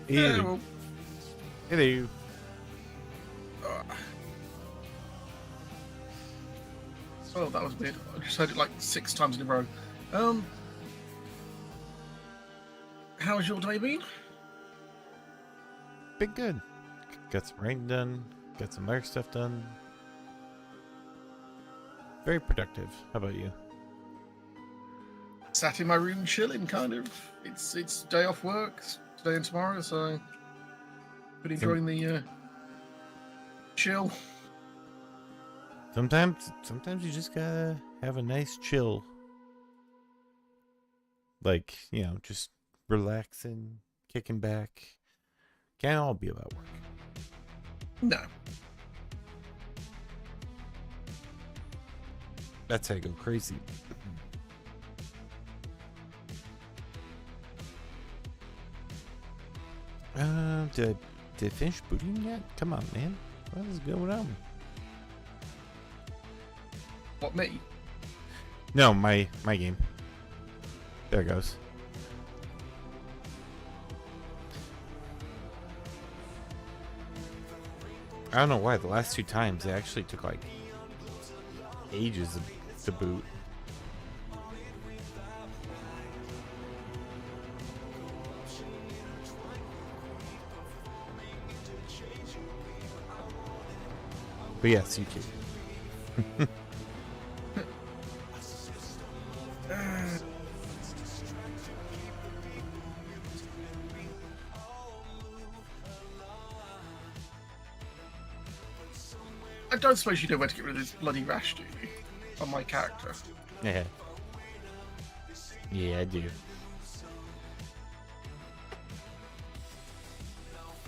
Yeah, Ew. well, Hello. uh, oh, that was weird. I just heard it like 6 times in a row. Um, how's your day been? Been good. Got some writing done. Got some other stuff done. Very productive. How about you? Sat in my room chilling, kind of. It's day off work today and tomorrow, so been Some, enjoying the chill. sometimes you just gotta have a nice chill. Like, just relaxing, kicking back. Can't all be about work. No, That's how I go crazy. Did I finish booting yet? Come on, man. What is going on? what me? No, my game. There it goes. I don't know why. The last 2 times, it actually took like ages to boot. But yes, you too. I don't suppose you know where to get rid of this bloody rash, do you? On my character. Yeah. Yeah, I do.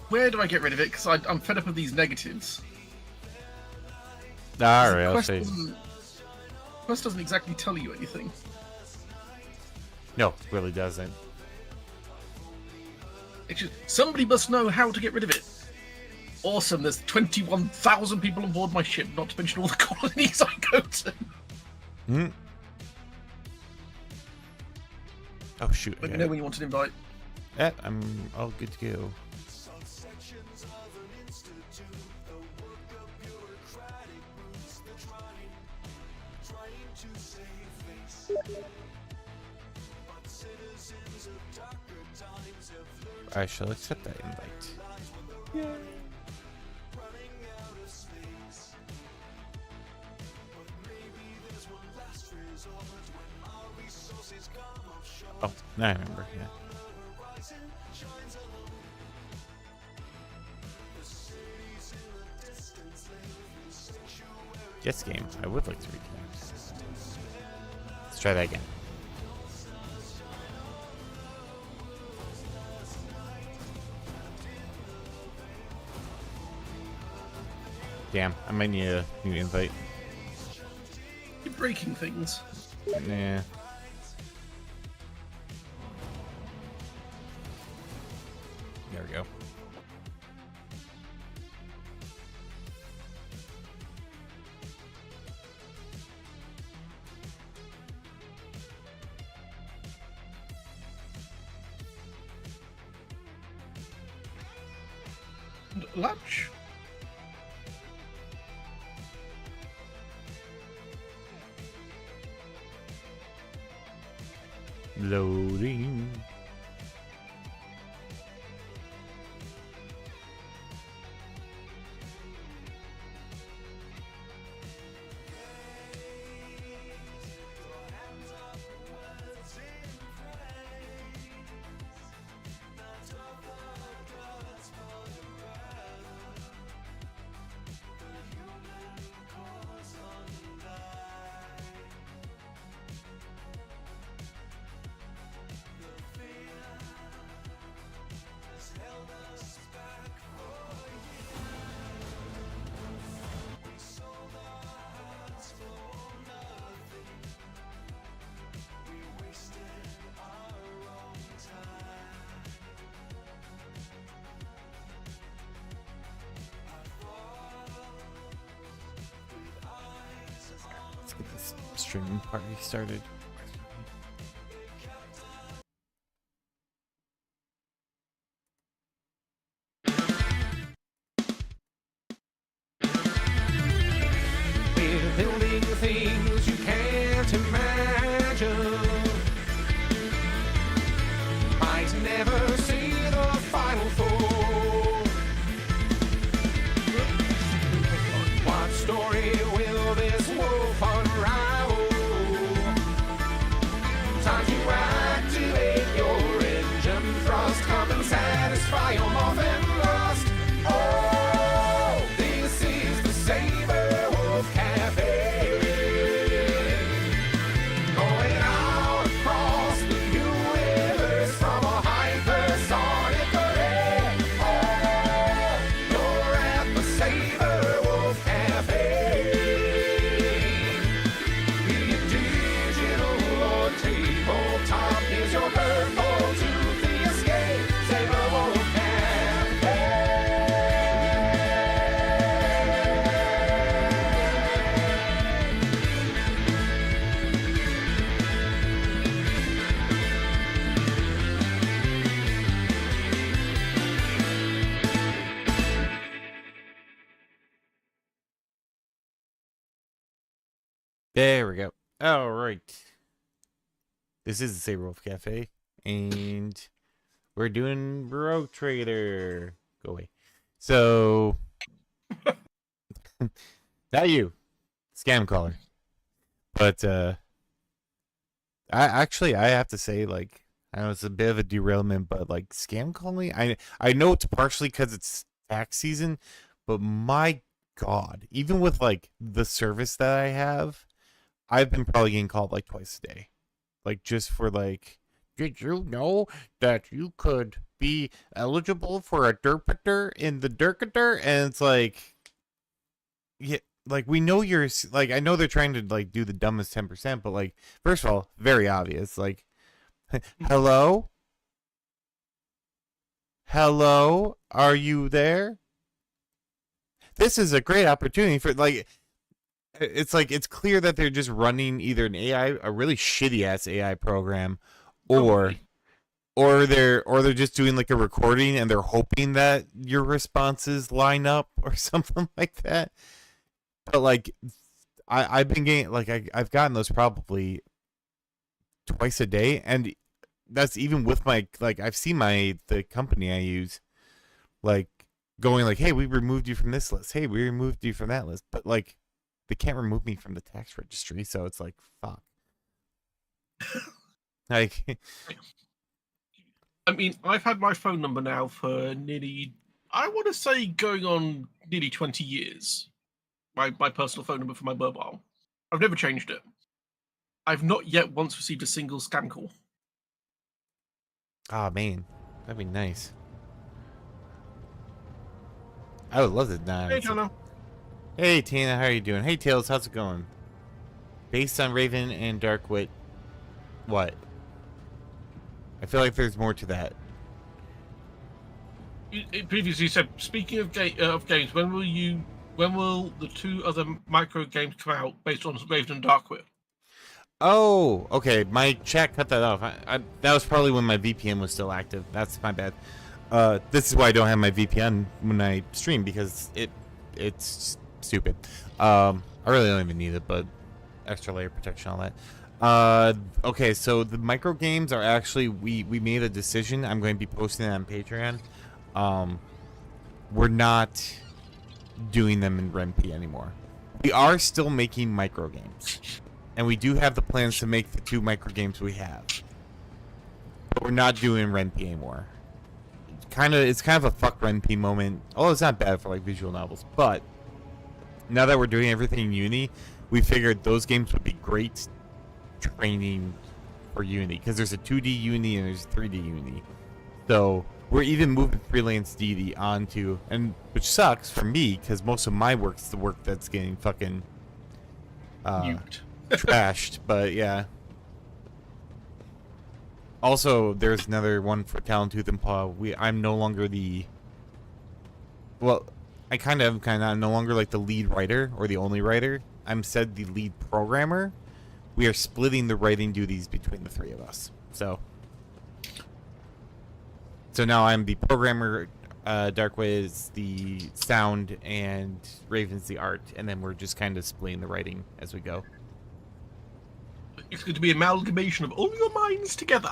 Where do I get rid of it? Because I'm fed up of these negatives. Alright, I'll Quest say. Quest doesn't exactly tell you anything. No, really doesn't. It's just, somebody must know how to get rid of it. Awesome, there's 21,000 people on board my ship, not to mention all the colonies I go to. Hmm. Oh, shoot. Let me know when you want an invite. I'm all good to go. I shall accept that invite. Yay. Oh, now I remember, yeah. Yes, game. I would like to reconnect. Let's try that again. Damn, I might need a new invite. You're breaking things. Nah. There we go. Lunch? Loading. Let's get this streaming party started. There we go. All right. This is the Sabrewolf Cafe, and we're doing Rogue Trader. Go away. So, not you, scam caller. But I have to say, like, I know it's a bit of a derailment, but like scam calling, I know it's partially because it's tax season, but my God, even with like the service that I have, I've been probably getting called like twice a day, like just for like, did you know that you could be eligible for a derpiter in the derpiter? And it's like, yeah, like we know you're like, I know they're trying to like do the dumbest 10%, but like, first of all, very obvious, like, hello, hello, are you there? This is a great opportunity for like, it's like it's clear that they're just running either an AI, a really shitty ass AI program, or they're just doing like a recording and they're hoping that your responses line up or something like that. But like, I've been getting like I've gotten those probably twice a day, and that's even with my like I've seen the company I use like going like, hey, we removed you from this list. Hey, we removed you from that list. But like, they can't remove me from the tax registry, so it's like, fuck. Like, I mean, I've had my phone number now for nearly, I want to say, going on nearly 20 years. My personal phone number for my mobile. I've never changed it. I've not yet once received a single scam call. oh man, that'd be nice. I would love to know. Hey, Jono. Hey Tina, how are you doing? Hey Tails, how's it going? Based on Raven and Darkwit, what? I feel like there's more to that. You previously said, speaking of games, when will the two other micro games come out based on Raven and Darkwit? Oh, okay. My chat cut that off. That was probably when my VPN was still active. That's my bad. This is why I don't have my VPN when I stream, because it's stupid. I really don't even need it, but extra layer protection, all that. Okay, so the micro games are actually we made a decision. I'm going to be posting it on Patreon. We're not doing them in RenP anymore. We are still making micro games, and we do have the plans to make the 2 micro games we have, but we're not doing RenP anymore. It's kind of a fuck RenP moment. Although it's not bad for like visual novels, but now that we're doing everything in Uni, we figured those games would be great training for Uni, because there's a 2D Uni and there's a 3D Uni. So we're even moving freelance DD onto, and which sucks for me because most of my work's the work that's getting fucking trashed. But yeah. Also, there's another one for Talon Tooth and Paw. I'm no longer the. Well, I'm no longer like the lead writer or the only writer. I'm said the lead programmer. We are splitting the writing duties between the 3 of us. So now I'm the programmer, Darkway is the sound, and Raven's the art, and then we're just kind of splitting the writing as we go. It's going to be an amalgamation of all your minds together.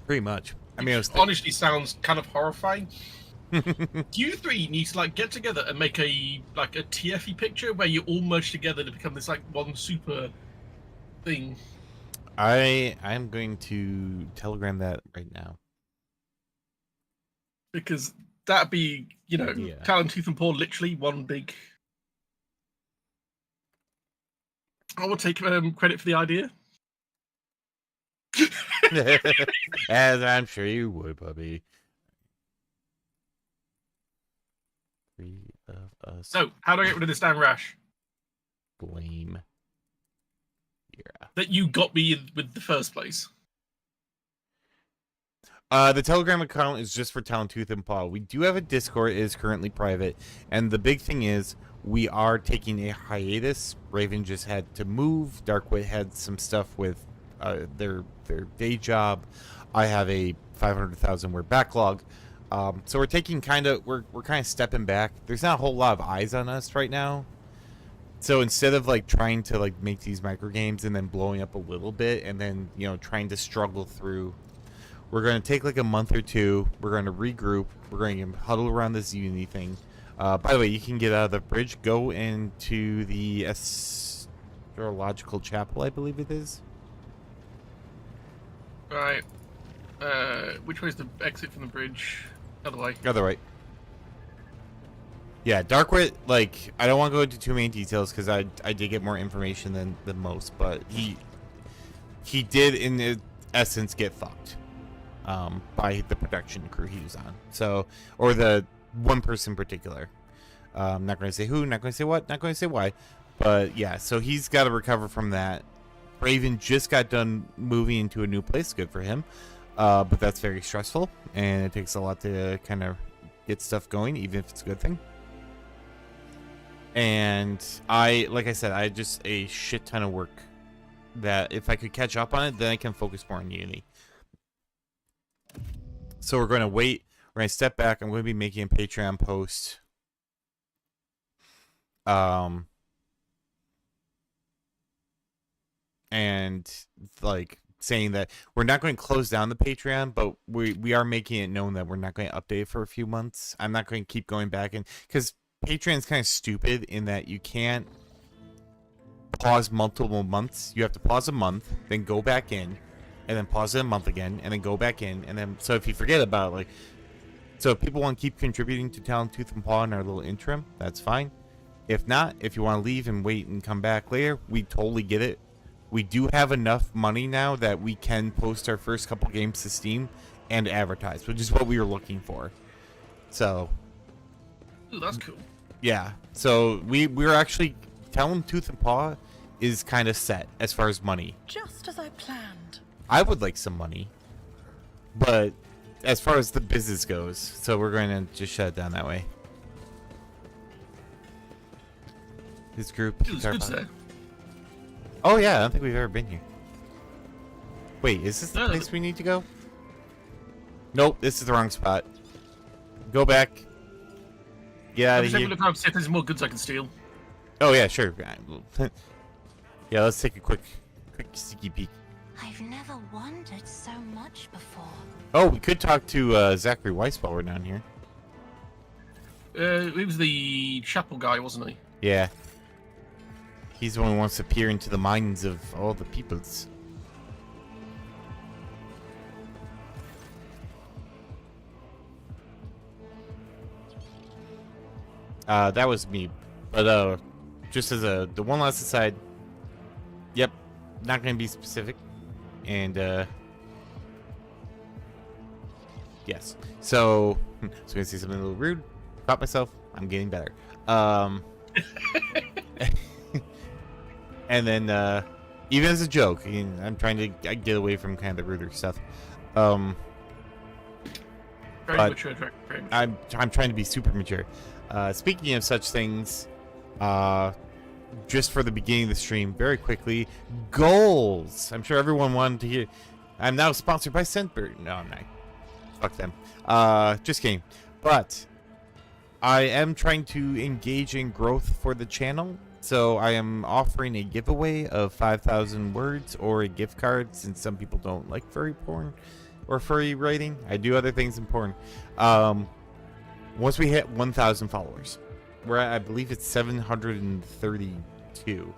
Pretty much. I mean, honestly sounds kind of horrifying. You 3 need to like get together and make a TFE picture where you all merge together to become this like one super thing. I'm going to telegram that right now. Because that'd be, Talon, Tooth and Paw, literally one big. I will take credit for the idea. As I'm sure you would, puppy. 3 of us. So, how do I get rid of this damn rash? Blame. Yeah. That you got me in with the first place. The Telegram account is just for Talon Tooth and Paw. We do have a Discord. It is currently private. And the big thing is, we are taking a hiatus. Raven just had to move. Darkwit had some stuff with their day job. I have a 500,000 word backlog. So we're taking we're kind of stepping back. There's not a whole lot of eyes on us right now. So instead of like trying to like make these micro games and then blowing up a little bit and then, you know, trying to struggle through, we're going to take like a month or two. We're going to regroup. We're going to huddle around this Unity thing. By the way, you can get out of the bridge, go into the Astrological Chapel, I believe it is. Right. Which way is the exit from the bridge? Other way. Other way. Yeah, Darkwit, like, I don't want to go into too many details because I did get more information than most, but he did, in essence, get fucked by the production crew he was on. So, or the one person in particular. I'm not going to say who, not going to say what, not going to say why. But, yeah, so he's got to recover from that. Raven just got done moving into a new place. Good for him. But that's very stressful, and it takes a lot to kind of get stuff going, even if it's a good thing. And like I said, I had just a shit ton of work that if I could catch up on it, then I can focus more on Unity. So we're going to wait. We're going to step back. I'm going to be making a Patreon post. And like saying that we're not going to close down the Patreon, but we are making it known that we're not going to update for a few months. I'm not going to keep going back, and because Patreon's kind of stupid in that you can't pause multiple months. You have to pause a month, then go back in, and then pause it a month again, and then go back in, and then so if you forget about it, like, so if people want to keep contributing to Talent Tooth and Paw in our little interim, that's fine. If not, if you want to leave and wait and come back later, we totally get it. We do have enough money now that we can post our first couple games to Steam and advertise, which is what we were looking for. So, ooh, that's cool. Yeah, so we're actually Talent Tooth and Paw is kind of set as far as money. Just as I planned. I would like some money, but as far as the business goes, so we're going to just shut it down that way. This group. It's good there. Oh yeah, I don't think we've ever been here. Wait, is this the No, place we need to go? Nope, this is the wrong spot. Go back. Get out I'm of just here. having a look around to see if there's more goods I can steal. Oh yeah, sure. Yeah, let's take a quick sneaky peek. I've never wondered so much before. Oh, we could talk to Zachary Weiss while we're down here. He was the chapel guy, wasn't he? Yeah. He's the one who wants to peer into the minds of all the peoples. That was me. But just as the one last aside. Yep, not gonna be specific. And yes. So I was gonna say something a little rude. Caught myself. I'm getting better. And then even as a joke, I'm trying to get away from kind of the ruder stuff. Very mature. I'm trying to be super mature. Speaking of such things, just for the beginning of the stream, very quickly, goals. I'm sure everyone wanted to hear. I'm now sponsored by Scentbird. No, I'm not. Fuck them. Just kidding. But I am trying to engage in growth for the channel. So I am offering a giveaway of 5,000 words or a gift card, since some people don't like furry porn or furry writing. I do other things in porn. Once we hit 1,000 followers, we're at, I believe it's 732.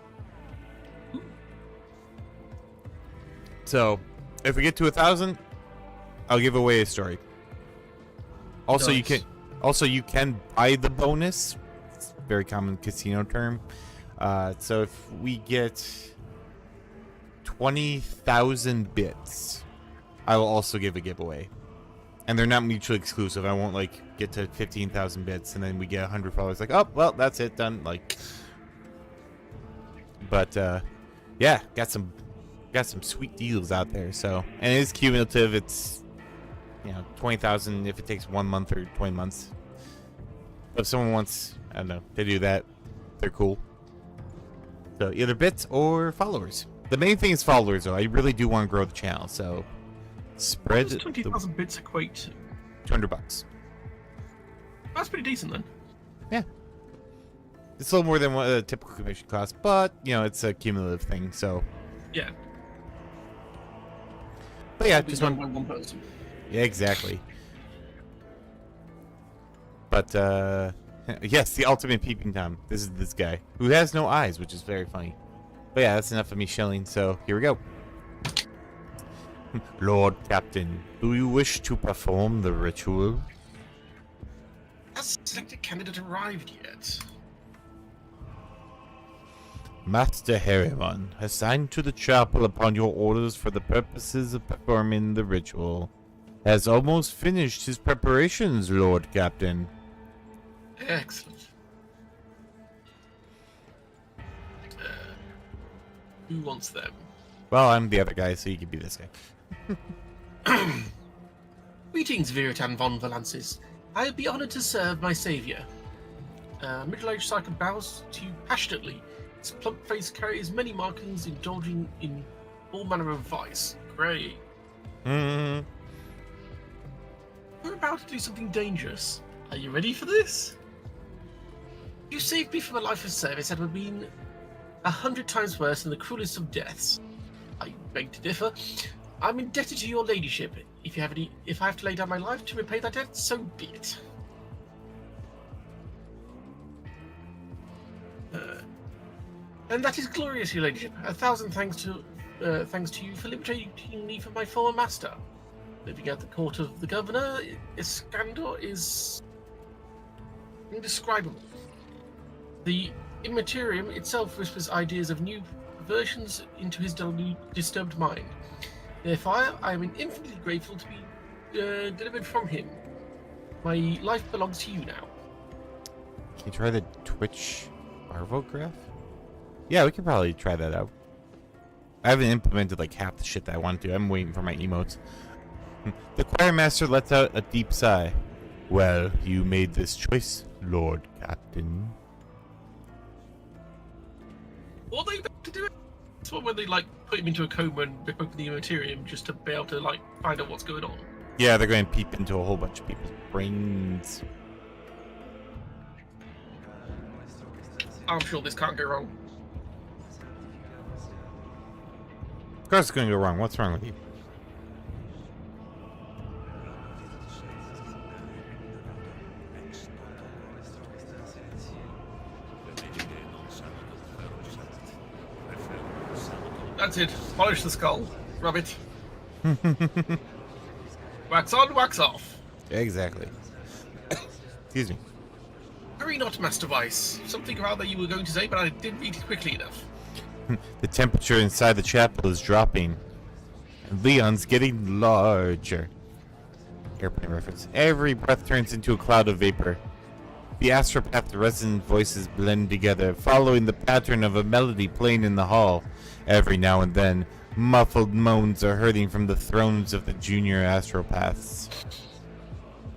So if we get to 1,000, I'll give away a story. Also, Nice. you can buy the bonus. It's a very common casino term. So if we get 20,000 bits, I will also give a giveaway. And they're not mutually exclusive. I won't like get to 15,000 bits and then we get 100 followers. Like, oh well, that's it, done. Like, but yeah, got some sweet deals out there. So, and it is cumulative. It's 20,000 if it takes 1 month or 20 months. If someone wants, I don't know, to do that, they're cool. So either bits or followers. The main thing is followers, though. I really do want to grow the channel, so spread. What does 20,000 bits equate to? $200. That's pretty decent then. Yeah. It's a little more than what a typical commission costs, but you know it's a cumulative thing. So Yeah. but yeah, It'll be just done one. by one person. Yeah, exactly. But yes, the ultimate peeping tom. This is this guy who has no eyes, which is very funny. But yeah, that's enough of me shilling. So here we go. Lord Captain, do you wish to perform the ritual? Has the selected candidate arrived yet? Master Harriman, assigned to the chapel upon your orders for the purposes of performing the ritual, has almost finished his preparations, Lord Captain. Excellent. Who wants them? Well, I'm the other guy, so you can be this guy. Greetings, Viritan von Valansis. I would be honored to serve my savior. Middle-aged psycho bows to you passionately. His plump face carries many markings, indulging in all manner of vice. Great. Mm. We're about to do something dangerous. Are you ready for this? You saved me from a life of service that would have been 100 times worse than the cruelest of deaths. I beg to differ. I'm indebted to your ladyship. If I have to lay down my life to repay that debt, so be it. And that is glorious, your ladyship. 1,000 thanks to you for liberating me from my former master. Living at the court of the governor, Iskandar is indescribable. The Immaterium itself whispers ideas of new versions into his disturbed mind. Therefore, I am infinitely grateful to be delivered from him. My life belongs to you now. Can you try the Twitch Arvograph? Yeah, we could probably try that out. I haven't implemented like half the shit that I want to. I'm waiting for my emotes. The choir master lets out a deep sigh. Well, you made this choice, Lord Captain. What are they about to do? It's one where they like put him into a coma and rip open the Immaterium just to be able to like find out what's going on. Yeah, they're going to peep into a whole bunch of people's brains. I'm sure this can't go wrong. Of course it's going to go wrong. What's wrong with you? That's it. Polish the skull. Rub it. Wax on, wax off. Exactly. Excuse me. Hurry not, Master Weiss. Something rather you were going to say, but I didn't read it quickly enough. The temperature inside the chapel is dropping. And Leon's getting larger. Airplane reference. Every breath turns into a cloud of vapor. The astropath resonant voices blend together, following the pattern of a melody playing in the hall. Every now and then, muffled moans are heard from the thrones of the junior astropaths.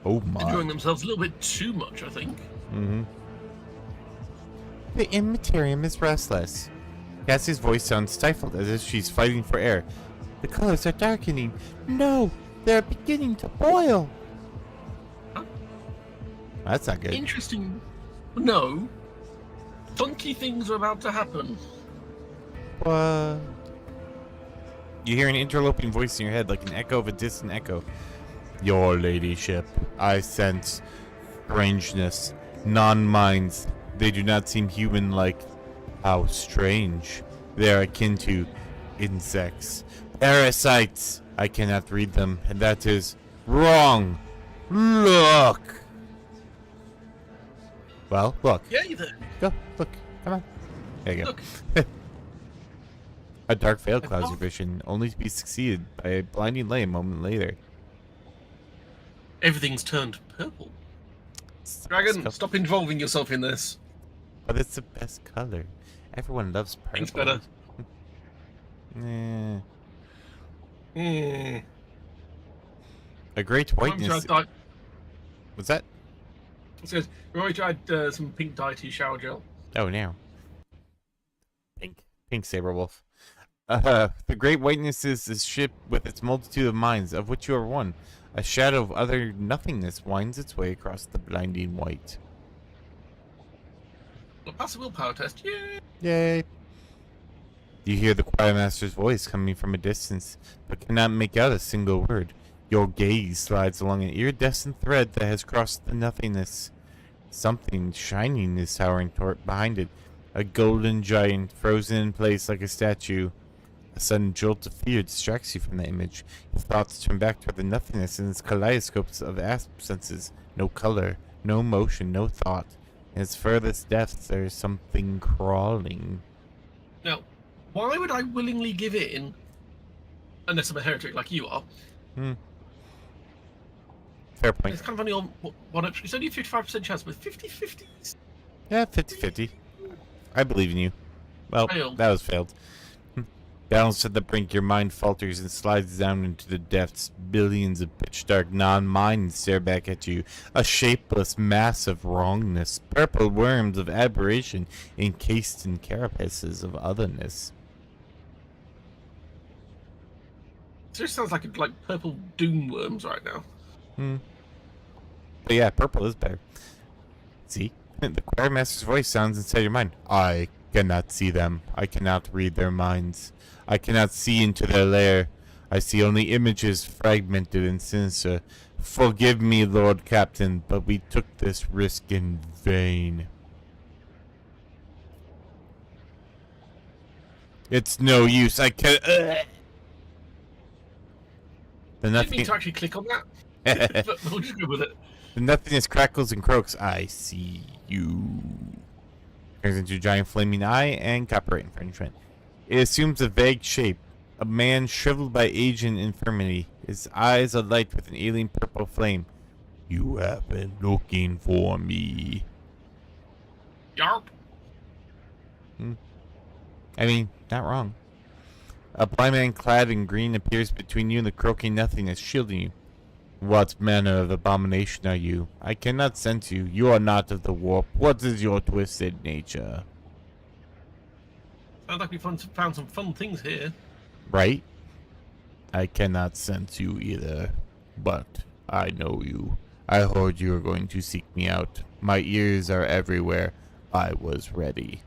Oh my. Enjoying themselves a little bit too much, I think. Mm-hmm. The Immaterium is restless. Cassie's voice sounds stifled as if she's fighting for air. The colors are darkening. No, they're beginning to boil. Huh? That's not good. Interesting. No. Funky things are about to happen. What? You hear an interloping voice in your head like an echo of a distant echo. Your ladyship, I sense strangeness. Non-minds. They do not seem human-like. How strange. They are akin to insects. Parasites. I cannot read them, and that is wrong. Look. Well, look. Yeah, you there. Go. Look. Come on. There you go. Look. A dark veil clouds your vision, only to be succeeded by a blinding light a moment later. Everything's turned purple. It's the best Dragon, color. stop involving yourself in this. But it's the best color. Everyone loves purple. Pink's better. Eh. Hmm. A great whiteness. What's that? It says, remember to add some pink dye to your shower gel. Oh, now. Pink. Pink Sabrewolf. The great whiteness is a ship with its multitude of minds, of which you are one. A shadow of utter nothingness winds its way across the blinding white. Well, pass the willpower test. Yeah. Yay. You hear the choir master's voice coming from a distance, but cannot make out a single word. Your gaze slides along an iridescent thread that has crossed the nothingness. Something shining is towering behind it. A golden giant, frozen in place like a statue. A sudden jolt of fear distracts you from the image. Your thoughts turn back toward the nothingness in its kaleidoscopes of absences. No color, no motion, no thought. In its furthest depths, there is something crawling. Now, why would I willingly give in, unless I'm a heretic like you are? Fair point. It's kind of only on one. It's only a 55% chance, but 50-50. Yeah, 50-50. I believe in you. Well, Failed. that was failed. Balanced at the brink, your mind falters and slides down into the depths. Billions of pitch-dark non-minds stare back at you. A shapeless mass of wrongness. Purple worms of aberration encased in carapaces of otherness. This sounds like purple doom worms right now. But yeah, purple is better. See? The choir master's voice sounds inside your mind. I cannot see them. I cannot read their minds. I cannot see into their lair. I see only images fragmented and sinister. Forgive me, Lord Captain, but we took this risk in vain. It's no use. I can't... I didn't mean to actually click on that. But we'll just go with it. The nothingness crackles and croaks. I see you. Turns into a giant flaming eye and copyright infringement. It assumes a vague shape. A man shriveled by age and infirmity. His eyes alight with an alien purple flame. You have been looking for me. Yarp. I mean, not wrong. A blind man clad in green appears between you and the croaking nothingness, shielding you. What manner of abomination are you? I cannot sense you. You are not of the warp. What is your twisted nature? Sounds like we found some fun things here. Right? I cannot sense you either. But I know you. I heard you are going to seek me out. My ears are everywhere. I was ready.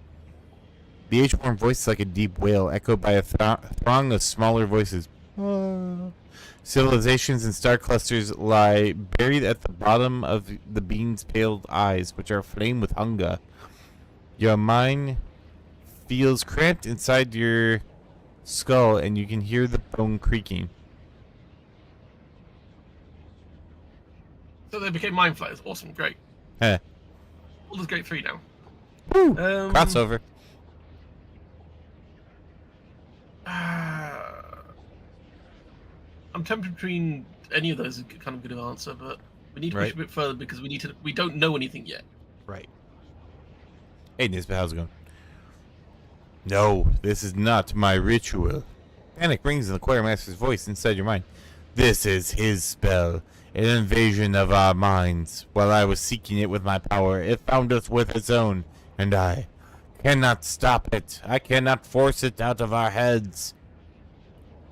The age-worn voice is like a deep wail, echoed by a throng of smaller voices. Civilizations and star clusters lie buried at the bottom of the being's pale eyes, which are aflame with hunger. Your mind feels cramped inside your skull, and you can hear the bone creaking. So they became mind flayers. Awesome, great. Heh. Baldur's Gate 3 now. Woo! Crossover. I'm tempted between any of those is kind of good of answer, but we need to push a bit further because we don't know anything yet. Right. Hey Nisbet, how's it going? No, this is not my ritual. Panic rings in the choir master's voice inside your mind. This is his spell, an invasion of our minds. While I was seeking it with my power, it found us with its own, and I cannot stop it. I cannot force it out of our heads.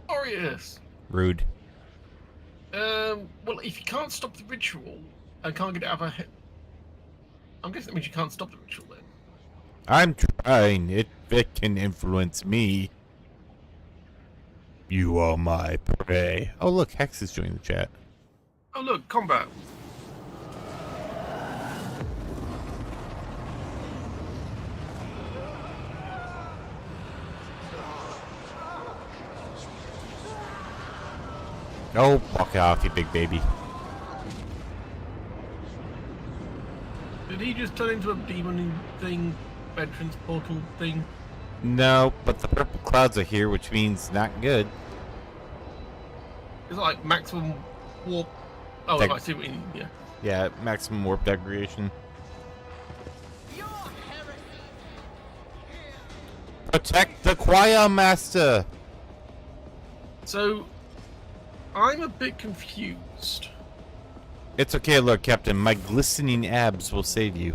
Glorious. Rude. Well, if you can't stop the ritual and can't get it out of our head, I'm guessing that means you can't stop the ritual then. I'm trying. It can influence me. You are my prey. Oh, look, Hex is joining the chat. Oh, look, combat. Oh, walk it off, you big baby. Did he just turn into a demon thing, entrance portal thing? No, but the purple clouds are here, which means not good. Is it like maximum warp? Oh, I see what you mean, yeah. Yeah, maximum warp degradation. Protect the choir master! So, I'm a bit confused. It's okay, Lord Captain. My glistening abs will save you.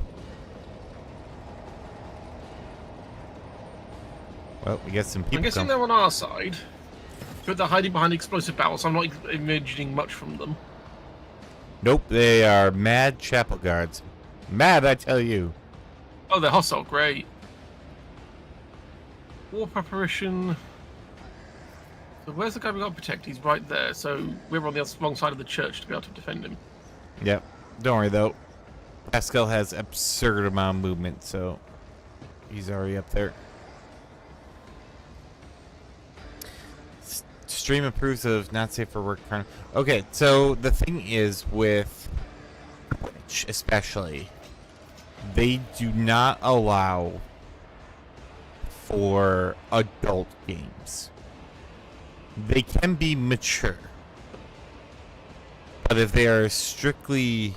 Well, we got some people. I'm guessing they're on our side, but they're hiding behind explosive barrels, so I'm not imagining much from them. Nope, they are mad chapel guards. Mad, I tell you. Oh, they're hostile. Great. War preparation. So where's the guy we got to protect? He's right there. So we're on the wrong side of the church to be able to defend him. Yep. Don't worry though. Pascal has absurd amount of movement, so he's already up there. Stream approves of not safe for work. Okay, so the thing is with Twitch, especially, they do not allow for adult games. They can be mature, but if they are strictly...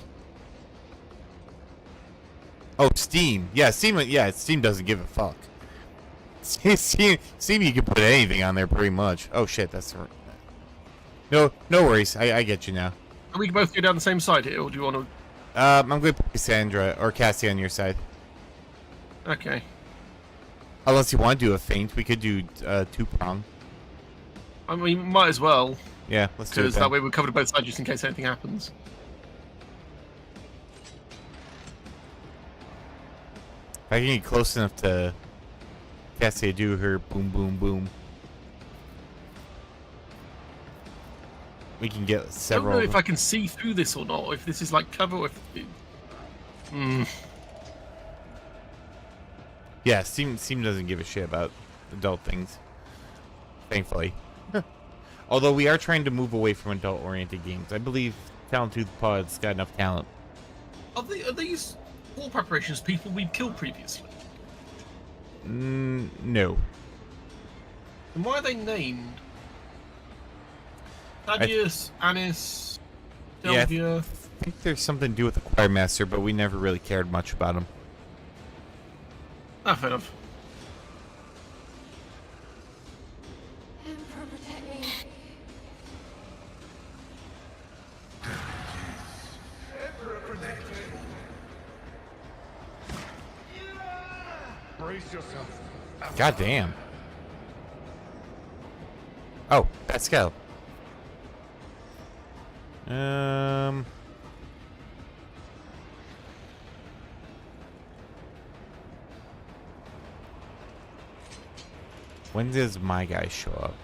Oh, Steam. Yeah, Steam. Yeah, Steam doesn't give a fuck. Steam, you can put anything on there pretty much. Oh shit, that's... No worries. I get you now. Are we both go down the same side here, or do you want to... I'm going to put Cassandra, or Cassie on your side. Okay. Unless you want to do a feint, we could do two-prong. I mean, might as well. Yeah, let's do it Because then. that way we're covered both sides just in case anything happens. If I can get close enough to Cassie to do her boom, boom, boom, we can get I several... don't know if I can see through this or not, if this is like cover or if... Yeah, Steam doesn't give a shit about adult things. Thankfully. Although we are trying to move away from adult-oriented games. I believe Talented Pod's got enough talent. Are these war preparations people we'd killed previously? No. And why are they named? Thaddeus, Anis, Yeah, Delvia... I think there's something to do with the Choir Master, but we never really cared much about him. Ah, fair enough. Emperor, protect me. Brace yourself. God damn. Oh, Pascal. When does my guy show up?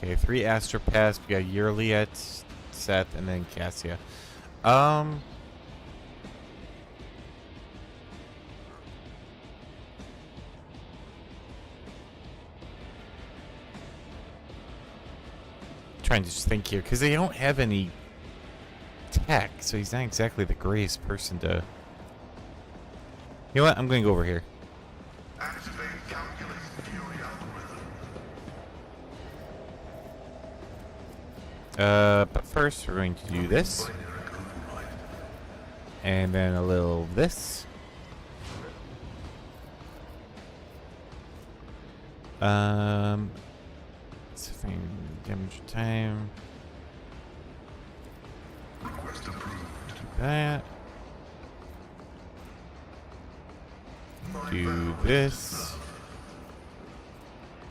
Okay, 3 Astropaths. We got Yearliet, Seth, and then Cassia. Trying to just think here, because they don't have any tech, so he's not exactly the greatest person to... You know what? I'm going to go over here. Activate calculus fury algorithm. But first we're going to do this. And then a little this. Something damage time. Request approved. That. Do this.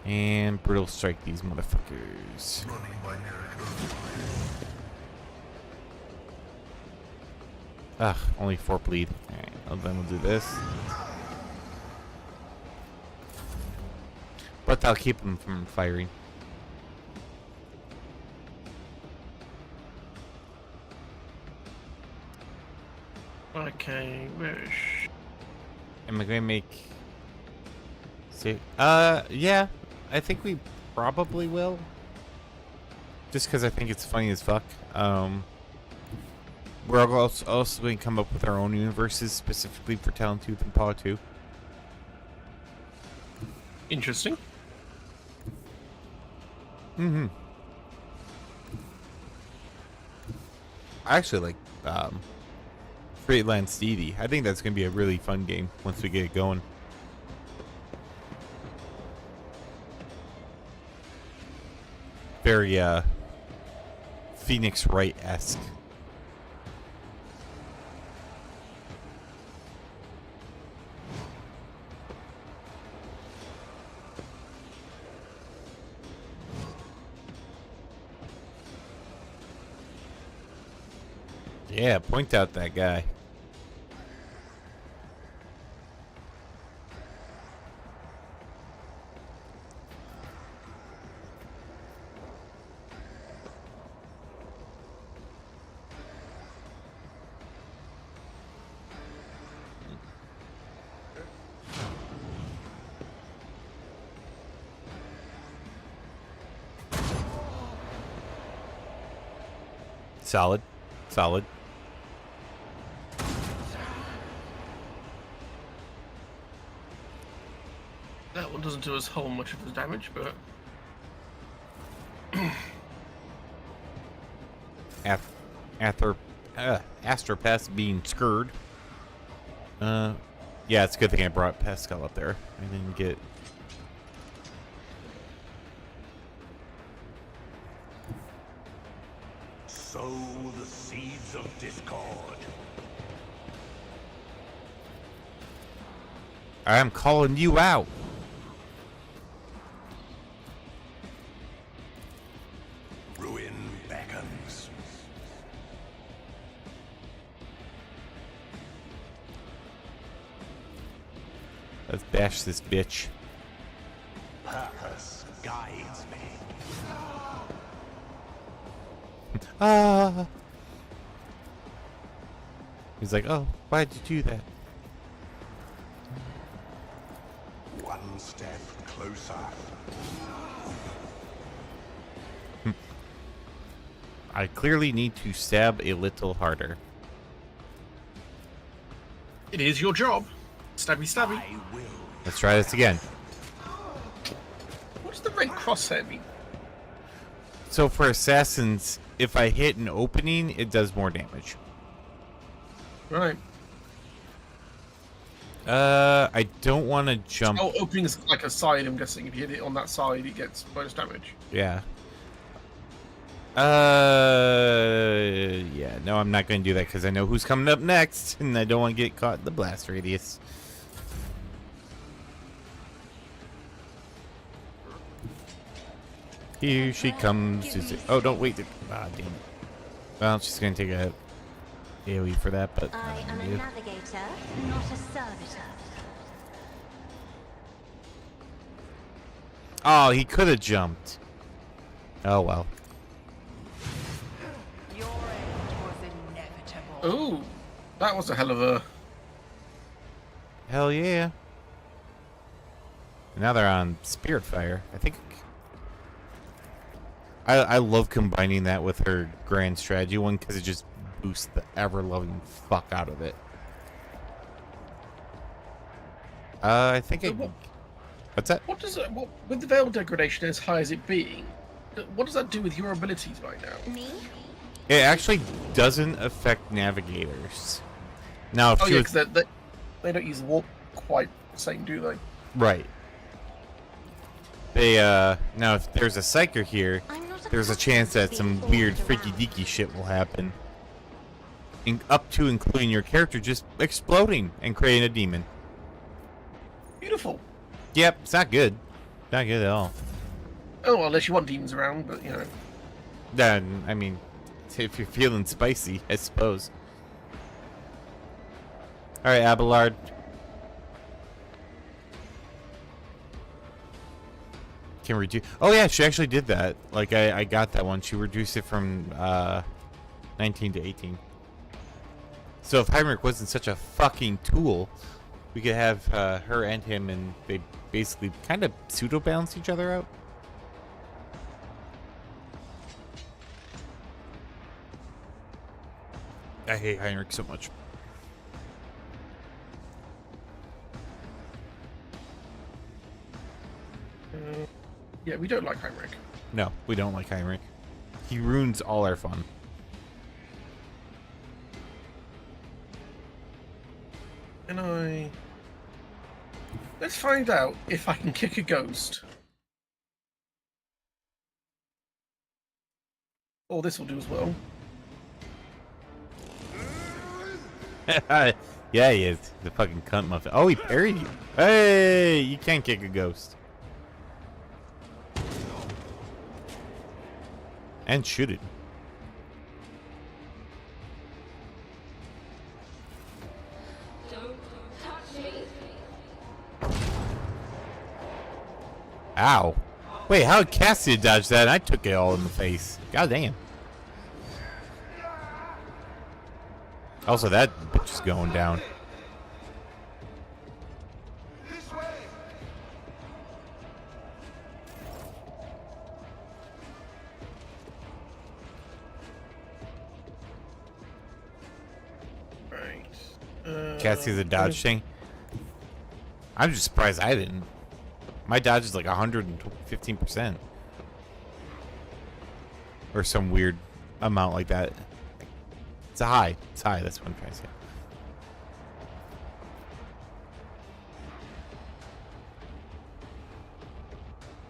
And brutal strike these motherfuckers. Running binary code. Ugh, only 4 bleed. Alright, well then we'll do this. But that'll keep them from firing. Okay, where is... Am I going to make... yeah. I think we probably will. Just because I think it's funny as fuck. We're also going to come up with our own universes specifically for Talentooth and Paw 2. Interesting. Mm-hmm. I actually like Freeland Steedy. I think that's going to be a really fun game once we get it going. Very Phoenix Wright-esque. Yeah, point out that guy. Solid. Solid. That one doesn't do us whole much of the damage, but Astropest being scurred. Yeah, it's a good thing I brought Pascal up there. I didn't get. Sow the seeds of discord. I am calling you out. Ruin beckons. Let's bash this bitch. Purpose guides me. Ah. He's like, oh, why'd you do that? One step closer. I clearly need to stab a little harder. it is your job. Stabby, stabby. I will. Let's try this again. What does the red crosshair mean? So for assassins, if I hit an opening, it does more damage. Right. I don't want to jump. Oh, opening is like a side, I'm guessing. If you hit it on that side, it gets bonus damage. Yeah. Yeah, no, I'm not going to do that because I know who's coming up next, and I don't want to get caught in the blast radius. Here she comes. Oh, don't wait. Ah, damn it. Well, she's going to take a AoE for that, but... I am a navigator, not a servitor. Oh, he could have jumped. Oh, well. Your end was inevitable. Ooh, that was a hell of a... Hell yeah. Now they're on Spirit Fire. I think... I love combining that with her grand strategy one because it just boosts the ever-loving fuck out of it. I think it... What's that? What does it... What, with the veil degradation as high as it being, what does that do with your abilities right now? Me? It actually doesn't affect navigators. Now, if Oh she yeah, was... because they don't use warp quite the same, do they? Right. They, now if there's a Psyker here, I'm not there's a accustomed chance to that being some weird ordered freaky around. deaky shit will happen. Up to including your character just exploding and creating a demon. Beautiful. Yep, it's not good. Not good at all. Oh, well, unless you want demons around, but you know. Then, I mean, if you're feeling spicy, I suppose. Alright, Abelard. Can reduce... Oh yeah, she actually did that. Like, I got that one. She reduced it from 19 to 18. So if Heinrich wasn't such a fucking tool, we could have her and him, and they basically kind of pseudo-balance each other out. I hate Heinrich so much. Yeah, we don't like Heinrich. No, we don't like Heinrich. He ruins all our fun. And I... Let's find out if I can kick a ghost. Oh, this will do as well. Yeah, he is. The fucking cunt muffin. Oh, he parried you. Hey, you can't kick a ghost. And shoot it. Ow. Wait, how did Cassidy dodge that? I took it all in the face. God damn. Also, that bitch is going down. can't see the dodge thing. I'm just surprised I didn't. My dodge is like 115%. Or some weird amount like that. It's a high. It's high, that's what I'm trying to say.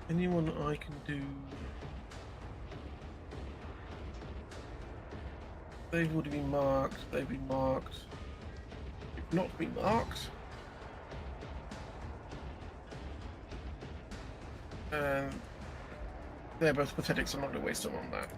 Anyone I can do? They've already been marked. They've been marked. If not been marked. They're both pathetic, so I'm not going to waste them on that.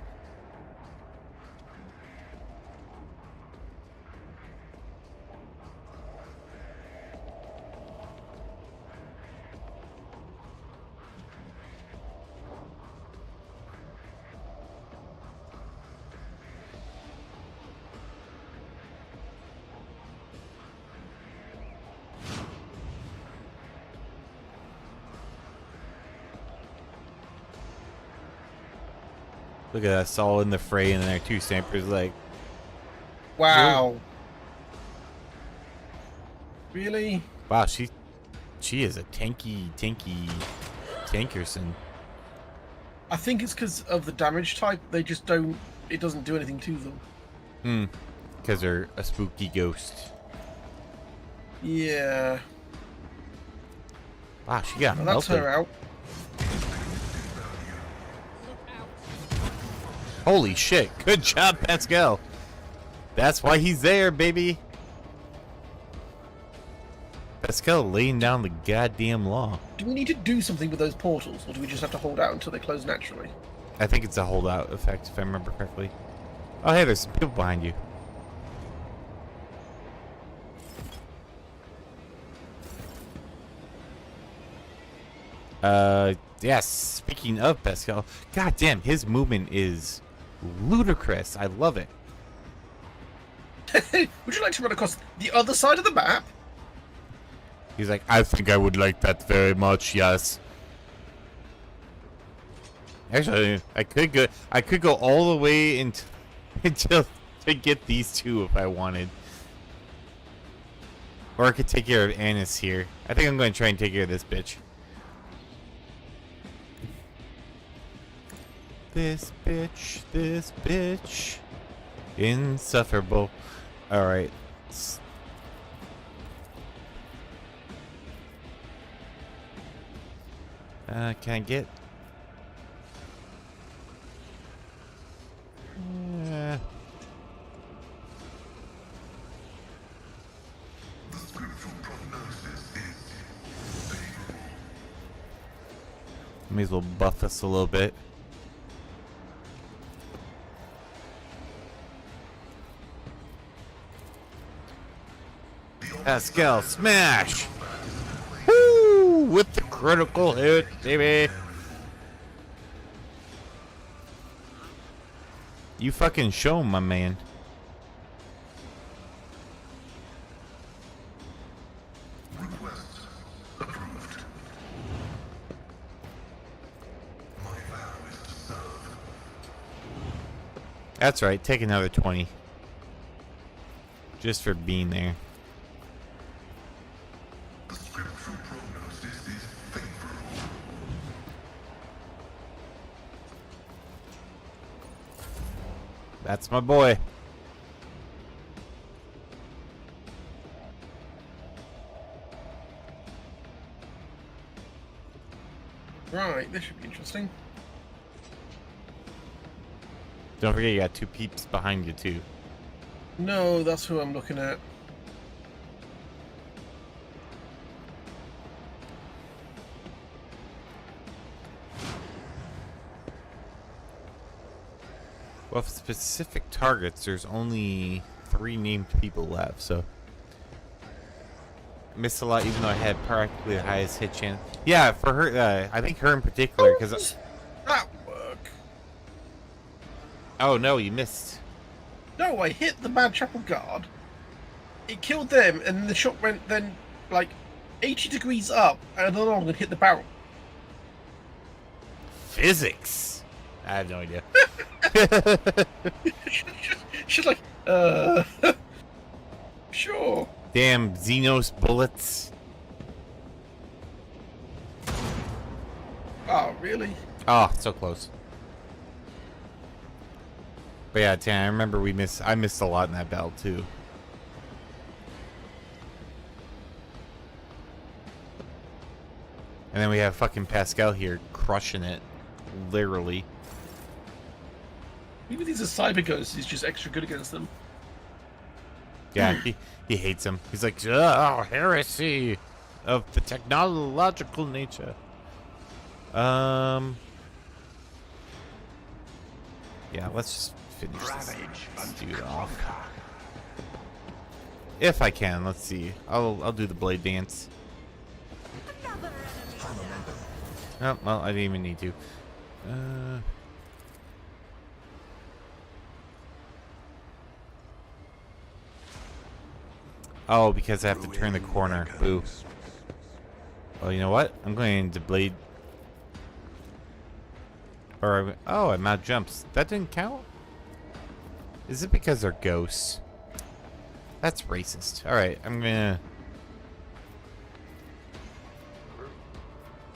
Look at us all in the fray, and then our two snipers like, Wow. Really? wow, she is a tanky tankerson. I think it's because of the damage type. They just don't. It doesn't do anything to them. Because they're a spooky ghost. Yeah. Wow, she got Well, that's melted. her out. Holy shit! Good job, Pascal. That's why he's there, baby. Pascal laying down the goddamn law. Do we need to do something with those portals, or do we just have to hold out until they close naturally? I think it's a holdout effect, if I remember correctly. Oh, hey, there's some people behind you. Yes, speaking of Pascal, god damn, his movement is ludicrous. I love it. Would you like to run across the other side of the map? He's like, I think I would like that very much, yes. Actually, I could go all the way until to get these two if I wanted. Or I could take care of Annis here. I think I'm going to try and take care of this bitch. This bitch. Insufferable. Alright. Can I get... May as well buff us a little bit. Pascal, smash! Woo! With the critical hit, baby! You fucking show him, my man. That's right, take another 20. Just for being there. That's my boy. Right, this should be interesting. Don't forget you got two peeps behind you too. No, that's who I'm looking at. Well, for specific targets, there's only 3 named people left, so... Missed a lot, even though I had practically the highest hit chance. Yeah, for her, I think her in particular, because... That work. Oh, no, you missed. No, I hit the Mad Chapel guard. It killed them, and the shot went then, like, 80 degrees up and along and hit the barrel. Physics! I have no idea. She's like, sure. Damn Xenos bullets. Oh, really? Oh, so close. But yeah, Tan, I remember I missed a lot in that battle too. And then we have fucking Pascal here crushing it. Literally. Maybe these are cyber ghosts. He's just extra good against them. Yeah, he hates him. He's like, oh, heresy of the technological nature. Yeah, let's just finish this dude off. If I can, let's see. I'll do the blade dance. Oh, well, I didn't even need to. Oh, because I have to turn the corner. Boo. Well, you know what? I'm going to blade. Or, oh, I'm out jumps. That didn't count? Is it because they're ghosts? That's racist. Alright, I'm gonna...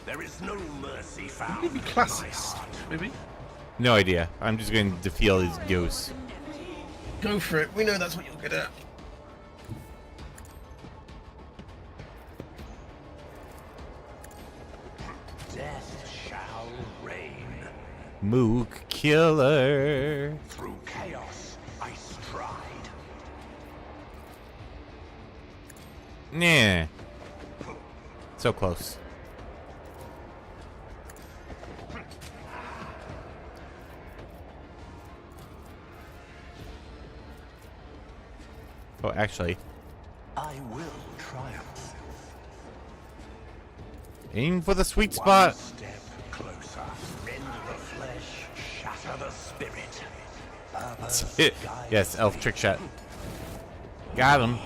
There is no mercy found. Maybe classist, maybe? No idea. I'm just going to defeat all these ghosts. Go for it. We know that's what you're good at. Death shall reign. Mook killer. Through chaos I stride. Nah. So close. Oh, actually, I will triumph. aim for the sweet spot. One step closer. Rend the flesh, shatter the spirit. Purpose Yes, elf trick shot. Got him.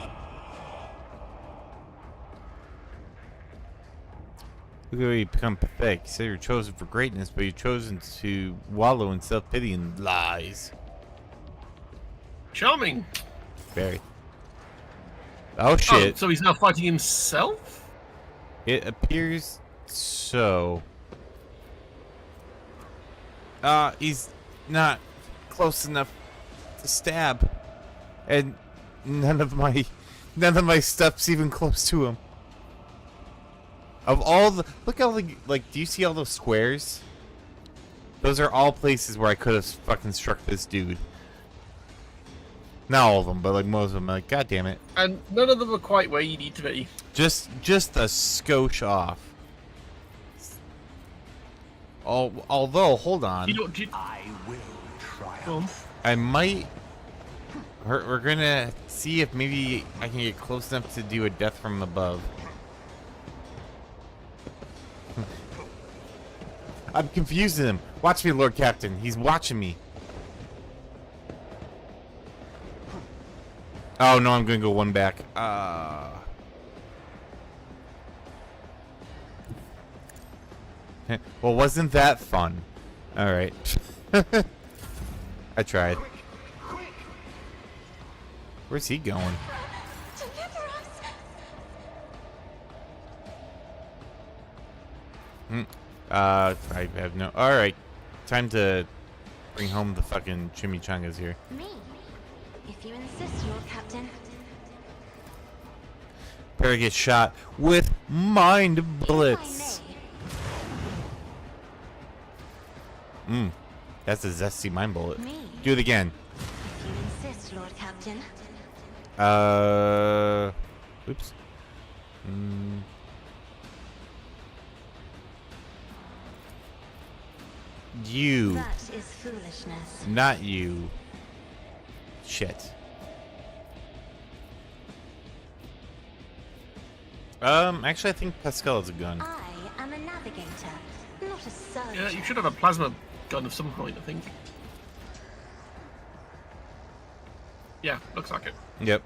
Look at how you become pathetic. You say you're chosen for greatness, but you've chosen to wallow in self-pity and lies. Charming. Very. Oh Oh, shit. so he's now fighting himself? It appears so. He's not close enough to stab. And none of my stuff's even close to him. Of all the look how do you see all those squares? Those are all places where I could have fucking struck this dude. Not all of them, but like most of them. Like, god damn it. And none of them are quite where you need to be. Just a skosh off. Although, hold on. You know, I will triumph. I might. We're gonna see if maybe I can get close enough to do a death from above. I'm confusing him. Watch me, Lord Captain. He's watching me. Oh no, I'm gonna go one back. Well, wasn't that fun? All right. I tried. Where's he going? I have no. All right, time to bring home the fucking chimichangas here. Me? If you insist, Lord Captain. Better get shot with mind bullets. That's a zesty mind bullet. Me? Do it again. If you insist, Lord Captain. Oops. You. That is foolishness. Not you. Shit. Actually, I think Pascal has a gun. I am a navigator, not a surgeon. yeah, you should have a plasma gun of some kind, I think. Yeah, looks like it. Yep.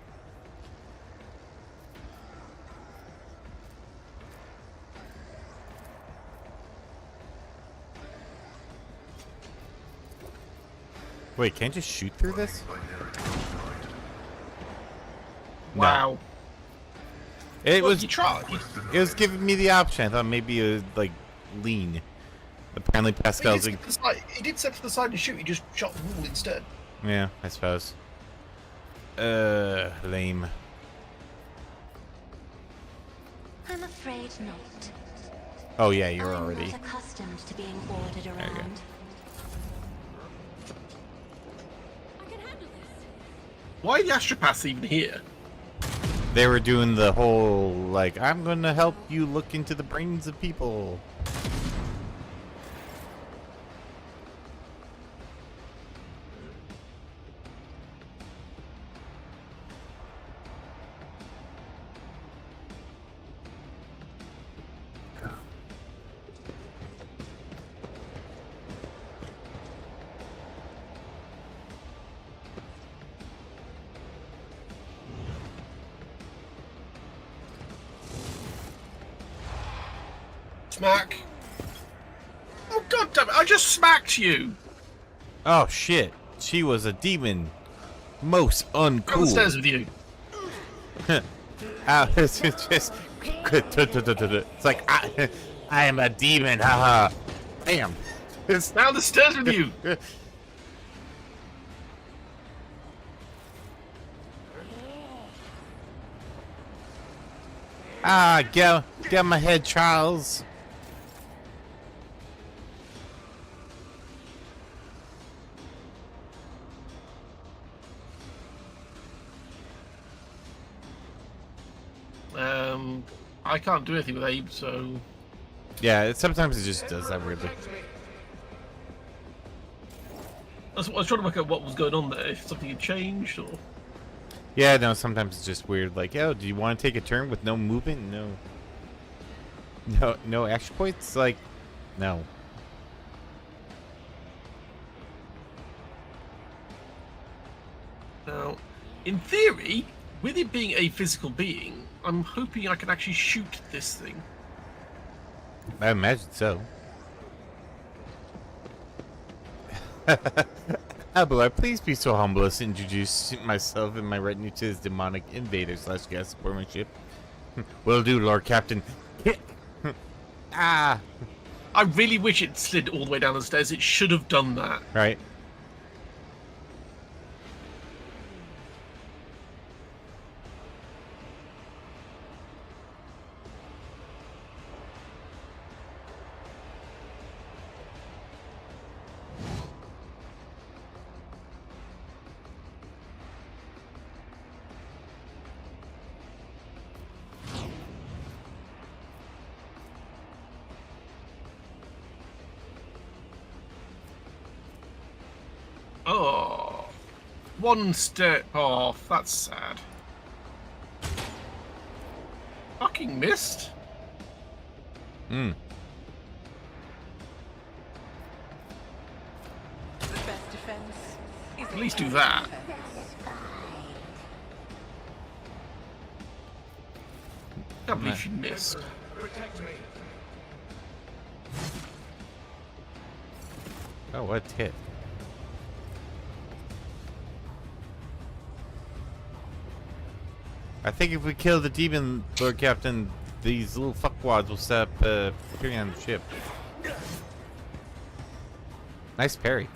Wait, can't you shoot through this? No. Wow. It Well, was you tried. it was giving me the option. I thought maybe it was like lean. Apparently Pascal's He did step to the side and shoot. He just shot the wall instead. yeah, I suppose. Lame. I'm afraid not. Oh yeah, you're I'm already. not accustomed to being ordered you go. around. Why are the astropaths even here? They were doing the whole like I'm gonna help you look into the brains of people. Smack. Oh god damn it! I just smacked you. Oh shit, she was a demon. Most Down the stairs uncool. with you. It's just it's like I am a demon, haha. Damn. It's Down the stairs with you. get my head, Charles. I can't do anything with Abe, so Yeah, sometimes it just does that weirdly. I was trying to work out what was going on there. If something had changed, or Yeah, no, sometimes it's just weird. Like, oh, do you want to take a turn with no movement? No action points? Like, no. now, in theory, with it being a physical being, I'm hoping I can actually shoot this thing. I imagine so. Abelard, please be so humble as to introduce myself and my retinue to this demonic invader / gas support ship. Will do, Lord Captain. Ah! I really wish it slid all the way down the stairs. It should have done that. Right. Oh, one step off. That's sad. Fucking missed. Hmm. The best defense is At least do that. Can't believe she missed. Oh, what hit? I think if we kill the demon, Lord Captain, these little fuckwads will set up appearing on the ship. Nice parry.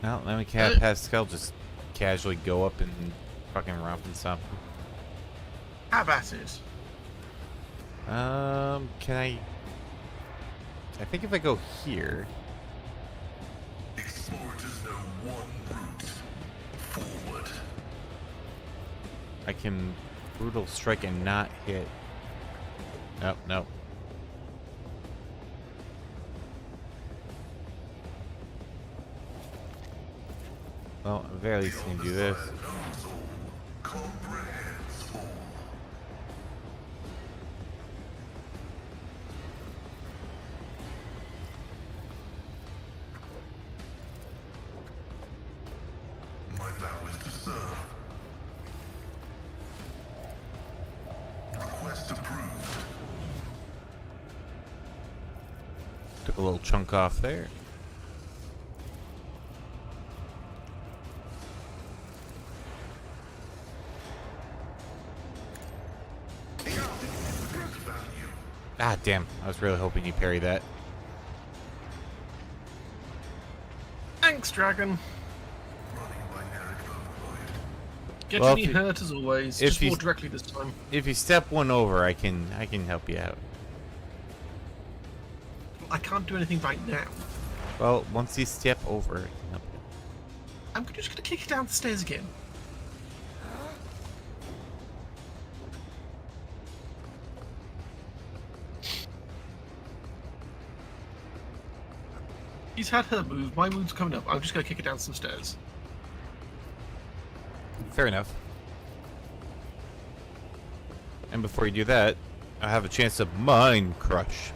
Well, then we can have Pascal just casually go up and fucking romp and stop him. Have at it. Can I think if I go here, Explorers know one route. Forward. I can brutal strike and not hit. Nope, nope. Well, at the very least, I can do this. Comprehends all. My vow is to serve. Request approved. Took a little chunk off there. Ah, damn. I was really hoping you parry that. Thanks, dragon. Getting Well, me hurt as always. if Just you- more directly this time. If you step one over, I can help you out. I can't do anything right now. Well, once you step over, I can help you. I'm just gonna kick it down the stairs again. He's had her move. My move's coming up. I'm just gonna kick it down some stairs. Fair enough. And before you do that, I have a chance to mind crush.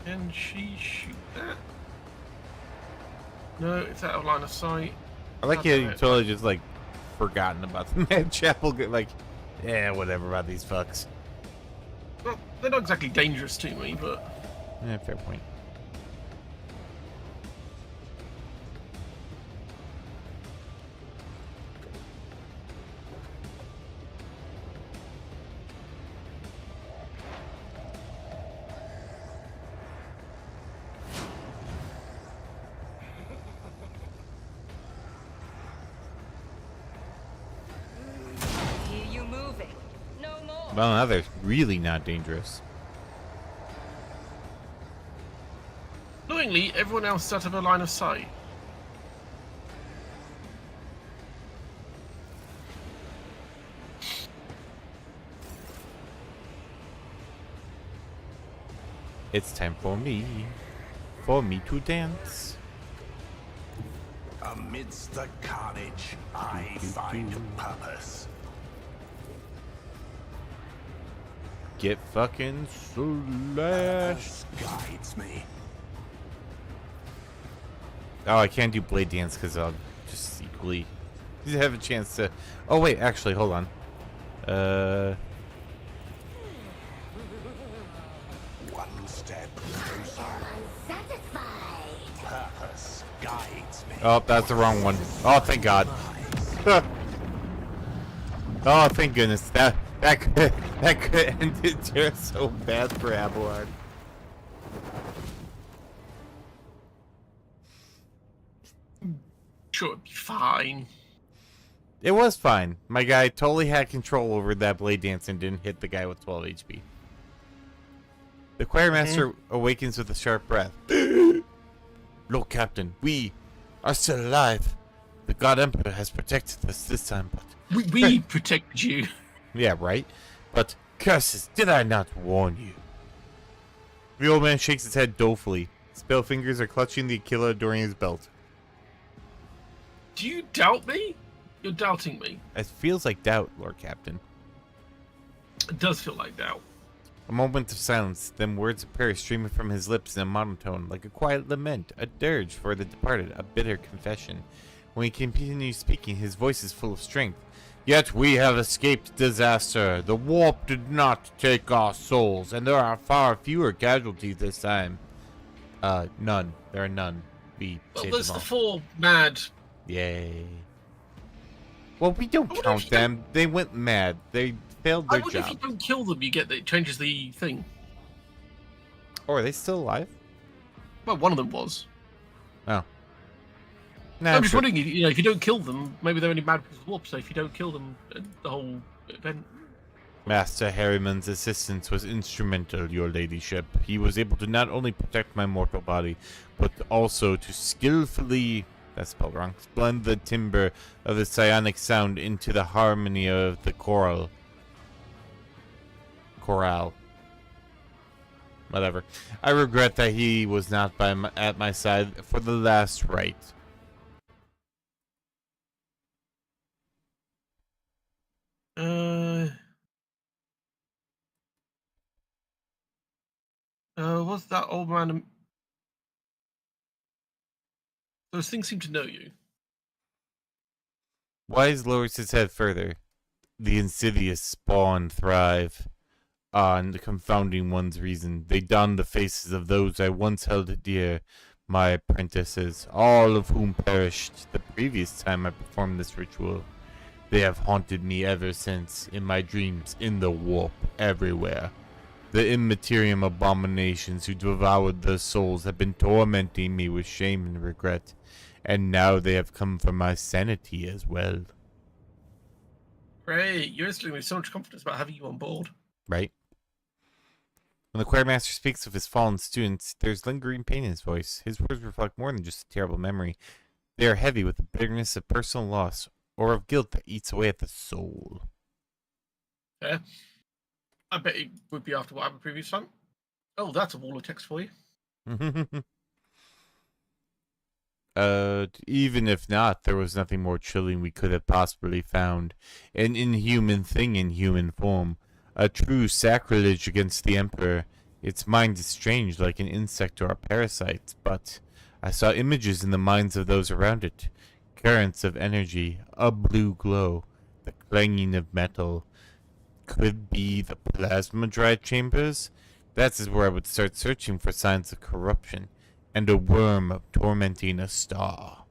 Can she shoot that? No, it's out of line of sight. I like God you damn it. totally just like forgotten about the Mad Chapel. Like, yeah, whatever about these fucks. Well, they're not exactly dangerous to me, but Yeah, fair point. Hear you moving. No more. Well, now they're really not dangerous. annoyingly, everyone else is out of her line of sight. It's time for me to dance. Amidst the carnage, I find purpose. Get fucking slashed. Purpose guides me. Oh, I can't do blade dance because I'll just equally have a chance to. Oh wait, actually, hold on. One step closer. Purpose guides me. Oh, that's the wrong one. Oh, thank God. Oh, thank goodness. That could ended just so bad for Abelard. Sure, it'd be fine. It was fine. My guy totally had control over that blade dance and didn't hit the guy with 12 HP. The choir master awakens with a sharp breath. Look, Captain, we are still alive. The God Emperor has protected us this time, but... We protected you. Yeah, right? But, curses, did I not warn you? The old man shakes his head dolefully. His pale fingers are clutching the Aquila during his belt. Do you doubt me? You're doubting me. It feels like doubt, Lord Captain. It does feel like doubt. A moment of silence, then words of prayer streaming from his lips in a monotone, like a quiet lament, a dirge for the departed, a bitter confession. When he continues speaking, his voice is full of strength. Yet we have escaped disaster. The warp did not take our souls, and there are far fewer casualties this time. None. There are none. We Well, saved there's them the all. 4 mad. Yay. Well, we don't I wonder count if you them. They went mad. They failed I their wonder if you job. don't kill them, you get that it changes the thing. Oh, are they still alive? Well, one of them was. Oh. Nah, I'm just sure. wondering, you know, if you don't kill them, maybe they're only mad because of warp. So if you don't kill them, the whole event. Master Harriman's assistance was instrumental, your ladyship. He was able to not only protect my mortal body, but also to skillfully, that's spelled wrong, blend the timbre of the psionic sound into the harmony of the chorale. Whatever. I regret that he was not at my side for the last rite. What's that old man? Those things seem to know you. Wise lowers his head further. The insidious spawn thrive on confounding one's reason. They don the faces of those I once held dear, my apprentices, all of whom perished the previous time I performed this ritual. They have haunted me ever since, in my dreams, in the warp, everywhere. The immaterium abominations who devoured the souls have been tormenting me with shame and regret, and now they have come for my sanity as well. Great, you're instilling me so much confidence about having you on board. Right? When the choir master speaks of his fallen students, there's lingering pain in his voice. His words reflect more than just a terrible memory. They are heavy with the bitterness of personal loss or of guilt that eats away at the soul. Yeah. I bet it would be after what happened previous time. Oh, that's a wall of text for you. Even if not, there was nothing more chilling we could have possibly found. An inhuman thing in human form. A true sacrilege against the Emperor. Its mind is strange, like an insect or a parasite, but I saw images in the minds of those around it. Currents of energy, a blue glow, the clanging of metal. Could be the plasma drive chambers? That is where I would start searching for signs of corruption, and a worm tormenting a star.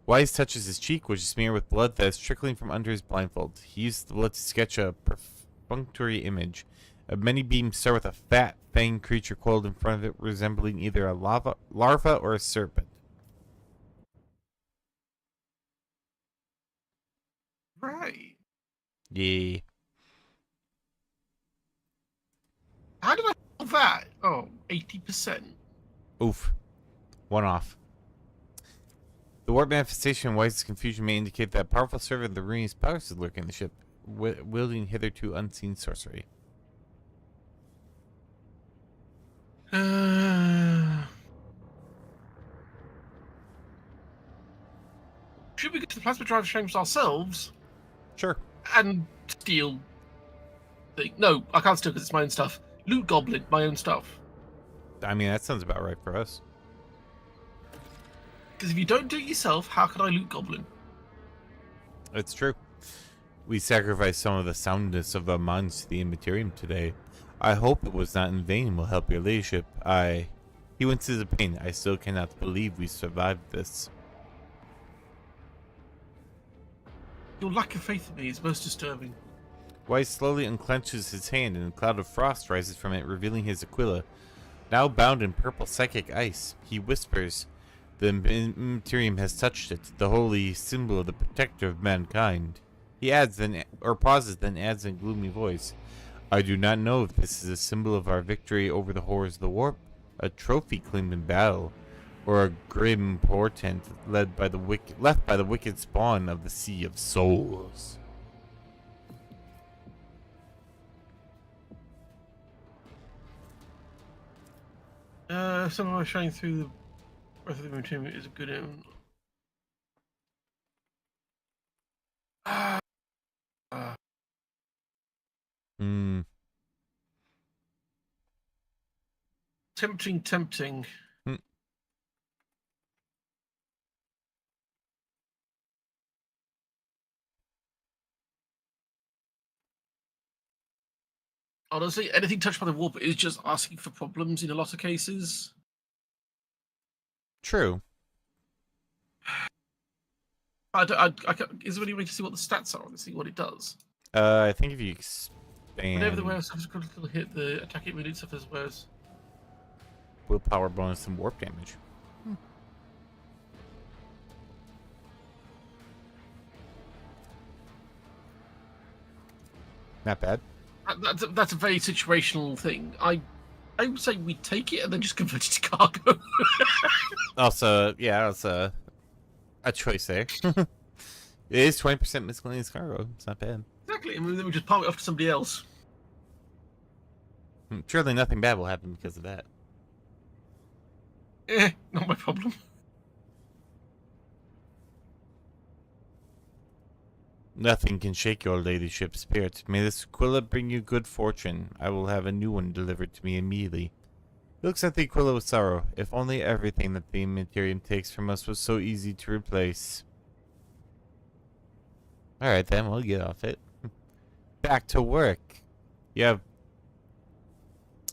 Wise touches his cheek, which is smeared with blood that is trickling from under his blindfold. He used the blood to sketch a perfunctory image. Many beams start with a fat, fanged creature coiled in front of it, resembling either a larva or a serpent. Right. Yeah. How did I feel that? Oh, 80%. Oof. One off. The warp manifestation in Wise's confusion may indicate that a powerful servant of the ruinous powers is lurking in the ship, wielding hitherto unseen sorcery. Should we go to the plasma drive chambers ourselves Sure. and steal the... No, I can't steal because it's my own stuff. Loot Goblin, my own stuff. I mean, that sounds about right for us. Because if you don't do it yourself, how can I loot Goblin? It's true. We sacrificed some of the soundness of our minds to the Immaterium today. I hope it was not in vain. Will help your ladyship. He winces in pain. I still cannot believe we survived this. Your lack of faith in me is most disturbing. Wise slowly unclenches his hand, and a cloud of frost rises from it, revealing his Aquila. Now bound in purple psychic ice, he whispers, "The Immaterium has touched it, the holy symbol of the protector of mankind." He adds, then, or pauses, then adds in a gloomy voice, "I do not know if this is a symbol of our victory over the horrors of the warp, a trophy claimed in battle, or a grim portent left by the wicked spawn of the Sea of Souls." Somehow shining through the breath of the room is a good omen. Tempting. Honestly, anything touched by the warp is just asking for problems in a lot of cases. True. Is there any way to see what the stats are and see what it does? I think if you expand... Whenever the wearer suffers a critical hit, the attack it immediately suffers wears. willpower bonus and warp damage. Not bad. That's a very situational thing. I would say we take it and then just convert it to cargo. Also, yeah, that's a choice there. It is 20% miscellaneous cargo. It's not bad. Exactly, and then we just palm it off to somebody else. Surely nothing bad will happen because of that. Not my problem. Nothing can shake your ladyship's spirit. May this Aquila bring you good fortune. I will have a new one delivered to me immediately. He looks at the Aquila with sorrow. If only everything that the Immaterium takes from us was so easy to replace. Alright then, we'll get off it. Back to work. Yeah.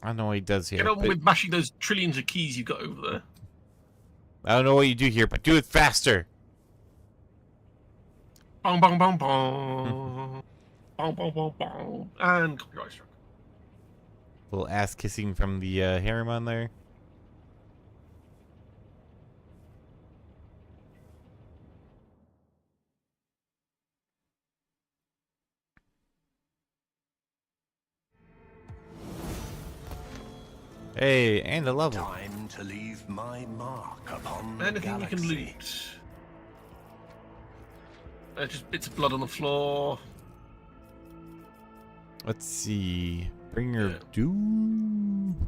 I don't know what he does here. Get on with mashing those trillions of keys you've got over there. I don't know what you do here, but do it faster. Bong, bong, bong, bong. Bong, bong, bong, bong. And copyright struck. little ass kissing from the harem on there. Hey, and a level. Time to leave my mark upon the Anything you can galaxy. loot. Just bits of blood on the floor. Let's see. Bringer Yeah. of Doom.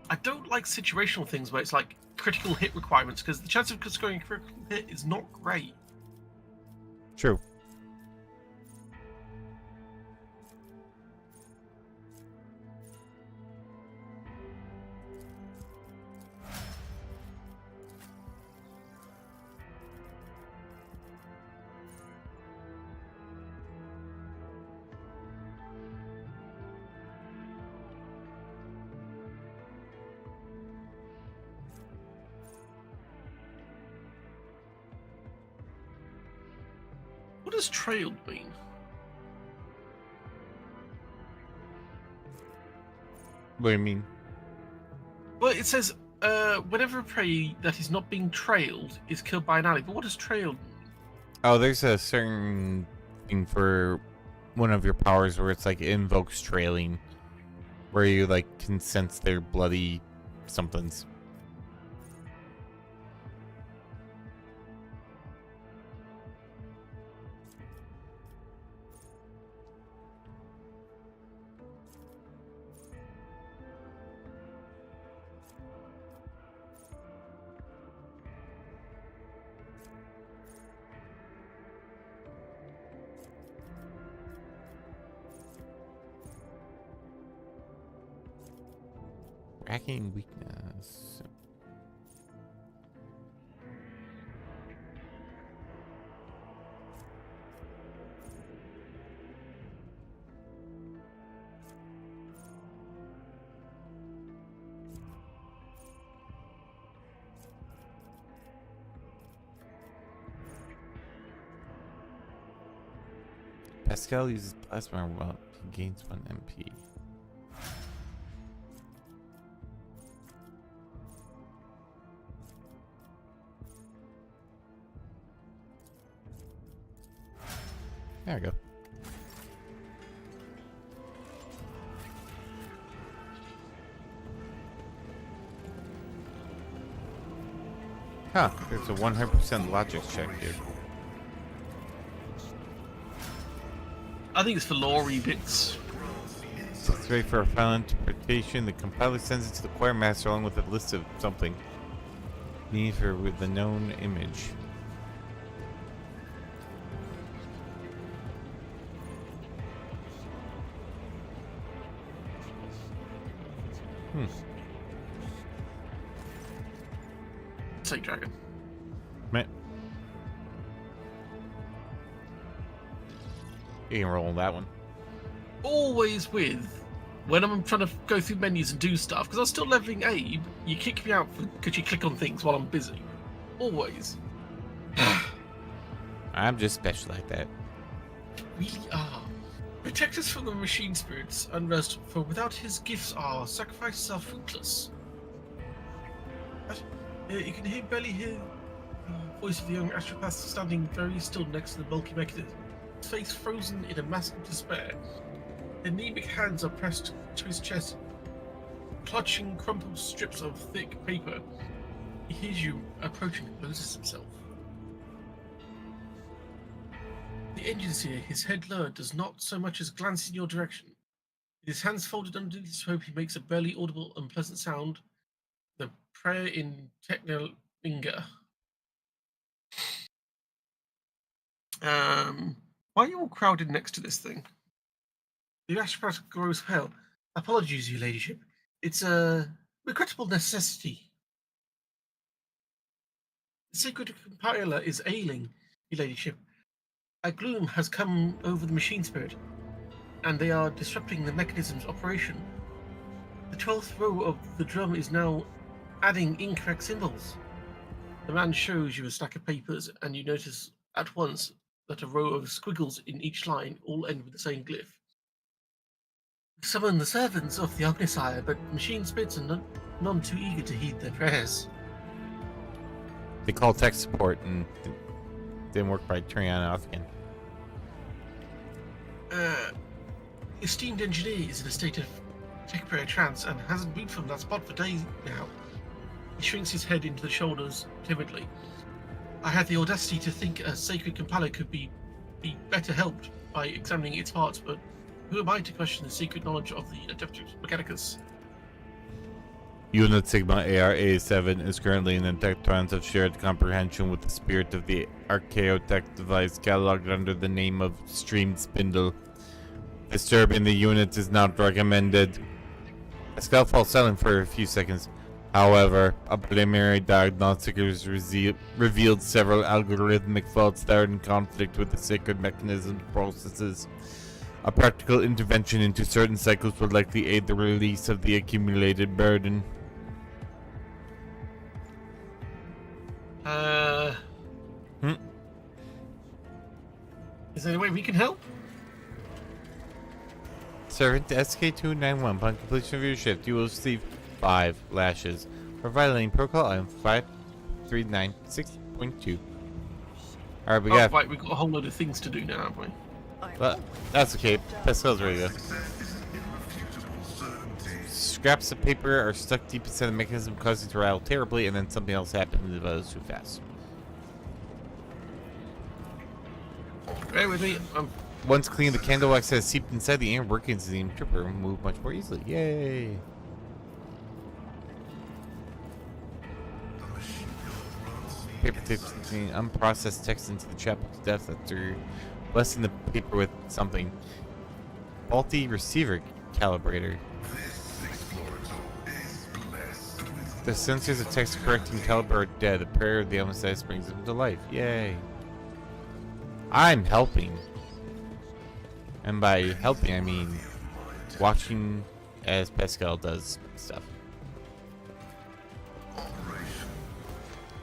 I don't like situational things where it's like critical hit requirements because the chance of scoring a critical hit is not great. True. What does trailed mean? What do you mean? Well, it says whenever a prey that is not being trailed is killed by an ally. But what does trailed mean? Oh, there's a certain thing for one of your powers where it's like it invokes trailing, where you like can sense their bloody somethings. Racking weakness. Pascal uses plasma while he gains 1 MP. There we go. Huh, there's a 100% logic check here. I think it's for lorry bits. It's ready for a final interpretation. The compiler sends it to the choir master along with a list of something. Need for with the known image. Say dragon. Meh. You can roll on that one. Always with when I'm trying to go through menus and do stuff because I'm still leveling Abe. You kick me out because you click on things while I'm busy. Always. I'm just special like that. Really are. Protect us from the machine spirits, unrest, for without his gifts our sacrifices are fruitless. You can barely hear the voice of the young astropath standing very still next to the bulky mechanism, his face frozen in a mask of despair. The anemic hands are pressed to his chest, clutching crumpled strips of thick paper. He hears you approaching and closes himself. The engine's here, his head lowered, does not so much as glance in your direction. With his hands folded underneath his robe, he makes a barely audible, unpleasant sound. The prayer in Technolinga. Why are you all crowded next to this thing? The aristocrat grows pale. Apologies, your ladyship. It's a regrettable necessity. The sacred compiler is ailing, your ladyship. A gloom has come over the machine spirit, and they are disrupting the mechanism's operation. The 12th row of the drum is now adding incorrect symbols. The man shows you a stack of papers, and you notice at once that a row of squiggles in each line all end with the same glyph. Summon the servants of the Ognisire, but machine spirits are none too eager to heed their prayers. They call tech support and didn't work by turning on and off again. Esteemed engineer is in a state of temporary trance and hasn't moved from that spot for days now. He shrinks his head into the shoulders timidly. I had the audacity to think a sacred compiler could be better helped by examining its parts, but who am I to question the secret knowledge of the Adeptus Mechanicus? Unit Sigma ARA7 is currently in a tech trance of shared comprehension with the spirit of the Archaeotech device cataloged under the name of Streamed Spindle. Disturbing the unit is not recommended. Pascal falls silent for a few seconds. However, a preliminary diagnostic has revealed several algorithmic faults that are in conflict with the sacred mechanism processes. A practical intervention into certain cycles would likely aid the release of the accumulated burden. Is there any way we can help? Servant SK291, upon completion of your shift, you will receive 5 lashes for violating protocol item 5396.2. Alright, we got. Right, we've got a whole load of things to do now, haven't we? Well, that's okay. Pascal's ready to go. Scraps of paper are stuck deep inside the mechanism, causing it to rattle terribly, and then something else happens if it was too fast. Bear with me. Once cleaned, the candle wax has seeped inside the inner workings of the tripper and move much more easily. Yay! Paper tapes containing unprocessed text into the chapel's depth after blessing the paper with something. Faulty receiver calibrator. The sensors of text correcting caliber are dead. The prayer of the Omniscience brings them to life. Yay! I'm helping. And by helping, I mean watching as Pascal does stuff.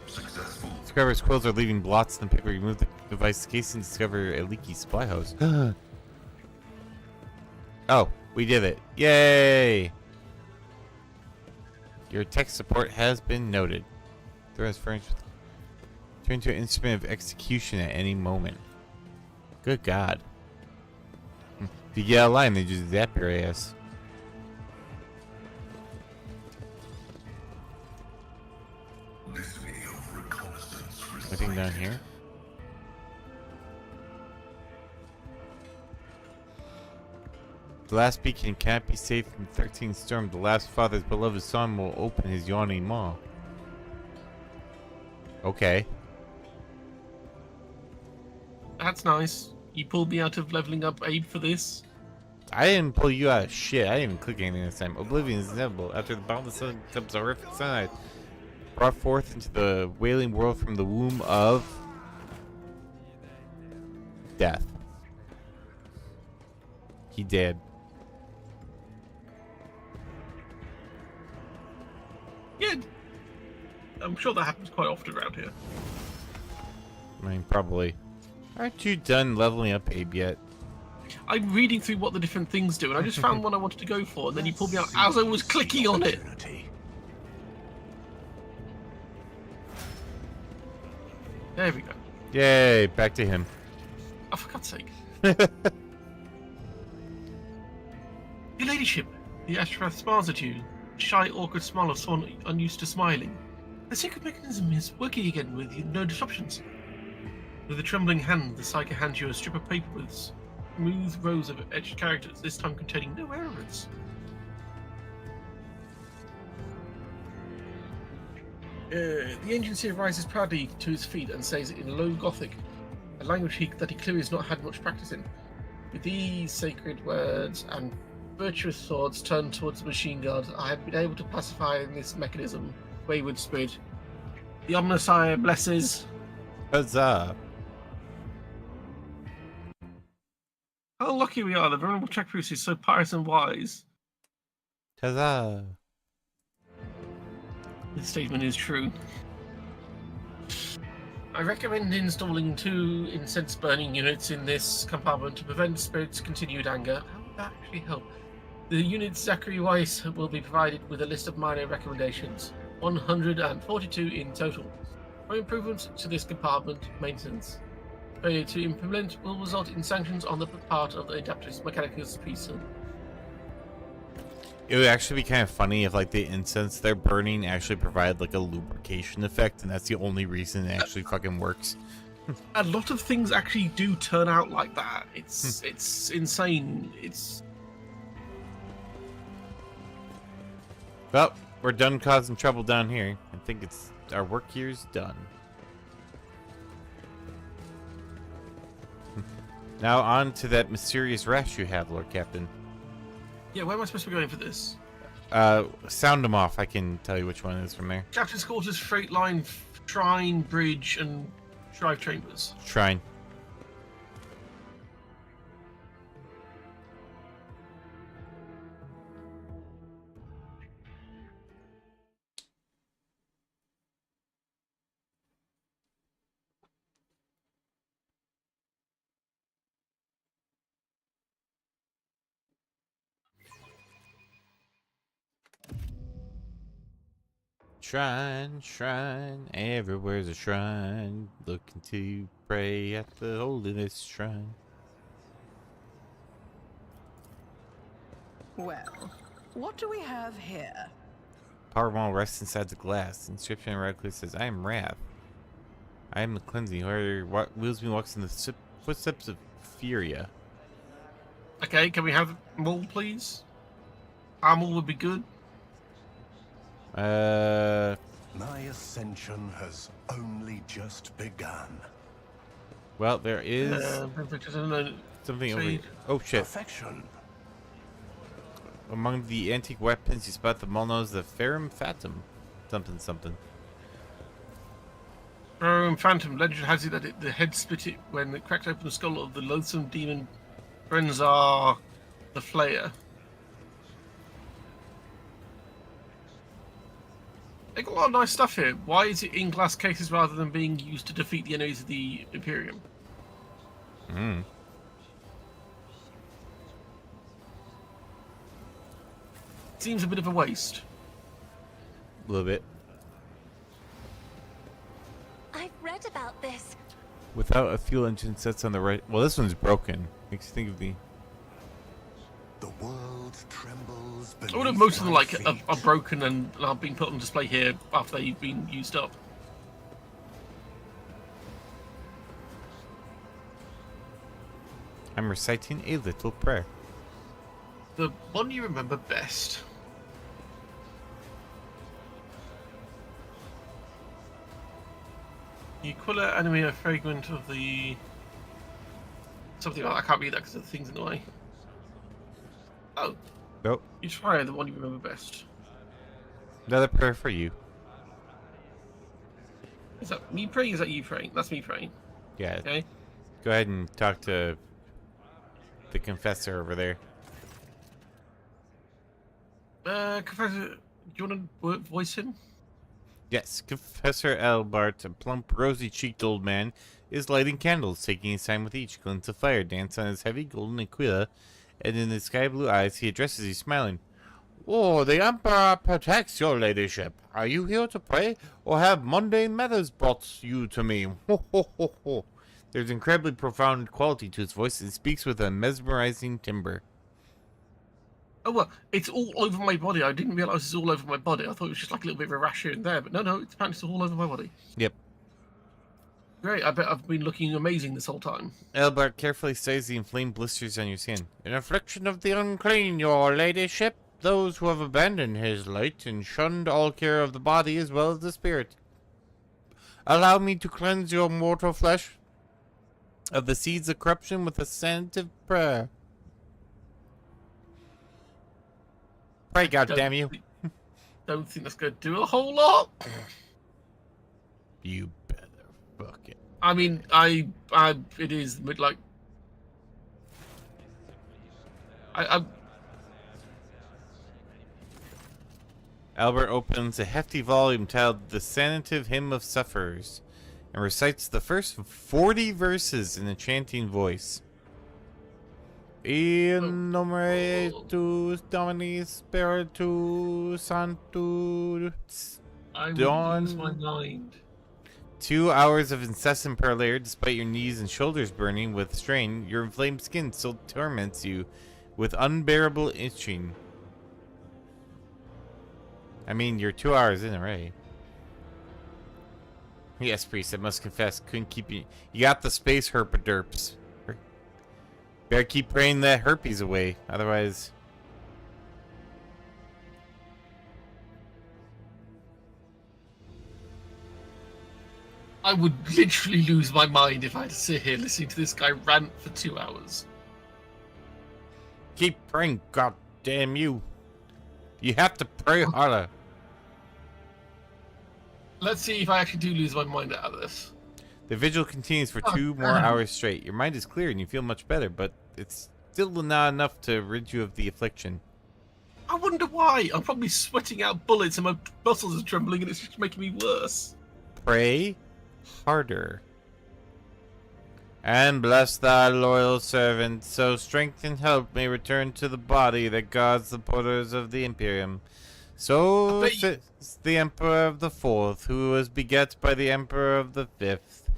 Subscribers' quills are leaving blots in the paper. Remove the device case and discover a leaky supply hose. Oh, we did it. Yay! Your tech support has been noted. There is furnished with... Turn to an instrument of execution at any moment. Good God. If you get out of line, they just zap your ass. Anything down here? The last beacon can't be saved from 13 storm. The last father's beloved son will open his yawning maw. Okay. That's nice. You pulled me out of leveling up Abe for this. I didn't pull you out of shit. I didn't even click anything this time. Oblivion is inevitable. After the boundless sun comes a horrific sunlight. Brought forth into the wailing world from the womb of death. He did. Yeah. I'm sure that happens quite often around here. I mean, probably. Aren't you done leveling up Abe yet? I'm reading through what the different things do, and I just found one I wanted to go for, and then you pulled me out as I was clicking on it. There we go. Yay, back to him. Oh, for God's sake. Your ladyship, the Ashrath smiles at you. Shy, awkward smile of someone unused to smiling. The secret mechanism is working again with no disruptions. With a trembling hand, the psyker hands you a strip of paper with smooth rows of etched characters, this time containing no errors. The agency rises proudly to his feet and says in low Gothic, a language that he clearly has not had much practice in. With these sacred words and virtuous thoughts turned towards the machine guard, I have been able to pacify this mechanism, wayward spirit. The Omnisire blesses. Huzzah. How lucky we are. The vulnerable check priest is so pious and wise. Huzzah! This statement is true. I recommend installing 2 incense burning units in this compartment to prevent spirits' continued anger. How would that actually help? The units Zachary Weiss will be provided with a list of minor recommendations, 142 in total, for improvements to this compartment maintenance. Failure to implement will result in sanctions on the part of the Adapters Mechanicus Prison. It would actually be kind of funny if, like, the incense they're burning actually provide like a lubrication effect, and that's the only reason it actually fucking works. A lot of things actually do turn out like that. It's insane. Well, we're done causing trouble down here. I think it's our work here's done. Now on to that mysterious rash you have, Lord Captain. Yeah, where am I supposed to be going for this? Sound them off. I can tell you which one it is from there. Captain's Quarters, Freight Line, Shrine, Bridge, and Drive Chambers. Shrine. Shrine, shrine, everywhere's a shrine. Looking to pray at the holiness shrine. Well, what do we have here? Power ball rests inside the glass. Inscription radically says, I am Wrath. I am the cleansing. Whoever wheels me walks in the footsteps of Furia. Okay, can we have Maul, please? Maul would be good. My ascension has only just begun. Well, there is Perfect. I don't know. something over Trade. here. Oh shit. Perfection. Among the antique weapons, you spot the Molnos, the Ferrum Fatum. Something, something. Phantom. Legend has it that the head split it when it cracked open the skull of the loathsome demon Brenzar the Flayer. They got a lot of nice stuff here. Why is it in glass cases rather than being used to defeat the enemies of the Imperium? Hmm. Seems a bit of a waste. A little bit. I've read about this. Without a fuel engine sets on the right. Well, this one's broken. Makes you think of the. The world trembles beneath I would have most of them my like feet. are broken and are being put on display here after they've been used up. I'm reciting a little prayer. The one you remember best. Equilla enemy a fragment of the something like that. I can't read that because the thing's in the way. Oh, Nope. you try the one you remember best. Another prayer for you. Is that me praying? Is that you praying? That's me praying. Yeah. Okay. Go ahead and talk to the confessor over there. Confessor, do you want to voice him? Yes, Confessor Albart, a plump, rosy-cheeked old man, is lighting candles, taking his time with each. Glints of fire dance on his heavy golden aquila, and in his sky-blue eyes he addresses you, smiling. Oh, the Emperor protects your ladyship. Are you here to pray, or have mundane matters brought you to me? Ho, ho, ho, ho. There's incredibly profound quality to his voice, and speaks with a mesmerizing timbre. Oh, well, it's all over my body. I didn't realise it's all over my body. I thought it was just like a little bit of a rash here and there, but no, it's apparently all over my body. Yep. Great, I bet I've been looking amazing this whole time. Albart carefully studies the inflamed blisters on your skin. An affliction of the unclean, your ladyship. Those who have abandoned his light and shunned all care of the body as well as the spirit. Allow me to cleanse your mortal flesh of the seeds of corruption with a sanative prayer. Pray, goddamn you. Don't think that's going to do a whole lot. You better fuck it. I mean, it is like I Albert opens a hefty volume titled The Sanative Hymn of Sufferers and recites the first 40 verses in a chanting voice. In nomine tuus Domini Spiritus Sanctus. I would Dawn. lose my mind. 2 hours of incessant parley, despite your knees and shoulders burning with strain, your inflamed skin still torments you with unbearable itching. I mean, you're 2 hours in already. Yes, priest, I must confess, couldn't keep you. You got the space herpaderps. Better keep praying that herpes away, otherwise. I would literally lose my mind if I had to sit here listening to this guy rant for 2 hours. Keep praying, god damn you. You have to pray harder. Let's see if I actually do lose my mind out of this. The vigil continues for 2 more hours straight. Your mind is clear and you feel much better, but it's still not enough to rid you of the affliction. I wonder why. I'm probably sweating out bullets and my muscles are trembling and it's just making me worse. Pray harder. And bless thy loyal servant, so strength and help may return to the body that guards the porters of the Imperium. So says the Emperor of the Fourth, who was beget by the Emperor of the Fifth,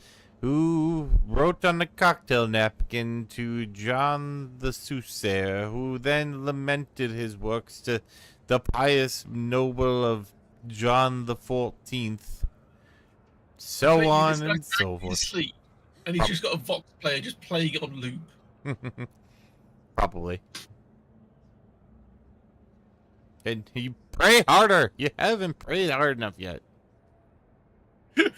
who wrote on the cocktail napkin to John the Soothsayer, who then lamented his works to the pious noble of John the 14th, so on and so forth. Sleep, and he's just got a Vox player just playing it on loop. Probably. And you pray harder. You haven't prayed hard enough yet. You're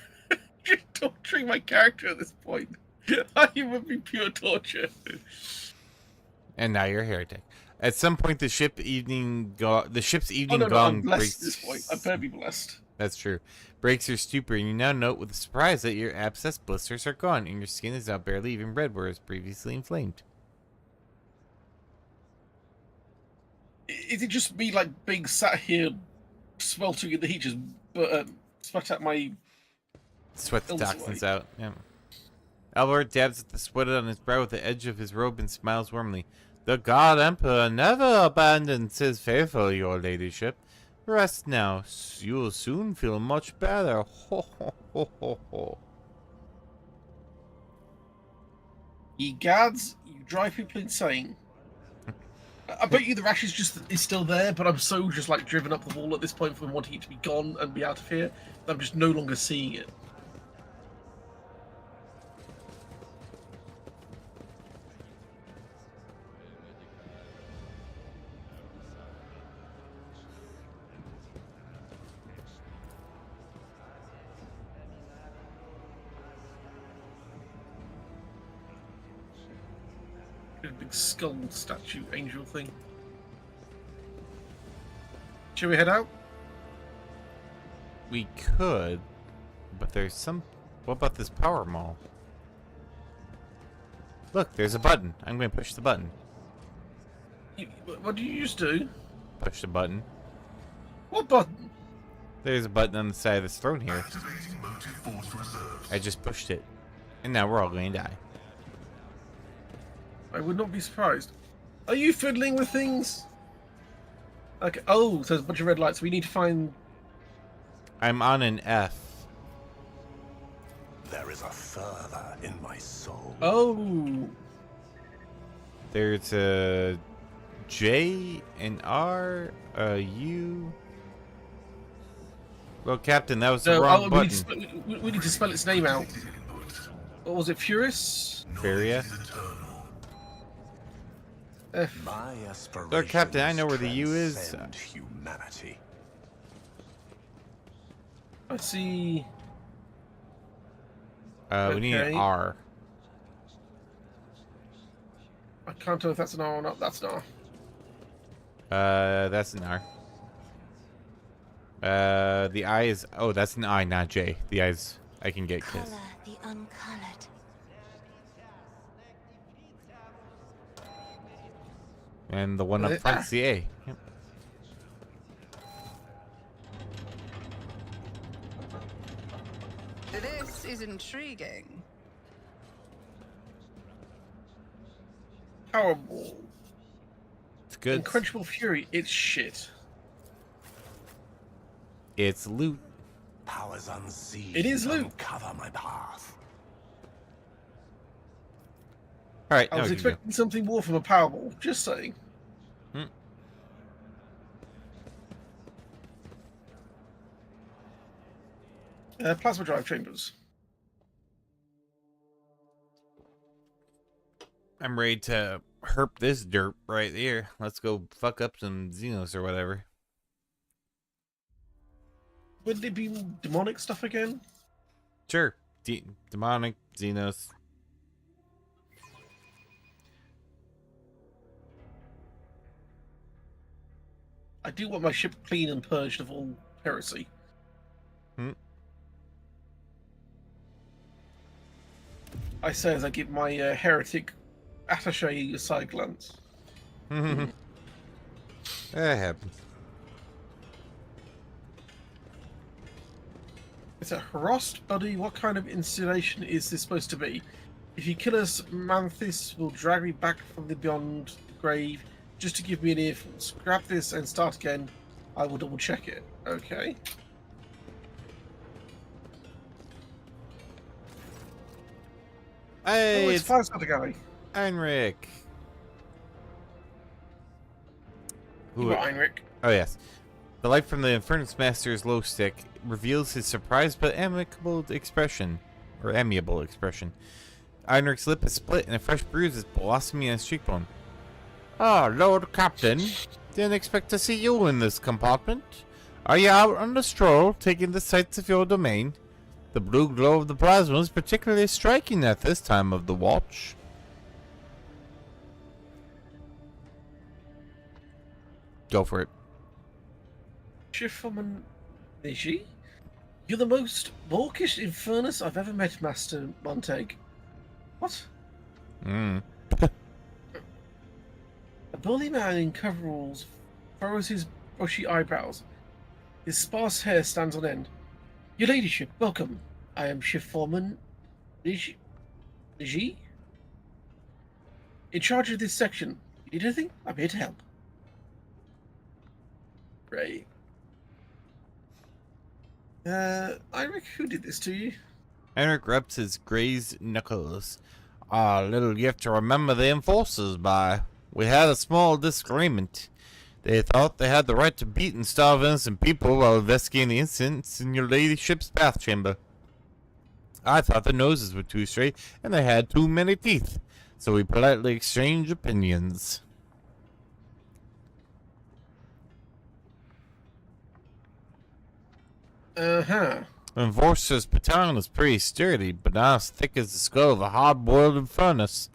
torturing my character at this point. I would be pure torture. And now you're a heretic. At some point, the ship's evening gong I'm blessed breaks. at this point. I better be blessed. That's true. Breaks your stupor, and you now note with surprise that your abscess blisters are gone, and your skin is now barely even red, whereas previously inflamed. Is it just me, like, being sat here sweltering in the heat, just sweat out my... Sweat the toxins out. Yeah. Albert dabs at the sweat on his brow with the edge of his robe and smiles warmly. The God Emperor never abandons his faithful, your ladyship. Rest now. You'll soon feel much better. Ho, ho, ho, ho, ho. Ye gads, you drive people insane. I bet you the rash is still there, but I'm so just like driven up the wall at this point from wanting it to be gone and be out of here that I'm just no longer seeing it. Big skull statue angel thing. Shall we head out? We could, but there's some... What about this power mall? Look, there's a button. I'm going to push the button. What do you just do? Push the button. What button? There's a button on the side of this throne here. I just pushed it. And now we're all going to die. I would not be surprised. Are you fiddling with things? Okay. Oh, so there's a bunch of red lights. We need to find... I'm on an F. There is a fervor in my soul. Oh. There's a J, an R, a U. Well, Captain, that was the wrong button. We need to spell its name out. What was it? Furious? Feria? My aspirations Look, Captain, I know where the U is. transcend humanity. I see. We need an R. I can't tell if that's an R or not. That's an R. That's an R. The I is... Oh, that's an I, not J. The I is... I can get kissed. Color the uncolored. And the one up front's the A. Yep. This is intriguing. Powerball. It's good. Unquenchable Fury. It's shit. It's loot. Powers unseen. It is loot. Cover my path. All right. I now was we can go. expecting something more from a Powerball. Just saying. Plasma drive chambers. I'm ready to herp this dirt right here. Let's go fuck up some Xenos or whatever. Would it be demonic stuff again? Sure. Demonic, Xenos. I do want my ship clean and purged of all heresy. I say as I give my heretic attaché a side glance. That happens. It's a harassed buddy. What kind of installation is this supposed to be? If you kill us, Manthis will drag me back from the beyond grave just to give me an earful. Scrap this and start again. I will double check it. Okay. Hey, Oh, it's it's Firestarter Galley. Heinrich. You got Heinrich. Oh, yes. The light from the Furnace Master's glow stick reveals his surprised but amicable expression. Or amiable expression. Heinrich's lip is split and a fresh bruise is blossoming on his cheekbone. Ah, Lord Captain. Didn't expect to see you in this compartment. Are you out on the stroll, taking the sights of your domain? The blue glow of the plasma is particularly striking at this time of the watch. Go for it. Schifferman Niji? You're the most mawkish infernus I've ever met, Master Montag. What? Hmm. A burly man in coveralls furrows his bushy eyebrows. His sparse hair stands on end. Your ladyship, welcome. I am Shift Foreman Niji? In charge of this section. You need anything? I'm here to help. Right. Heinrich, who did this to you? Heinrich rubs his grazed knuckles. Ah, little gift to remember the enforcers by. We had a small disagreement. They thought they had the right to beat and starve innocent people while investigating the incidents in your ladyship's bath chamber. I thought their noses were too straight and they had too many teeth, so we politely exchanged opinions. Uh-huh. Enforcer's baton is pretty sturdy, but not as thick as the skull of a hard-boiled furnace.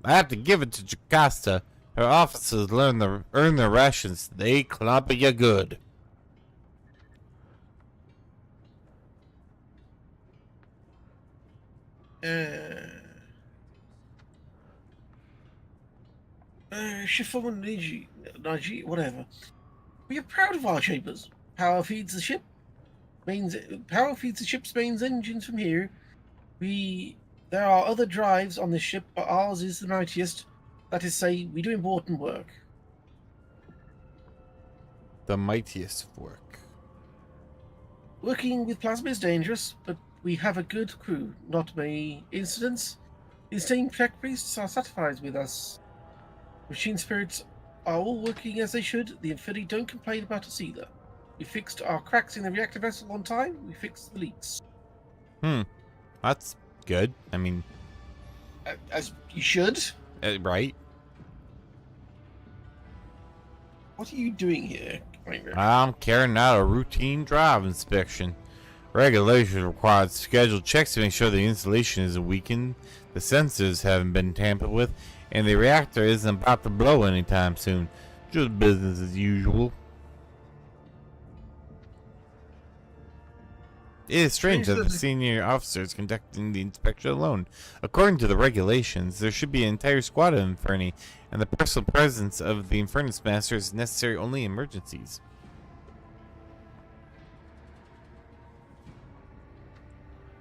I have to give it to Jocasta. Her officers earn their rations. They clobber you good. Shifon Niji, whatever. We are proud of our chambers. Power feeds the ship's main engines from here. There are other drives on this ship, but ours is the mightiest. That is to say, we do important work. The mightiest work. Working with plasma is dangerous, but we have a good crew. Not many incidents. The insane tech priests are satisfied with us. Machine spirits are all working as they should. The Infinity don't complain about us either. We fixed our cracks in the reactor vessel on time. We fixed the leaks. That's good. I mean, As you should. right? What are you doing here, Heinrich? I'm carrying out a routine drive inspection. Regulations require scheduled checks to make sure the installation isn't weakened, the sensors haven't been tampered with, and the reactor isn't about to blow anytime soon. Just business as usual. It is strange that the Strange that senior officer is conducting the inspection alone. According to the regulations, there should be an entire squad of Inferni, and the personal presence of the Infernus Master is necessary only in emergencies.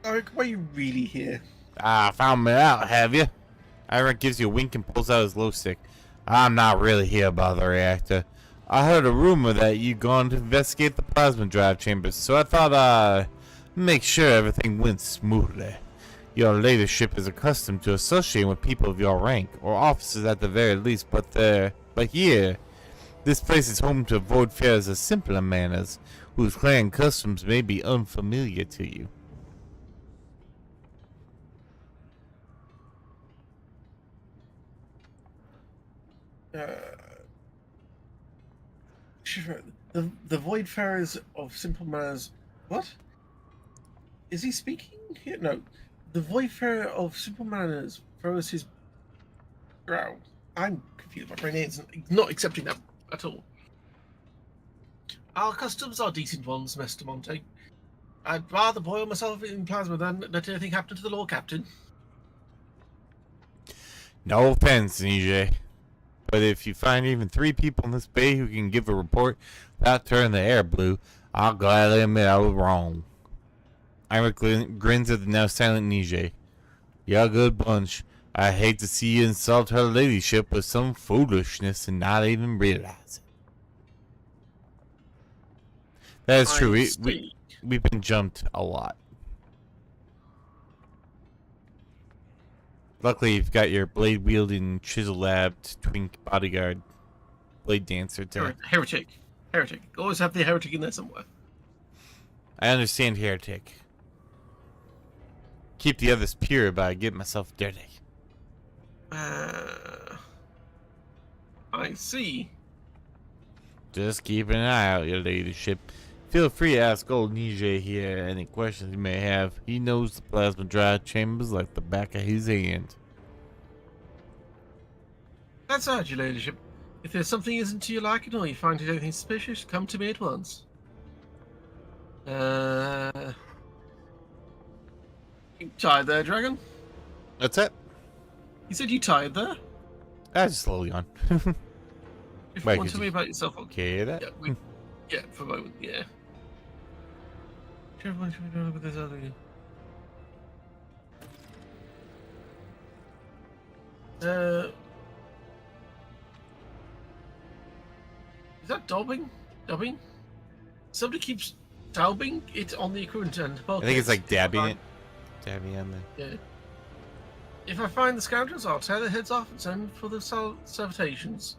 Eric, why are you really here? Ah, found me out, have you? Iron gives you a wink and pulls out his glow stick. I'm not really here about the reactor. I heard a rumor that you'd gone to investigate the plasma drive chambers, so I thought I'd make sure everything went smoothly. Your leadership is accustomed to associating with people of your rank, or officers at the very least, but here, this place is home to void farers of simpler manners, whose clan customs may be unfamiliar to you. Shiver, the Voidfarers of Simple Manners. What? Is he speaking here? No. The Voidfarer of Simple Manners throws his brow. I'm confused. My brain is not accepting that at all. Our customs are decent ones, Mr. Monte. I'd rather boil myself in plasma than let anything happen to the Lord Captain. No offense, NJ. But if you find even 3 people in this bay who can give a report without turning the air blue, I'll gladly admit I was wrong. Ira grins at the now silent Nije. You're a good bunch. I hate to see you insult her ladyship with some foolishness and not even realize it. That is true. We've been jumped a lot. Luckily, you've got your blade-wielding, chisel-labbed twink bodyguard, blade dancer to... Heretic. Heretic. Always have the heretic in there somewhere. I understand, heretic. Keep the others pure, but I get myself dirty. I see. Just keep an eye out, your ladyship. Feel free to ask old Nije here any questions you may have. He knows the plasma drive chambers like the back of his hand. That's right, your ladyship. If there's something isn't to your liking or you find it anything suspicious, come to me at once. You tired there, Dragon? That's it. You said you tired there? I just slowly on. If Wait, you want to could tell me you- about yourself, Okay, that. yeah, for a moment, yeah. What should we do with this other? Is that daubing? Dubbing? Somebody keeps daubing it on the equivalent end. I think it's like dabbing it. Dabbing on the. Yeah. If I find the scoundrels, I'll tear their heads off and send for the salutations.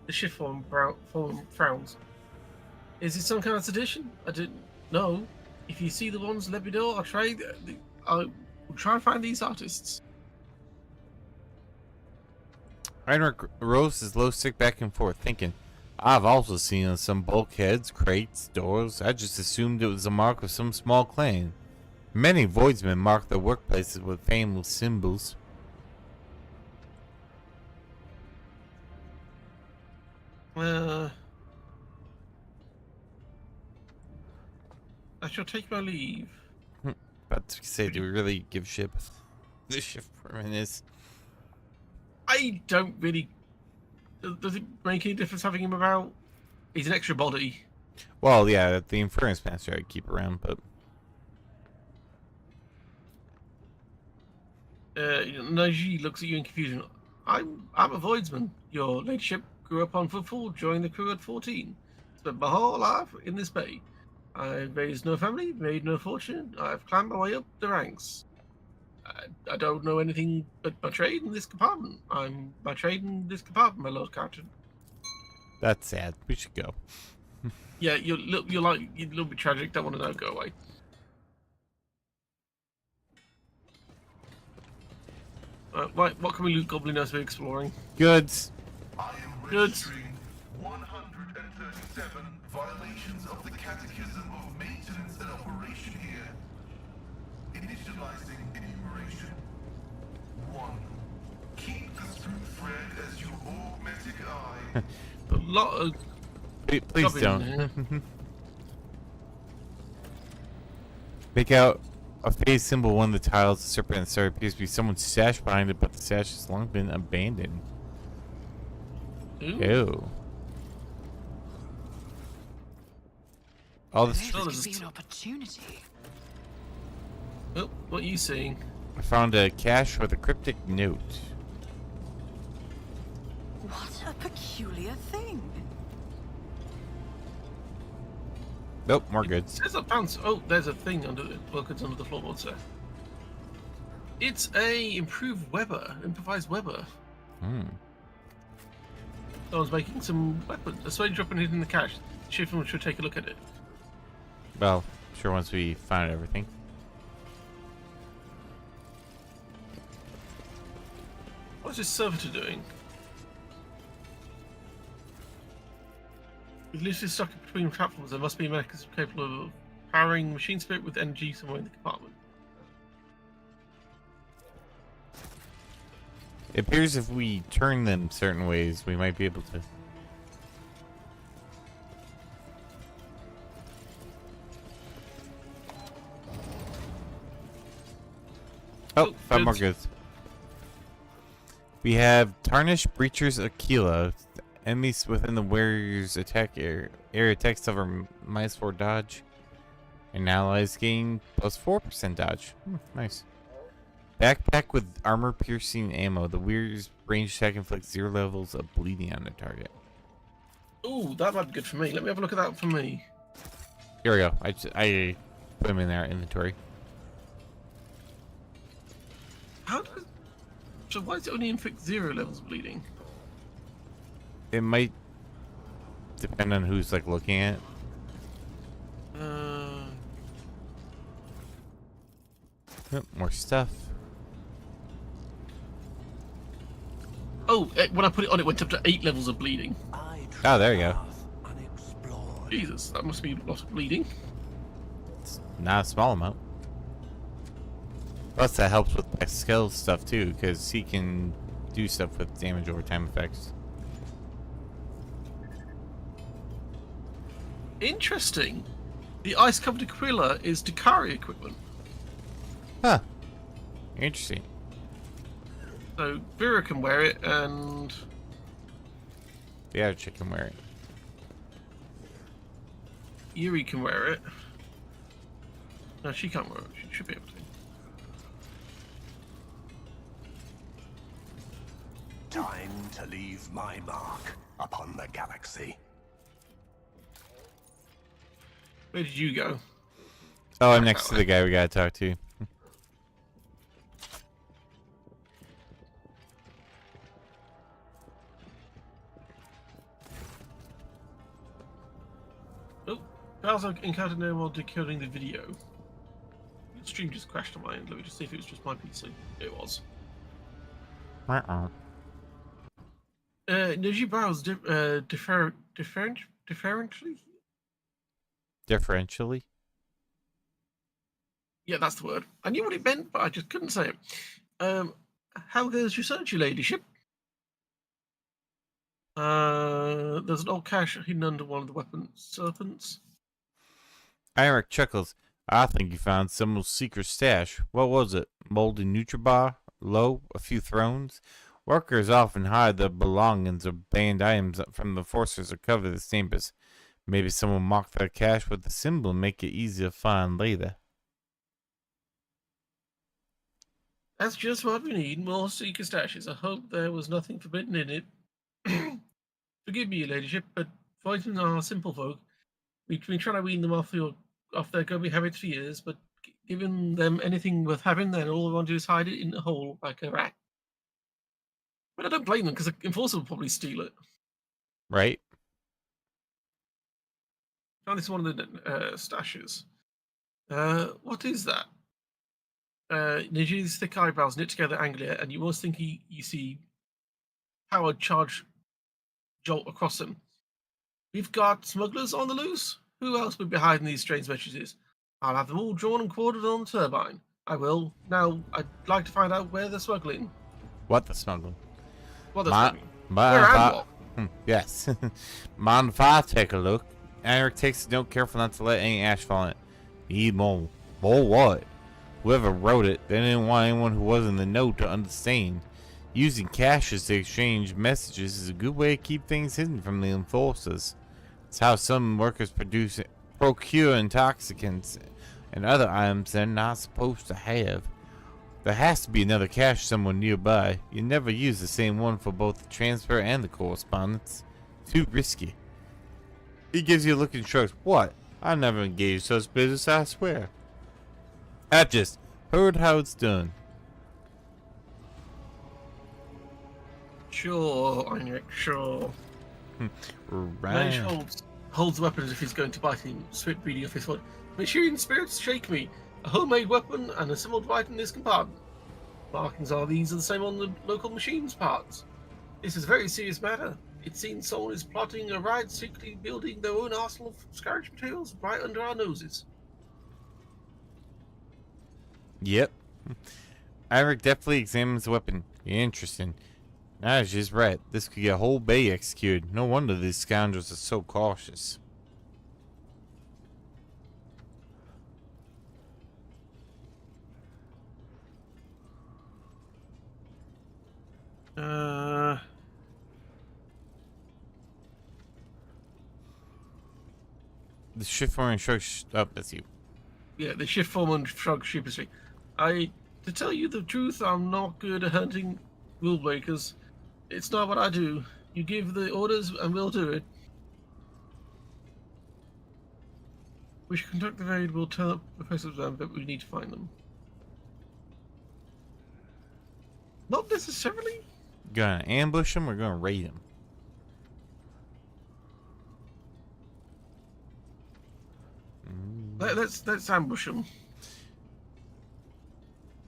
The shift form frowns. Is it some kind of sedition? I didn't know. If you see the ones, let me know. I'll try and find these artists. Heinrich rolls his low stick back and forth, thinking, I've also seen some bulkheads, crates, doors. I just assumed it was a mark of some small clan. Many voidsmen mark their workplaces with famous symbols. I shall take my leave. About to say, do we really give shit the shift permit is? I don't really. Does it make any difference having him about? He's an extra body. Well, yeah, the Infernus Master I'd keep around, but Naji looks at you in confusion. I'm a voidsman. Your ladyship grew up on footfall, joined the crew at 14. Spent my whole life in this bay. I raised no family, made no fortune. I've climbed my way up the ranks. I don't know anything but my trade in this compartment. I'm my trade in this compartment, my Lord Captain. that's sad. We should go. Yeah, you're a little bit tragic. Don't want to know. Go away. Right, what can we loot Goblin as we're exploring? Goods. I am Goods. registering 137 violations of the Catechism of Maintenance and Operation here. Initializing enumeration. 1. Keep the screw thread as your augmented eye. A lot of Please Goblin, don't. Make out a phase symbol one of the tiles. The serpent and the star appears to be someone's stash behind it, but the stash has long been abandoned. Ooh. Ew. All this. This could be an opportunity. Oh, what are you seeing? I found a cache with a cryptic note. What a peculiar thing. Nope, more good. There's a bounce. Oh, there's a thing under the it's under the floorboards there. It's a improved Weber, improvised Weber. Hmm. Someone's making some weapons. So dropping it in the cache. Shift should take a look at it. Well, sure. Once we find everything. What's this servitor doing? He's literally stuck between platforms. There must be a mechanism capable of powering machine spirit with energy somewhere in the compartment. It appears if we turn them certain ways, we might be able to. Oh, five more goods. We have Tarnished Breachers Aquila. Enemies within the warrior's attack area attacks over -4 dodge. And allies gain +4% dodge. Nice. Backpack with armor piercing ammo. The warrior's range attack inflicts 0 levels of bleeding on the target. Ooh, that might be good for me. Let me have a look at that for me. Here we go. I put them in our inventory. How does... So why does it only inflict 0 levels of bleeding? It might depend on who's like looking at it. Yep, more stuff. Oh, when I put it on, it went up to 8 levels of bleeding. Oh, there you go. Jesus, that must be a lot of bleeding. It's not a small amount. Plus, that helps with Pascal stuff too, because he can do stuff with damage over time effects. Interesting. The ice-covered Aquila is Dakari equipment. Huh. Interesting. So Vera can wear it, and The other chick can wear it. Yuri can wear it. No, she can't wear it. She should be able to. Time to leave my mark upon the galaxy. Where did you go? Oh, I'm next to the guy we gotta talk to. Oh, Bowser encountered no while decoding the video. The stream just crashed on my end. Let me just see if it was just my PC. It was. Did you browse differentially? Differentially? Yeah, that's the word. I knew what it meant, but I just couldn't say it. How goes your search, your ladyship? There's an old cache hidden under one of the weapon serpents. Eric chuckles. I think you found someone's secret stash. What was it? Moldy Nutribar? Low? A few thrones? Workers often hide the belongings of banned items from the forces or cover the campus. Maybe someone marked their cache with the symbol and make it easy to find later. That's just what we need, more secret stashes. I hope there was nothing forbidden in it. Forgive me, your ladyship, but fighting our simple folk, we've been trying to wean them off their gummy habits for years, but giving them anything worth having, then all they want to do is hide it in a hole like a rat. But I don't blame them, because the enforcer will probably steal it. Right? Found this one of the stashes. What is that? Niji's thick eyebrows knit together angrily, and you almost think you see powered charge jolt across them. We've got smugglers on the loose? Who else would be hiding these strange messages? I'll have them all drawn and quartered on the turbine. I will. Now, I'd like to find out where they're smuggling. What the smuggling? What they're smuggling. Mind Where if and I- what? Yes. Mind if I take a look? Eric takes a note, careful not to let any ash fall in it. Need more. Or what? Whoever wrote it, they didn't want anyone who wasn't in the know to understand. Using caches to exchange messages is a good way to keep things hidden from the enforcers. It's how some workers procure intoxicants and other items they're not supposed to have. There has to be another cache somewhere nearby. You never use the same one for both the transfer and the correspondence. Too risky. He gives you a look and shrugs. What? I never engaged such business, I swear. I just heard how it's done. Sure, Heinrich, sure. Right. Holds the weapon as if he's going to bite him, spit breathing off his foot. Machine spirits shake me. A homemade weapon and assembled right in this compartment. Markings are these are the same on the local machine's parts. This is a very serious matter. It seems someone is plotting a riot, secretly building their own arsenal of scavenge materials right under our noses. Yep. Eric definitely examines the weapon. Interesting. Now she's right. This could get a whole bay executed. No wonder these scoundrels are so cautious. The shift foreman shrugs. Oh, that's you. Yeah, the shift foreman shrugs sheepishly. To tell you the truth, I'm not good at hunting rule breakers. It's not what I do. You give the orders and we'll do it. We should conduct the raid, we'll tell the person of them, but we need to find them. Not necessarily. Gonna ambush them or gonna raid them? Let's ambush them.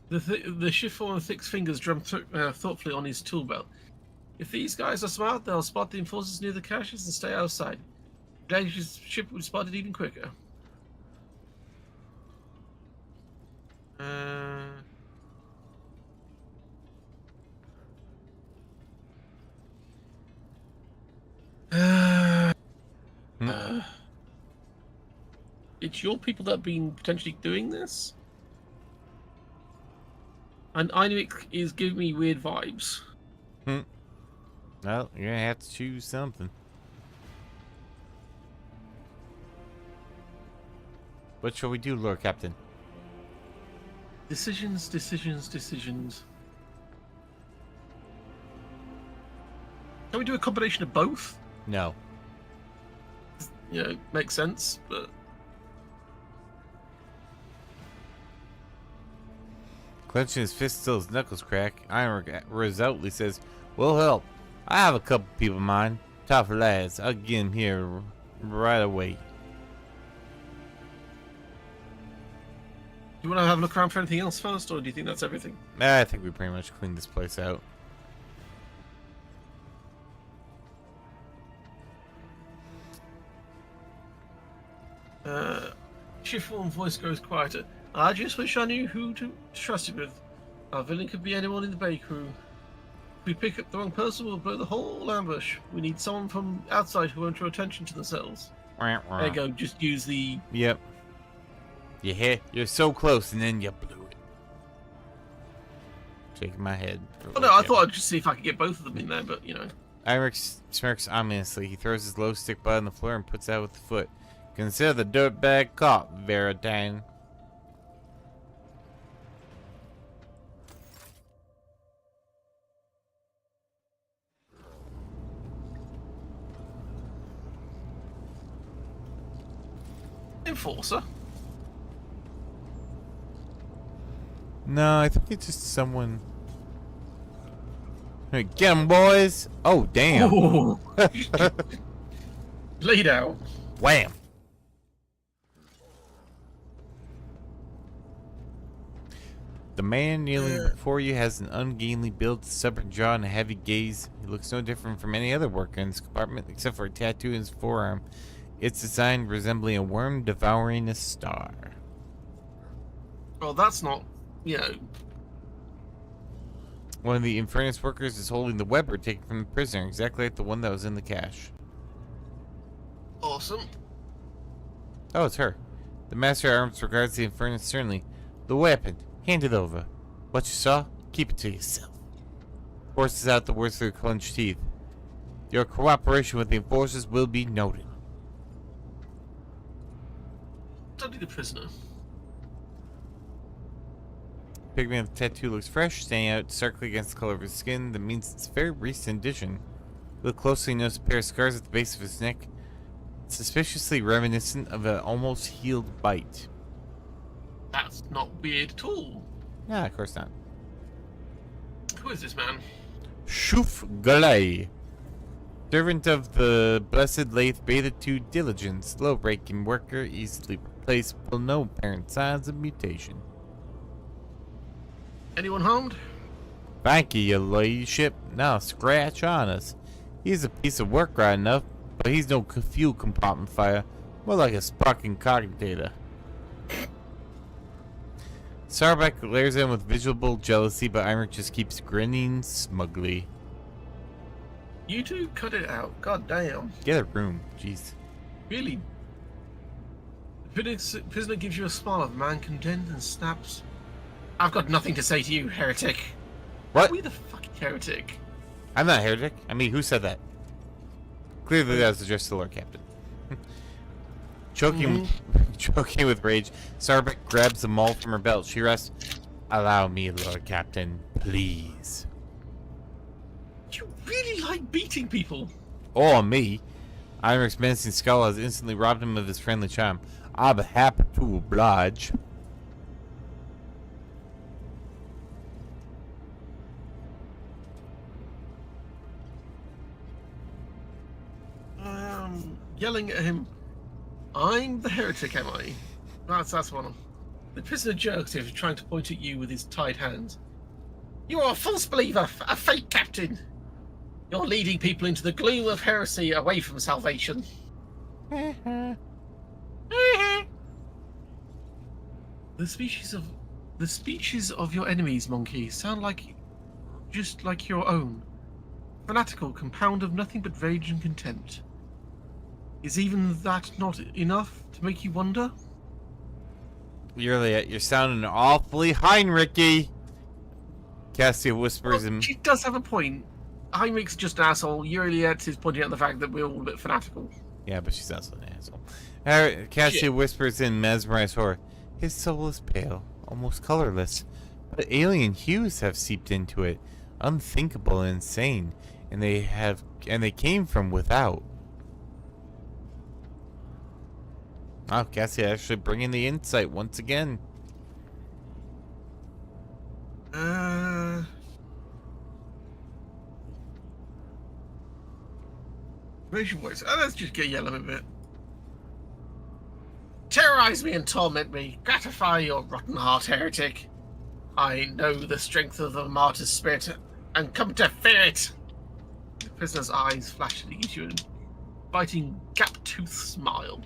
The shift foreman thick fingers drum thoughtfully on his tool belt. If these guys are smart, they'll spot the enforcers near the caches and stay outside. His ship will be spotted even quicker. It's your people that have been potentially doing this? And Einrich is giving me weird vibes. Well, you're gonna have to choose something. What shall we do, Lord Captain? Decisions. Can we do a combination of both? No. You know, makes sense, but... Clenching his fist till his knuckles crack, Iron resolutely says, "We'll help. I have a couple people in mind. Tough lads. I'll get him here right away." Do you want to have a look around for anything else first, or do you think that's everything? I think we pretty much cleaned this place out. Shift-form voice grows quieter. I just wish I knew who to trust it with. Our villain could be anyone in the Bay Crew. If we pick up the wrong person, we'll blow the whole ambush. We need someone from outside who won't draw attention to themselves. There you go, just use the... Yep. You hit. You're so close, and then you blew it. Shaking my head. Oh no, I thought I'd just see if I could get both of them in there, but you know. Irex smirks ominously. He throws his low stick butt on the floor and puts out with the foot. Consider the dirtbag caught, Veritine. Enforcer? No, I think it's just someone. Hey, get him, boys! Oh, damn! Ooh. Laid out. Wham! The man kneeling before you has an ungainly build, stubborn jaw, and a heavy gaze. He looks no different from any other worker in this compartment, except for a tattoo in his forearm. Its design resembling a worm devouring a star. Well, that's not, you know... One of the Infernus workers is holding the Weber taken from the prisoner, exactly like the one that was in the cache. Awesome. Oh, it's her. The Master at Arms regards the Infernus sternly. The weapon. Hand it over. What you saw, keep it to yourself. Forces out the words through clenched teeth. Your cooperation with the Enforcers will be noted. Study the prisoner. Pigment of the tattoo looks fresh, standing out starkly against the color of his skin. That means it's a very recent addition. Look closely, notice a pair of scars at the base of his neck, suspiciously reminiscent of an almost healed bite. That's not weird at all. Nah, of course not. Who is this man? Shuf Galay. Servant of the Blessed Lathe Beta 2 Diligence. Low-ranking worker, easily replaceable, no apparent signs of mutation. Anyone harmed? Thank you, your ladyship. Now scratch on us. He's a piece of work right enough, but he's no fuel compartment fire. More like a sparking cogitator. Sarbeck glares at him with visible jealousy, but Imric just keeps grinning smugly. You two cut it out. God damn. Get a room. Jeez. Really? The prisoner gives you a smile of man content and snaps. I've got nothing to say to you, heretic. What? Are we the fucking heretic? I'm not a heretic. I mean, who said that? Clearly that was addressed to the Lord Captain. Choking with rage, Sarbeck grabs the maul from her belt. She rests. Allow me, Lord Captain, please. You really like beating people. Oh, me. Imric's menacing skull has instantly robbed him of his friendly charm. I'll be happy to oblige. Yelling at him, I'm the heretic, am I? That's one. The prisoner jerks if trying to point at you with his tied hands. You are a false believer, a fake captain. You're leading people into the gloom of heresy away from salvation. The speeches of your enemies, monkey, sound like just like your own. Fanatical, compound of nothing but rage and contempt. Is even that not enough to make you wonder? You're sounding awfully Heinricky. Cassia whispers him. She does have a point. Heinrich's just an asshole. Urieliet is pointing out the fact that we're all a bit fanatical. Yeah, but she's also an asshole. Cassia whispers in mesmerized horror. His soul is pale, almost colorless, but alien hues have seeped into it, unthinkable and insane, and they came from without. Oh, Cassia actually bringing the insight once again. Raise your voice. Let's just get yellow a bit. Terrorize me and torment me. Gratify your rotten heart, heretic. I know the strength of the martyr's spirit and come to fear it. The prisoner's eyes flash at you in a biting, gap-toothed smile.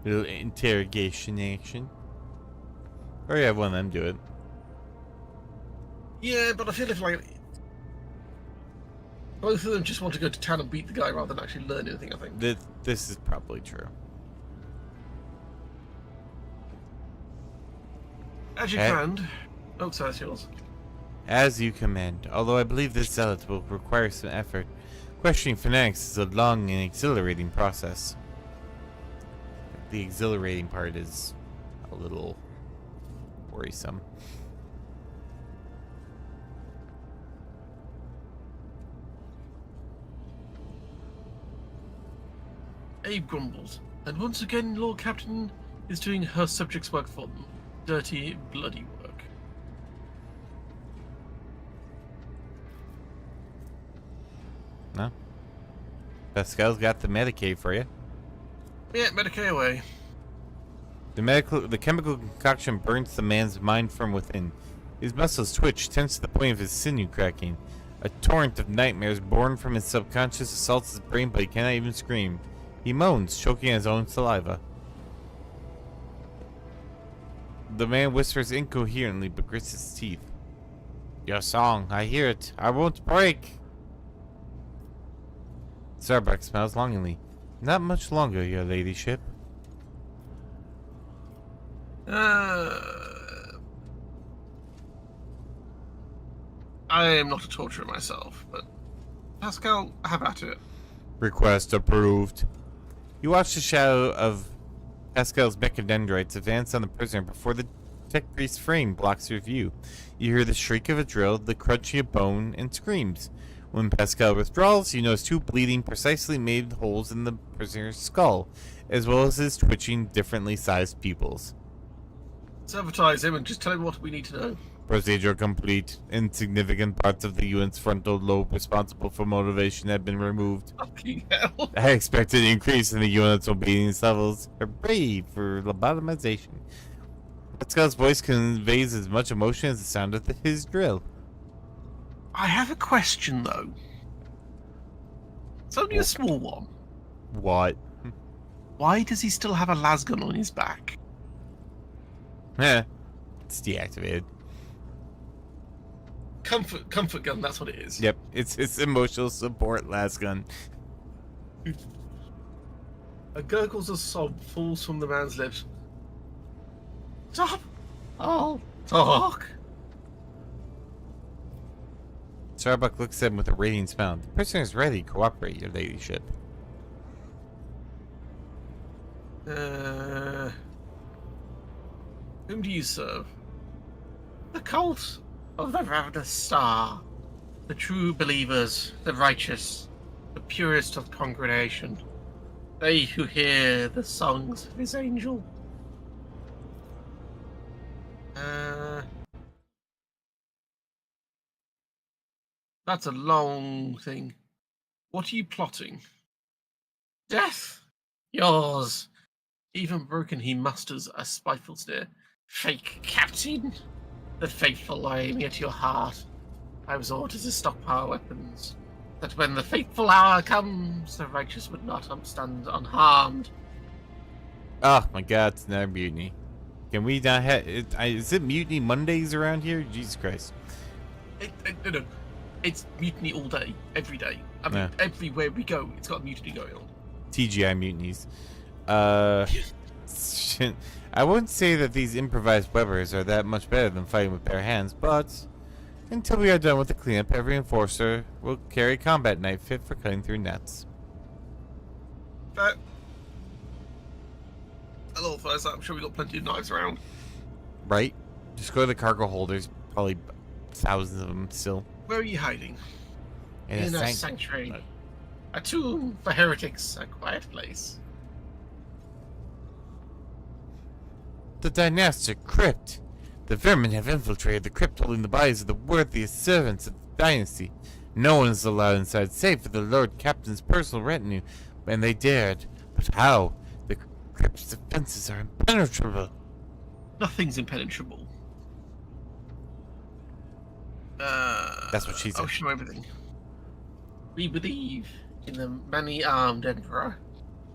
Little interrogation action. Or you have one of them do it. Yeah, but I feel like both of them just want to go to town and beat the guy rather than actually learn anything, I think. This is probably true. As you command. Oh, sorry, it's yours. As you command. Although I believe this zealot will require some effort. Questioning fanatics is a long and exhilarating process. The exhilarating part is a little worrisome. Abe grumbles, and once again Lord Captain is doing her subject's work for them. Dirty, bloody work. No? Pascal's got the Medicaid for you. Yeah, Medicaid away. The chemical concoction burns the man's mind from within. His muscles twitch, tense to the point of his sinew cracking. A torrent of nightmares born from his subconscious assaults his brain, but he cannot even scream. He moans, choking on his own saliva. The man whispers incoherently, but grits his teeth. Your song, I hear it. I won't break. Starbuck smiles longingly. Not much longer, your ladyship. I am not a torturer myself, but Pascal, have at it. Request approved. You watch the shadow of Pascal's mechadendrites advance on the prisoner before the tech priest's frame blocks your view. You hear the shriek of a drill, the crunching of bone, and screams. When Pascal withdraws, you notice 2 bleeding, precisely made holes in the prisoner's skull, as well as his twitching, differently sized pupils. Sabotage him and just tell him what we need to know. Procedure complete. Insignificant parts of the unit's frontal lobe responsible for motivation have been removed. Fucking hell. I expected an increase in the unit's obedience levels. Hooray for lobotomization. Pascal's voice conveys as much emotion as the sound of his drill. I have a question, though. It's only a small one. What? Why does he still have a lasgun on his back? It's deactivated. Comfort gun, that's what it is. Yep, it's emotional support lasgun. A gurgles a sob falls from the man's lips. Stop! I'll talk. Starbuck looks at him with a radiant smile. The prisoner is ready to cooperate, your ladyship. Whom do you serve? The cult of the Ravenous Star. The true believers, the righteous, the purest of congregation. They who hear the songs of his angel. That's a long thing. What are you plotting? Death? Yours. Even broken he musters a spiteful sneer. Fake captain. The faithful are aiming at your heart. I was ordered to stockpile weapons, that when the fateful hour comes, the righteous would not stand unharmed. Oh my god, it's another mutiny. Can we not have... Is it Mutiny Mondays around here? Jesus Christ. No. It's mutiny all day, every day. I mean, everywhere we go, it's got a mutiny going on. TGI mutinies. I wouldn't say that these improvised weapons are that much better than fighting with bare hands, but until we are done with the cleanup, every enforcer will carry a combat knife fit for cutting through nets. Hello, first, I'm sure we got plenty of knives around. Right? Just go to the cargo holders, probably thousands of them still. Where are you hiding? In a sanctuary. A tomb for heretics, a quiet place. The dynastic crypt. The vermin have infiltrated the crypt, holding the bodies of the worthiest servants of the dynasty. No one is allowed inside save for the Lord Captain's personal retinue, and they dared. But how? The crypt's defenses are impenetrable. Nothing's impenetrable. That's what she said. I'll show everything. We believe in the many-armed emperor,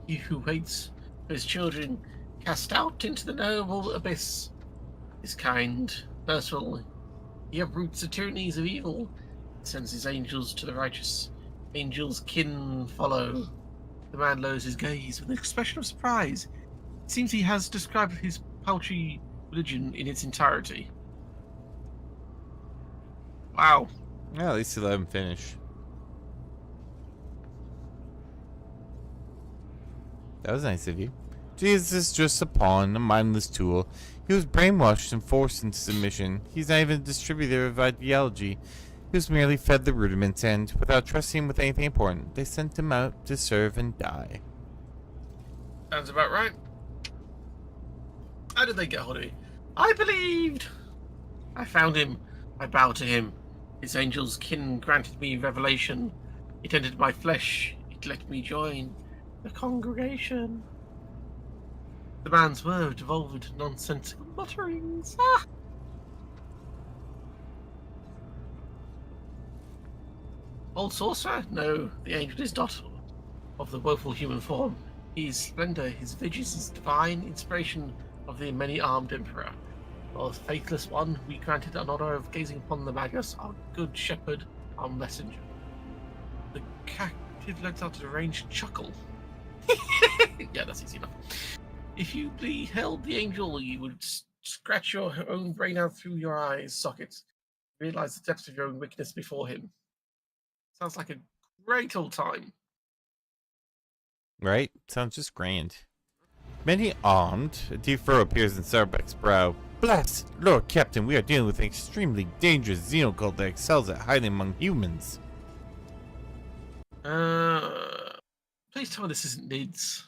he who waits for his children cast out into the noble abyss. His kind, merciful, he uproots the tyrannies of evil, sends his angels to the righteous. Angels kin follow. The man lowers his gaze with an expression of surprise. It seems he has described his paltry religion in its entirety. Wow. Well, at least he let him finish. That was nice of you. Jesus is just a pawn, a mindless tool. He was brainwashed and forced into submission. He's not even a distributor of ideology. He was merely fed the rudiments and, without trusting him with anything important, they sent him out to serve and die. Sounds about right. How did they get hold of me? I believed! I found him. I bowed to him. His angel's kin granted me revelation. It entered my flesh. It let me join the congregation. The man's word devolved into nonsensical mutterings. Ah! Old sorcerer? No, the angel is not of the woeful human form. His splendor, his visions, his divine inspiration of the many-armed emperor. Or the faithless one, we granted an honor of gazing upon the Magus, our good shepherd, our messenger. The Give legs out to the range and chuckle. Yeah, that's easy enough. If you beheld the angel, you would scratch your own brain out through your eyes sockets. Realize the depths of your own wickedness before him. Sounds like a great old time. Right? Sounds just grand. Many armed, a deep furrow appears in Starbuck's brow. Blast! Lord Captain, we are dealing with an extremely dangerous xenocult that excels at hiding among humans. Please tell me this isn't NIDS.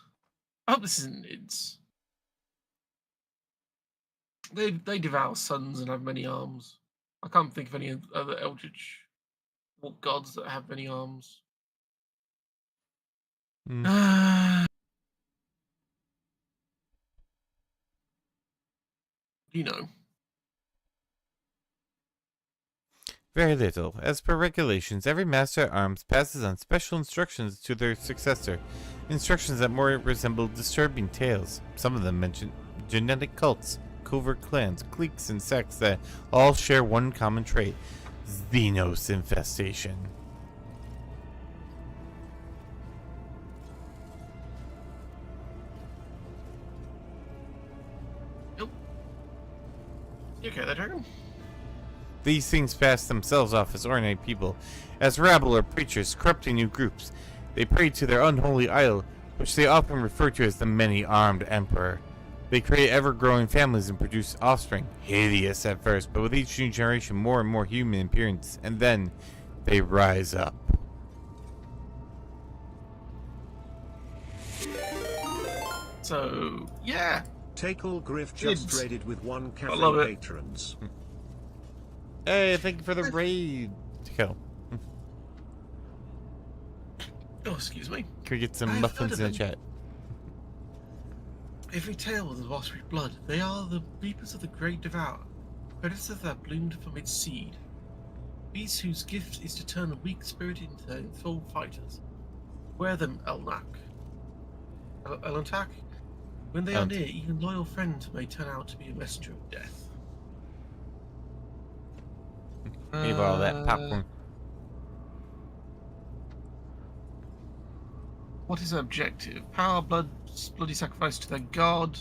I hope this isn't NIDS. They devour suns and have many arms. I can't think of any other eldritch gods that have many arms. You know. Very little. As per regulations, every master at arms passes on special instructions to their successor. Instructions that more resemble disturbing tales. Some of them mention genetic cults, covert clans, cliques, and sects that all share one common trait: Xenos infestation. Nope. You okay there, Dragon? These things pass themselves off as ordinary people, as rabble or preachers corrupting new groups. They pray to their unholy idol, which they often refer to as the many-armed emperor. They create ever-growing families and produce offspring, hideous at first, but with each new generation more and more human in appearance, and then they rise up. So, yeah. Takel Griff just Kids. raided with 1 cafe love it. patrons. Hey, thank you for the raid. Go. Oh, excuse me. Can we get some I've muffins heard in of the them. chat? Every tale was washed with blood. They are the reapers of the great devour, predators that bloomed from its seed. Beasts whose gift is to turn a weak spirit into full fighters. Wear them, Elnak. Elantak? When they are near, even loyal friends may turn out to be a messenger of death. Leave all that popcorn. What is their objective? Power, bloody sacrifice to their god.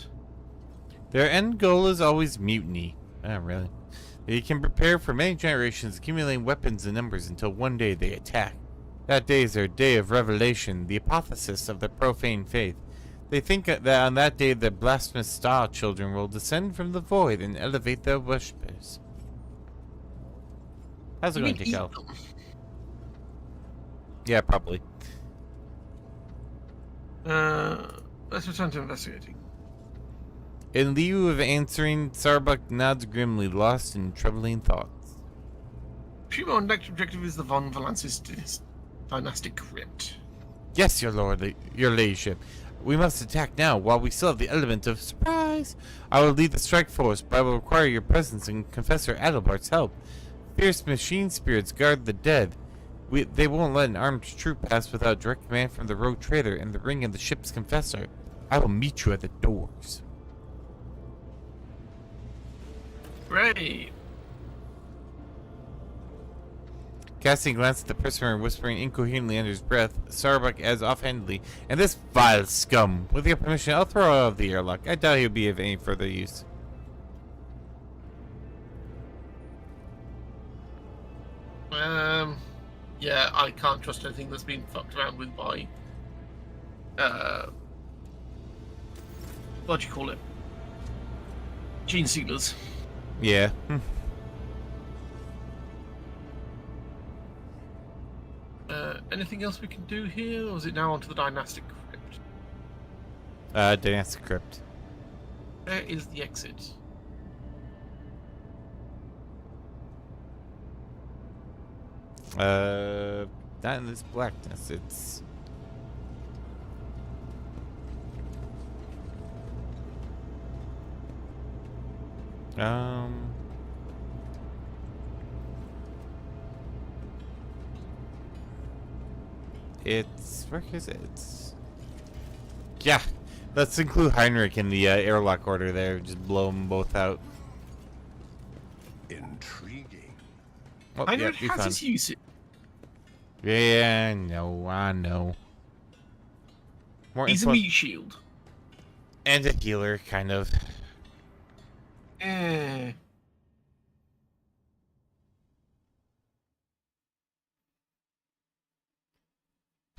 Their end goal is always mutiny. Oh, really? They can prepare for many generations, accumulating weapons in numbers until one day they attack. That day is their day of revelation, the apotheosis of the profane faith. They think that on that day the blasphemous star children will descend from the void and elevate their worshippers. How's it going to go? Yeah, probably. Let's return to investigating. In lieu of answering, Starbuck nods grimly, lost in troubling thoughts. Presume our next objective is the Von Valance's dynastic crypt. Yes, your ladyship. We must attack now, while we still have the element of surprise. I will lead the strike force, but I will require your presence and Confessor Adelbart's help. Fierce machine spirits guard the dead. They won't let an armed troop pass without direct command from the rogue trader and the ring of the ship's confessor. I will meet you at the doors. Great. Casting a glance at the prisoner and whispering incoherently under his breath, Starbuck adds offhandedly, "And this vile scum! With your permission, I'll throw out of the airlock. I doubt he'll be of any further use." Yeah, I can't trust anything that's been fucked around with by, what do you call it? Gene sealers. Yeah. Anything else we can do here, or is it now onto the dynastic crypt? Dynastic Crypt. Where is the exit? Not in this blackness, it's... It's... where is it? It's... yeah! Let's include Heinrich in the airlock order there. Just blow them both out. Intriguing. Oh, Heinrich yeah, we has found. his uses. Yeah, no, I know. More He's a info meat shield. and a healer, kind of. Eh.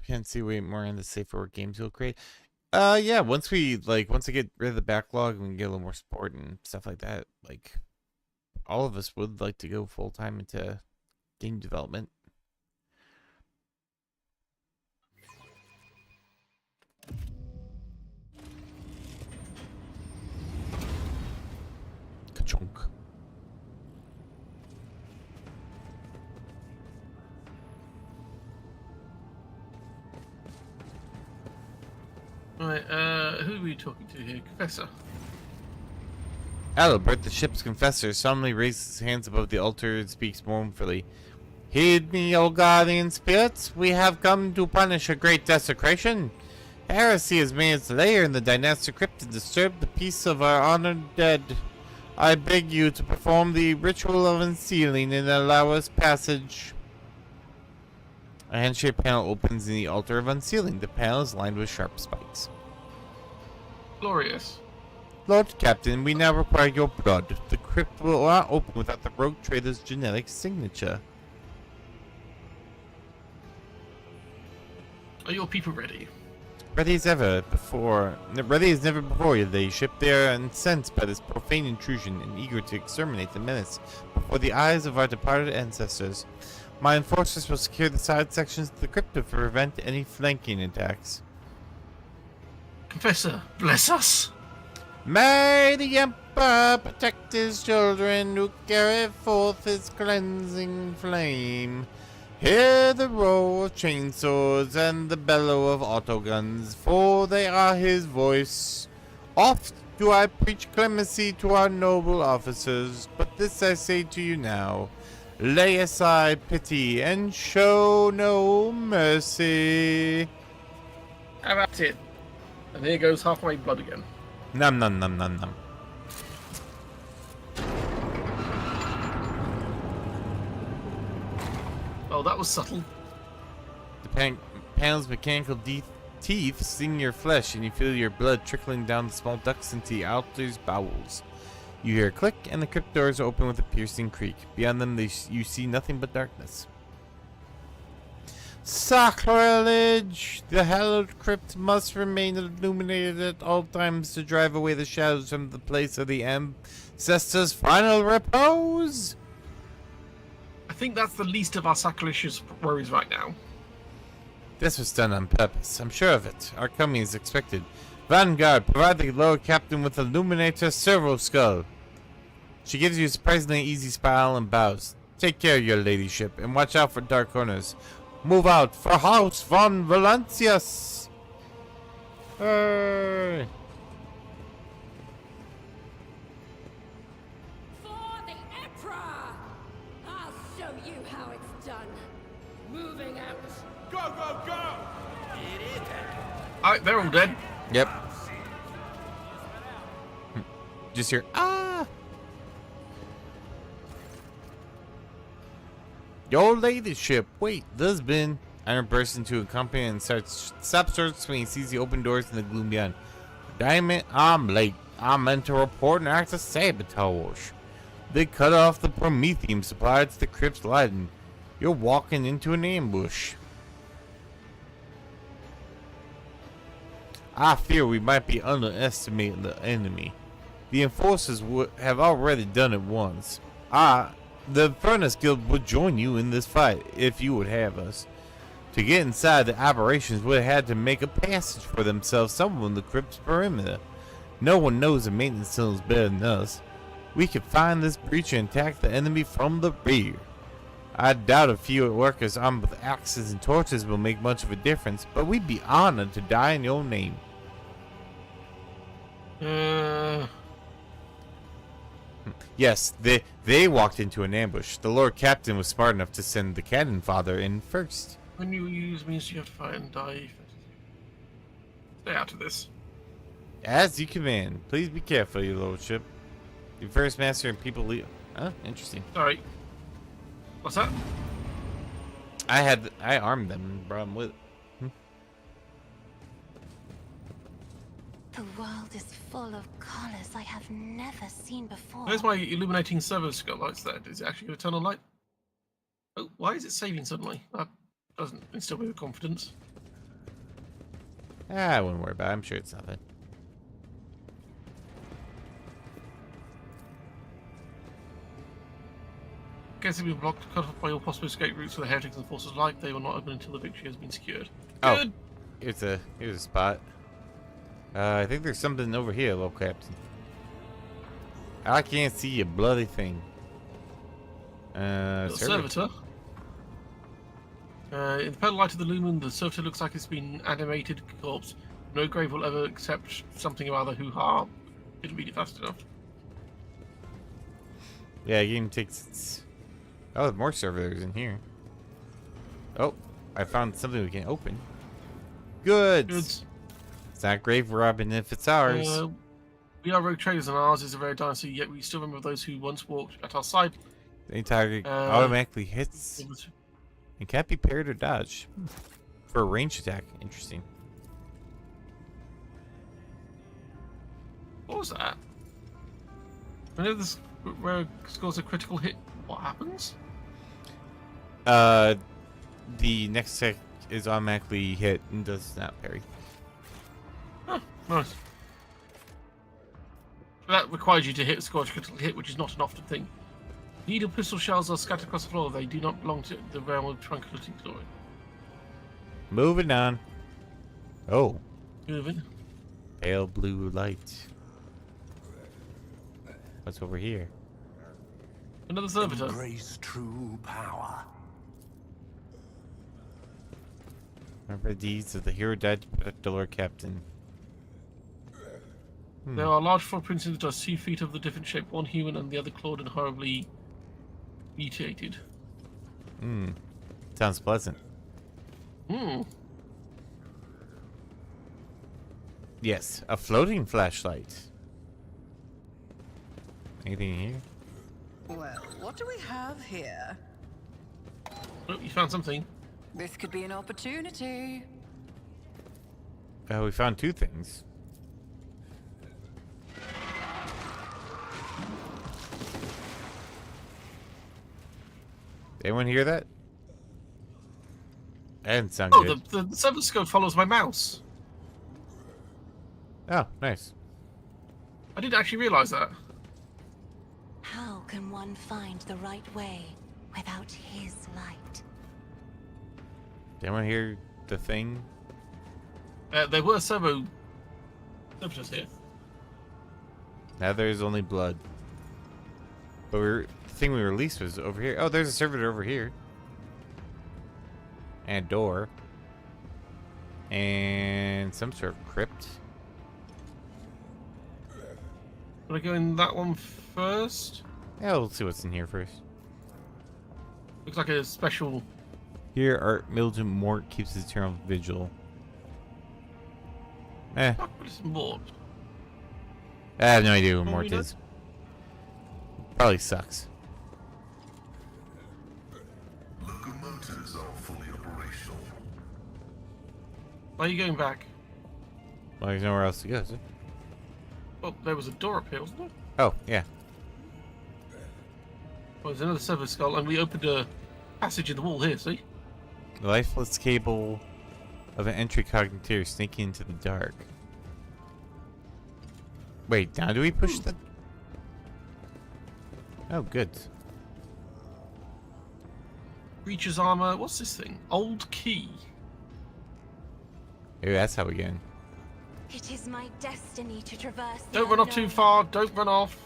Can't see way more in the safer work games you'll create. Yeah, once I get rid of the backlog and we can get a little more support and stuff like that, like all of us would like to go full time into game development. Ka-chunk. Right, who are we talking to here? Confessor. Adalbert, the ship's confessor, solemnly raises his hands above the altar and speaks mournfully. Heed me, O guardian spirits. We have come to punish a great desecration. Heresy has made its lair in the dynastic crypt and disturbed the peace of our honored dead. I beg you to perform the ritual of unsealing and allow us passage. A hand-shaped panel opens in the altar of unsealing. The panel is lined with sharp spikes. Glorious. Lord Captain, we now require your blood. The crypt will not open without the rogue trader's genetic signature. Are your people ready? Ready as never before, your ladyship. They are incensed by this profane intrusion and eager to exterminate the menace before the eyes of our departed ancestors. My enforcers will secure the side sections of the crypt to prevent any flanking attacks. Confessor, bless us. May the Emperor protect his children who carry forth his cleansing flame. Hear the roar of chainswords and the bellow of autoguns, for they are his voice. Oft do I preach clemency to our noble officers, but this I say to you now. Lay aside pity and show no mercy. How about it? And here goes half my blood again. Num num num num num. Oh, that was subtle. The panel's mechanical teeth sting your flesh, and you feel your blood trickling down the small ducts into the altar's bowels. You hear a click, and the crypt doors open with a piercing creak. Beyond them, you see nothing but darkness. Sacrilege! The hallowed crypt must remain illuminated at all times to drive away the shadows from the place of the ancestors' final repose! I think that's the least of our sacrilegious worries right now. This was done on purpose. I'm sure of it. Our coming is expected. Vanguard, provide the Lord Captain with Illuminator Servo Skull. She gives you a surprisingly easy smile and bows. Take care, your ladyship, and watch out for dark corners. Move out for House von Valancius! Hey. For the Emperor! I'll show you how it's done. Moving out. Go, go, go! Alright, they're all dead. Yep. Just hear, ah! Your ladyship, wait, there's been... Iron bursts into a company and stops swinging, sees the open doors in the gloom beyond. Damn it, I'm late. I meant to report an act of sabotage. They cut off the promethium supply to the crypt's lighting. You're walking into an ambush. I fear we might be underestimating the enemy. The enforcers have already done it once. The Furnace Guild would join you in this fight if you would have us. To get inside, the aberrations would have had to make a passage for themselves somewhere in the crypt's perimeter. No one knows the maintenance tunnels better than us. We could find this breach and attack the enemy from the rear. I doubt a few workers armed with axes and torches will make much of a difference, but we'd be honored to die in your name. Yes, they walked into an ambush. The Lord Captain was smart enough to send the Cannon Father in first. When you use means you have to fight and die. Stay out of this. As you command. Please be careful, your lordship. Your first master and people leave. Huh? Interesting. Sorry. What's that? I armed them, bro. I'm with. The world is full of colors I have never seen before. Where's my illuminating servo skull lights there? Is it actually going to turn on light? Oh, why is it saving suddenly? That doesn't instill me with confidence. I wouldn't worry about it. I'm sure it's nothing. Gates have been blocked, cut off by all possible escape routes for the heretics and forces alike. They will not open until the victory has been secured. Oh. Good. Here's a spot. I think there's something over here, little captain. I can't see a bloody thing. The servitor. In the pale light of the lumen, the servitor looks like it's been animated corpse. No grave will ever accept something or other hoo-ha. Didn't read it fast enough. Yeah, game takes its... Oh, there's more servitors in here. Oh, I found something we can open. Goods. Goods. It's not grave robbing if it's ours. We are rogue traders and ours is a rare dynasty, yet we still remember those who once walked at our side. Any target automatically hits and can't be parried or dodged. For a ranged attack. Interesting. What was that? Whenever this rogue scores a critical hit, what happens? The next attack is automatically hit and does not parry. Oh, nice. That requires you to score a critical hit, which is not an often thing. Needle pistol shells are scattered across the floor. They do not belong to the realm of tranquility glory. Moving on. Oh. Moving. Pale blue light. What's over here? Another servitor. Embrace true power. Remember the deeds of the hero died the Lord Captain. There are large footprints in the dust, 2 feet of the different shape, one human and the other clawed and horribly mutated. Sounds pleasant. Yes, a floating flashlight. Anything here? Well, what do we have here? Oh, you found something. This could be an opportunity. We found 2 things. Anyone hear that? That didn't sound Oh, good. the stethoscope follows my mouse. Oh, nice. I didn't actually realise that. How can one find the right way without his light? Did anyone hear the thing? There were servitors here. Now there's only blood. But the thing we released was over here. Oh, there's a servitor over here. And a door. And some sort of crypt. Want to go in that one first? Yeah, we'll see what's in here first. Looks like a special... Here, Art Milton Mort keeps his eternal vigil. Eh, Fuck, what is Mort? I have no idea who Oh, Mort you know? is. Probably sucks. Locomotives are fully operational. Why are you going back? Well, there's nowhere else to go, is there? Oh, there was a door up here, wasn't there? Oh, yeah. Oh, there's another server skull, and we opened a passage in the wall here, see? The lifeless cable of an entry cognitor sneaking into the dark. Wait, now do we push the... Oh, good. Breacher's armor. What's this thing? Old key. Maybe that's how we get in. It is my destiny to traverse the Don't run off too unknown. far. Don't run off.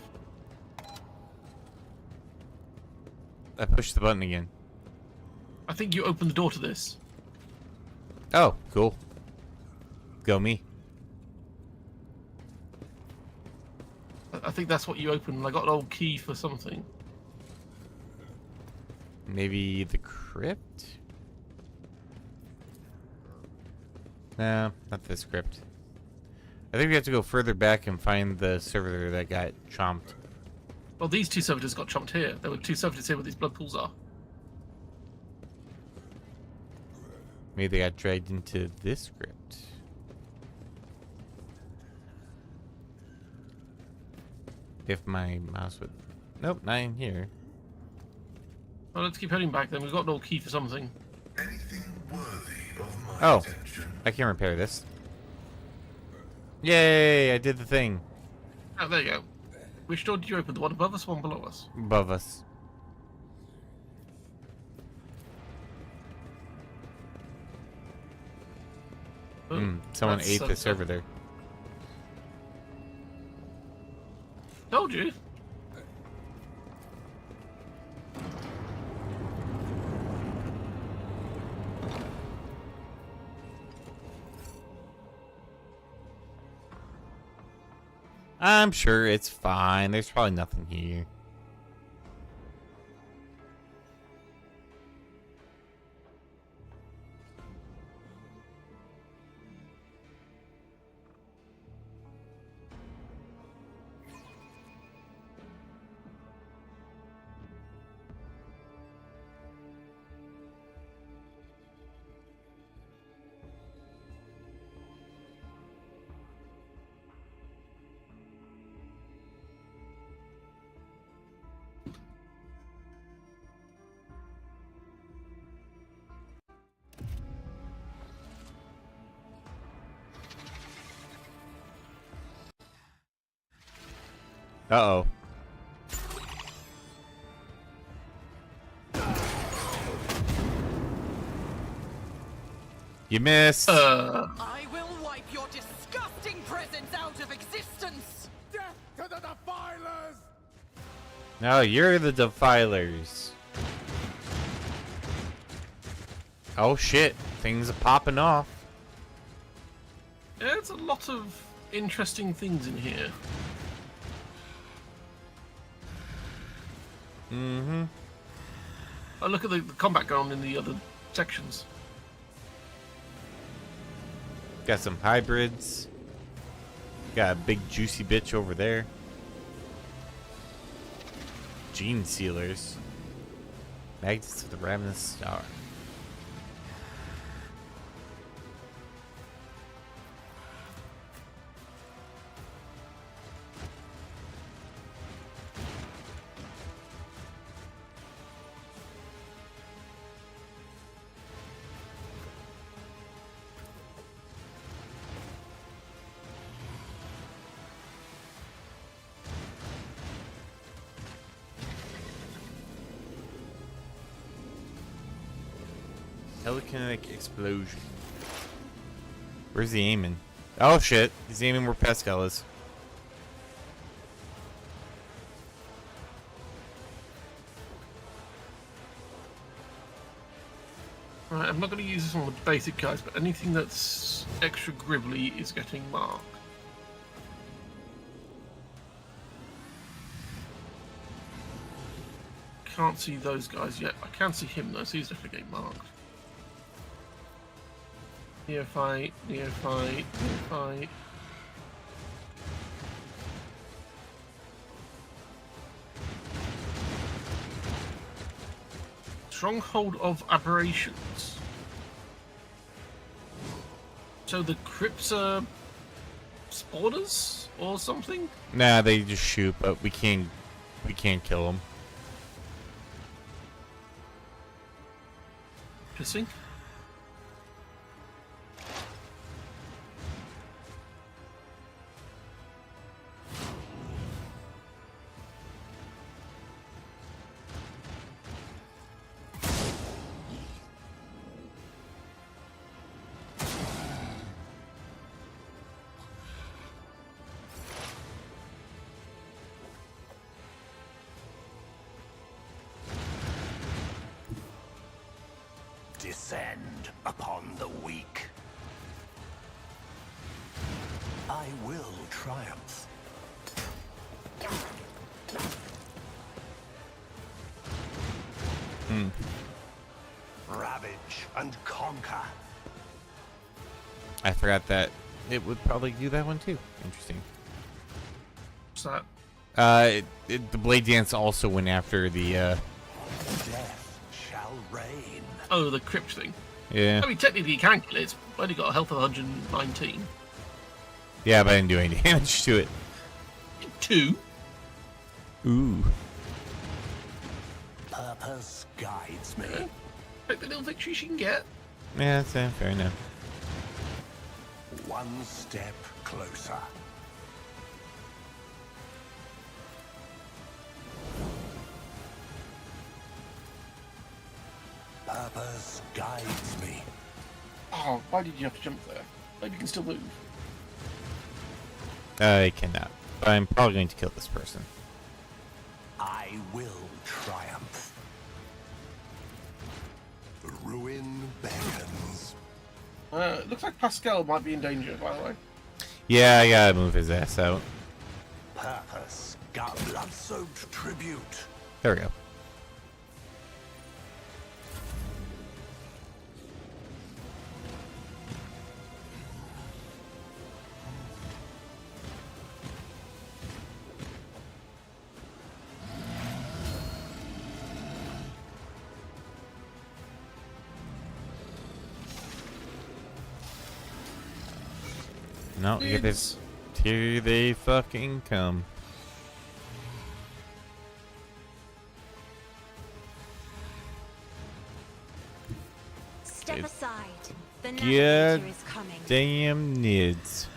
I pushed the button again. I think you opened the door to this. Oh, cool. Go me. I think that's what you opened. I got an old key for something. Maybe the crypt? No, not this crypt. I think we have to go further back and find the servitor that got chomped. Well, these 2 servitors got chomped here. There were 2 servitors here where these blood pools are. Maybe they got dragged into this crypt. If my mouse would... Nope, not in here. Well, let's keep heading back then. We've got no key for something. Anything worthy of my Oh, attention? I can repair this. Yay, I did the thing. Oh, there you go. Which door did you open? The one above us or one below us? Above us. Oh, Someone that's ate so the tough. server there. Told you. I'm sure it's fine. There's probably nothing here. Uh-oh. You missed. I will wipe your disgusting presence out of existence! Death to the defilers! No, you're the defilers. Oh shit, things are popping off. There's a lot of interesting things in here. Mm-hmm. Oh, look at the combat going on in the other sections. Got some hybrids. Got a big juicy bitch over there. Gene sealers. Magnets of the Ravenous Star. Telekinetic explosion. Where's he aiming? Oh shit, he's aiming where Pascal is. Right, I'm not going to use this on the basic guys, but anything that's extra gribbly is getting marked. Can't see those guys yet. I can see him though, so he's definitely getting marked. Neophyte, neophyte, neophyte. Stronghold of aberrations. So the crypts are spawners or something? Nah, they just shoot, but we can't kill them. Pissing. Descend upon the weak. I will triumph. Ravage and conquer. I forgot that it would probably do that one too. Interesting. What's that? The Blade Dance also went after the Death shall reign. Oh, the crypt thing. Yeah. I mean, technically you can kill it. It's only got a health of 119. Yeah, but I didn't do any damage to it. 2. Ooh. Purpose guides me. Take the little victories you can get. Yeah, that's fair enough. One step closer. Purpose guides me. Oh, why did you have to jump there? Maybe you can still move. I cannot. But I'm probably going to kill this person. I will triumph. The ruin beckons. It looks like Pascal might be in danger, by the way. Yeah, I gotta move his ass out. Purpose, got blood-soaked tribute. There we go. No, here they fucking come. Step It- aside. The Good navigator is coming. damn nids.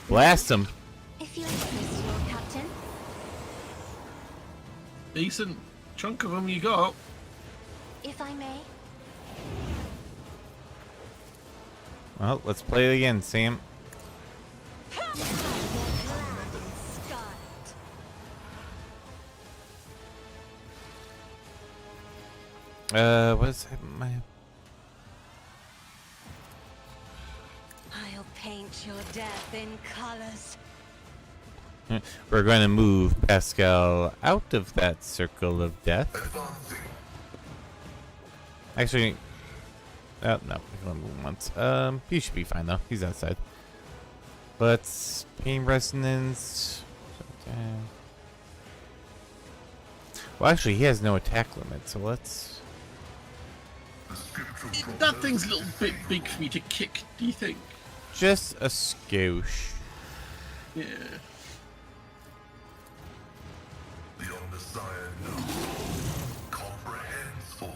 Blast them. If you insist, Lord Captain. Decent chunk of them you got. If I may. Well, let's play it again, Sam. What is that? I'll paint your death in colors. We're going to move Pascal out of that circle of death. Advancing. Actually, oh, no, we can only move him once. He should be fine though. He's outside. Let's pain resonance. Well, actually, he has no attack limit, so let's. The scriptural That thing's a little bit big for me to kick, do you think? Just a skosh. Yeah. The Omnissiah knows, comprehends all.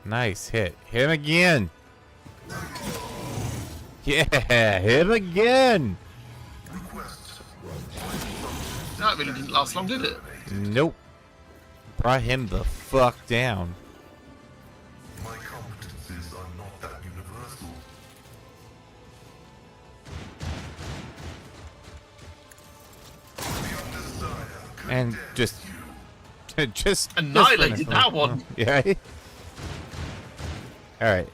Nice hit. Hit him again. Yeah, hit him again. Request. That really didn't last long, did it? Nope. Brought him the fuck down. My competencies are not that universal. The Omnissiah And condemns just you. just Annihilated just that one. Yeah. All right.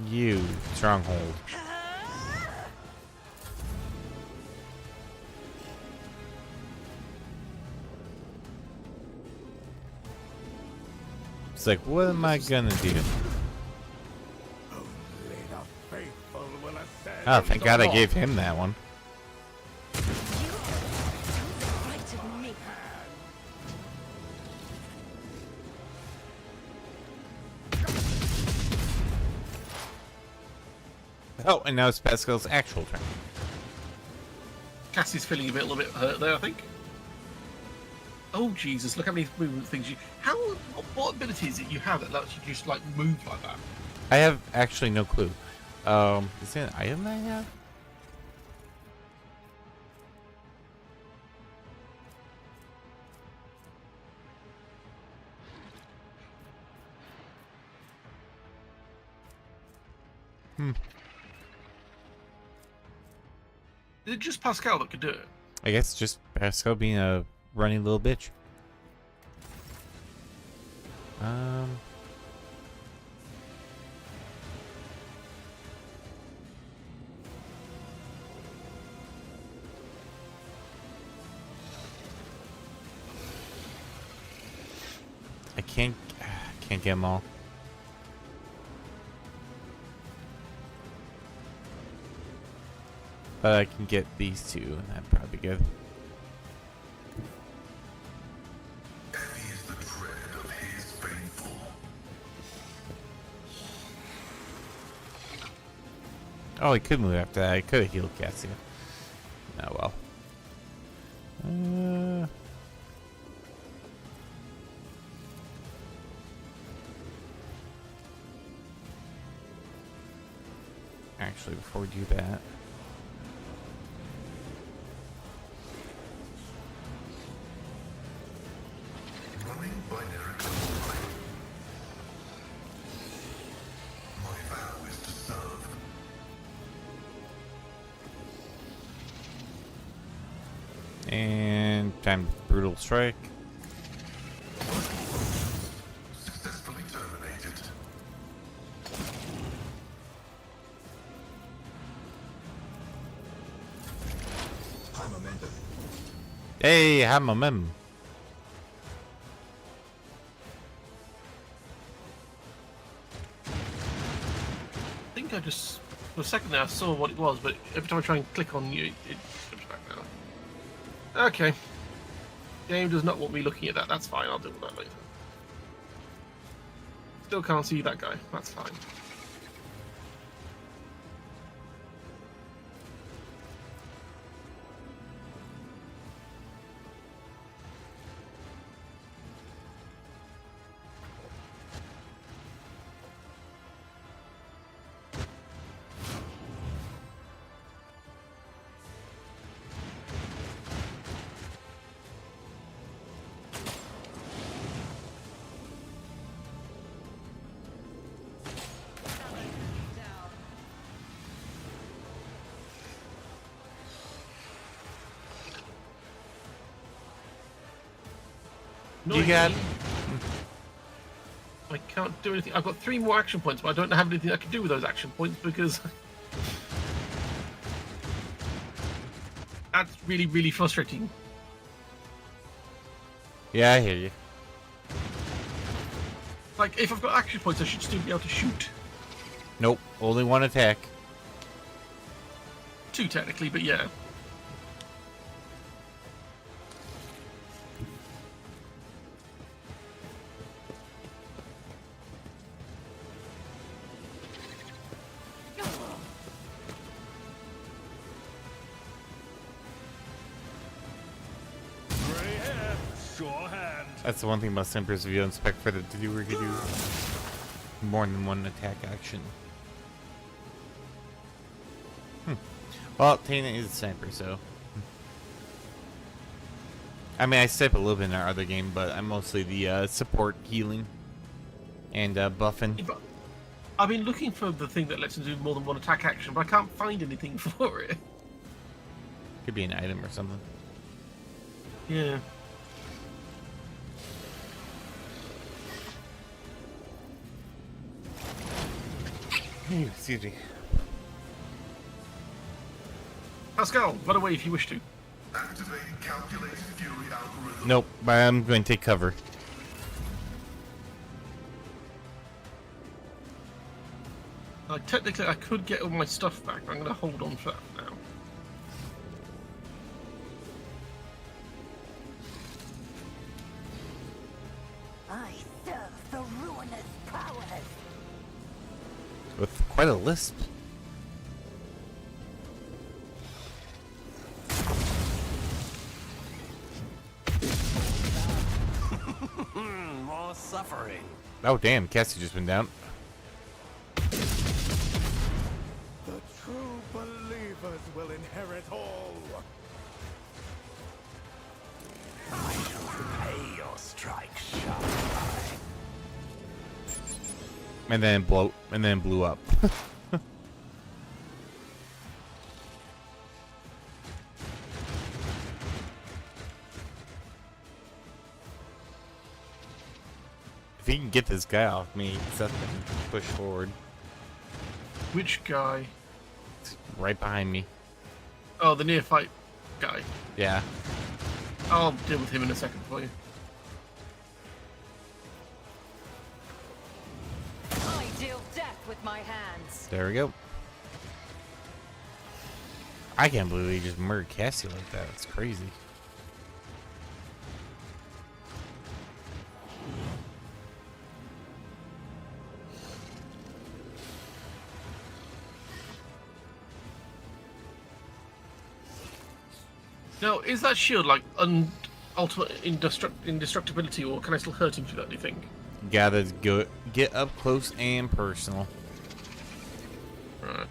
You stronghold. It's like, what am I gonna do? Only the faithful will ascend. Oh, thank God I gave him that one. Frighten me. Oh, and now it's Pascal's actual turn. Cassie's feeling a little bit hurt there, I think. Oh Jesus! Look how many movement things you. What ability is it you have that lets you just like move like that? I have actually no clue. Is there an item that I have? Is it just Pascal that could do it? I guess just Pascal being a running little bitch. I can't get them all. But I can get these two, and that'd probably be good. Oh, he could move after that. I could have healed Cassia. Oh well. Actually, before we do that, Running binary code. My vow is to serve. and time brutal strike. Successfully terminated. High momentum. Hey, have momentum. I think I just for a second there I saw what it was, but every time I try and click on you, it comes back now. Okay. Game does not want me looking at that. That's fine. I'll deal with that later. Still can't see that guy. That's fine. You got. I can't do anything. I've got 3 more action points, but I don't have anything I can do with those action points because that's really, really frustrating. Yeah, I hear you. Like, if I've got action points, I should still be able to shoot. Nope, only one attack. 2 technically, but yeah. Gray hair, sure hand. That's the one thing about Simpers. If you don't spec for the to do, we could do more than one attack action. Well, Tana is a sniper, so. I mean, I step a little bit in our other game, but I'm mostly the support healing and buffing. Yeah, but I've been looking for the thing that lets me do more than one attack action, but I can't find anything for it. Could be an item or something. Yeah. Excuse me. Pascal, run away if you wish to. Activating calculated fury algorithm. Nope, but I'm going to take cover. Technically, I could get all my stuff back. I'm going to hold on for that now. I serve the ruinous powers. With quite a lisp. More suffering. Oh damn, Cassie just went down. The true believers will inherit all. I shall repay your strike sharp. And then blew up. If he can get this guy off me, Seth can push forward. Which guy? It's right behind me. Oh, the near fight guy. Yeah. I'll deal with him in a second for you. I deal death with my hands. There we go. I can't believe he just murdered Cassie like that. It's crazy. Now, is that shield like ultimate indestructibility, or can I still hurt him through that? Do you think? Gotta go get up close and personal. Right.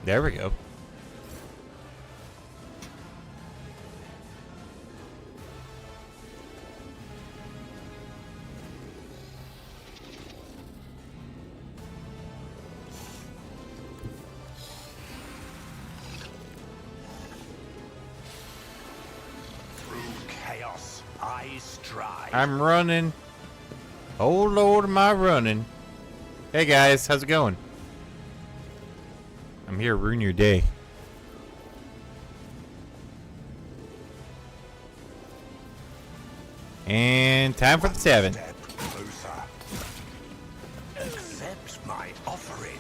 There we go. Through chaos, I strive. I'm running. Oh Lord, am I running? Hey guys, how's it going? I'm here to ruin your day. And time for the 7. Step closer. Accept my offering.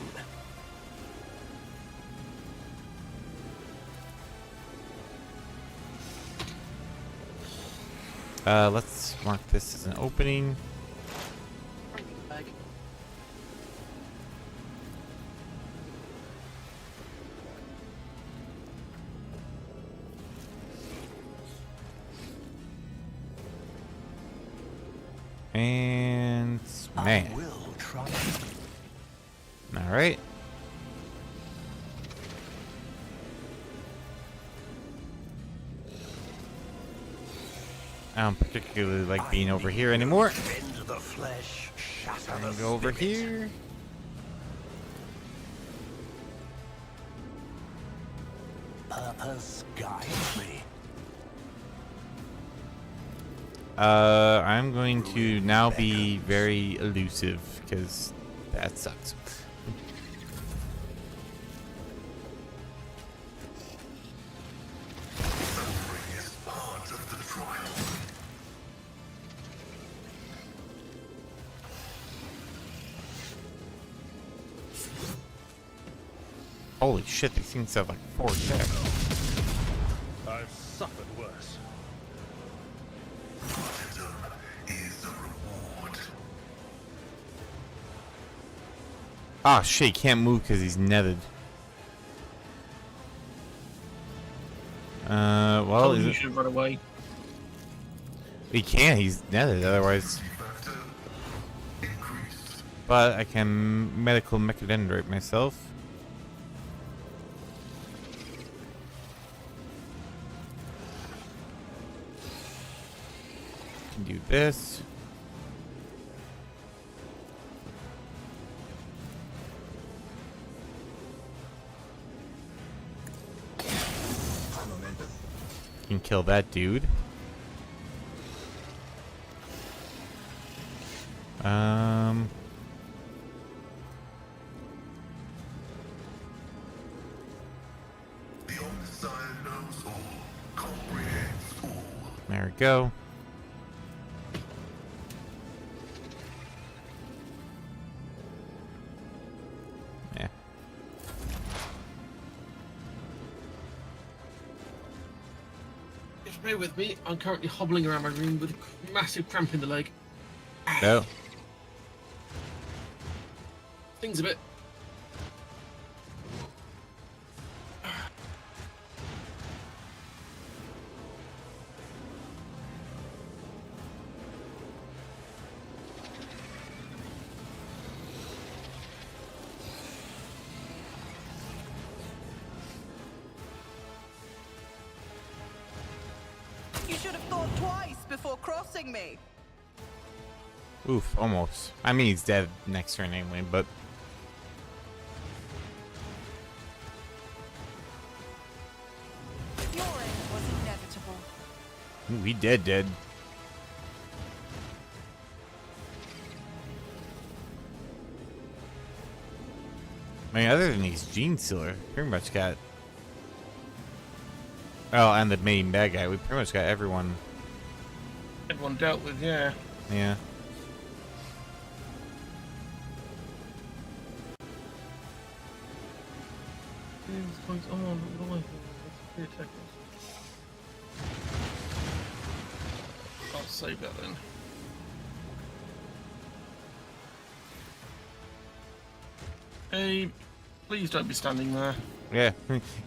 Let's mark this as an opening. And smash. I will try. All right. I don't particularly like being over here anymore. Rend the flesh, shatter the And go over spirit. here. Purpose guides me. I'm going to now be very elusive because that sucks. Suffering is part of the trial. Holy shit, these things have like 4 attacks. I've suffered worse. Martyrdom is the reward. Ah, shit, he can't move because he's netted. Well, You should run away. he can't, he's netted, otherwise. Factor increased. But I can medical mechadendrite myself. Do this. Can kill that dude. The Omnissiah knows all, comprehends all. There we go. Yeah. Just bear with me. I'm currently hobbling around my room with a massive cramp in the leg. No. Things a bit. You should have thought twice before crossing me. Oof, almost. I mean, he's dead next turn anyway, but... Your end was inevitable. Ooh, he dead. I mean, other than these Gene Sealer, pretty much got... Oh, and the main bad guy. We pretty much got everyone. Everyone dealt with, yeah. Yeah. What's going on? What do I do? I'll save that then. Hey, please don't be standing there. Yeah.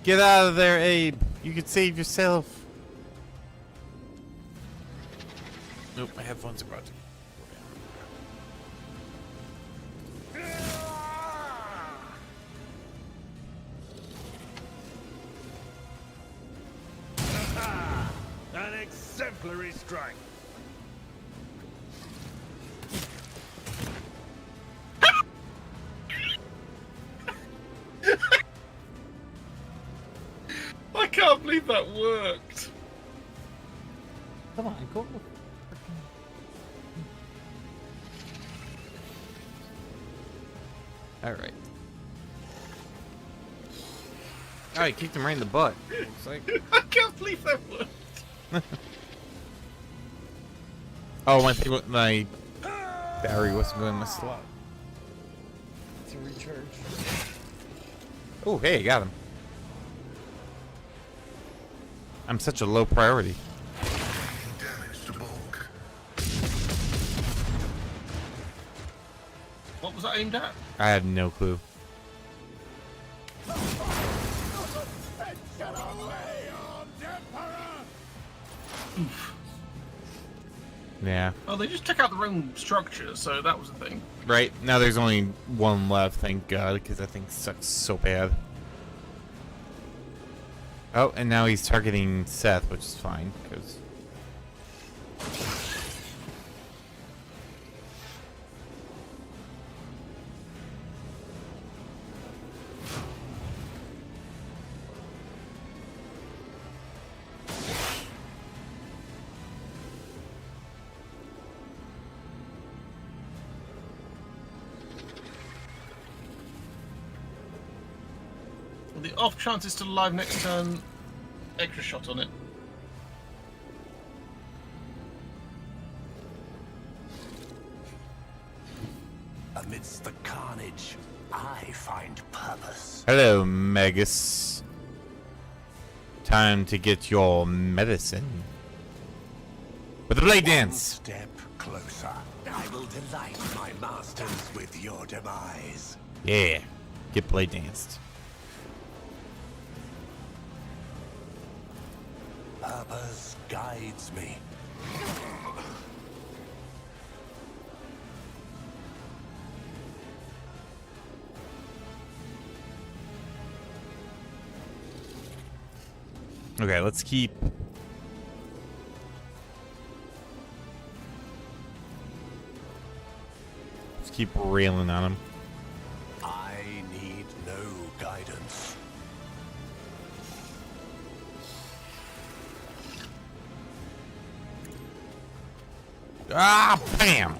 Get out of there, Abe. You can save yourself. Nope, my headphones are about to. An exemplary strike. I can't believe that worked. Come on, go. Alright. Oh, he kicked him right in the butt. Looks like. I can't believe that worked. Oh, my battery wasn't going in my slot. To recharge. Oh, hey, got him. I'm such a low priority. Damage to bulk. What was that aimed at? I had no clue. Yeah. Oh, they just took out their own structure, so that was the thing. Right, now there's only one left, thank God, because that thing sucks so bad. Oh, and now he's targeting Seth, which is fine, because... The off chance is still alive next turn. Extra shot on it. Amidst the carnage, I find purpose. Hello, Magus. Time to get your medicine. With the blade One dance! step closer. I will delight my masters with your demise. Yeah, get blade danced. Purpose guides me. Okay, let's keep... Let's keep railing on him. I need no guidance. Ah, bam!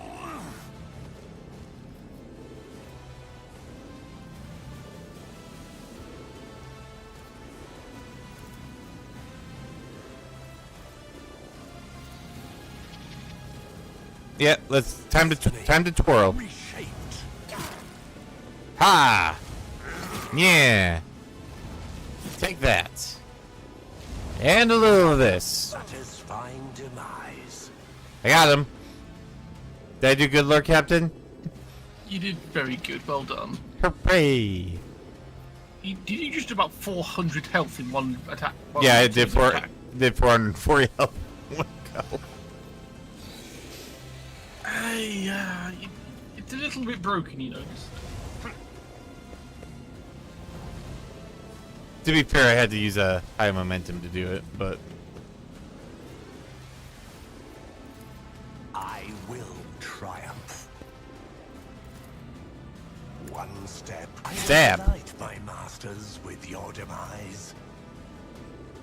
Yeah, let's time to twirl. Reshaped. Ha! Yeah. Take that. And a little of this. Satisfying demise. I got him. Did I do good, Lord Captain? You did very good. Well done. Hooray! Did you just do about 400 health in one attack? Yeah, I did 440 health. One go. Hey, it's a little bit broken, you know. To be fair, I had to use a high momentum to do it, but I will triumph. One step. I will Stab. delight my masters with your demise.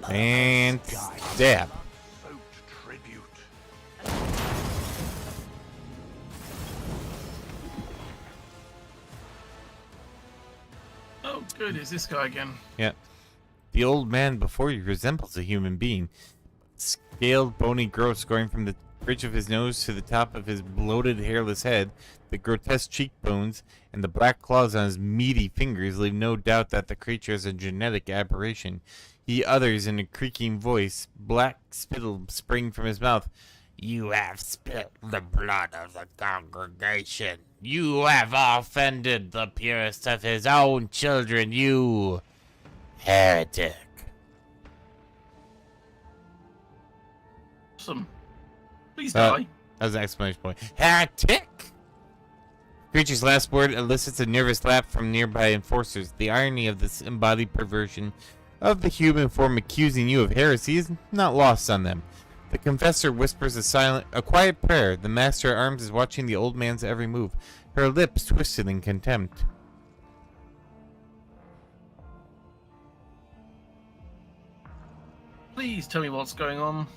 and Purpose guides stab. soaked tribute. Oh, good. It's this guy again. Yeah. The old man before you resembles a human being. Scaled, bony growths growing from the bridge of his nose to the top of his bloated, hairless head, the grotesque cheekbones, and the black claws on his meaty fingers leave no doubt that the creature is a genetic aberration. He utters in a creaking voice, black spittle spraying from his mouth. You have spilled the blood of the congregation. You have offended the purest of his own children, you heretic. Awesome. Please die. That was an exclamation point. Heretic! Creature's last word elicits a nervous laugh from nearby enforcers. The irony of this embodied perversion of the human form accusing you of heresy is not lost on them. The confessor whispers a quiet prayer. The master at arms is watching the old man's every move, her lips twisted in contempt. Please tell me what's going on.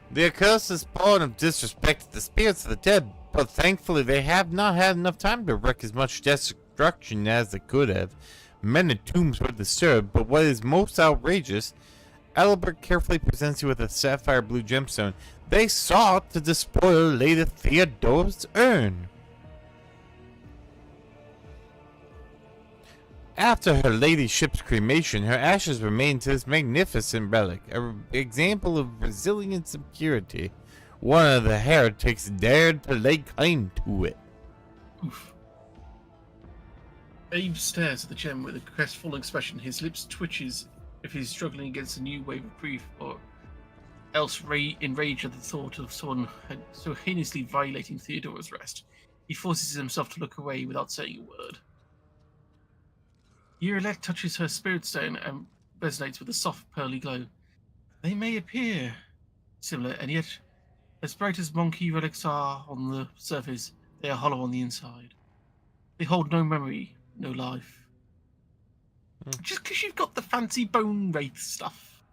The accursed spawn have disrespected the spirits of the dead, but thankfully they have not had enough time to wreak as much destruction as they could have. Many tombs were disturbed, but what is most outrageous, Albert carefully presents you with a sapphire blue gemstone. They sought to despoil Lady Theodora's urn. After her ladyship's cremation, her ashes remained to this magnificent relic, an example of resilience and purity. One of the heretics dared to lay claim to it. Oof. Abe stares at the gem with a crestfallen expression. His lips twitches if he's struggling against a new wave of grief, or else enraged at the thought of someone so heinously violating Theodora's rest. He forces himself to look away without saying a word. Eurelette touches her spirit stone and resonates with a soft pearly glow. They may appear similar, and yet, as bright as monkey relics are on the surface, they are hollow on the inside. They hold no memory, no life. Just because you've got the fancy bone wraith stuff.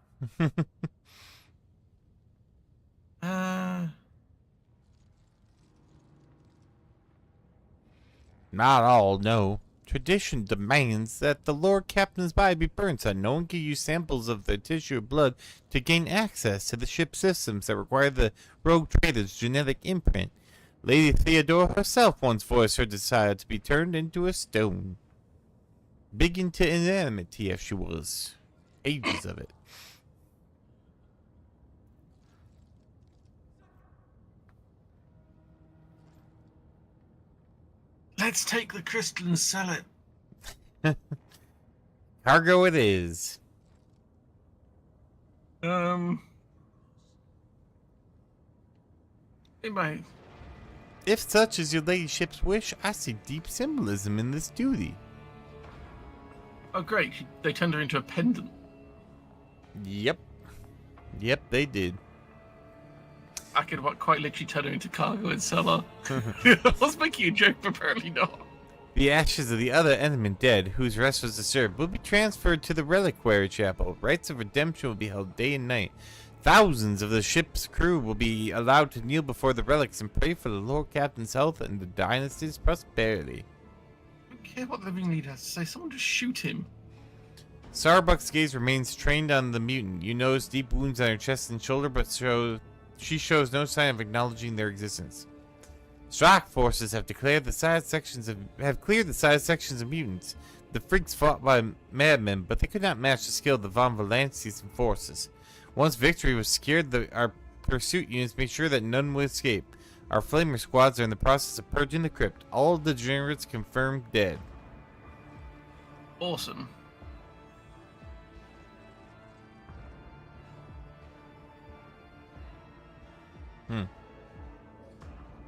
Not all, no. Tradition demands that the Lord Captain's body be burnt so no one can use samples of the tissue or blood to gain access to the ship systems that require the rogue trader's genetic imprint. Lady Theodora herself once voiced her desire to be turned into a stone. Big into inanimate TF she was. Ages of it. Let's take the crystal and sell it. Cargo it is. It might. If such is your ladyship's wish, I see deep symbolism in this duty. Oh, great. They turned her into a pendant. Yep. Yep, they did. I could quite literally turn her into cargo and sell her. I was making a joke, but apparently not. The ashes of the other enemy dead, whose rest was disturbed, will be transferred to the Reliquary Chapel. Rites of redemption will be held day and night. Thousands of the ship's crew will be allowed to kneel before the relics and pray for the Lord Captain's health and the dynasty's prosperity. I don't care what the ringleader has to say. Someone just shoot him. Starbuck's gaze remains trained on the mutant. You notice deep wounds on her chest and shoulder, but she shows no sign of acknowledging their existence. Strike forces have cleared the side sections of mutants. The freaks fought by madmen, but they could not match the skill of the Von Valanci's forces. Once victory was secured, our pursuit units made sure that none would escape. Our flamer squads are in the process of purging the crypt. All of the degenerates confirmed dead. Awesome.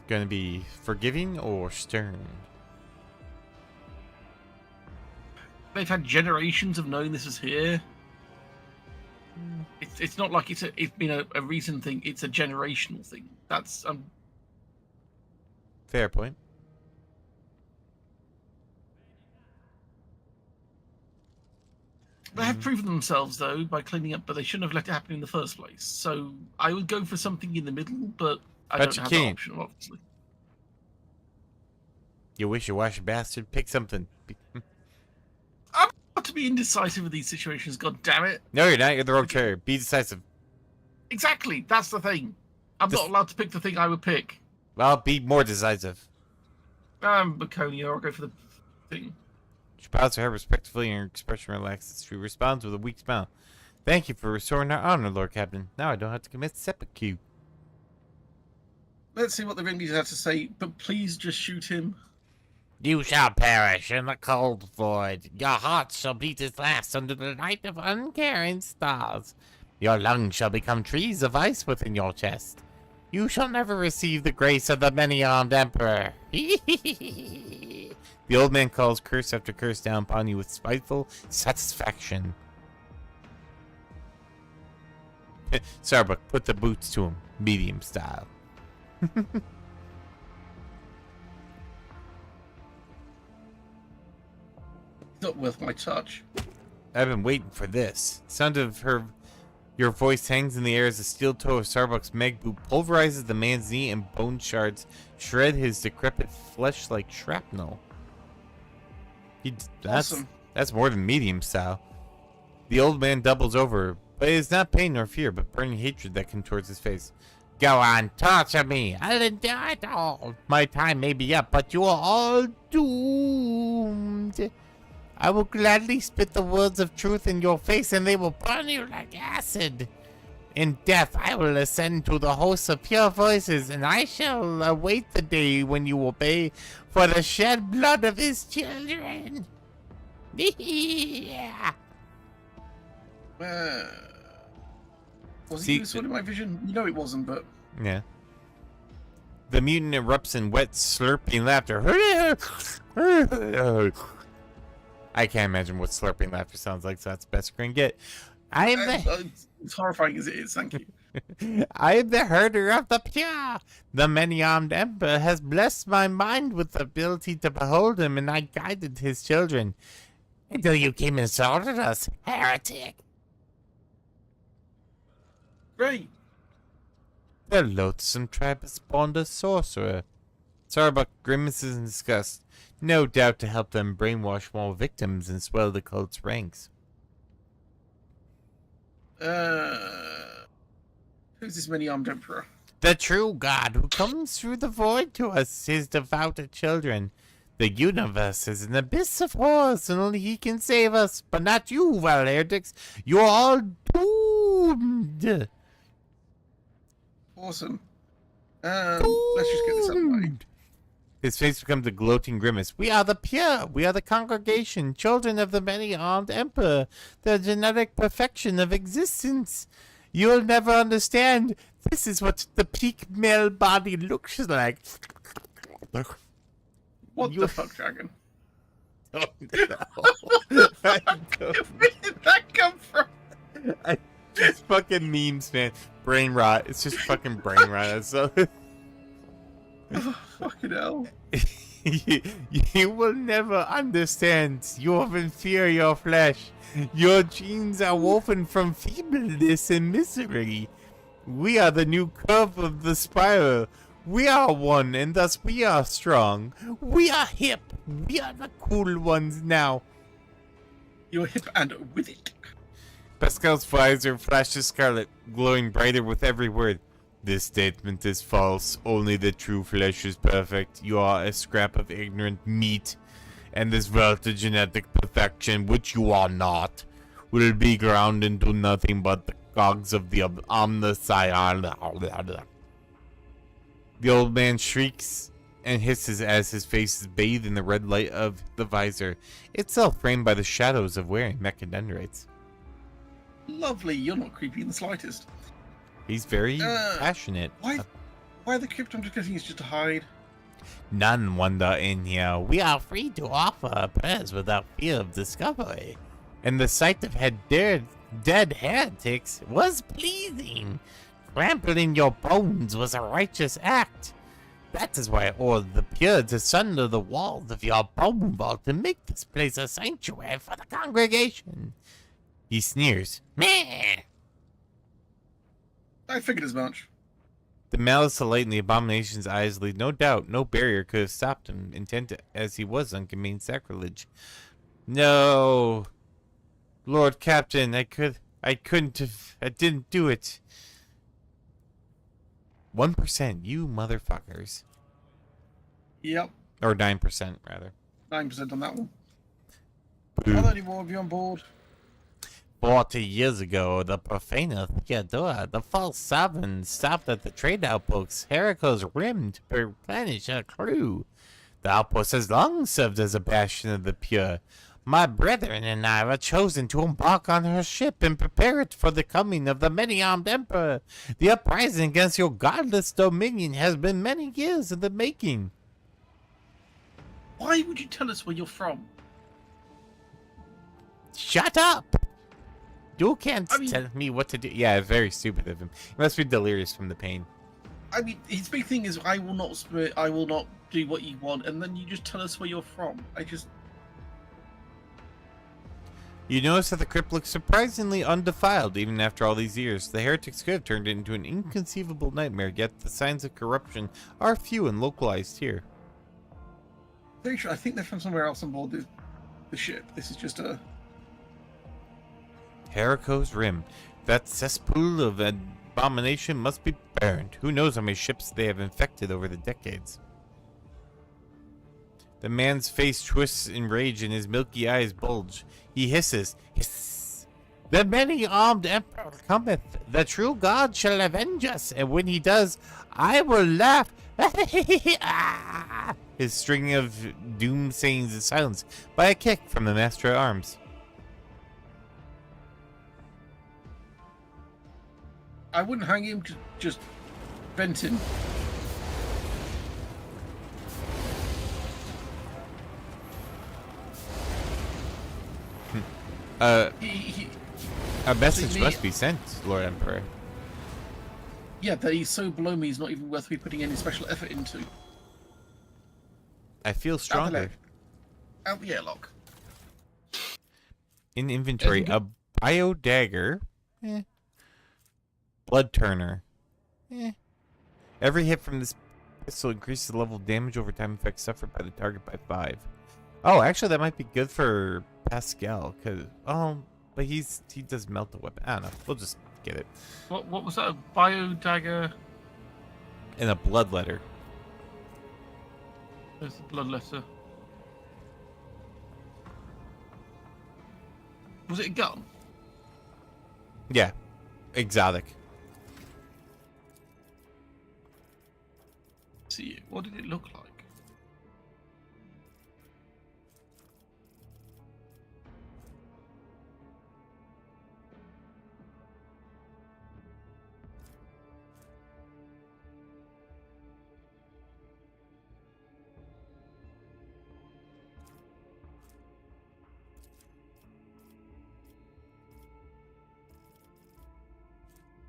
Gonna be forgiving or stern? They've had generations of knowing this is here. It's not like it's been a recent thing. It's a generational thing. That's Fair point. They have proven themselves though by cleaning up, but they shouldn't have let it happen in the first place. So I would go for something in the middle, but I But don't you have can't. that option, obviously. You wishy-washy bastard. Pick something. I'm about to be indecisive with these situations. God damn it! No, you're not. You're the rogue trader. Be decisive. Exactly, that's the thing. I'm not allowed to pick the thing I would pick. Well, be more decisive. Baconia, I'll go for the thing. She bows her head respectfully and her expression relaxes. She responds with a weak smile. Thank you for restoring our honor, Lord Captain. Now I don't have to commit seppuku. Let's see what the ringleader has to say, but please just shoot him. You shall perish in the cold void. Your heart shall beat its last under the light of uncaring stars. Your lungs shall become trees of ice within your chest. You shall never receive the grace of the many-armed emperor. The old man calls curse after curse down upon you with spiteful satisfaction. Starbuck, put the boots to him, medium style. Not worth my touch. I've been waiting for this. The sound of your voice hangs in the air as the steel toe of Starbuck's mag boot pulverizes the man's knee and bone shards shred his decrepit flesh like shrapnel. Awesome. That's more than medium style. The old man doubles over, but it is not pain nor fear, but burning hatred that contours his face. Go on, torture me. I'll endure it all. My time may be up, but you are all doomed. I will gladly spit the words of truth in your face, and they will burn you like acid. In death, I will ascend to the host of pure voices, and I shall await the day when you will pay for the shed blood of his children. Yeah. Was See- it you in my vision? You know it wasn't, but... Yeah. The mutant erupts in wet, slurping laughter. I can't imagine what slurping laughter sounds like, so that's the best we're gonna get. I am the... It's horrifying as it is, thank you. I am the herder of the pure. The many-armed emperor has blessed my mind with the ability to behold him, and I guided his children. Until you came and slaughtered us, heretic. Great. The loathsome tribe has spawned a sorcerer. Starbuck grimaces in disgust, no doubt to help them brainwash more victims and swell the cult's ranks. Who's this many-armed emperor? The true God who comes through the void to us, his devoted children. The universe is an abyss of horrors, and only he can save us, but not you, vile heretics. You're all doomed. Awesome. Let's just get this up right. His face becomes a gloating grimace. We are the pure. We are the congregation, children of the many-armed emperor, the genetic perfection of existence. You'll never understand. This is what the peak male body looks like. What the fuck, Dragon? Oh, Where did that come from? It's fucking memes, man. Brain rot. It's just fucking brain rot. So Fucking hell. you will never understand. You of inferior flesh. Your genes are woven from feebleness and misery. We are the new curve of the spiral. We are one, and thus we are strong. We are hip. We are the cool ones now. You're hip and with it. Pascal's visor flashes scarlet, glowing brighter with every word. This statement is false. Only the true flesh is perfect. You are a scrap of ignorant meat. And this wealth of genetic perfection, which you are not, will be ground into nothing but the cogs of the omniscient. The old man shrieks and hisses as his face is bathed in the red light of the visor, itself framed by the shadows of wearing mechadendrites. Lovely, you're not creepy in the slightest. He's very passionate. Why are the Krypton just getting used to hide? None wonder in here. We are free to offer our prayers without fear of discovery. And the sight of Dead heretics was pleasing. Trampling your bones was a righteous act. That is why I ordered the pure to sunder the walls of your bone vault to make this place a sanctuary for the congregation. he sneers. Meh! I figured as much. The malice of light in the abomination's eyes lead no doubt, no barrier could have stopped him, intent as he was on committing sacrilege. No, Lord Captain, I didn't do it. 1%, you motherfuckers. Yep, Or 9%, rather. 9% on that one. Boo. Are there any more of you on board? 40 years ago, the profane Theodora, the false sovereign, stopped at the trade outpost Jericho's Rim to replenish her crew. The outpost has long served as a bastion of the pure. My brethren and I were chosen to embark on her ship and prepare it for the coming of the many-armed emperor. The uprising against your godless dominion has been many years in the making. Why would you tell us where you're from? Shut up! You can't I mean- tell me what to do. Yeah, very stupid of him. He must be delirious from the pain. I mean, his big thing is, I will not do what you want, and then you just tell us where you're from. You notice that the crypt looks surprisingly undefiled even after all these years. The heretics could have turned it into an inconceivable nightmare, yet the signs of corruption are few and localized here. Very sure. I think they're from somewhere else on board the ship. This is just a... Jericho's Rim. That cesspool of abomination must be burned. Who knows how many ships they have infected over the decades. The man's face twists in rage and his milky eyes bulge. He hisses, hiss. The many-armed emperor cometh. The true God shall avenge us, and when he does, I will laugh. His string of doom sayings is silenced by a kick from the master at arms. I wouldn't hang him, just vent him. A message See, must be sent, Lord Emperor. Yeah, that he's so below me, he's not even worth me putting any special effort into. I feel stronger. Out the airlock. In inventory, a bio dagger. Blood turner. Every hit from this pistol increases the level of damage over time effect suffered by the target by 5. Oh, actually, that might be good for Pascal, but he does melt the weapon. I don't know. We'll just get it. What was that? A bio dagger? And a blood letter. There's the blood letter. Was it a gun? Yeah, exotic. See it. What did it look like?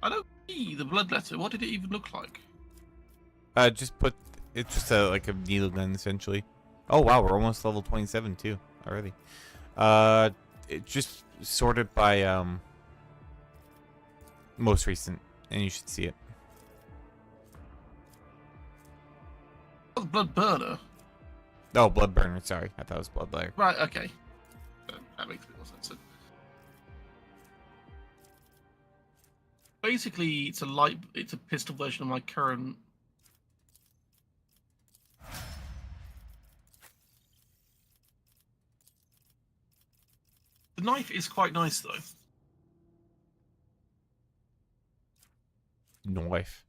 I don't see the blood letter. What did it even look like? Just put it's just like a needle gun essentially. Oh wow, we're almost level 27 too already. It just sorted by most recent, and you should see it. Oh, the blood burner. Oh, blood burner. Sorry, I thought it was blood layer. Right. Okay. That makes a bit more sense. Basically, it's a pistol version of my current. The knife is quite nice, though. Knife.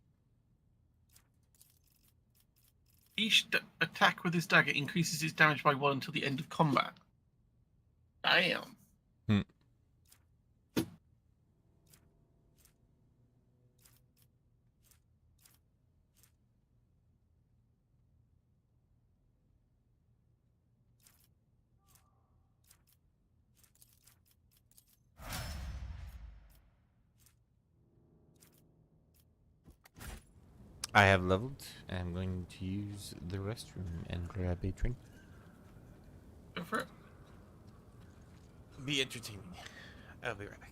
Each attack with this dagger increases its damage by 1 until the end of combat. Damn. I have leveled, and I'm going to use the restroom and grab a drink. Go for it. Be entertaining. I'll be right back.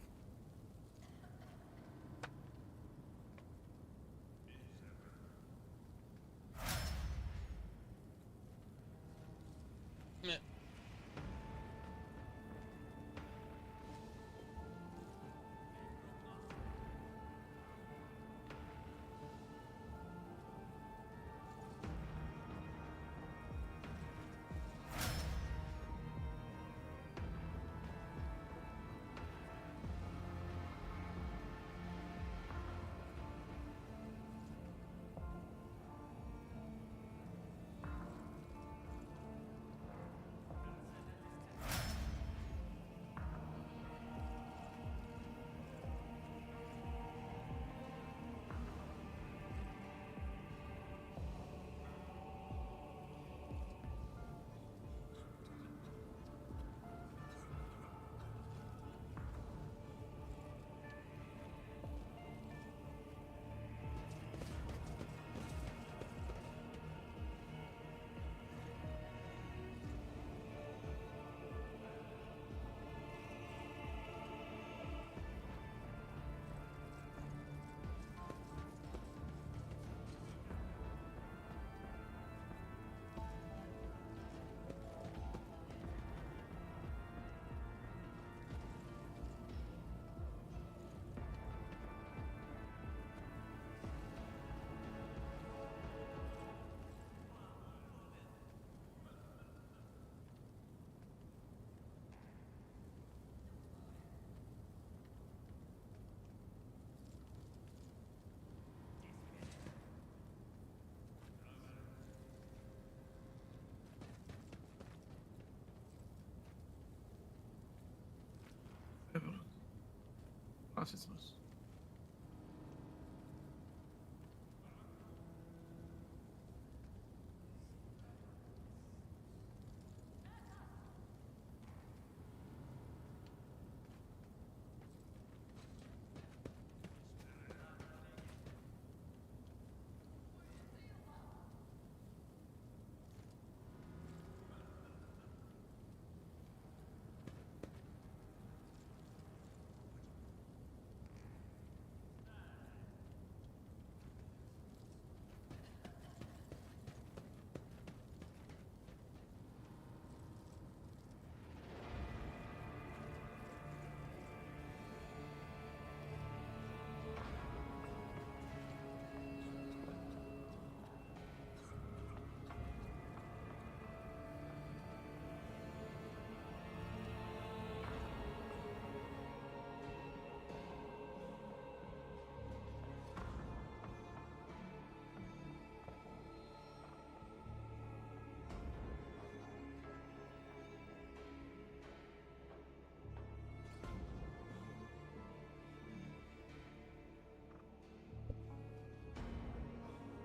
That is nice.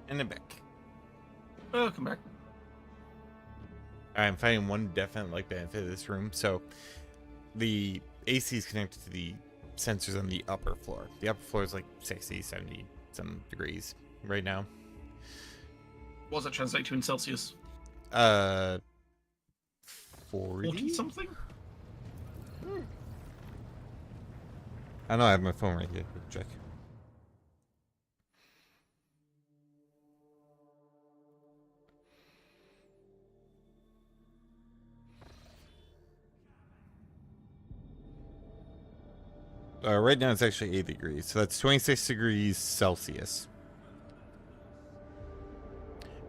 And then back. Welcome back. I'm finding one definite like benefit of this room. So the AC is connected to the sensors on the upper floor. The upper floor is like 60, 70 some degrees right now. What does that translate to in Celsius? 40 40 something? I know I have my phone right here. Check. Right now it's actually 8 degrees, so that's 26 degrees Celsius.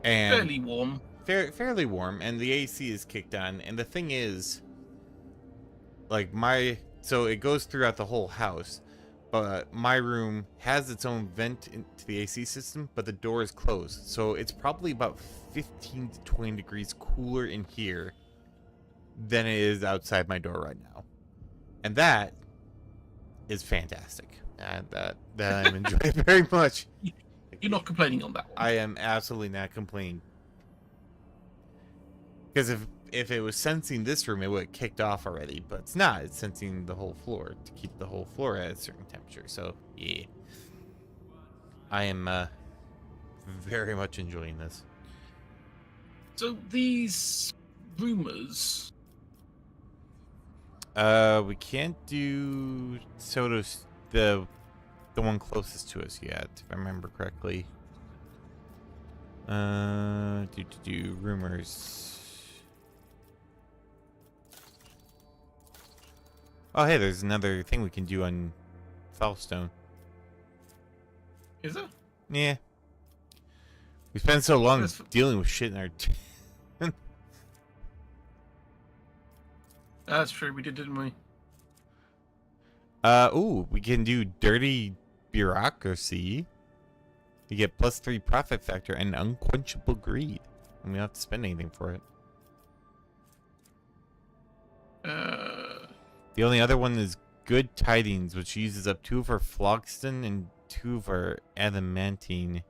And Fairly warm. Fairly warm, and the AC is kicked on. And the thing is, like so it goes throughout the whole house, but my room has its own vent into the AC system, but the door is closed. So it's probably about 15 to 20 degrees cooler in here than it is outside my door right now. And that is fantastic. And that I'm enjoying very much. You're not complaining on that one. I am absolutely not complaining. Because if it was sensing this room, it would have kicked off already. But it's not. It's sensing the whole floor to keep the whole floor at a certain temperature. So, yeah. I am very much enjoying this. So these rumors... We can't do Soto's, the one closest to us yet, if I remember correctly. Rumors. Oh, hey, there's another thing we can do on Foulstone. Is it? Yeah. We spent so long dealing with shit in our... That's true, we did, didn't we? Ooh, we can do dirty bureaucracy. You get +3 profit factor and unquenchable greed. And we don't have to spend anything for it. The only other one is good tidings, which uses up 2 of our phlogiston and 2 of our adamantine.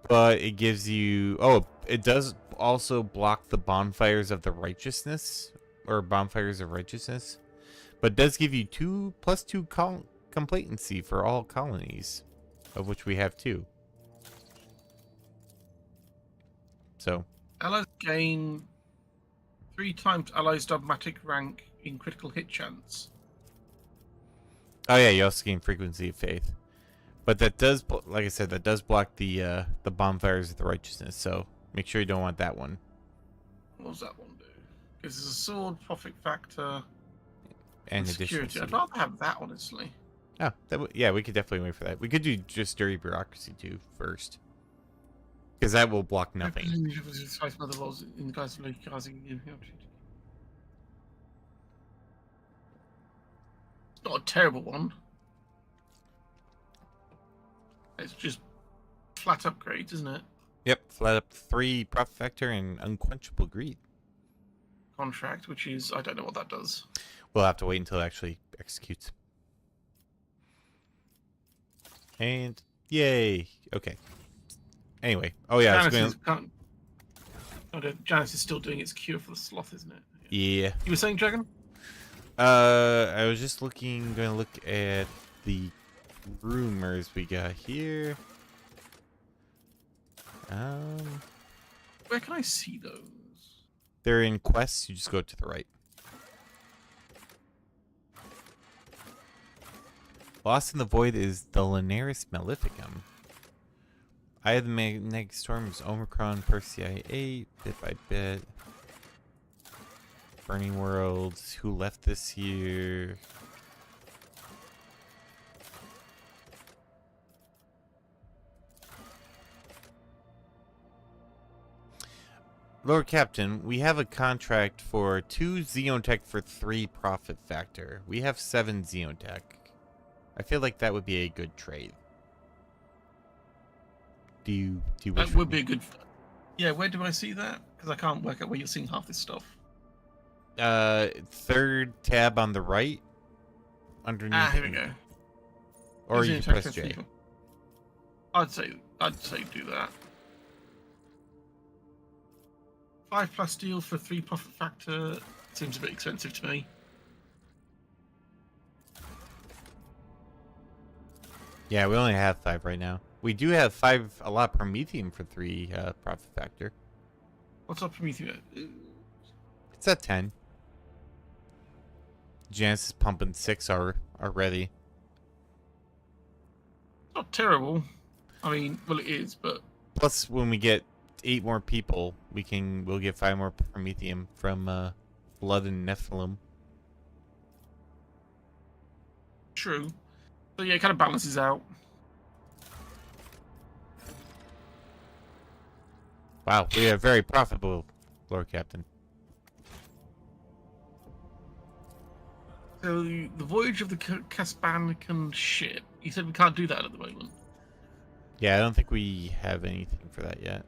But it gives you... Oh, it does also block the bonfires of the righteousness. Or bonfires of righteousness. But it does give you +2 complacency for all colonies. Of which we have 2. So. Allies gain 3 times allies' dogmatic rank in critical hit chance. Oh yeah, you also gain frequency of faith. But that does, like I said, that does block the bonfires of the righteousness. So make sure you don't want that one. What does that one do? Because there's a sword, profit factor, and security. additional. I'd rather have that, honestly. Oh, yeah, we could definitely wait for that. We could do just dirty bureaucracy too first, because that will block nothing. It's not a terrible one. It's just flat upgrades, isn't it? Yep, flat up 3 profit factor and unquenchable greed. Contract, which is, I don't know what that does. We'll have to wait until it actually executes. And yay. Okay. Anyway. Oh yeah. I was Janice gonna... Janice is still doing its cure for the sloth, isn't it? Yeah. You were saying, Dragon? I was just gonna look at the rumors we got here. Where can I see those? They're in quests. You just go to the right. Lost in the Void is the Linares Maleficum. Eye of the Magnetic Storms, Omicron, Persei 8, Bit by Bit. Burning Worlds, who left this year? Lord Captain, we have a contract for 2 Xeotech for 3 profit factor. We have 7 Xeotech. I feel like that would be a good trade. Do you wish That would be a good... Yeah, where do I see that? Because I can't work out where you're seeing half this stuff. Third tab on the right. Underneath. Ah, here we go. Or you can press J. I'd say do that. 5 plus deal for 3 profit factor seems a bit expensive to me. Yeah, we only have 5 right now. We do have 5 a lot Prometheum for 3 profit factor. What's up, Prometheus? It's at 10. Janice is pumping 6 already. It's not terrible. I mean, well, it is, but Plus, when we get 8 more people, we'll get 5 more Prometheum from Blood and Nephilim. true. So yeah, it kind of balances out. Wow, we are very profitable, Lord Captain. So the voyage of the Caspanican ship. You said we can't do that at the moment. Yeah, I don't think we have anything for that yet.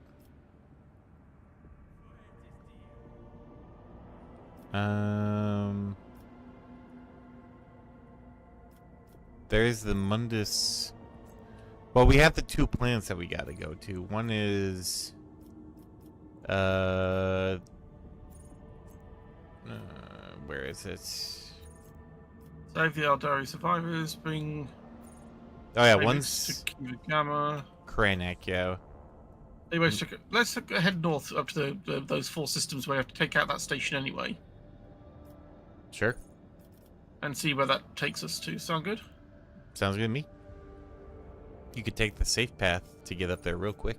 There's the Mundus. Well, we have the 2 planets that we gotta go to. One is where is it? Save the Eldari survivors. Bring. Oh yeah, Maybe one's to Gamma. Kranak, yeah. Anyway, let's head north up to those 4 systems where we have to take out that station anyway. Sure. And see where that takes us to. Sound good? Sounds good to me. You could take the safe path to get up there real quick.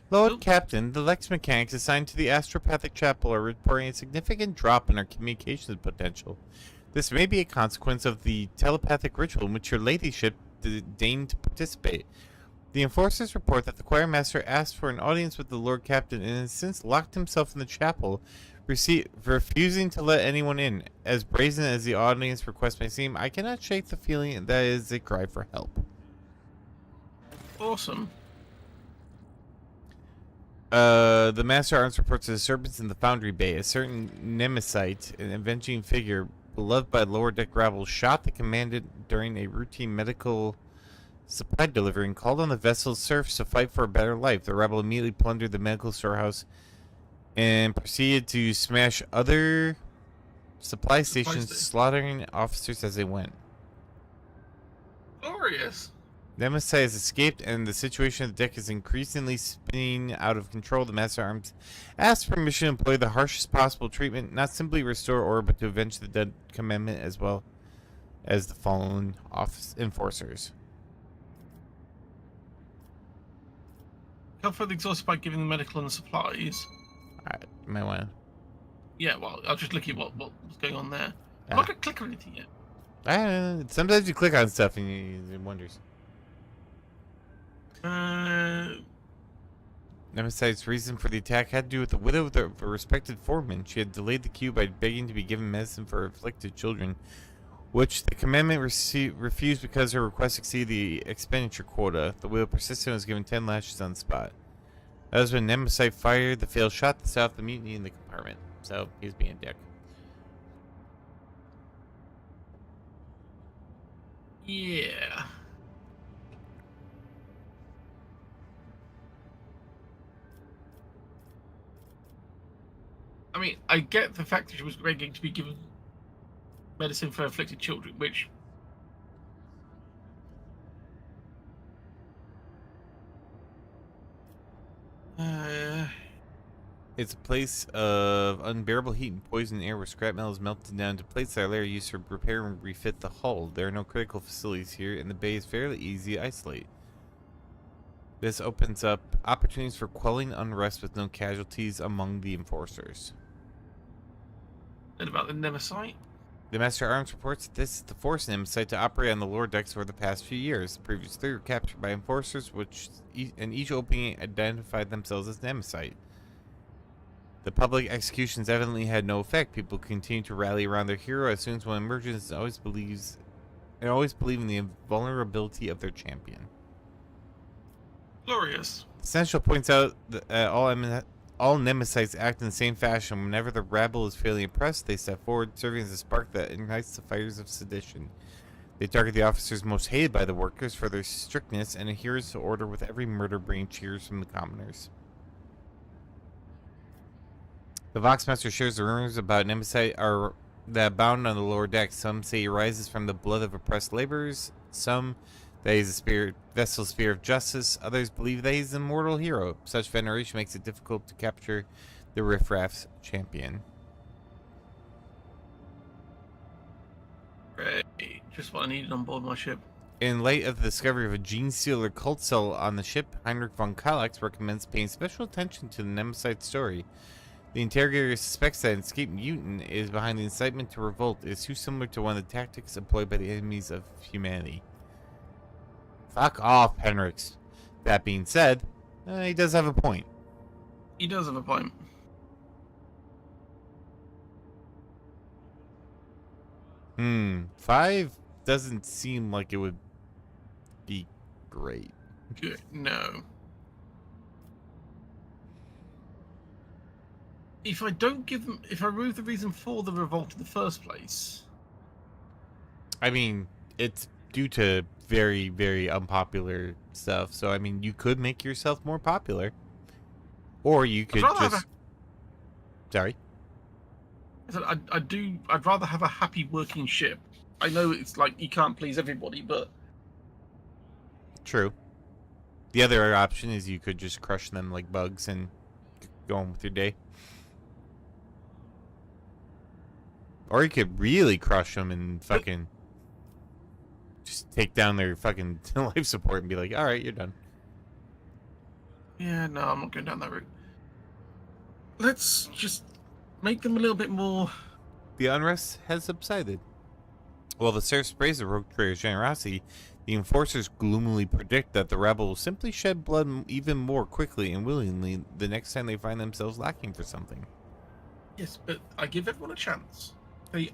Lord Captain, the Lex mechanics assigned to the Astropathic Chapel are reporting a significant drop in our communications potential. This may be a consequence of the telepathic ritual in which your ladyship deigned to participate. The enforcers report that the choir master asked for an audience with the Lord Captain and has since locked himself in the chapel, refusing to let anyone in. As brazen as the audience request may seem, I cannot shake the feeling that is a cry for help. Awesome. The Master Arms reports a disturbance in the Foundry Bay. A certain Nemesite, an avenging figure beloved by lower deck rabble, shot the commandant during a routine medical supply delivery and called on the vessel's serfs to fight for a better life. The rebel immediately plundered the medical storehouse and proceeded to smash other supply stations, slaughtering officers as they went. Glorious. Nemesis has escaped, and the situation on the deck is increasingly spinning out of control. The Master Arms asks permission to employ the harshest possible treatment, not simply restore order, but to avenge the dead commandment as well as the fallen enforcers. Help further exhausted by giving them medical and supplies. Alright, you might want to... Yeah, well, I was just looking at what's going on there. I'm not going to click on anything yet. Sometimes you click on stuff and it wonders. Nemesite's reason for the attack had to do with the widow of a respected foreman. She had delayed the queue by begging to be given medicine for afflicted children. which the commandment refused because her request exceeded the expenditure quota. The wheel persisted and was given 10 lashes on the spot. That was when Nemesis fired the failed shot that set off the mutiny in the compartment. So he's being a dick. Yeah. I mean, I get the fact that she was begging to be given medicine for afflicted children, which... It's a place of unbearable heat and poison air where scrap metal is melted down to plates that are later used to repair and refit the hull. There are no critical facilities here, and the bay is fairly easy to isolate. This opens up opportunities for quelling unrest with no casualties among the enforcers. And about the Nemesis? The Master Arms reports that this is the fourth Nemesis to operate on the lower decks over the past few years. The previous three were captured by enforcers, and each opening identified themselves as Nemesis. The public executions evidently had no effect. People continue to rally around their hero as soon as one emerges and always believe in the invulnerability of their champion. Glorious. Essential points out that all Nemesis act in the same fashion. Whenever the rabble is fairly impressed, they step forward, serving as a spark that ignites the fires of sedition. They target the officers most hated by the workers for their strictness and adherence to order, with every murder bringing cheers from the commoners. The Voxmaster shares the rumors about Nemesis that abound on the lower deck. Some say he rises from the blood of oppressed laborers. Some that he is a vessel spear of justice. Others believe that he is an immortal hero. Such veneration makes it difficult to capture the riffraff's champion. Great. Just what I needed on board my ship. In light of the discovery of a gene stealer cult cell on the ship, Heinrich von Kallax recommends paying special attention to the Nemesis story. The interrogator suspects that an escaped mutant is behind the incitement to revolt. It is too similar to one of the tactics employed by the enemies of humanity. Fuck off, Henrix. That being said, he does have a point. He does have a point. Five doesn't seem like it would be great. Good. No. If I don't give them, if I remove the reason for the revolt in the first place. I mean, it's due to very, very unpopular stuff. So, I mean, you could make yourself more popular. Or you could just... Sorry? I said I'd rather have a happy working ship. I know it's like you can't please everybody, but... True. The other option is you could just crush them like bugs and go on with your day. Or you could really crush them and fucking just take down their fucking life support and be like, alright, you're done. Yeah, no, I'm not going down that route. Let's just make them a little bit more... The unrest has subsided. While the Seraph sprays the rogue trader's generosity, the enforcers gloomily predict that the rabble will simply shed blood even more quickly and willingly the next time they find themselves lacking for something. Yes, but I give everyone a chance. They,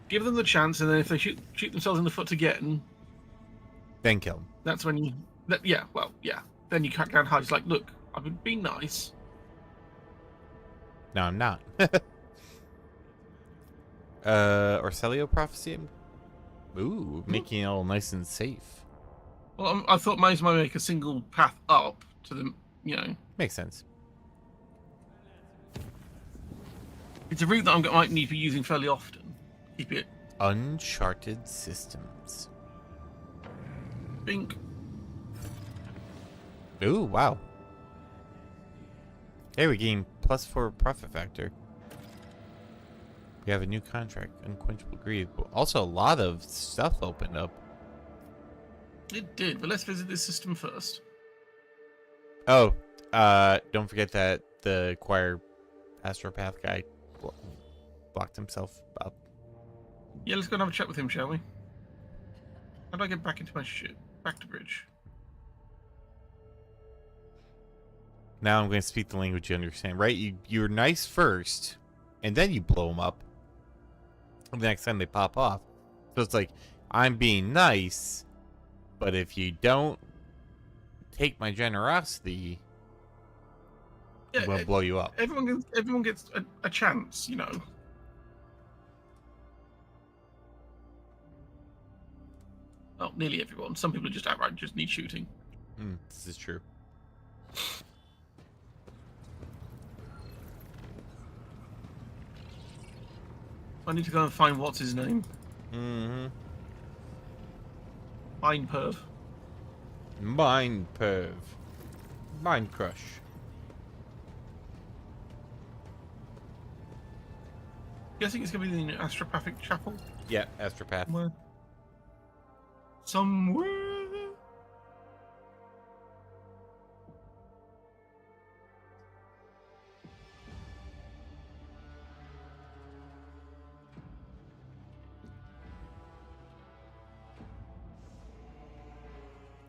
give them the chance, and then if they shoot themselves in the foot again, then kill them. That's when you, then you crack down hard. It's like, look, I've been being nice. No, I'm not. Orselio prophecy. Ooh, making it all nice and safe. Well, I thought might make a single path up to them. Makes sense. It's a route that I might need to be using fairly often. Keep it. Uncharted systems. Bink. Ooh, wow. Hey, we gain +4 profit factor. We have a new contract, Unquenchable Greed. Also, a lot of stuff opened up. It did, but let's visit this system first. Oh, don't forget that the choir astropath guy blocked himself up. Yeah, let's go and have a chat with him, shall we? How do I get back into my ship? Back to bridge. Now I'm going to speak the language you understand, right? You're nice first, and then you blow him up. the next time they pop off. So it's like, I'm being nice, but if you don't take my generosity, I'm gonna blow you up. Everyone gets a chance, you know. Well, nearly everyone. Some people are just outright just need shooting. This is true. I need to go and find what's his name. Mind Perv. Mind Perv. Mind Crush. Guessing it's going to be the Astropathic Chapel. Yeah, Astropath. Somewhere.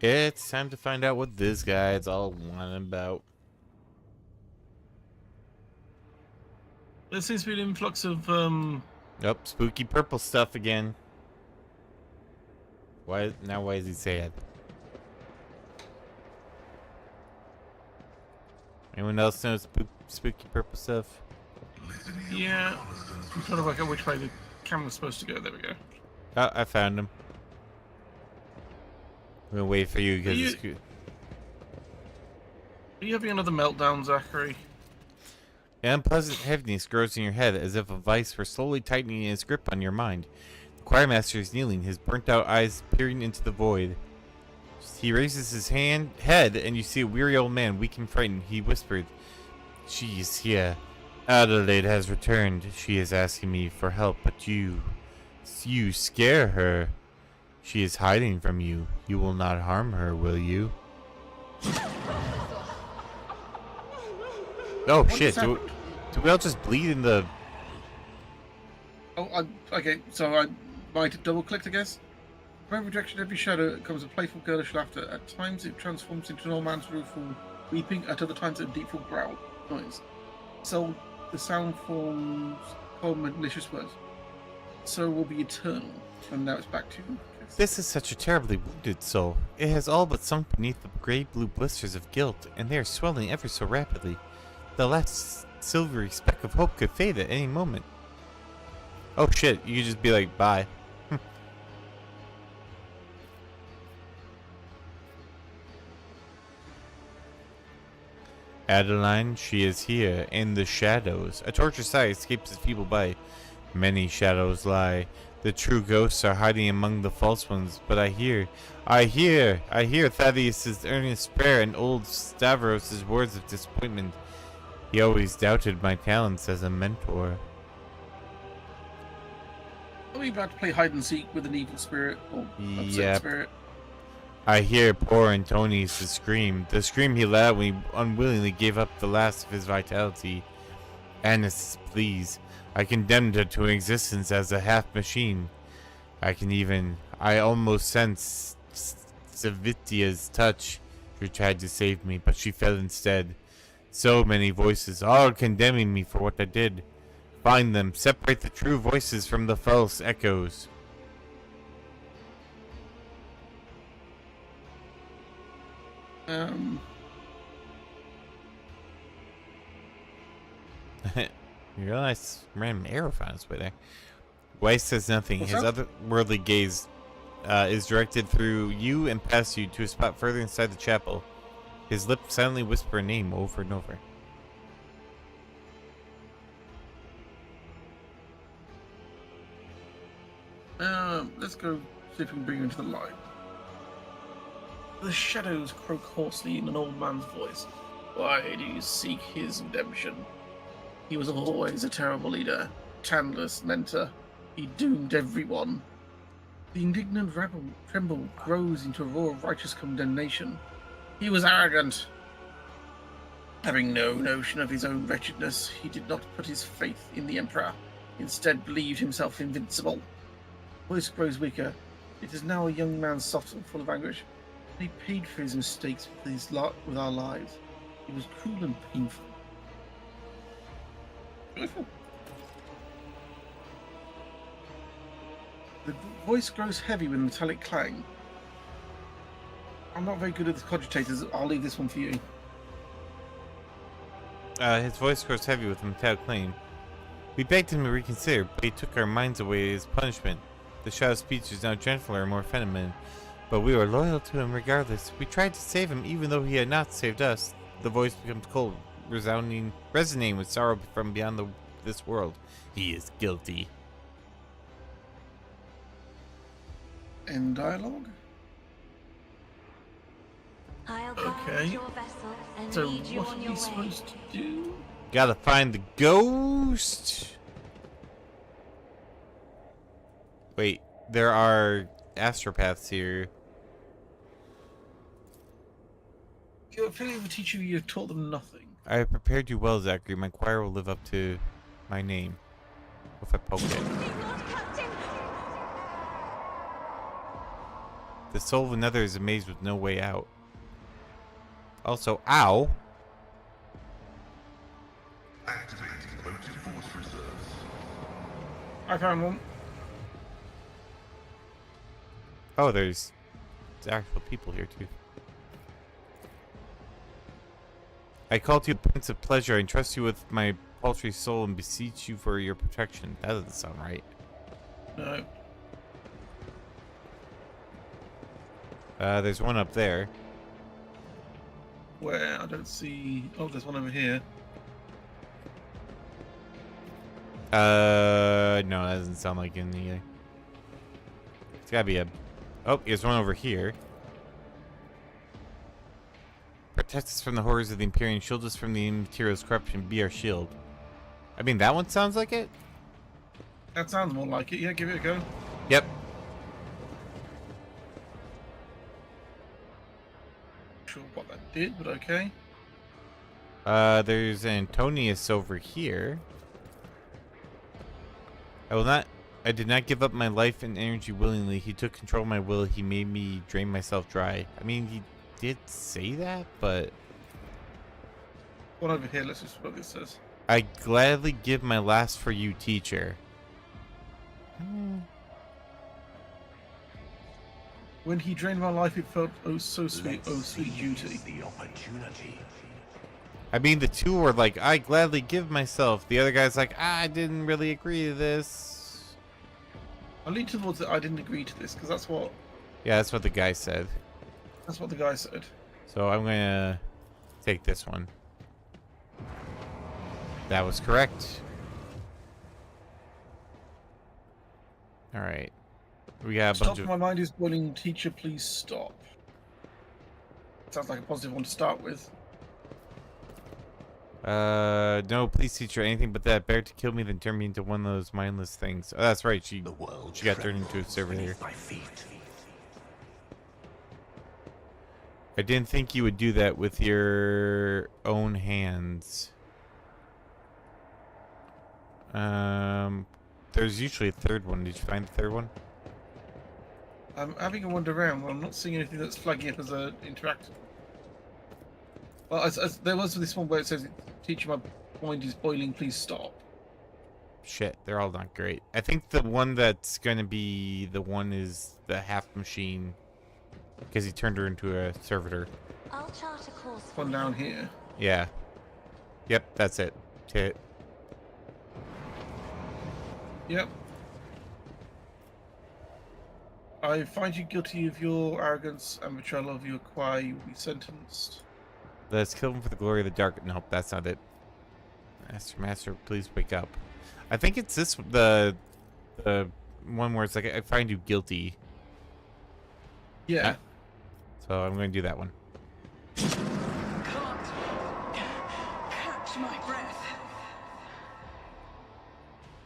It's time to find out what this guy's all whining about. There seems to be an influx of Yep, spooky purple stuff again. Why is he sad? Anyone else know spooky purple stuff? Yeah. I'm trying to work out which way the camera's supposed to go. There we go. Oh, I found him. I'm gonna wait for you because Are you having another meltdown, Zachary? an unpleasant heaviness grows in your head as if a vice were slowly tightening its grip on your mind. The choirmaster is kneeling, his burnt-out eyes peering into the void. He raises his head, and you see a weary old man, weak and frightened. He whispered, "She is here. Adelaide has returned. She is asking me for help, but you scare her. She is hiding from you. You will not harm her, will you?" Oh shit! Do we all just bleed in the? Oh, okay. So I might have double-clicked, I guess. Wherever direction every shadow comes a playful girlish laughter. At times it transforms into an old man's rueful weeping. At other times a deepful growl noise. So the sound forms cold, malicious words. So will be eternal. And now it's back to you. This is such a terribly wounded soul. It has all but sunk beneath the gray blue blisters of guilt, and they are swelling ever so rapidly. The last silvery speck of hope could fade at any moment. Oh shit, you could just be like, bye. Adeline, she is here, in the shadows. A tortured sigh escapes his feeble bite. Many shadows lie. The true ghosts are hiding among the false ones, but I hear Thaddeus' earnest prayer and old Stavros' words of disappointment. He always doubted my talents as a mentor. Are we about to play hide and seek with an evil spirit or upset spirit? I hear poor Antonius' scream, the scream he let out when he unwillingly gave up the last of his vitality. Annis, please. I condemned her to existence as a half-machine. I almost sensed Savitia's touch. She tried to save me, but she fell instead. So many voices, all condemning me for what I did. Find them, separate the true voices from the false echoes. You realize random arrow found its way there. Weiss says nothing. What's His up? otherworldly gaze is directed through you and past you to a spot further inside the chapel. His lips silently whisper a name over and over. Let's go see if we can bring you into the light. The shadows croak hoarsely in an old man's voice. Why do you seek his redemption? He was always a terrible leader, Chandler's mentor. He doomed everyone. The indignant rebel tremble grows into a roar of righteous condemnation. He was arrogant. Having no notion of his own wretchedness, he did not put his faith in the Emperor. Instead believed himself invincible. Voice grows weaker. It is now a young man soft and full of anguish. He paid for his mistakes with our lives. It was cruel and painful. Joyful. The voice grows heavy with metallic clang. I'm not very good at the cogitators. I'll leave this one for you. His voice grows heavy with a metallic clang. We begged him to reconsider, but he took our minds away as punishment. The shadow's speech is now gentler and more feminine, but we were loyal to him regardless. We tried to save him even though he had not saved us. The voice becomes cold, resonating with sorrow from beyond this world. He is guilty. End dialogue? I'll guard Okay. your vessel and So lead you what on are your we way. supposed to do? Gotta find the ghost. Wait, there are astropaths here. You're a failure of a teacher. You've taught them nothing. I have prepared you well, Zachary. My choir will live up to my name. If I poke it. Lord Captain! The soul of another is amazed with no way out. Also, ow. Activating motive force reserves. I found one. Oh, there's actual people here too. I call to you, Prince of Pleasure. I entrust you with my paltry soul and beseech you for your protection. That doesn't sound right. No. There's one up there. Where? I don't see... Oh, there's one over here. No, that doesn't sound like any either. It's gotta be a... Oh, here's one over here. Protect us from the horrors of the Imperium. Shield us from the material's corruption. Be our shield. I mean, that one sounds like it. That sounds more like it. Yeah, give it a go. Yep. Sure what that did, but okay. There's Antonius over here. I did not give up my life and energy willingly. He took control of my will. He made me drain myself dry. I mean, he did say that, but... One over here, let's just see what this says. I gladly give my last for you, teacher. When he drained my life, it felt oh so sweet, oh sweet duty. The opportunity. I mean, the two were like, I gladly give myself. The other guy's like, I didn't really agree to this. I lean towards that I didn't agree to this, because that's what the guy said. the guy said. So I'm gonna take this one. That was correct. Alright. We got a Stop, bunch of... my mind is boiling. Teacher, please stop. Sounds like a positive one to start with. No, please, teacher, anything but that. Better to kill me than turn me into one of those mindless things. Oh, that's right. She got turned into a server here. My feet. I didn't think you would do that with your own hands. There's usually a third one. Did you find the third one? I'm having a wander around. I'm not seeing anything that's flagging up as a interactive. Well, as there was this one where it says, "Teacher, my mind is boiling. Please stop." Shit, they're all not great. I think the one that's gonna be the one is the half machine, because he turned her into a servitor. I'll chart a course for One you. down here. Yeah. Yep, that's it. Hit. Yep. I find you guilty of your arrogance and betrayal of your choir. You will be sentenced. Let's kill him for the glory of the dark. Nope, that's not it. Master, please wake up. I think it's this the one where it's like, I find you guilty. Yeah. So I'm going to do that one. Can't catch my breath.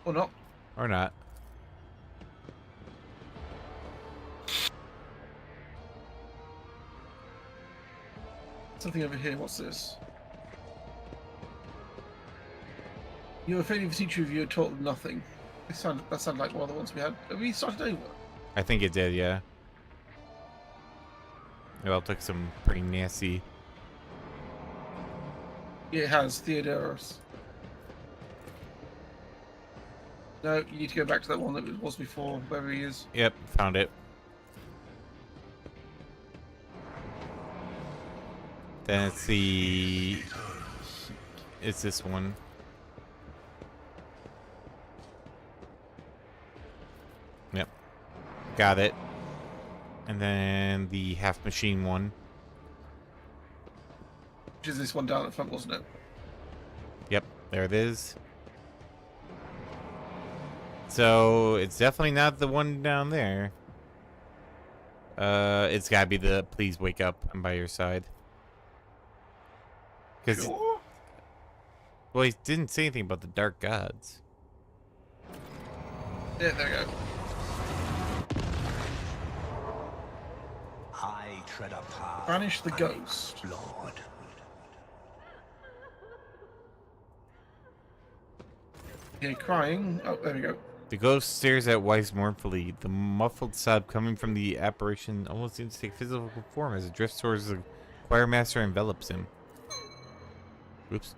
Or not. Or not. Something over here. What's this? You are failing to teach you if you had taught them nothing. That sounded like one of the ones we had. Have we started over? I think it did, yeah. It all took some pretty nasty. Yeah, it has. Theodoros. No, you need to go back to that one that was before, wherever he is. Yep, found it. Then it's the... It's this one. Yep. Got it. And then the half machine one. Which is this one down at the front, wasn't it? Yep, there it is. So it's definitely not the one down there. It's gotta be the please wake up, I'm by your side. Because Sure. well, he didn't say anything about the dark gods. Yeah, there you go. I tread a path. Banish the ghost. Lord. Yeah, crying. Oh, there we go. The ghost stares at Weiss mournfully. The muffled sob coming from the apparition almost seems to take physical form as it drifts towards the choir master and envelops him. Oops.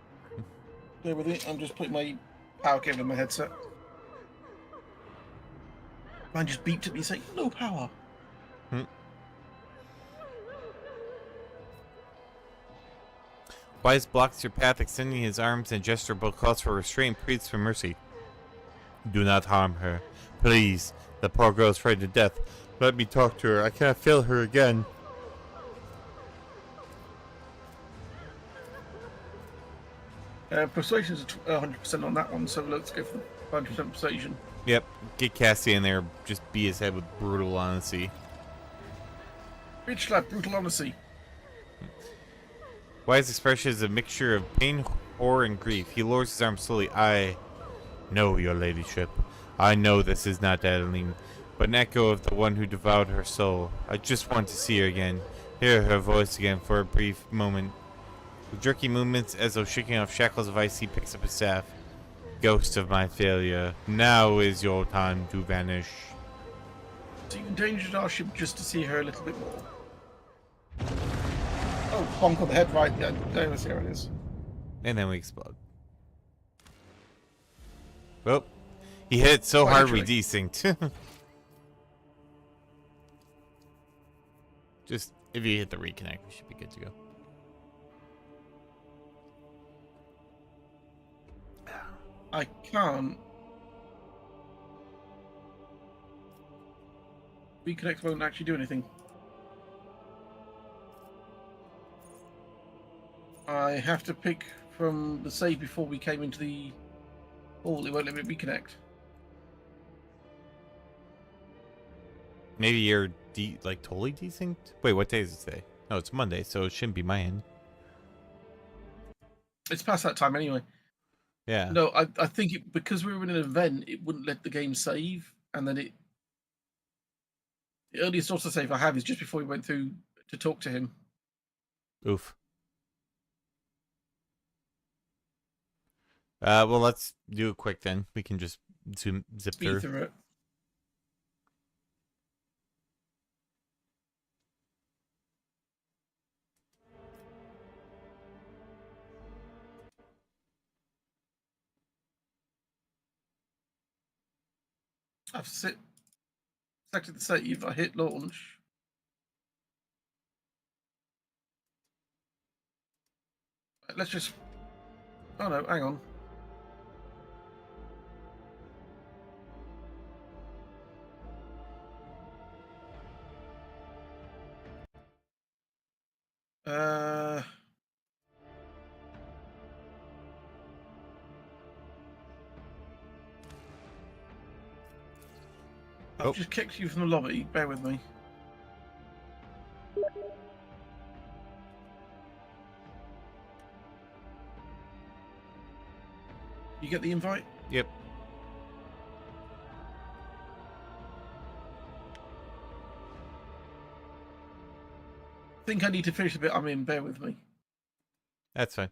Bear with it. I'm just putting my power cable in my headset. Mine just beeped at me saying, no power. Weiss blocks your path, extending his arms and gesture both calls for restraint and pleads for mercy. Do not harm her. Please. The poor girl is frightened to death. Let me talk to her. I can't fail her again. Persuasion is 100% on that one, so let's go for 100% persuasion. Yep. Get Cassie in there. Just beat his head with brutal honesty. Bitch slap, brutal honesty. Weiss' expression is a mixture of pain, horror, and grief. He lowers his arm slowly. I know, your ladyship. I know this is not Adeline, but an echo of the one who devoured her soul. I just want to see her again, hear her voice again for a brief moment. With jerky movements, as though shaking off shackles of ice, he picks up his staff. Ghost of my failure, now is your time to vanish. So you endangered our ship just to see her a little bit more. Oh, bonk on the head, right? Yeah, there it is. And then we explode. Well, he hit it so hard we desynced. Just, if you hit the reconnect, we should be good to go. I can't. Reconnect won't actually do anything. I have to pick from the save before we came into the hall. It won't let me reconnect. Maybe you're like totally desynced? Wait, what day is it today? Oh, it's Monday, so it shouldn't be my end. It's past that time anyway. Yeah. No, I think because we were in an event, it wouldn't let the game save, and then the earliest autosave I have is just before we went through to talk to him. Oof. Well, let's do it quick then. We can just zip Speed through it. I've selected the save. I hit launch. Let's just. Oh no, hang on. I've just kicked you from the lobby. Bear with me. You get the invite? Yep. I think I need to finish the bit I'm in. Bear with me. That's fine.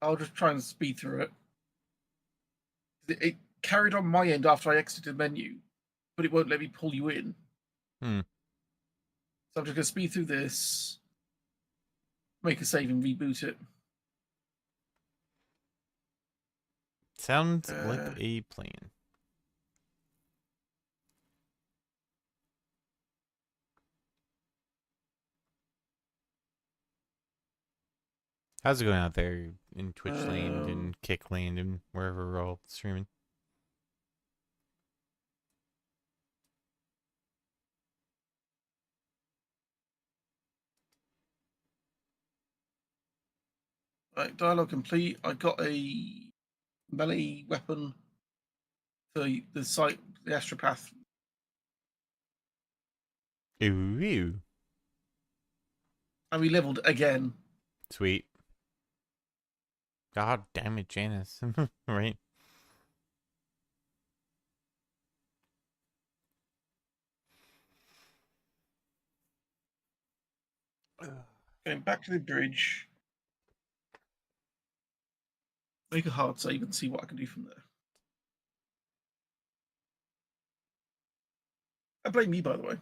I'll just try and speed through it. It carried on my end after I exited the menu, but it won't let me pull you in. So I'm just going to speed through this, make a save and reboot it. Sounds like a plan. How's it going out there in Twitch land and Kick land and wherever we're all streaming? Right, dialogue complete. I got a melee weapon for the site, the astropath. Ooh, And we leveled again. sweet. God damn it, Janice. Right? Going back to the bridge. Make a hard save and see what I can do from there. I blame you, by the way.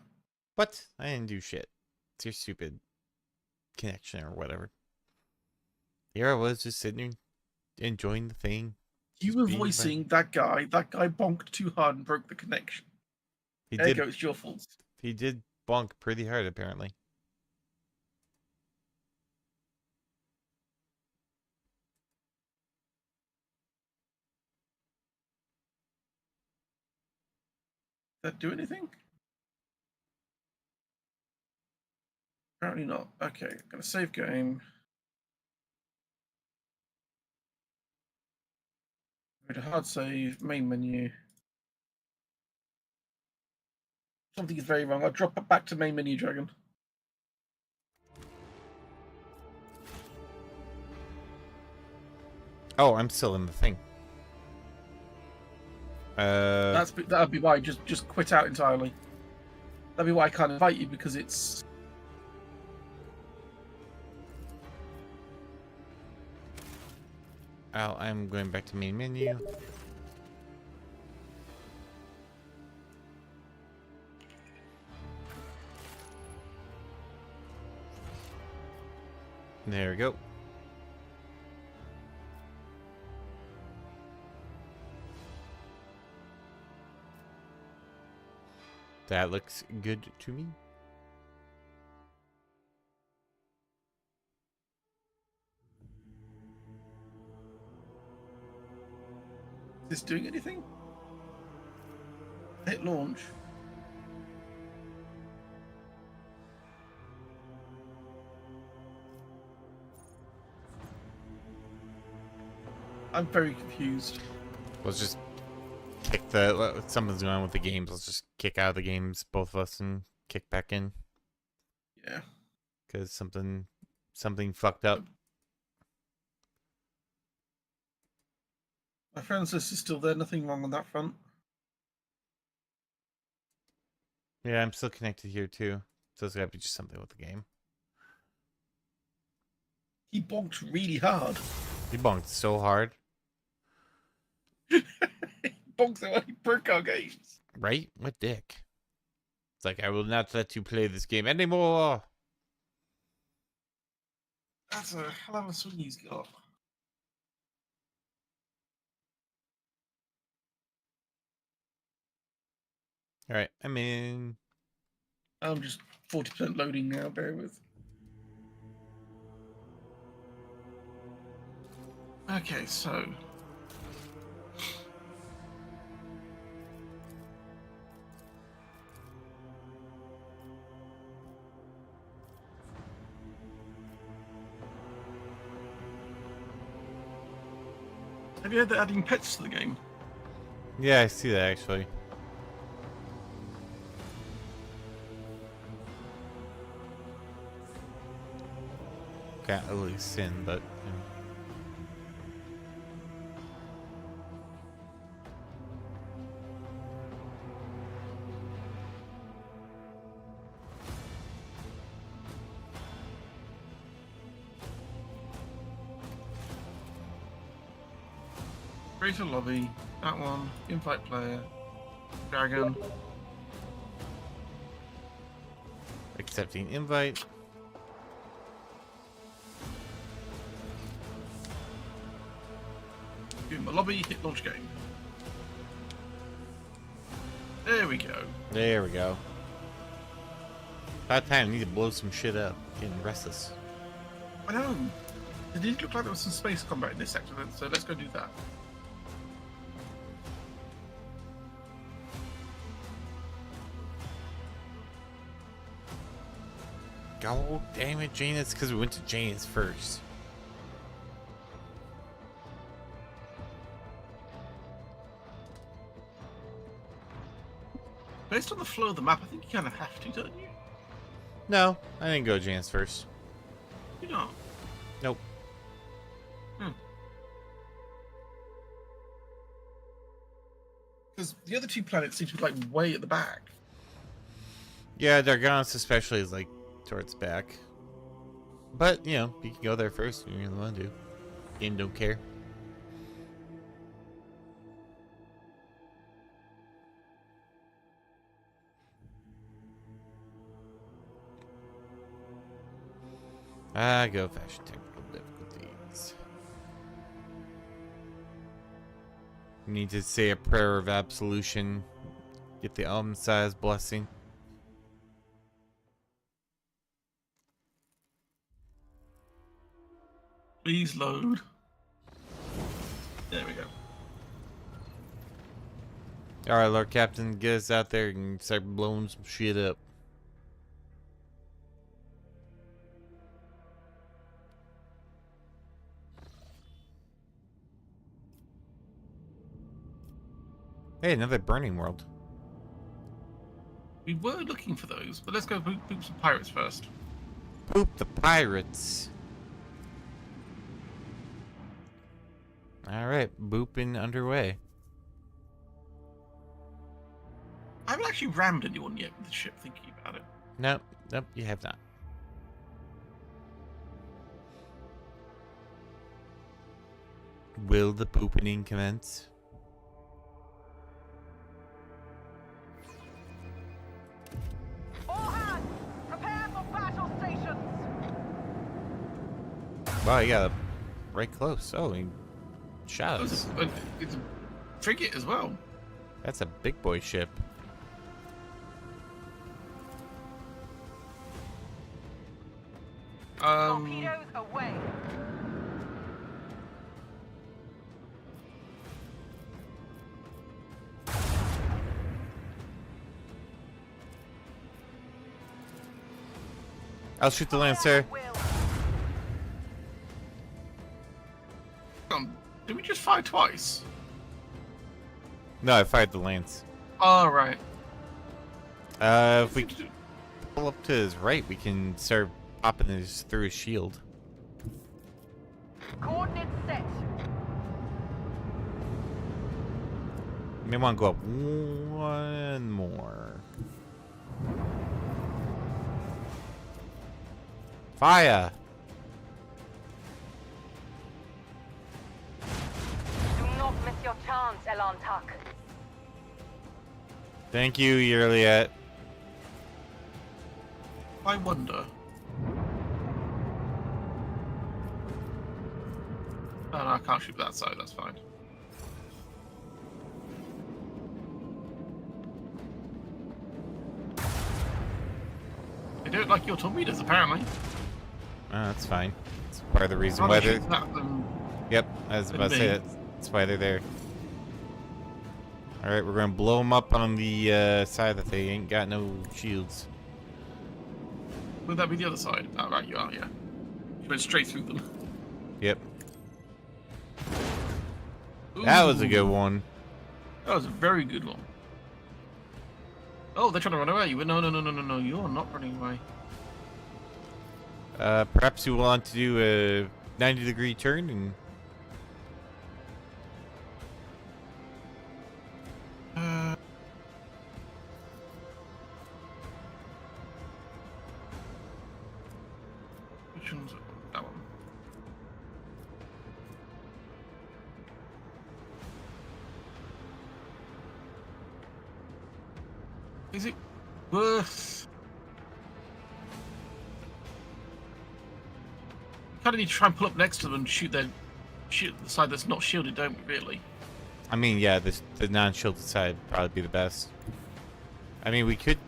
What? I didn't do shit. It's your stupid connection or whatever. Here I was just sitting there enjoying the thing. You Just were being voicing that guy. That guy bonked too hard and broke the connection. He There you did. go, it's your fault. He did bonk pretty hard, apparently. Did that do anything? Apparently not. Okay, I'm gonna save game. Go to hard save, main menu. Something is very wrong. I'll drop it back to main menu, Dragon. Oh, I'm still in the thing. That'd be why. Just quit out entirely. That'd be why I can't invite you, because it's. I'm going back to main menu. There we go. That looks good to me. Is this doing anything? Hit launch. I'm very confused. Let's just kick the. Something's going on with the games. Let's just kick out of the games, both of us, and kick back in. Yeah. Because something fucked up. My friend's list is still there. Nothing wrong on that front. Yeah, I'm still connected here too. So it's gotta be just something with the game. He bonked really hard. He bonked so hard. He bonked so hard he broke our games. Right? What dick? It's like, I will not let you play this game anymore. That's a hell of a swing he's got. Alright, I'm in. I'm just 40% loading now, bear with. Okay, so. Have you heard they're adding pets to the game? Yeah, I see that actually. Can't really sin, but. You know. Create a lobby. That one. Invite player. Dragon. Accepting invite. Give him a lobby, hit launch game. There we go. There we go. About time, I need to blow some shit up. Getting restless. I know. It did look like there was some space combat in this sector, so let's go do that. God damn it, Jane. It's because we went to Jane's first. Based on the flow of the map, I think you kind of have to, don't you? No, I didn't go Jane's first. You know. Nope. Because the other two planets seem to be like way at the back. Yeah, Darganos especially is like towards back. But, you know, you can go there first if you really want to. Game don't care. Go fashion technical difficulties. Need to say a prayer of absolution. Get the size blessing. Please load. There we go. Alright, Lord Captain, get us out there and start blowing some shit up. Hey, another burning world. We were looking for those, but let's go boop some pirates first. Poop the pirates. Alright, booping underway. I haven't actually rammed anyone yet with the ship, thinking about it. Nope, nope, you have not. Will the pooping commence? All hands, prepare for battle stations. Wow, you got right close. Oh, he shot us. It's a frigate as well. That's a big boy ship. Torpedoes away. I'll shoot the Lancer. Did we just fire twice? No, I fired the Lance. Oh, right. If we pull up to his right, we can start popping his through his shield. Coordinates set. You may want to go up one more. Fire! Do not miss your chance, Elan Tuck. Thank you, Yerliet. I wonder. Oh, no, I can't shoot that side, that's fine. They don't like your torpedoes, apparently. Oh, that's fine. That's part of the reason why they're... Yep, I was about to say that. That's why they're there. Alright, we're going to blow them up on the side that they ain't got no shields. Would that be the other side? Oh, right, you are, yeah. You went straight through them. Yep. That was a good one. That was a very good one. Oh, they're trying to run away. You went, no, you're not running away. Perhaps you want to do a 90-degree turn and... Which one's it? That one. Is it worth? Kind of need to try and pull up next to them and shoot the side that's not shielded, don't we, really? I mean, yeah, the non-shielded side would probably be the best. I mean, we could...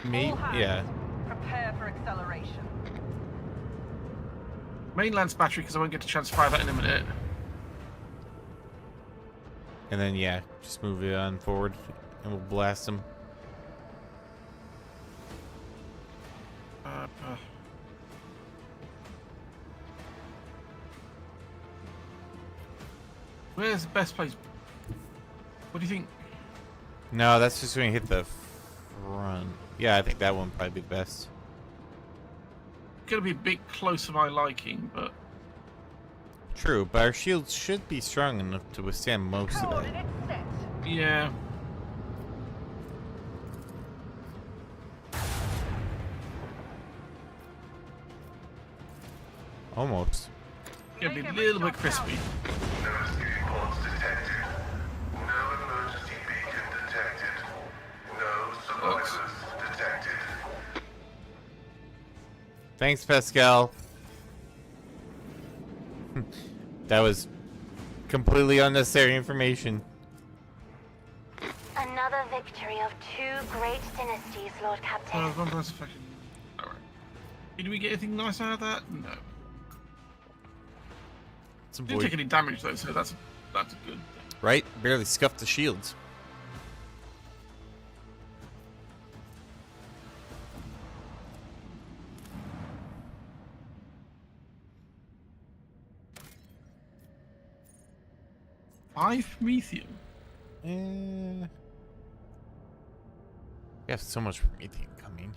Maybe, All hands, yeah. Prepare for acceleration. Mainland's battery, because I won't get a chance to fire that in a minute. And then, yeah, just move it on forward, and we'll blast them. Where's the best place? What do you think? No, that's just going to hit the front. Yeah, I think that one would probably be the best. Gonna be a bit close to my liking, but True, but our shields should be strong enough to withstand most of that. Coordinates set. yeah. Almost. Gonna be Make a every little bit shot crispy. count. No escape pods detected. No emergency beacon detected. No survivors detected. Thanks, Pascal. That was completely unnecessary information. Another victory of two great dynasties, Lord Captain. One person affected. Alright. Did we get anything nice out of that? No. Some Didn't take any damage though, so that's a good thing. Right? Barely scuffed the shields. Five Prometheum. We have so much Prometheum coming.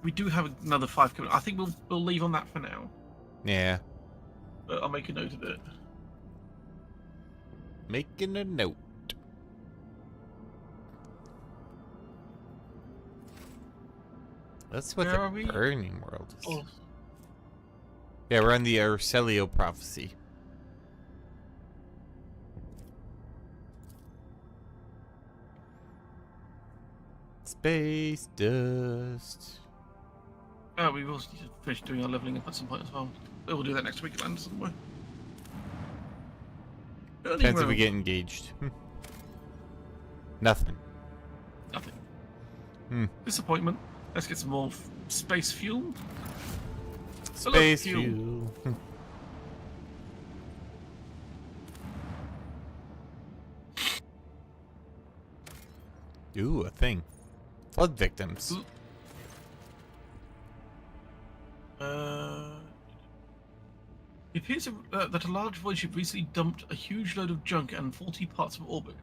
We do have another 5 coming. I think we'll leave on that for now. Yeah. But I'll make a note of it. Making a note. That's what Where the are we? burning world is. Oh, Yeah, we're on the Arcelio prophecy. Space dust. oh, we will need to finish doing our leveling up at some point as well. We'll do that next week, land somewhere. Depends if we get engaged. Nothing. Nothing. Disappointment. Let's get some more space fuel. Space fuel. fuel. Ooh, a thing. Flood victims. Ooh. It appears that a large void ship recently dumped a huge load of junk and faulty parts of orbit.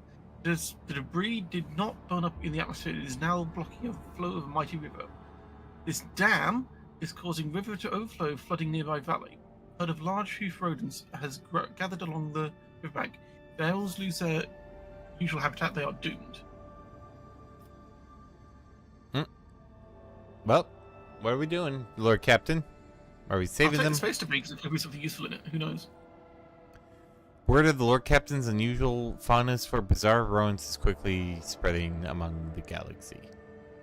The debris did not burn up in the atmosphere. It is now blocking a flow of a mighty river. This dam is causing river to overflow, flooding nearby valley. A herd of large hoof rodents has gathered along the riverbank. If the animals lose their usual habitat, they are doomed. Well, what are we doing, Lord Captain? Are we saving I'll take them? the space debris because there could be something useful in it. Who knows? Word of the Lord Captain's unusual fondness for bizarre ruins is quickly spreading among the galaxy.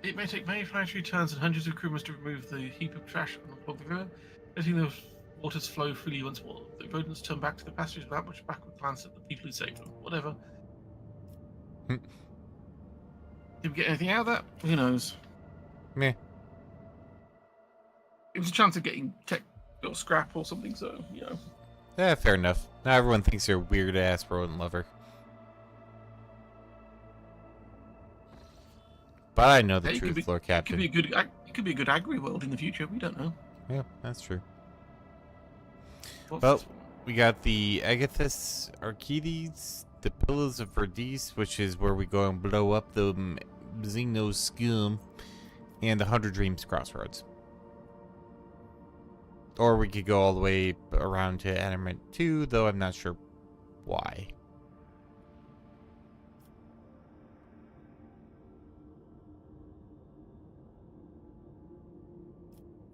It may take many planetary turns and hundreds of crew must remove the heap of trash on the river, letting the waters flow freely once more. The rodents turn back to the passengers without much backward glance at the people who saved them. Whatever. Did we get anything out of that? Who knows? Meh. It was a chance of getting tech or scrap or something, so, you know. Yeah, fair enough. Now everyone thinks you're a weird-ass rodent lover. But I know the Hey, it could truth, be- Lord It Captain. could be a good agri world in the future. We don't know. Yeah, that's true. What's Well, this one? we got the Agathis Archides, the Pillars of Verdis, which is where we go and blow up the Xeno scum, and the 100 Dreams Crossroads. Or we could go all the way around to Animate 2, though I'm not sure why.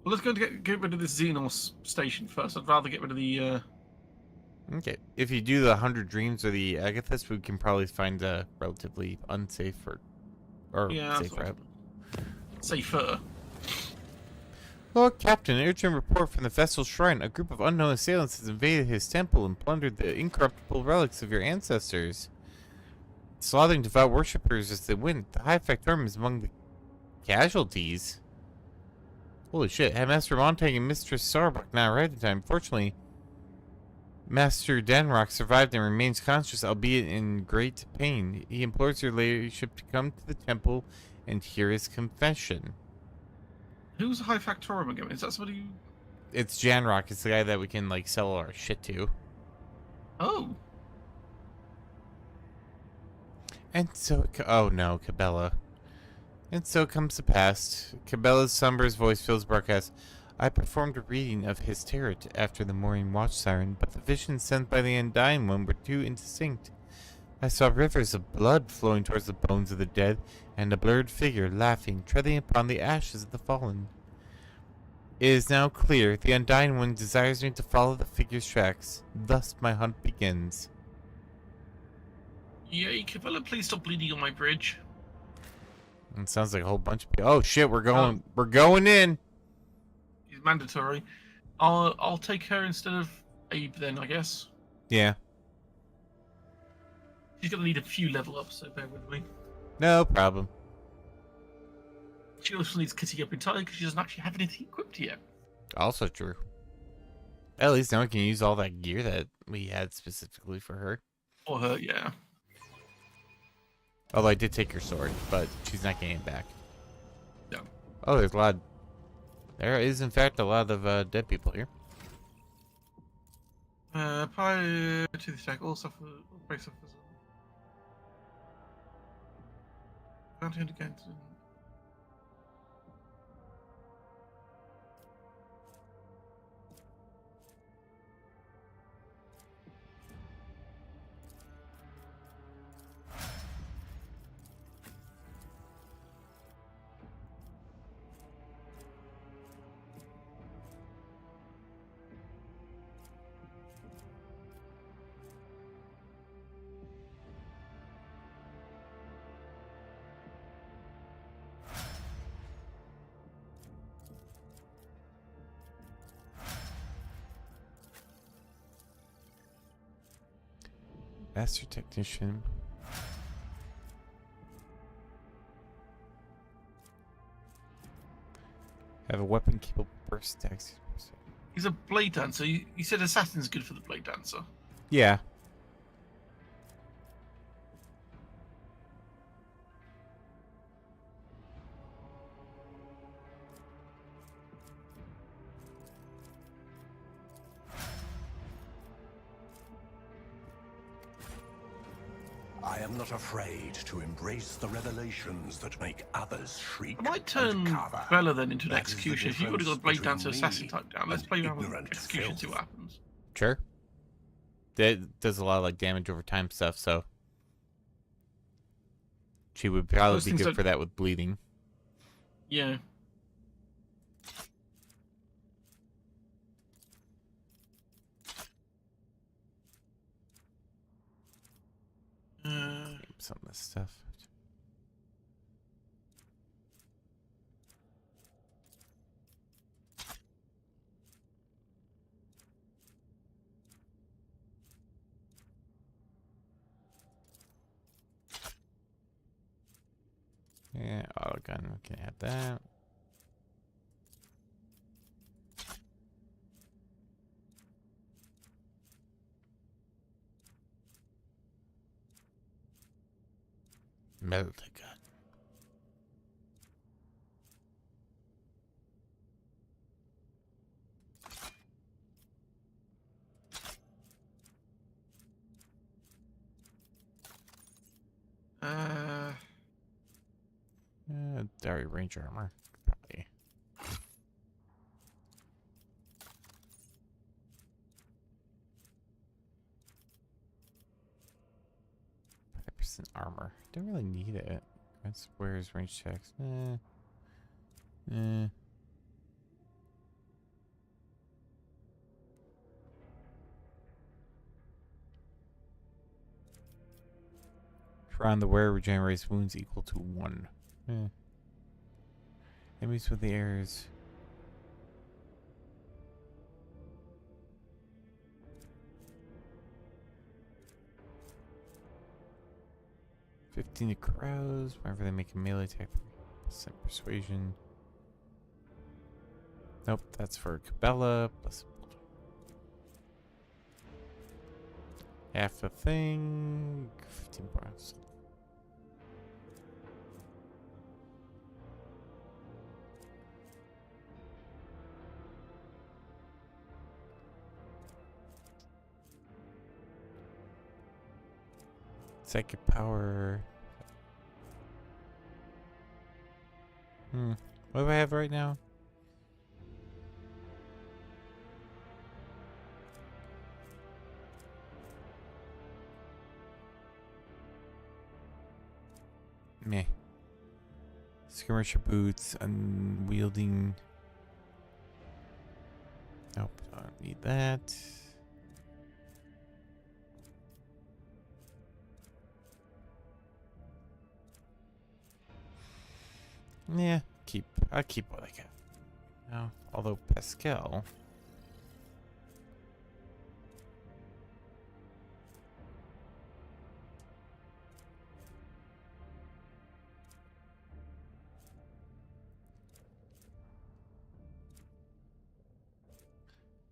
Well, let's go to get rid of this Xenos station first. I'd rather get rid of the. Okay, if you do the 100 Dreams or the Agathis, we can probably find a relatively unsafe or Yeah, safe route. safer. Lord Captain, an urgent report from the Vestal Shrine. A group of unknown assailants has invaded his temple and plundered the incorruptible relics of your ancestors. Slaughtering devout worshippers as they went. The High Factorum is among the casualties. Holy shit. Headmaster Montag and Mistress Starbuck now arrived in time. Fortunately, Master Danrock survived and remains conscious, albeit in great pain. He implores your ladyship to come to the temple and hear his confession. Who's High Factorum again? Is that somebody? It's Janrock. It's the guy that we can, like, sell our shit to. Oh. And so, oh no, Cabela. And so comes the past. Cabela's somber voice fills broadcast. I performed a reading of his tarot after the morning watch siren, but the visions sent by the Undying One were too indistinct. I saw rivers of blood flowing towards the bones of the dead, and a blurred figure laughing, treading upon the ashes of the fallen. It is now clear the Undying One desires me to follow the figure's tracks. Thus my hunt begins. Yay, Cabela, please stop bleeding on my bridge. It sounds like a whole bunch of people. Oh shit, we're going in. It's mandatory. I'll take her instead of Abe then, I guess. Yeah. She's gonna need a few level ups, so bear with me. No problem. She also needs kitting up entirely because she doesn't actually have anything equipped yet. Also true. At least now we can use all that gear that we had specifically for her. For her, yeah. Although I did take her sword, but she's not getting it back. No. Oh, there's a lot. There is, in fact, a lot of dead people here. Prior to the attack, all suffer brace of bounty against. Master Technician. Have a weapon capable of burst attacks. He's a blade dancer. You said assassin's good for the blade dancer. Yeah. I am not afraid to embrace the revelations that make others shriek. I might turn and cover. Bella then into an That is the execution. If you've already got a difference blade dancer between assassin me type down, let's and play around with ignorant execution, see filth. what happens. Sure. That does a lot of like damage over time stuff, so she would probably Those be things good are- for that with bleeding. Yeah. Some of this stuff. Yeah, auto gun, we can add that. Metal gun. Dari range armor, probably. % armor. Don't really need it. That's where's range checks. Around the wearer regenerates wounds equal to 1. Enemies with the airs. 15 to carouse. Whenever they make a melee attack, +% persuasion. Nope, that's for Cabela. Plus half the thing. 15 points. Psychic power. What do I have right now? Meh. Skirmisher boots, unwielding. Nope, I don't need that. Yeah, I'll keep what I got. Now, although Pascal.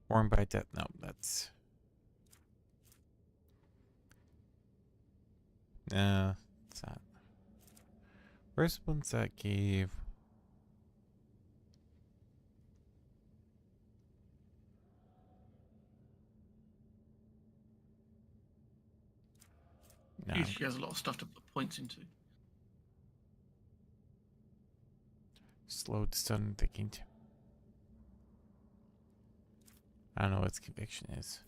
Worn by death. No, that's. No, it's not. Where's the ones that gave? No. She has a lot of stuff to put points into. Slowed stun thinking. I don't know what its conviction is.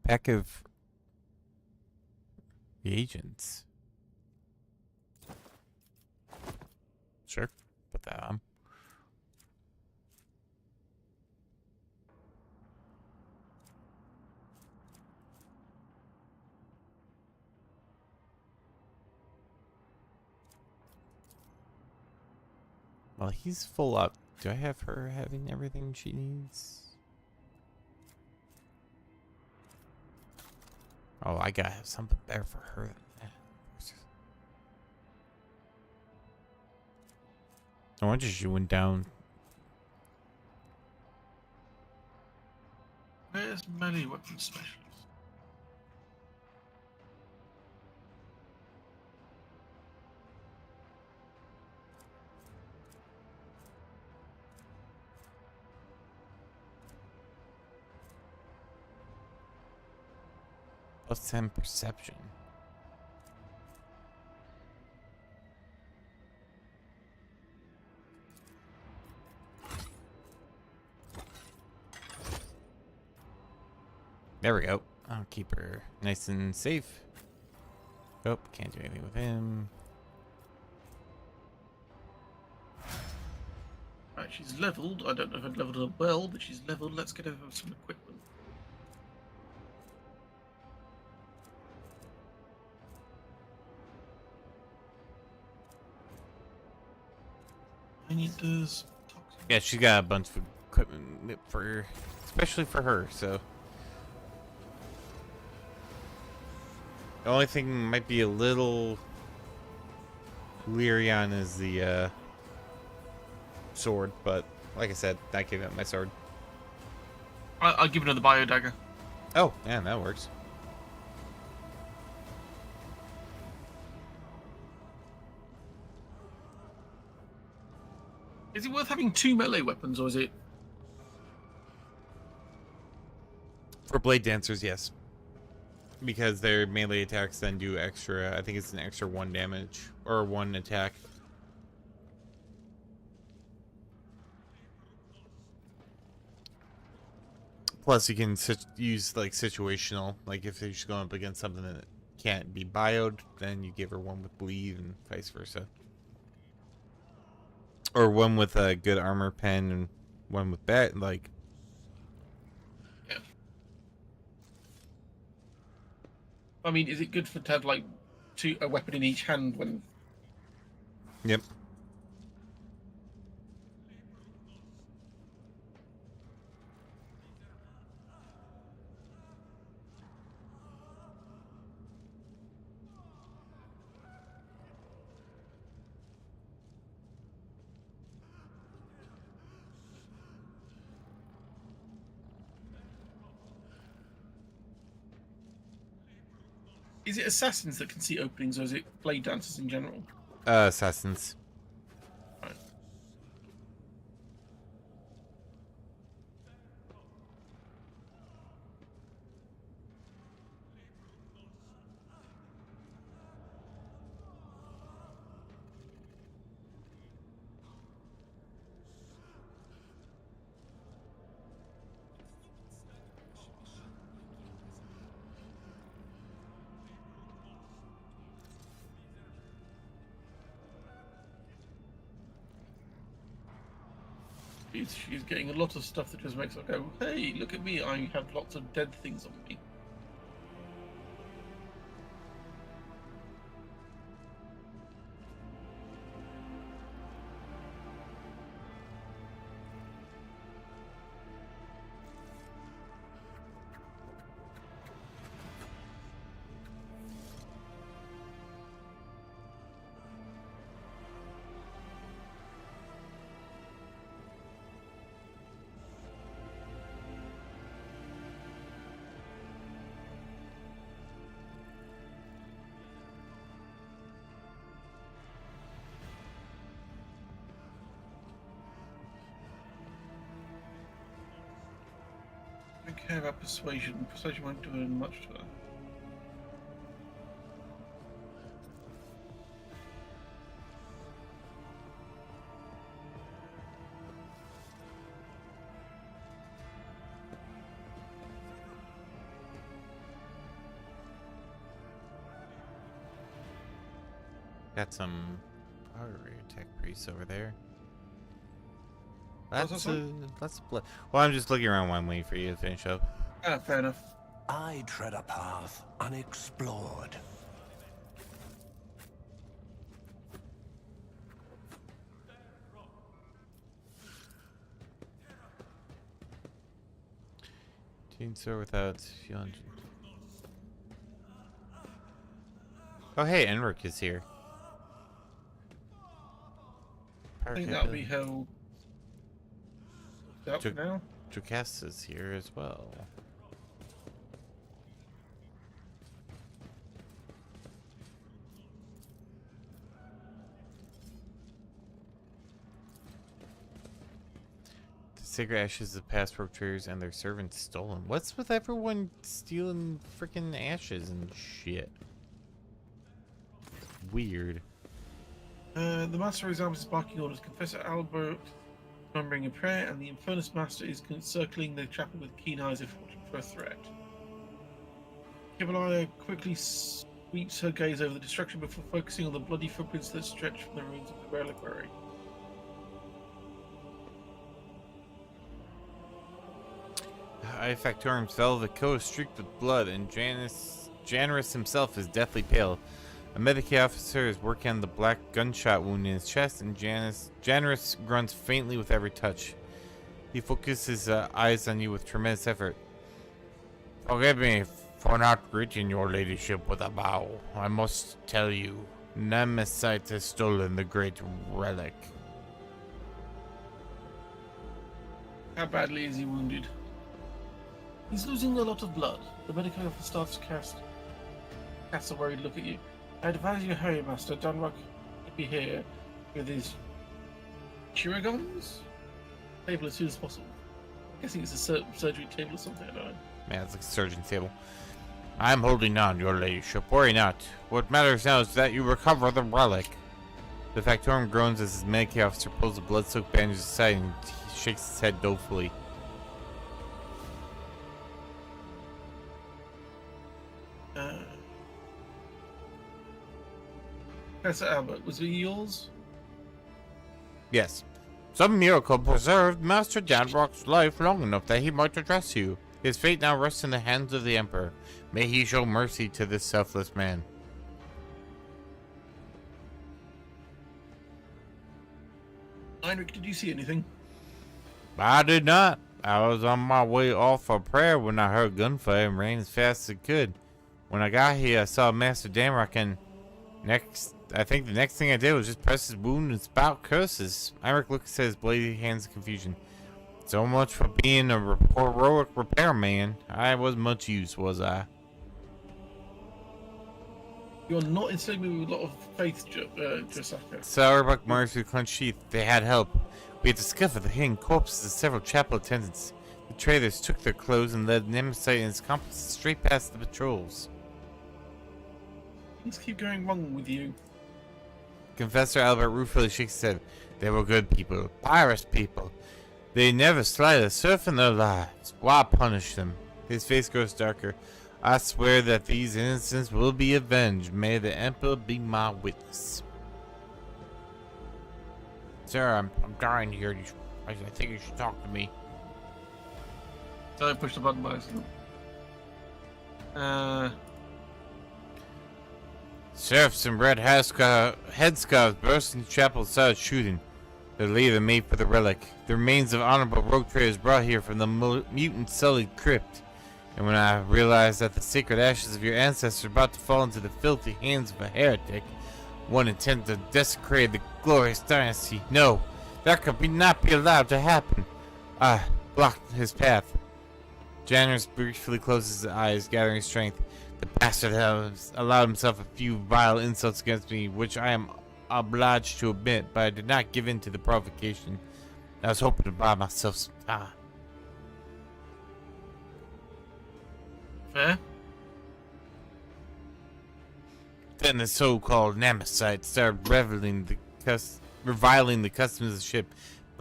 Pack of reagents. Sure, put that on. Well, he's full up. Do I have her having everything she needs? Oh, I gotta have something better for her than that. No wonder she went down. Where's melee weapon specialist? +10 perception. There we go. I'll keep her nice and safe. Oh, can't do anything with him. Right, she's leveled. I don't know if I've leveled her well, but she's leveled. Let's get her some equipment. I need this. Yeah, she's got a bunch of equipment for, especially for her. So the only thing might be a little leery on is the sword, but like I said, I gave up my sword. I'll give her the bio dagger. Oh, yeah, that works. Is it worth having 2 melee weapons, or is it? For blade dancers, yes. Because their melee attacks then do extra, I think it's an extra 1 damage, or 1 attack. Plus, you can use, like, situational. Like, if you're just going up against something that can't be bioed, then you give her 1 with bleed, and vice versa. Or 1 with a good armor pen, and 1 with bat, like... Yeah. I mean, is it good to have, like, a weapon in each hand when Yep. Is it assassins that can see openings, or is it blade dancers in general? Assassins. Right. She's getting a lot of stuff that just makes her go, hey, look at me, I have lots of dead things on me. I don't care about persuasion. Persuasion won't do much to her. Got some power tech priests over there. What's That's that that's blood. Well, I'm just looking around while I'm waiting for you to finish up. Ah, fair enough. I tread a path unexplored. Teen store without fuel engine. Oh, hey, Enric is here. I think that'll be held up Took- now. Jocasta is here as well. The sacred ashes of past perpetrators and their servants stolen. What's with everyone stealing freaking ashes and shit? Weird. The Master examines his barking orders. Confessor Albert remembering a prayer, and the Infernus Master is circling the chapel with keen eyes if watching for a threat. Kibalaya quickly sweeps her gaze over the destruction before focusing on the bloody footprints that stretch from the ruins of the reliquary. Factorum's velvet coat is streaked with blood, and Janus himself is deathly pale. A medic officer is working on the black gunshot wound in his chest, and Janus grunts faintly with every touch. He focuses his eyes on you with tremendous effort. Forgive me for not greeting your ladyship with a bow. I must tell you, Nemesis has stolen the great relic. How badly is he wounded? He's losing a lot of blood. The medical officer starts to cast a worried look at you. I advise you hurry, Master. Dunrock will be here with his Chiragons? Table as soon as possible. I'm guessing it's a surgery table or something, I don't know. Man, it's like a surgeon's table. I'm holding on, your ladyship. Worry not. What matters now is that you recover the relic. The Factorum groans as his medic officer pulls the blood-soaked bandage aside and he shakes his head dolefully. Professor Albert, was it yours? Yes. Some miracle preserved Master Danrock's life long enough that he might address you. His fate now rests in the hands of the Emperor. May he show mercy to this selfless man. Heinrich, did you see anything? I did not. I was on my way off for prayer when I heard gunfire and ran as fast as I could. When I got here, I saw Master Damrock, and I think the next thing I did was just press his wound and spout curses. Heinrich looks at his bloody hands in confusion. So much for being a heroic repairman. I wasn't much use, was I? You're not instilling me with a lot of faith, Josaka. Sauerbuck murmured through clenched teeth. They had help. We had discovered the hidden corpses of several chapel attendants. The traitors took their clothes and led Nemesis and his accomplices straight past the patrols. Things keep going wrong with you. Confessor Albert ruefully shakes his head. They were good people, pious people. They never slighted a serf in their lives. Why punish them? His face grows darker. I swear that these innocents will be avenged. May the Emperor be my witness. Sir, I'm dying here. I think you should talk to me. So I pushed the button by accident. Serfs in red headscarves burst into the chapel and started shooting. The leader made for the relic. The remains of honorable rogue traders brought here from the mutant sullied crypt. And when I realized that the sacred ashes of your ancestors were about to fall into the filthy hands of a heretic, one intent to desecrate the glorious dynasty. No, that could not be allowed to happen. I blocked his path. Janus briefly closes his eyes, gathering strength. The bastard has allowed himself a few vile insults against me, which I am obliged to admit, but I did not give in to the provocation. I was hoping to buy myself some time. Fair. Then the so-called Namesite started reviling the customs of the ship,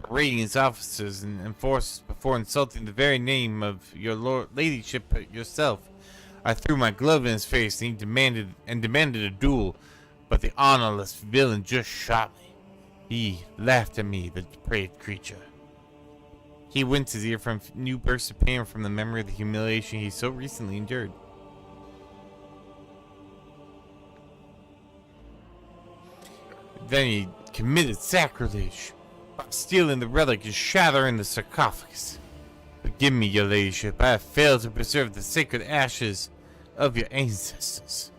berating its officers and enforcers before insulting the very name of your ladyship yourself. I threw my glove in his face and he demanded a duel, but the honorless villain just shot me. He laughed at me, the depraved creature. He winced his ear from new bursts of pain from the memory of the humiliation he so recently endured. Then he committed sacrilege by stealing the relic and shattering the sarcophagus. Forgive me, your ladyship, I have failed to preserve the sacred ashes of your ancestors.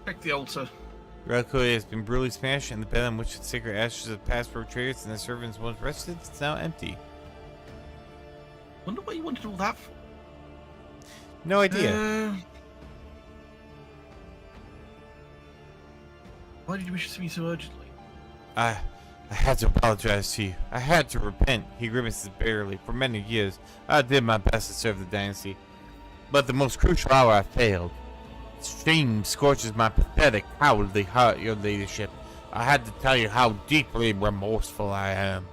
Check the altar. Reliquary has been brutally smashed, and the bed on which the sacred ashes of past traders and their servants once rested is now empty. Wonder what you wanted all that for. No idea. Why did you wish to see me so urgently? I had to apologize to you. I had to repent. He grimaces bitterly. For many years, I did my best to serve the dynasty. But the most crucial hour I failed. Shame scorches my pathetic, cowardly heart, your ladyship. I had to tell you how deeply remorseful I am.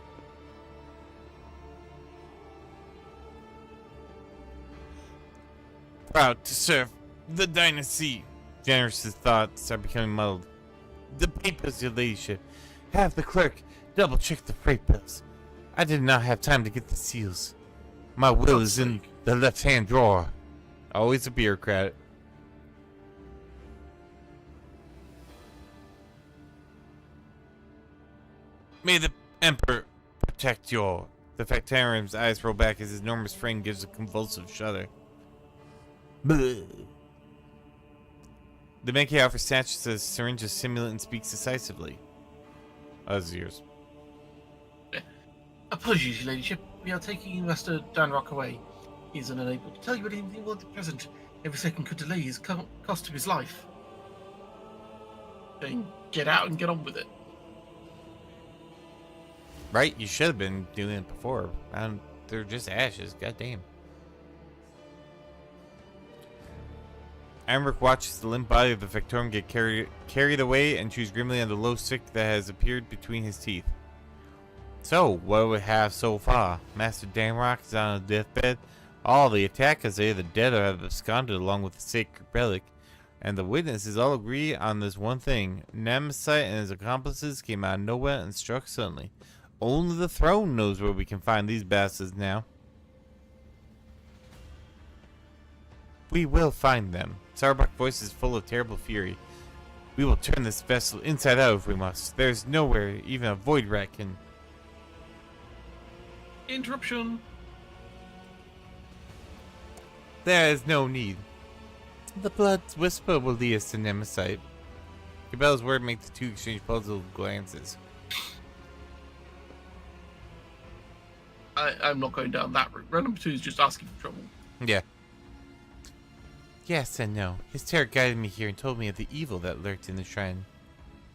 Proud to serve the dynasty. Generous's thoughts are becoming muddled. The papers, your ladyship. Have the clerk double check the freight bills. I did not have time to get the seals. My will is in the left-hand drawer. Always a bureaucrat. May the Emperor protect your... The Factarium's eyes roll back as his enormous frame gives a convulsive shudder. Bleh. The Mankey offers snatches a syringe of stimulant and speaks decisively. Yours. Apologies, your ladyship. We are taking Master Danrock away. He is unable to tell you anything more at present. Every second could delay his cost of his life. Then get out and get on with it. Right? You should have been doing it before. They're just ashes. God damn. Amric watches the limp body of the Factorum get carried away and chews grimly on the low stick that has appeared between his teeth. So, what do we have so far? Master Damrock is on a deathbed. All the attackers are either dead or have absconded along with the sacred relic. And the witnesses all agree on this one thing. Nemesis and his accomplices came out of nowhere and struck suddenly. Only the throne knows where we can find these bastards now. We will find them. Sabrewolf's voice is full of terrible fury. We will turn this vessel inside out if we must. There's nowhere even a void rat can... Interruption. There is no need. The blood's whisper will lead us to Nemesis. Cabela's word makes the two exchange puzzled glances. I'm not going down that route. Round number 2 is just asking for trouble. Yeah. Yes and no. His terror guided me here and told me of the evil that lurked in the shrine.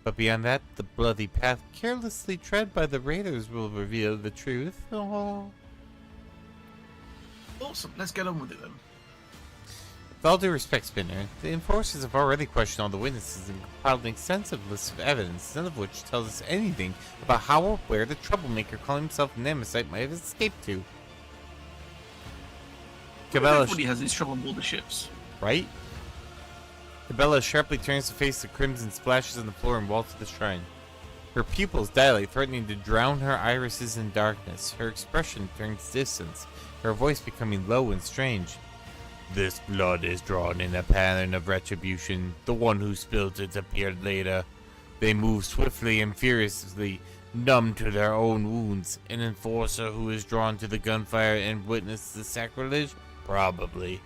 But beyond that, the bloody path carelessly tread by the raiders will reveal the truth. Oh. Awesome. Let's get on with it then. With all due respect, Spinner, the enforcers have already questioned all the witnesses and compiled an extensive list of evidence, none of which tells us anything about how or where the troublemaker calling himself Nemesis might have escaped to. Everybody has this trouble on board the ships. Right? Cabela sharply turns to face the crimson splashes on the floor and walls of the shrine. Her pupils dilate, threatening to drown her irises in darkness. Her expression turns distance, her voice becoming low and strange. This blood is drawn in a pattern of retribution. The one who spilled it appeared later. They move swiftly and furiously, numb to their own wounds. An enforcer who is drawn to the gunfire and witnessed the sacrilege? Probably.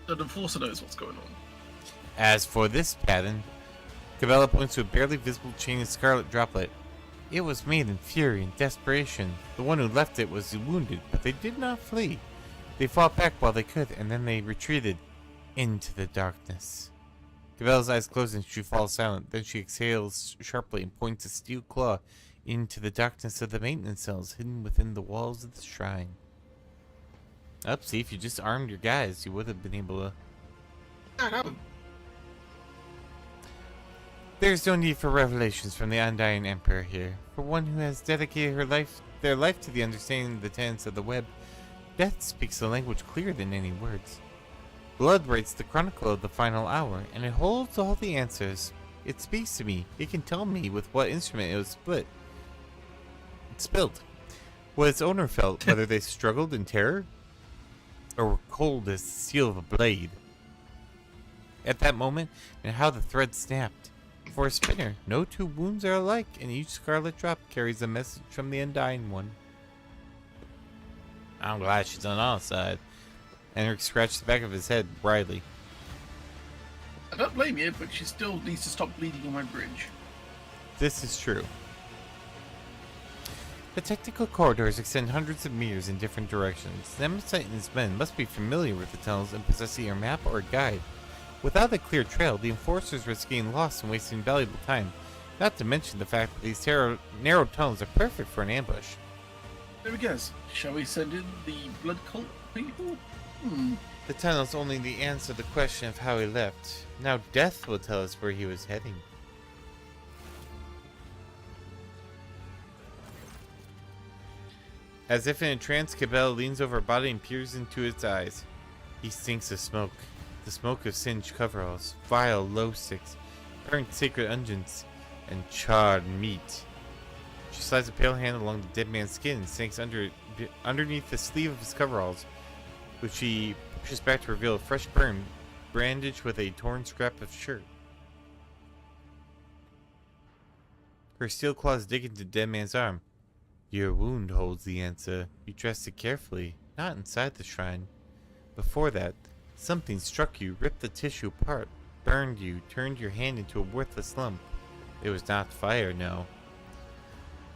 The enforcer knows what's going on. As for this pattern, Cabela points to a barely visible chain of scarlet droplet. It was made in fury and desperation. The one who left it was wounded, but they did not flee. They fought back while they could, and then they retreated into the darkness. Cabela's eyes close and she falls silent. Then she exhales sharply and points a steel claw into the darkness of the maintenance cells hidden within the walls of the shrine. Up, see, if you just armed your guys, you would have been able to... That happened. There's no need for revelations from the Undying Emperor here. For one who has dedicated their life to the understanding of the tenets of the web, death speaks a language clearer than any words. Blood writes the chronicle of the final hour, and it holds all the answers. It speaks to me. It can tell me with what instrument it was spilled. What its owner felt, whether they struggled in terror or were cold as the steel of a blade. At that moment, and how the thread snapped. For a Spinner, no two wounds are alike, and each scarlet drop carries a message from the Undying One. I'm glad she's on our side. Henrik scratched the back of his head wryly. I don't blame you, but she still needs to stop bleeding on my bridge. This is true. The technical corridors extend hundreds of meters in different directions. Nemesis and his men must be familiar with the tunnels and possess either a map or a guide. Without a clear trail, the enforcers risk getting lost and wasting valuable time, not to mention the fact that these narrow tunnels are perfect for an ambush. There we go. Shall we send in the blood cult people? The tunnels only the answer the question of how he left. Now death will tell us where he was heading. As if in a trance, Cabela leans over her body and peers into its eyes. He stinks of smoke. The smoke of singed coveralls, vile low sticks, burnt sacred unguents, and charred meat. She slides a pale hand along the dead man's skin and sinks underneath the sleeve of his coveralls, which she pushes back to reveal a fresh burn bandaged with a torn scrap of shirt. Her steel claws dig into the dead man's arm. Your wound holds the answer. You dressed it carefully, not inside the shrine. Before that, something struck you, ripped the tissue apart, burned you, turned your hand into a worthless lump. It was not fire, no.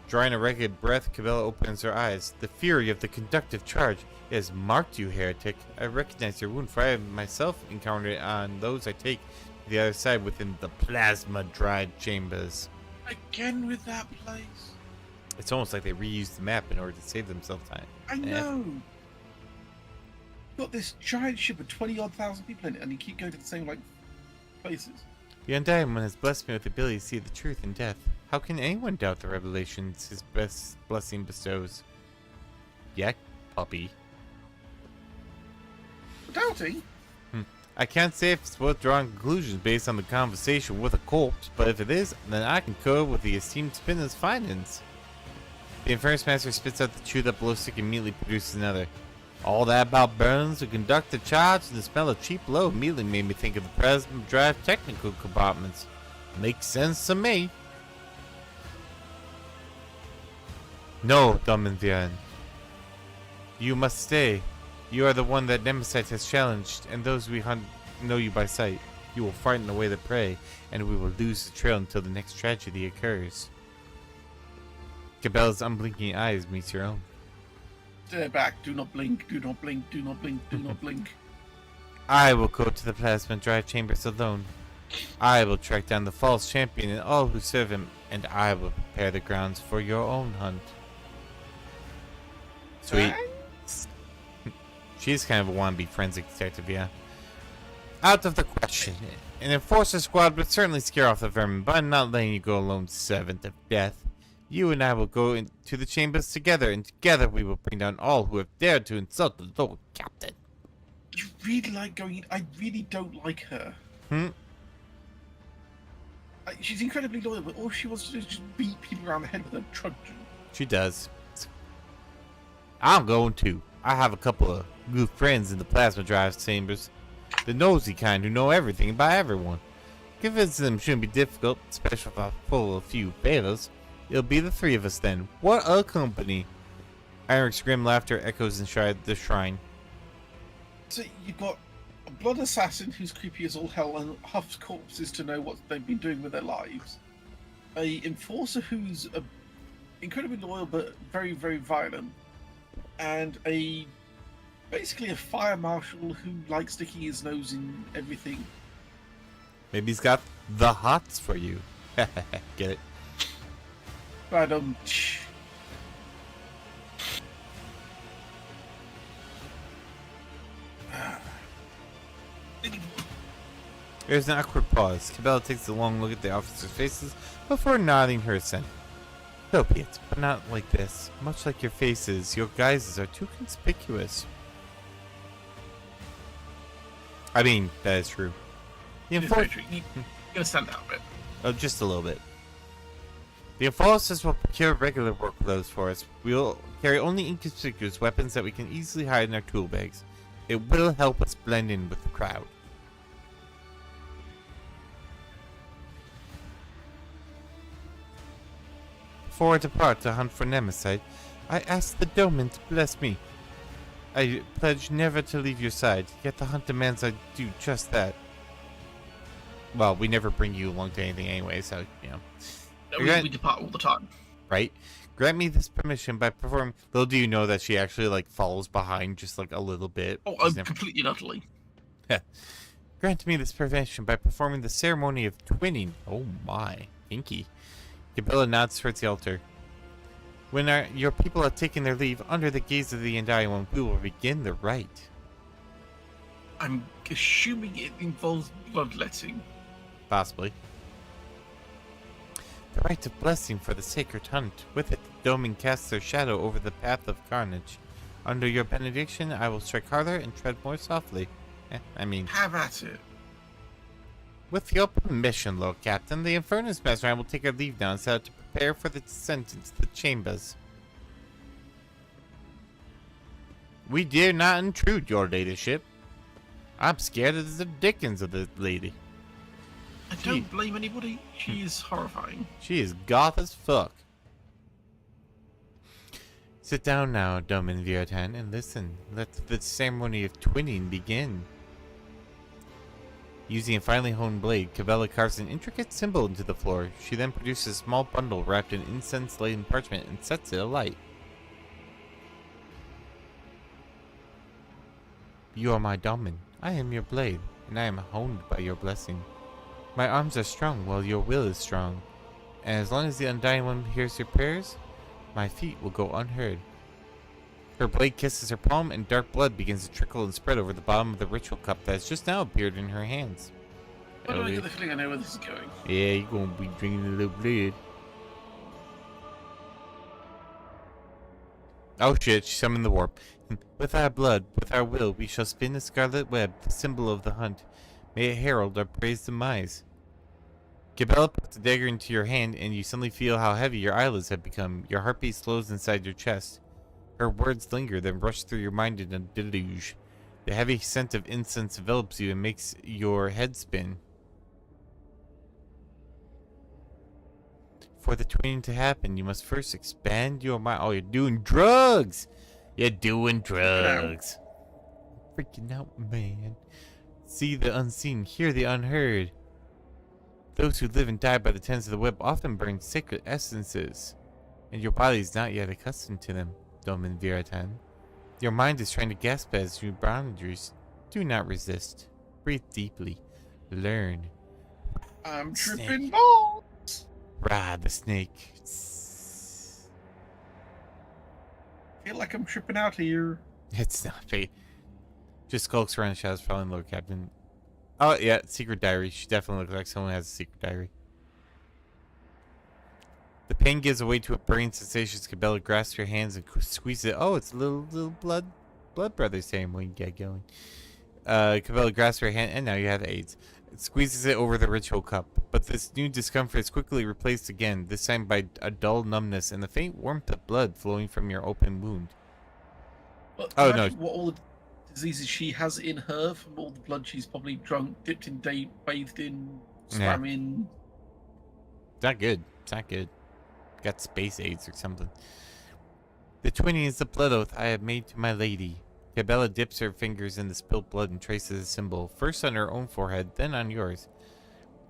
Drawing a ragged breath, Cabela opens her eyes. The fury of the conductive charge has marked you, heretic. I recognize your wound, for I have myself encountered it on those I take to the other side within the plasma-dried chambers. Again with that place? It's almost like they reused the map in order to save themselves time. I know! Got this giant ship of 20-odd thousand people in it, and you keep going to the same, places. The Undying One has blessed me with the ability to see the truth in death. How can anyone doubt the revelations his best blessing bestows? Yak, puppy. Doubting? I can't say if it's worth drawing conclusions based on the conversation with a corpse, but if it is, then I concur with the esteemed spinner's findings. The Infernus Master spits out the chewed up glow stick and immediately produces another. All that about burns, the conductor charge, and the smell of cheap blow immediately made me think of the plasma drive technical compartments. Makes sense to me. No, Dominvian. You must stay. You are the one that Nemesis has challenged, and those we hunt know you by sight. You will frighten away the prey, and we will lose the trail until the next tragedy occurs. Cabela's unblinking eyes meets your own. Stay back. Do not blink. Do not blink. Do not blink. Do not blink. I will go to the plasma drive chambers alone. I will track down the false champion and all who serve him, and I will prepare the grounds for your own hunt. Sweet. She's kind of a wannabe forensic detective, yeah. Out of the question. An enforcer squad would certainly scare off the vermin, but I'm not letting you go alone, servant of death. You and I will go into the chambers together, and together we will bring down all who have dared to insult the Lord Captain. You really like going in? I really don't like her. She's incredibly loyal, but all she wants to do is just beat people around the head with a truncheon. She does. I'm going to. I have a couple of good friends in the plasma drive chambers. The nosy kind who know everything about everyone. Convincing them shouldn't be difficult, especially if I pull a few favors. It'll be the three of us then. What a company. Iric's grim laughter echoes inside the shrine. So you've got a blood assassin who's creepy as all hell and huffs corpses to know what they've been doing with their lives. A enforcer who's incredibly loyal but very, very violent. And basically a fire marshal who likes sticking his nose in everything. Maybe he's got the hots for you. Get it? But There's an awkward pause. Cabela takes a long look at the officers' faces before nodding her assent. So be it, but not like this. Much like your faces, your guises are too conspicuous. I mean, that is true. The You're gonna stand out a bit. Oh, just a little bit. The enforcers will procure regular work clothes for us. We will carry only inconspicuous weapons that we can easily hide in our tool bags. It will help us blend in with the crowd. Before I depart to hunt for Nemesis, I ask the Domin to bless me. I pledge never to leave your side, yet the hunt demands I do just that. Well, we never bring you along to anything anyway, so, you know. We depart all the time. Right? Grant me this permission by performing... Little do you know that she actually, like, follows behind just, like, a little bit. Oh, completely and utterly. Grant me this permission by performing the ceremony of twinning. Oh my. Kinky. Cabela nods towards the altar. When your people have taken their leave, under the gaze of the Undying One, we will begin the rite. I'm assuming it involves bloodletting. Possibly. The rite of blessing for the sacred hunt. With it, the Domin casts their shadow over the path of carnage. Under your benediction, I will strike harder and tread more softly. Have at it. With your permission, Lord Captain, the Infernus Master and I will take our leave now and set out to prepare for the descent into the chambers. We dare not intrude, your ladyship. I'm scared of the dickens of the lady. I don't blame anybody. She is horrifying. She is goth as fuck. Sit down now, Domin Viertan, and listen. Let the ceremony of twinning begin. Using a finely honed blade, Cabela carves an intricate symbol into the floor. She then produces a small bundle wrapped in incense-laden parchment and sets it alight. You are my Domin. I am your blade, and I am honed by your blessing. My arms are strong while your will is strong, and as long as the Undying One hears your prayers, my feet will go unheard. Her blade kisses her palm, and dark blood begins to trickle and spread over the bottom of the ritual cup that has just now appeared in her hands. Why do I get the feeling I know where this is going? Yeah, you're gonna be drinking a little blood. Oh shit, she summoned the warp. With our blood, with our will, we shall spin a scarlet web, the symbol of the hunt. May it herald our prey's demise. Cabela puts the dagger into your hand, and you suddenly feel how heavy your eyelids have become. Your heartbeat slows inside your chest. Her words linger, then rush through your mind in a deluge. The heavy scent of incense envelops you and makes your head spin. For the twinning to happen, you must first expand your mind. Oh, you're doing drugs! You're doing drugs. Freaking out, man. See the unseen, hear the unheard. Those who live and die by the tens of the web often burn sacred essences, and your body is not yet accustomed to them, Domin Viratan. Your mind is trying to gasp at new boundaries. Do not resist. Breathe deeply. Learn. I'm Snake. tripping balls. Rah, the snake. Feel like I'm tripping out here. It's not fate. Just skulks around the shadows, following Lord Captain. Oh, yeah, secret diary. She definitely looks like someone who has a secret diary. The pain gives way to a burning sensation as Cabela grasps your hands and squeezes it. Oh, it's a little blood brother ceremony. Get going. Cabela grasps your hand, and now you have AIDS. It squeezes it over the ritual cup. But this new discomfort is quickly replaced again, this time by a dull numbness and the faint warmth of blood flowing from your open wound. Well, Oh, imagine what all the diseases she has in her from all the blood she's probably drunk, dipped in, bathed in, swam in. It's not good. It's not good. Got space AIDS or something. The twinning is the blood oath I have made to my lady. Cabela dips her fingers in the spilled blood and traces a symbol, first on her own forehead, then on yours.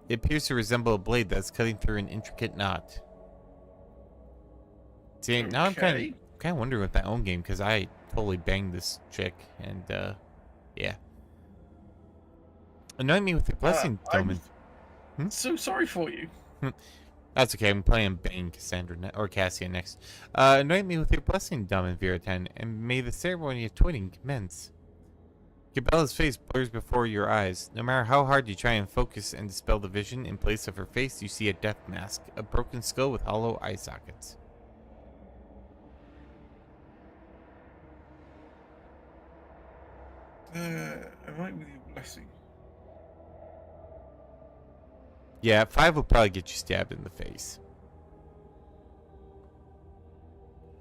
It appears to resemble a blade that's cutting through an intricate knot. See, now I'm kind of wondering with my own game, because I totally banged this chick, and yeah. Anoint me with your blessing, Domin. I'm so sorry for you. That's okay, I'm playing Bane Cassandra or Cassia next. Anoint me with your blessing, Domin Viratan, and may the ceremony of twinning commence. Cabela's face blurs before your eyes. No matter how hard you try and focus and dispel the vision, in place of her face you see a death mask, a broken skull with hollow eye sockets. Anoint with your blessing. Yeah, 5 will probably get you stabbed in the face.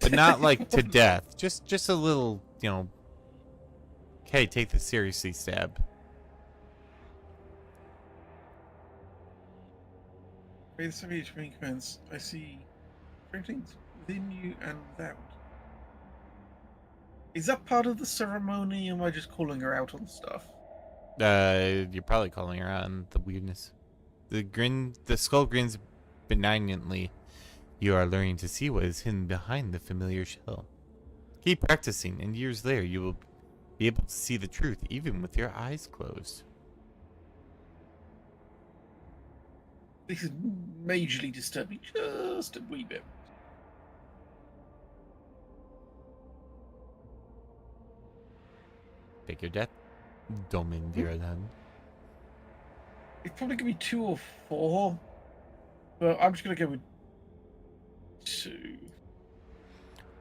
But not like to death. Just a little, you know, okay, take this seriously stab. May the ceremony of twinning commence. I see things within you and without. Is that part of the ceremony, or am I just calling her out on stuff? You're probably calling her out on the weirdness. The skull grins benignantly. You are learning to see what is hidden behind the familiar shell. Keep practicing, and years later you will be able to see the truth even with your eyes closed. This is majorly disturbing, just a wee bit. Take your death, Domin Viratan. It's probably gonna be 2 or 4, but I'm just gonna go with 2.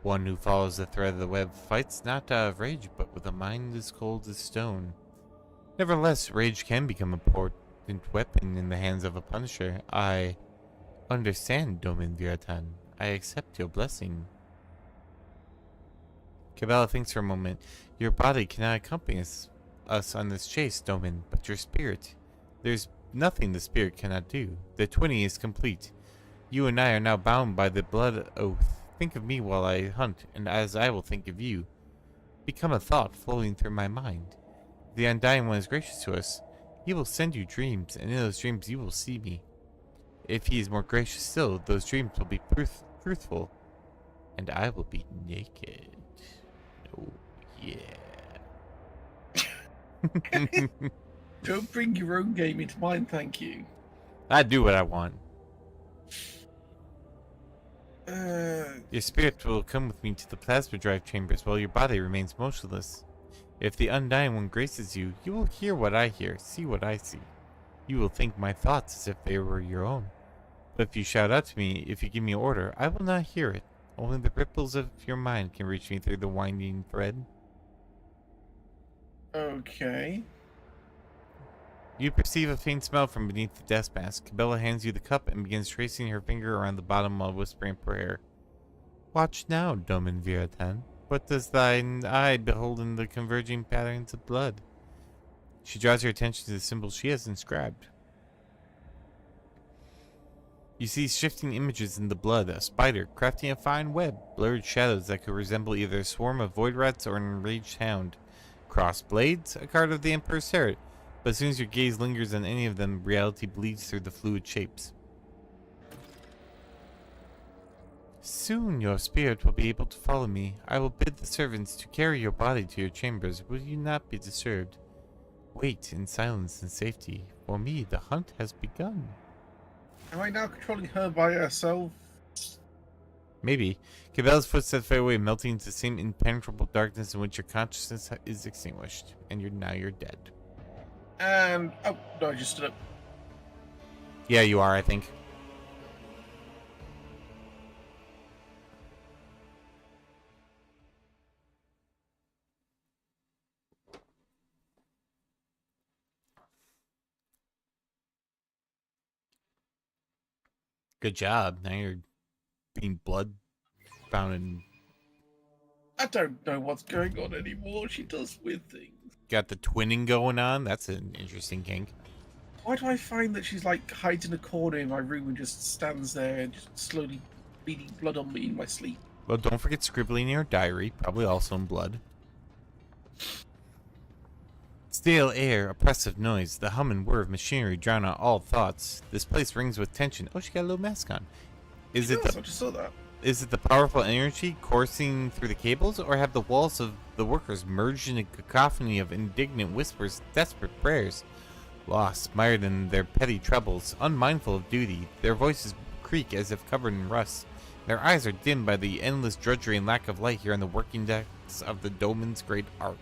One who follows the thread of the web fights not out of rage, but with a mind as cold as stone. Nevertheless, rage can become a potent weapon in the hands of a punisher. I understand, Domin Viratan. I accept your blessing. Cabela thinks for a moment. Your body cannot accompany us on this chase, Domin, but your spirit. There's nothing the spirit cannot do. The twinning is complete. You and I are now bound by the blood oath. Think of me while I hunt, and as I will think of you. Become a thought floating through my mind. The Undying One is gracious to us. He will send you dreams, and in those dreams you will see me. If he is more gracious still, those dreams will be truthful, and I will be naked. Oh, yeah. Don't bring your own game into mine, thank you. I do what I want. Your spirit will come with me to the plasma drive chambers while your body remains motionless. If the Undying One graces you, you will hear what I hear, see what I see. You will think my thoughts as if they were your own. But if you shout out to me, if you give me an order, I will not hear it. Only the ripples of your mind can reach me through the winding thread. Okay. You perceive a faint smell from beneath the desk mask. Cabela hands you the cup and begins tracing her finger around the bottom while whispering a prayer. Watch now, Domin Viratan. What does thine eye behold in the converging patterns of blood? She draws your attention to the symbol she has inscribed. You see shifting images in the blood, a spider crafting a fine web, blurred shadows that could resemble either a swarm of void rats or an enraged hound. Crossed blades, a card of the Emperor's Turret, but as soon as your gaze lingers on any of them, reality bleeds through the fluid shapes. Soon your spirit will be able to follow me. I will bid the servants to carry your body to your chambers. Will you not be disturbed? Wait in silence and safety. For me, the hunt has begun. Am I now controlling her by herself? Maybe. Cabela's footsteps fade away, melting into the same impenetrable darkness in which your consciousness is extinguished. And you're dead. And... oh, no, I just stood up. Yeah, you are, I think. Good job. Now you're being blood bound and I don't know what's going on anymore. She does weird things. got the twinning going on. That's an interesting kink. Why do I find that she's like hides in a corner in my room and just stands there and just slowly bleeding blood on me in my sleep? Well, don't forget scribbling in your diary, probably also in blood. Stale air, oppressive noise, the hum and whir of machinery drown out all thoughts. This place rings with tension. Oh, she got a little mask on. I just saw that. Is it the powerful energy coursing through the cables, or have the walls of the workers merged in a cacophony of indignant whispers, desperate prayers? Lost, mired in their petty troubles, unmindful of duty, their voices creak as if covered in rust. Their eyes are dimmed by the endless drudgery and lack of light here on the working decks of the Domin's great ark.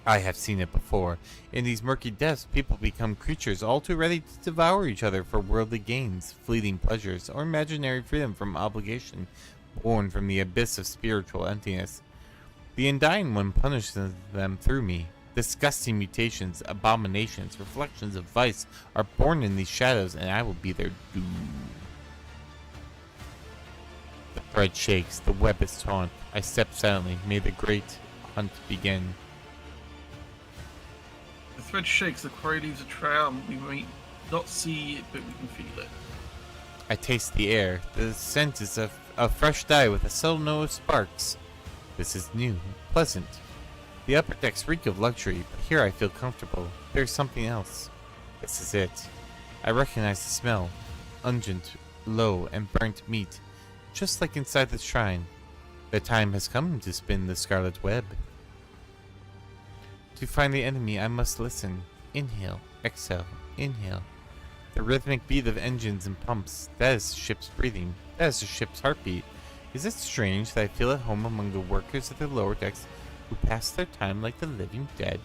I have seen it before. In these murky depths, people become creatures all too ready to devour each other for worldly gains, fleeting pleasures, or imaginary freedom from obligation, born from the abyss of spiritual emptiness. The Undying One punishes them through me. Disgusting mutations, abominations, reflections of vice are born in these shadows, and I will be their doom. The thread shakes, the web is taut. I step silently. May the great hunt begin. The thread shakes, the quarry leaves a trail, and we may not see it, but we can feel it. I taste the air. The scent is of fresh dye with a subtle note of sparks. This is new, pleasant. The upper decks reek of luxury, but here I feel comfortable. There's something else. This is it. I recognize the smell. Ungent, low, and burnt meat. Just like inside the shrine. The time has come to spin the scarlet web. To find the enemy, I must listen. Inhale, exhale, inhale. The rhythmic beat of engines and pumps. That is the ship's breathing. That is the ship's heartbeat. Is it strange that I feel at home among the workers of the lower decks who pass their time like the living dead?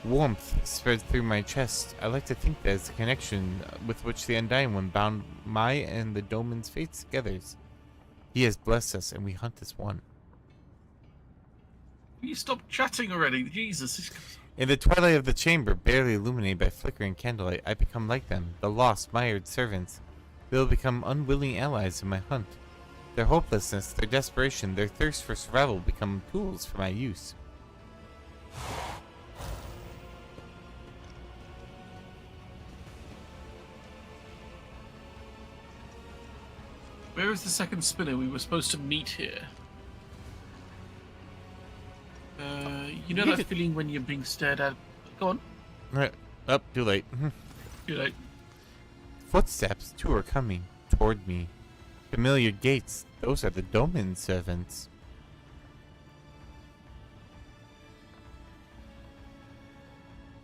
Warmth spreads through my chest. I like to think that is the connection with which the Undying One bound my and the Domin's fates together. He has blessed us, and we hunt as one. Will you stop chatting already? Jesus. In the twilight of the chamber, barely illuminated by flickering candlelight, I become like them, the lost, mired servants. They will become unwilling allies in my hunt. Their hopelessness, their desperation, their thirst for survival become tools for my use. Where is the second spinner? We were supposed to meet here. You know that feeling when you're being stared at? Go on. Right. Up, too late. Too late. Footsteps, too, are coming toward me. Familiar gates, those are the Domin servants.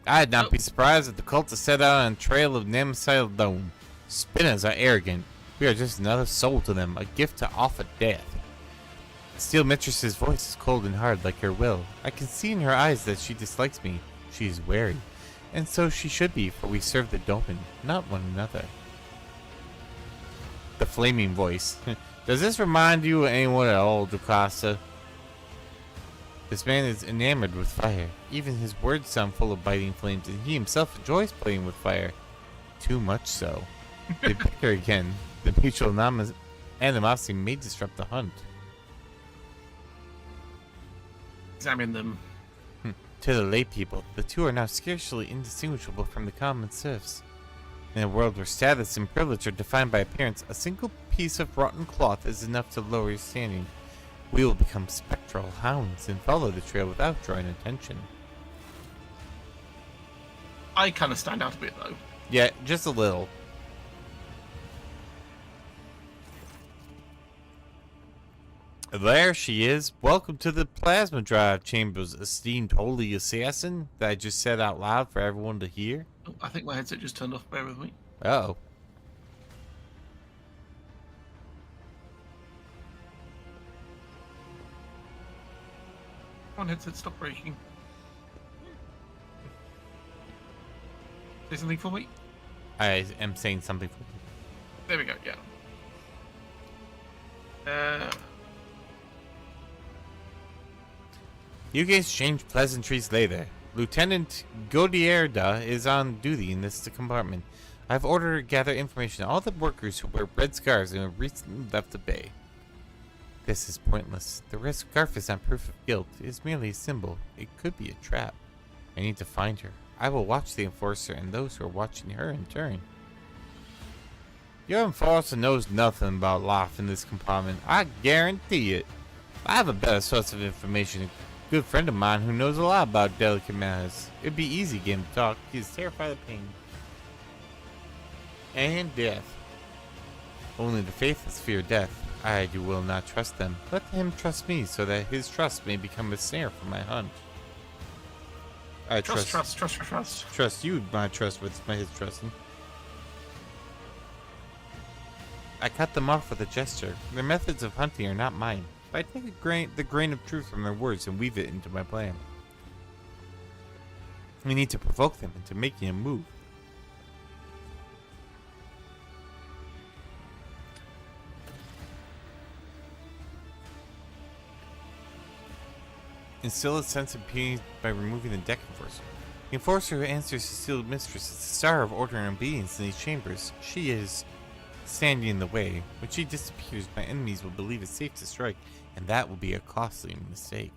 I'd not be surprised if the cult has set out on a trail of Nemesis Dome. Spinners are arrogant. We are just another soul to them, a gift to offer death. The Steel Mistress's voice is cold and hard like her will. I can see in her eyes that she dislikes me. She is wary. And so she should be, for we serve the Domin, not one another. The flaming voice. Does this remind you of anyone at all, Ducasa? This man is enamored with fire. Even his words sound full of biting flames, and he himself enjoys playing with fire. Too much so. They bicker again. The mutual animosity may disrupt the hunt. Examine them. To the lay people, the two are now scarcely indistinguishable from the common serfs. In a world where status and privilege are defined by appearance, a single piece of rotten cloth is enough to lower your standing. We will become spectral hounds and follow the trail without drawing attention. I kind of stand out a bit, though. Yeah, just a little. There she is. Welcome to the plasma drive chambers, esteemed holy assassin that I just said out loud for everyone to hear. Oh, I think my headset just turned off. Bear with me. Uh-oh. Come on, headset, stop breaking. Say something for me? I am saying something for you. There we go, yeah. You can exchange pleasantries later. Lieutenant Godierda is on duty in this compartment. I've ordered her to gather information on all the workers who wear red scarves and have recently left the bay. This is pointless. The red scarf is not proof of guilt. It is merely a symbol. It could be a trap. I need to find her. I will watch the enforcer and those who are watching her in turn. Your enforcer knows nothing about life in this compartment. I guarantee it. I have a better source of information. A good friend of mine who knows a lot about delicate matters. It'd be easy to get him to talk. He is terrified of pain and death. Only the faithless fear death. I will not trust them. Let him trust me so that his trust may become a snare for my hunt. I trust you, my trust with his trusting. I cut them off with a gesture. Their methods of hunting are not mine, but I take the grain of truth from their words and weave it into my plan. We need to provoke them into making a move. Instill a sense of impunity by removing the deck enforcer. The enforcer who answers his sealed mistress is the star of order and obedience in these chambers. She is standing in the way. When she disappears, my enemies will believe it's safe to strike, and that will be a costly mistake.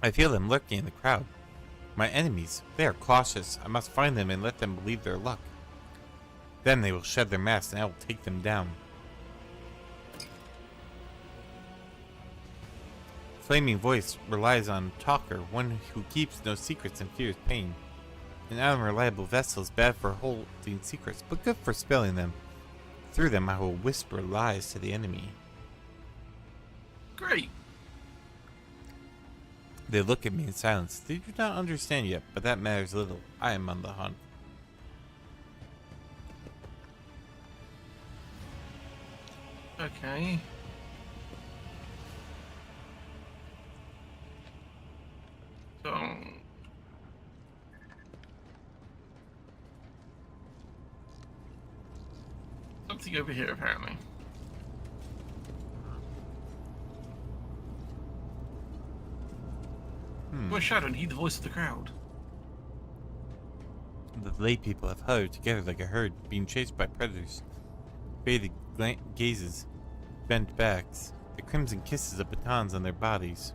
I feel them lurking in the crowd. My enemies, they are cautious. I must find them and let them believe their luck. Then they will shed their masks and I will take them down. Flaming Voice relies on Talker, one who keeps no secrets and fears pain. An unreliable vessel is bad for holding secrets, but good for spelling them. Through them I will whisper lies to the enemy. Great. They look at me in silence. They do not understand yet, but that matters little. I am on the hunt. Okay. So... something over here, apparently. We're shadow and heed the voice of the crowd. The lay people have huddled together like a herd, being chased by predators. Faded gazes, bent backs, the crimson kisses of batons on their bodies.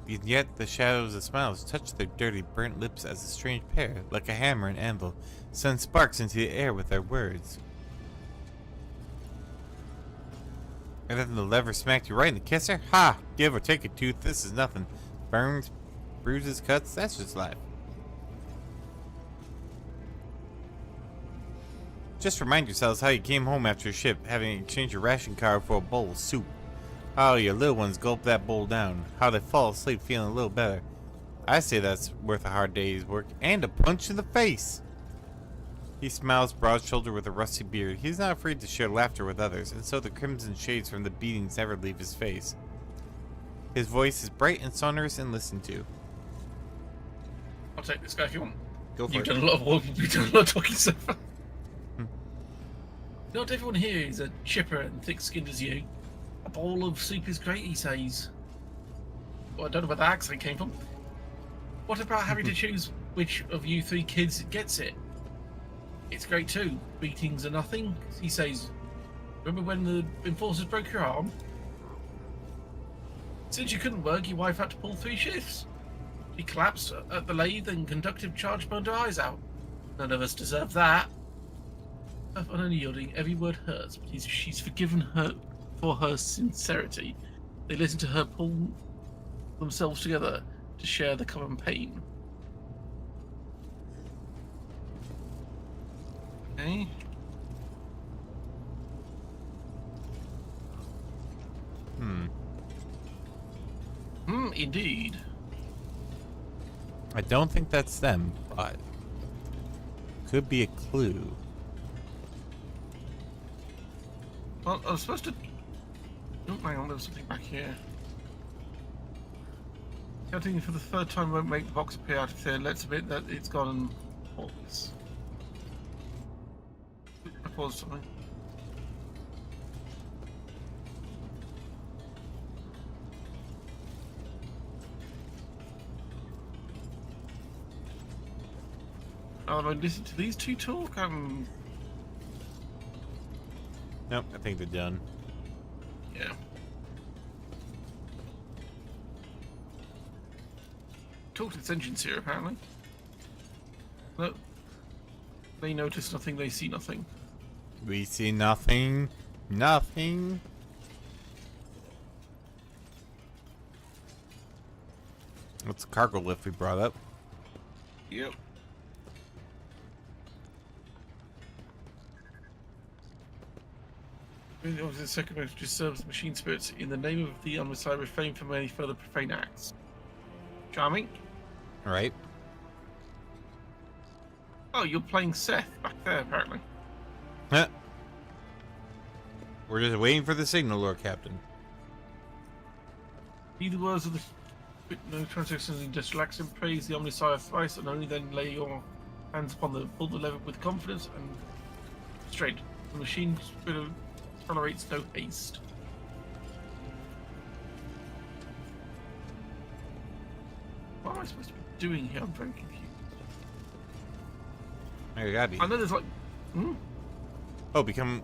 And yet the shadows of smiles touch their dirty, burnt lips as a strange pair, like a hammer and anvil, send sparks into the air with their words. And then the lever smacked you right in the kisser? Ha! Give or take a tooth, this is nothing. Burns, bruises, cuts, that's just life. Just remind yourselves how you came home after your ship, having exchanged your ration card for a bowl of soup. How your little ones gulp that bowl down. How they fall asleep feeling a little better. I say that's worth a hard day's work and a punch in the face. He smiles broad-shouldered with a rusty beard. He's not afraid to share laughter with others, and so the crimson shades from the beatings never leave his face. His voice is bright and sonorous and listened to. I'll take this guy if you want. Go for You've it. done a lot of talking so far. Not everyone here is as chipper and thick-skinned as you. A bowl of soup is great, he says. Well, I don't know where the accent came from. What about having to choose which of you three kids gets it? It's great too. Beatings are nothing, he says. Remember when the enforcers broke your arm? Since you couldn't work, your wife had to pull 3 shifts. She collapsed at the lathe and conductive charge burned her eyes out. None of us deserve that. Only yielding, every word hurts, but she's forgiven her for her sincerity. They listen to her pull themselves together to share the common pain. Okay. Indeed. I don't think that's them, but could be a clue. Well, I was supposed to... Oh, hang on, there's something back here. Counting for the third time won't make the box appear out of thin. Let's admit that it's gone and pause. I paused something. Oh, have I listened to these two talk? Nope, I think they're done. Yeah. Talk to its engines here, apparently. Look. They notice nothing, they see nothing. We see nothing. Nothing. What's the cargo lift we brought up? Yep. The second most disturbs machine spirits in the name of the Unmessiah, refrain from any further profane acts. Charming. Alright. Oh, you're playing Seth back there, apparently. Huh. We're just waiting for the signal, Lord Captain. Heed the words of the no transactions in industrial accent, praise the Omnissiah thrice, and only then lay your hands upon the pull the lever with confidence and straight. The machine spirit tolerates no haste. What am I supposed to be doing here? I'm very confused. There gotta be. I know there's like... Oh, become,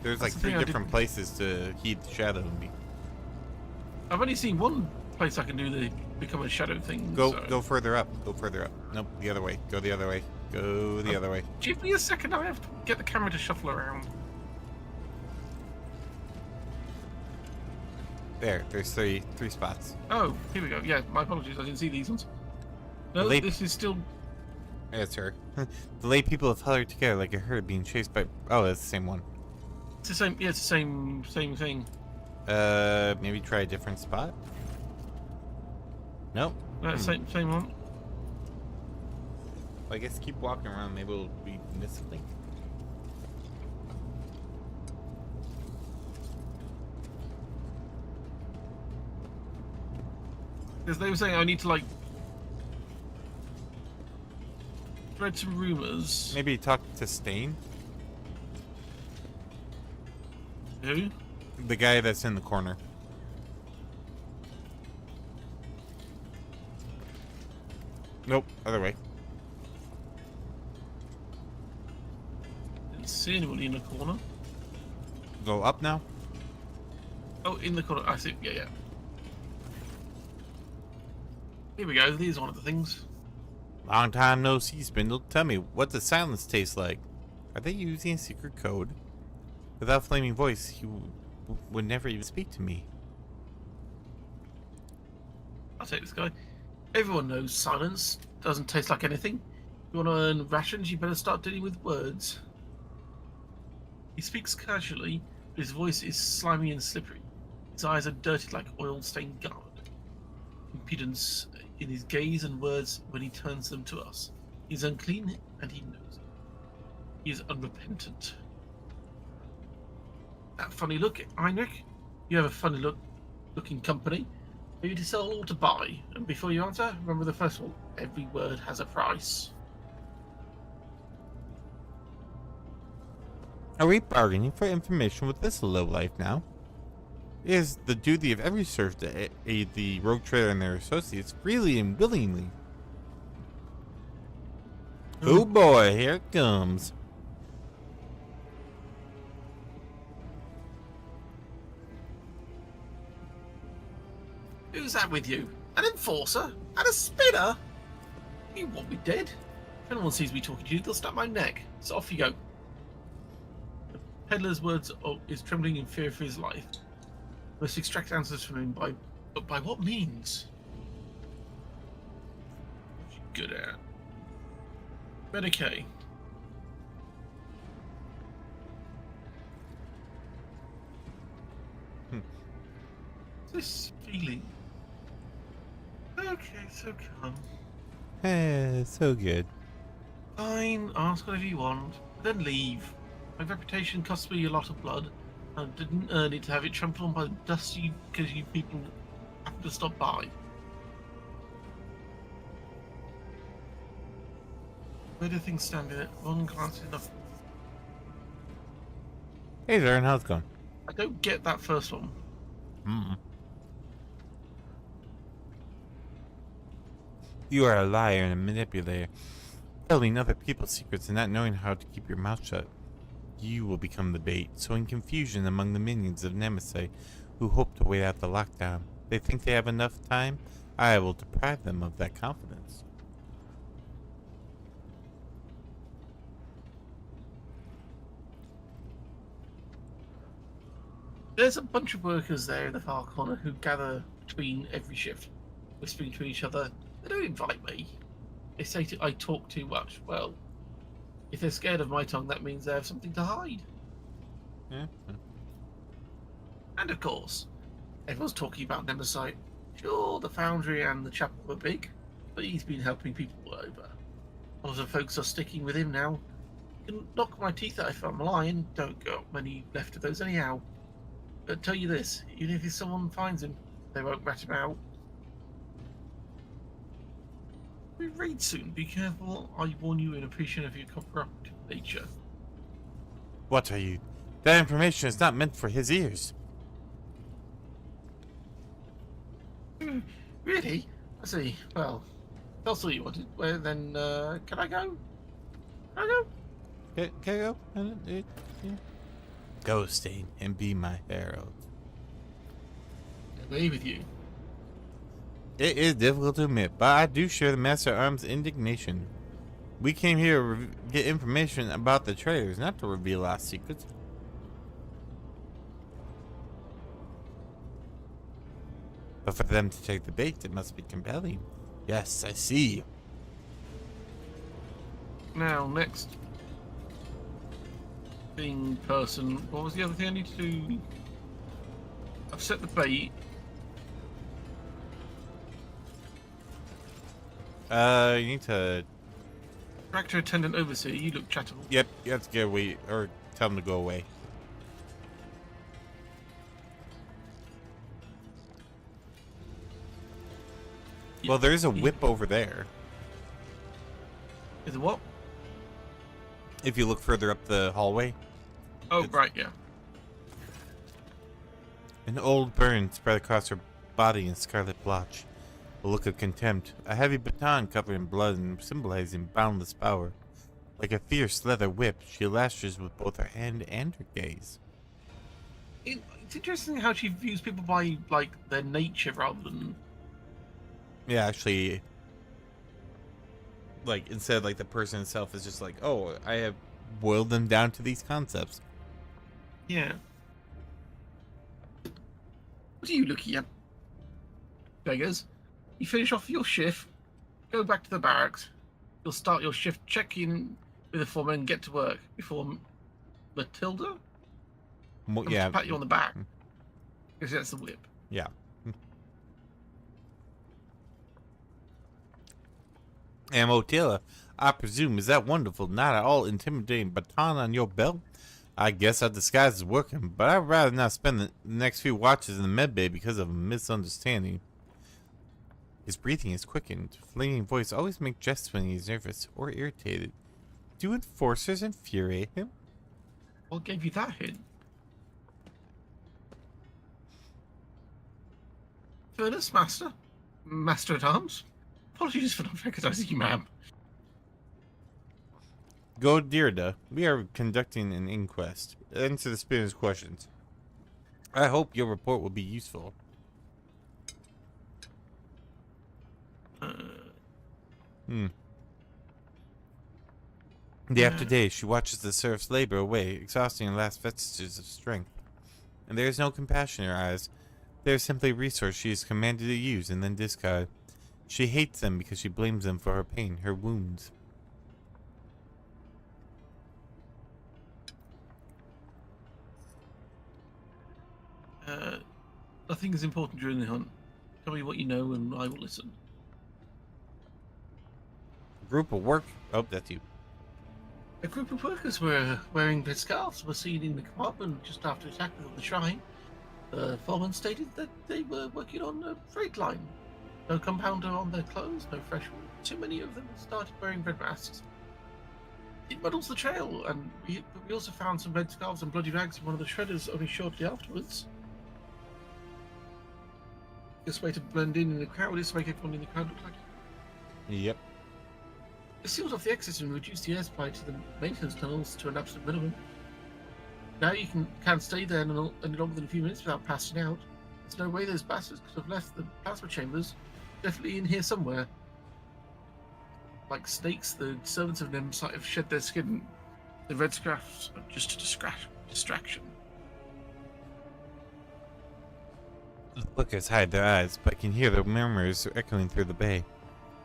there's That's like the 3 thing I different places to heed the shadow and be. I've only seen one place I can do the become a shadow thing. Go further up. Go further up. Nope, the other way. Go the other way. Go the other way. Give me a second, I have to get the camera to shuffle around. There's three spots. Oh, here we go. Yeah, my apologies, I didn't see these ones. No, this is still... That's her. The lay people have huddled together like a herd being chased by... Oh, it's the same one. It's the same, yeah, it's the same thing. Maybe try a different spot? Nope. Same one. Well, I guess keep walking around, maybe we'll be miss something. Because they were saying I need to, like, spread some rumors. Maybe talk to Stain? Who? The guy that's in the corner. Nope, other way. Didn't see anybody in the corner. Go up now? Oh, in the corner. I see. Yeah. Here we go. These are one of the things. Long time no see, Spindle. Tell me, what does silence taste like? Are they using a secret code? Without flaming voice, he would never even speak to me. I'll take this guy. Everyone knows silence doesn't taste like anything. You want to earn rations, you better start dealing with words. He speaks casually, but his voice is slimy and slippery. His eyes are dirty like oil-stained garment. Impudence in his gaze and words when he turns them to us. He's unclean, and he knows it. He is unrepentant. That funny look, Heinrich. You have a funny looking company. Are you to sell or to buy? And before you answer, remember the first one. Every word has a price. Are we bargaining for information with this lowlife now? It is the duty of every serf to aid the rogue trader and their associates freely and willingly. Oh boy, here it comes. Who's that with you? An enforcer? And a spinner? You want me dead? If anyone sees me talking to you, they'll snap my neck. So off you go. The peddler's words is trembling in fear for his life. Must extract answers from him but by what means? What's you good at? Medicaid. This feeling. Okay, so come. So good. Fine, ask whatever you want, then leave. My reputation cost me a lot of blood. I didn't earn it to have it trampled on by the dusty because you people have to stop by. Where do things stand in it? One glance is enough. Hey Darren, how's it going? I don't get that first one. You are a liar and a manipulator, telling other people's secrets and not knowing how to keep your mouth shut. You will become the bait, sowing confusion among the minions of Nemesis who hope to wait out the lockdown. They think they have enough time? I will deprive them of that confidence. There's a bunch of workers there in the far corner who gather between every shift, whispering to each other. They don't invite me. They say I talk too much. Well, if they're scared of my tongue, that means they have something to hide. Yeah. And of course, everyone's talking about Nemesis. Sure, the foundry and the chapel were big, but he's been helping people all over. A lot of folks are sticking with him now. You can knock my teeth out if I'm lying. Don't got many left of those anyhow. But tell you this, even if someone finds him, they won't rat him out. We read soon. Be careful. I warn you in appreciation of your corrupt nature. What are you? That information is not meant for his ears. Really? I see. Well, that's all you wanted. Well, then, can I go? Can I go? Can I go? Yeah. Go, Stain, and be my herald. Away with you. It is difficult to admit, but I do share the Master Arm's indignation. We came here to get information about the traders, not to reveal our secrets. But for them to take the bait, it must be compelling. Yes, I see. Now, next thing, person. What was the other thing I need to do? I've set the bait. You need to... Tractor attendant overseer, you look chattable. Yep, you have to get away, or tell them to go away. Well, there's a whip over there. Is it what? If you look further up the hallway. Oh, right, yeah. An old burn spread across her body in scarlet blotch. A look of contempt. A heavy baton covered in blood and symbolizing boundless power. Like a fierce leather whip, she lashes with both her hand and her gaze. It's interesting how she views people by, like, their nature rather than... Yeah, actually, like, instead of, like, the person itself is just like, oh, I have boiled them down to these concepts. Yeah. What are you looking at? Beggars. You finish off your shift, go back to the barracks. You'll start your shift, check in with the foreman, and get to work before Matilda comes Yeah. to pat you on the back. Because that's the whip. Yeah. Amotilla, I presume, is that wonderful, not at all intimidating baton on your belt? I guess our disguise is working, but I'd rather not spend the next few watches in the medbay because of a misunderstanding. His breathing is quickened. Flaming voice always makes jests when he's nervous or irritated. Do enforcers infuriate him? What gave you that hint? Furnace, Master? Master at Arms? Apologies for not recognizing you, ma'am. Go, Dirda. We are conducting an inquest. Answer the spinner's questions. I hope your report will be useful. Day after day, she watches the serfs labor away, exhausting her last vestiges of strength. And there is no compassion in her eyes. They are simply a resource she is commanded to use and then discard. She hates them because she blames them for her pain, her wounds. Nothing is important during the hunt. Tell me what you know and I will listen. A group of work... Oh, that's you. A group of workers were wearing red scarves were seen in the compartment just after attack on the shrine. The foreman stated that they were working on a freight line. No compounder on their clothes, no fresh wood. Too many of them started wearing red masks. It muddles the trail, and we also found some red scarves and bloody rags in one of the shredders only shortly afterwards. This way to blend in the crowd is to make everyone in the crowd look like you. Yep. They sealed off the exits and reduced the air supply to the maintenance tunnels to an absolute minimum. Now you can stay there any longer than a few minutes without passing out. There's no way those bastards could have left the plasma chambers. Definitely in here somewhere. Like snakes, the servants of Nemsite have shed their skin. The red scarves are just a distraction. The lookers hide their eyes, but can hear the murmurs echoing through the bay.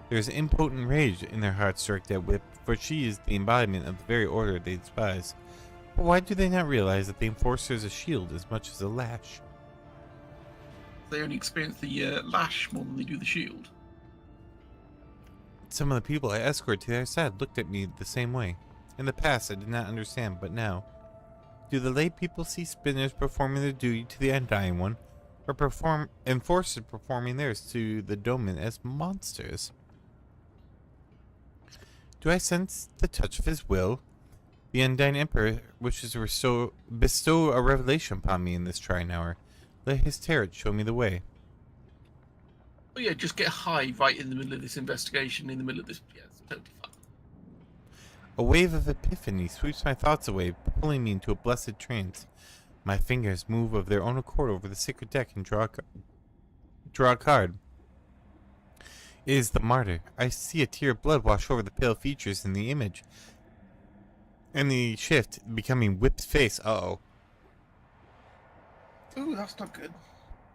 There is impotent rage in their hearts strike that whip, for she is the embodiment of the very order they despise. But why do they not realize that the enforcer is a shield as much as a lash? They only experience the lash more than they do the shield. Some of the people I escort to their side looked at me the same way. In the past I did not understand, but now. Do the lay people see spinners performing their duty to the Undying One, or enforcers performing theirs to the Domin as monsters? Do I sense the touch of his will? The Undying Emperor wishes to bestow a revelation upon me in this trying hour. Let his tarot show me the way. Oh yeah, just get high right in the middle of this investigation, in the middle of this... Yeah, it's totally fun. A wave of epiphany sweeps my thoughts away, pulling me into a blessed trance. My fingers move of their own accord over the sacred deck and draw a card. It is the martyr. I see a tear of blood wash over the pale features in the image. And the shift, becoming Whip's face. Uh-oh. Ooh, that's not good.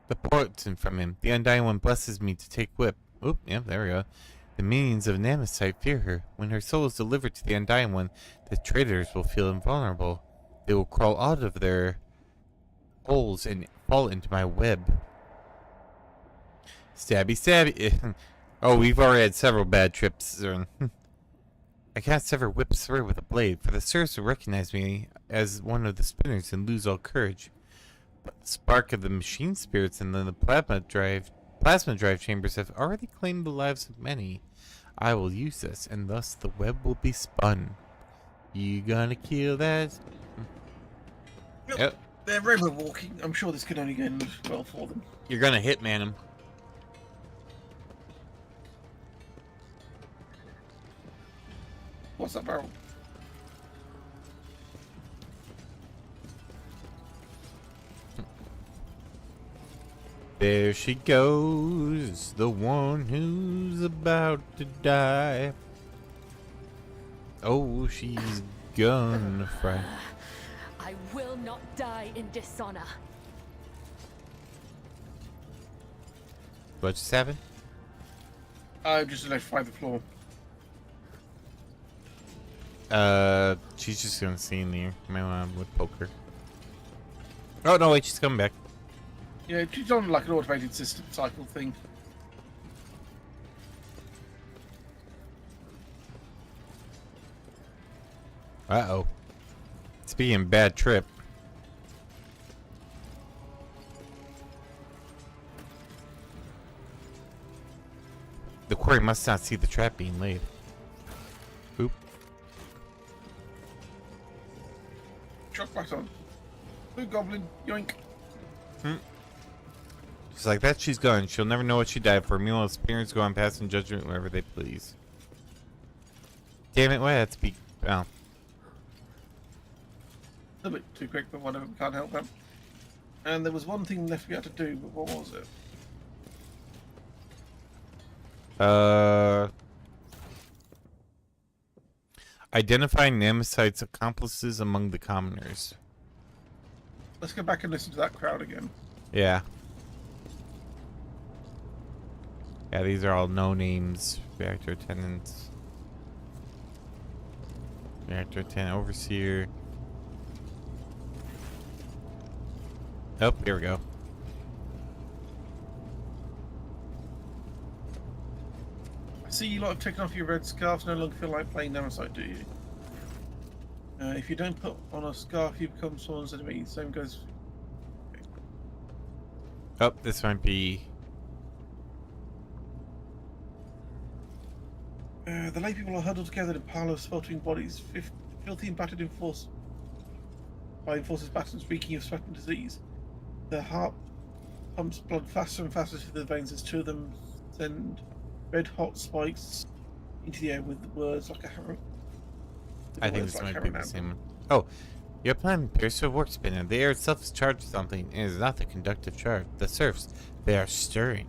The portent from him. The Undying One blesses me to take Whip. Oop, yep, there we go. The minions of Namesite fear her. When her soul is delivered to the Undying One, the traitors will feel invulnerable. They will crawl out of their holes and fall into my web. Stabby, stabby. Oh, we've already had several bad trips. I cannot sever Whip's throat with a blade, for the serfs will recognize me as one of the spinners and lose all courage. But the spark of the machine spirits and then the plasma drive chambers have already claimed the lives of many. I will use this, and thus the web will be spun. You gonna kill that? Yep. They're robot walking. I'm sure this could only go well for them. You're gonna hitman him. What's that barrel? There she goes, the one who's about to die. Oh, she's gonna fry. I will not die in dishonor. What just happened? I just electrified the floor. She's just gonna stay in there. My mom would poke her. Oh no, wait, she's coming back. Yeah, she's on like an automated system cycle thing. Uh-oh. It's being a bad trip. The quarry must not see the trap being laid. Oop. Shock back on. Blue goblin, yoink. Just like that, she's gone. She'll never know what she died for. Meanwhile, spirits go on passing judgment wherever they please. Damn it, why that's be... Oh. A little bit too quick, but whatever, we can't help that. And there was one thing left we had to do, but what was it? Identifying Nemesite's accomplices among the commoners. Let's go back and listen to that crowd again. Yeah. Yeah, these are all no names. Reactor attendants. Reactor attendant, overseer. Oh, here we go. I see you lot have taken off your red scarves, no longer feel like playing Nemesis, do you? If you don't put on a scarf, you become someone's enemy. Same goes. Oh, this might be... The lay people are huddled together in a pile of sweltering bodies, filthy and battered by enforcers' batons, reeking of sweat and disease. Their heart pumps blood faster and faster through their veins as two of them send red-hot spikes into the air with words like a hammer. I think this might be the same one. Oh, your plan appears to have worked, Spinner. The air itself is charged with something, and it is not the conductive charge. The serfs, they are stirring.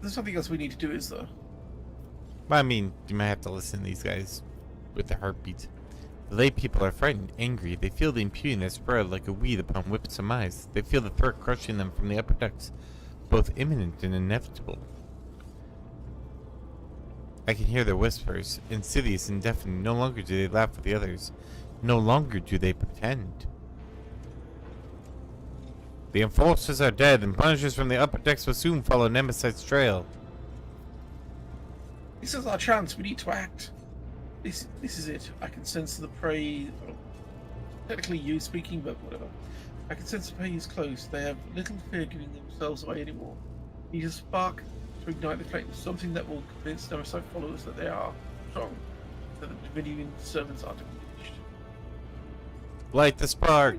There's something else we need to do, is there? Well, I mean, you might have to listen to these guys with their heartbeats. The lay people are frightened, angry. They feel the impunity that spread like a weed upon whipped surmise. They feel the threat crushing them from the upper decks, both imminent and inevitable. I can hear their whispers, insidious and deafening. No longer do they laugh with the others. No longer do they pretend. The enforcers are dead, and punishers from the upper decks will soon follow Nemesite's trail. This is our chance. We need to act. This is it. I can sense the prey. Well, technically you speaking, but whatever. I can sense the prey is close. They have little fear giving themselves away anymore. Need a spark to ignite the flame. Something that will convince Nemesis followers that they are strong. That the Dominion servants are diminished. Light the spark.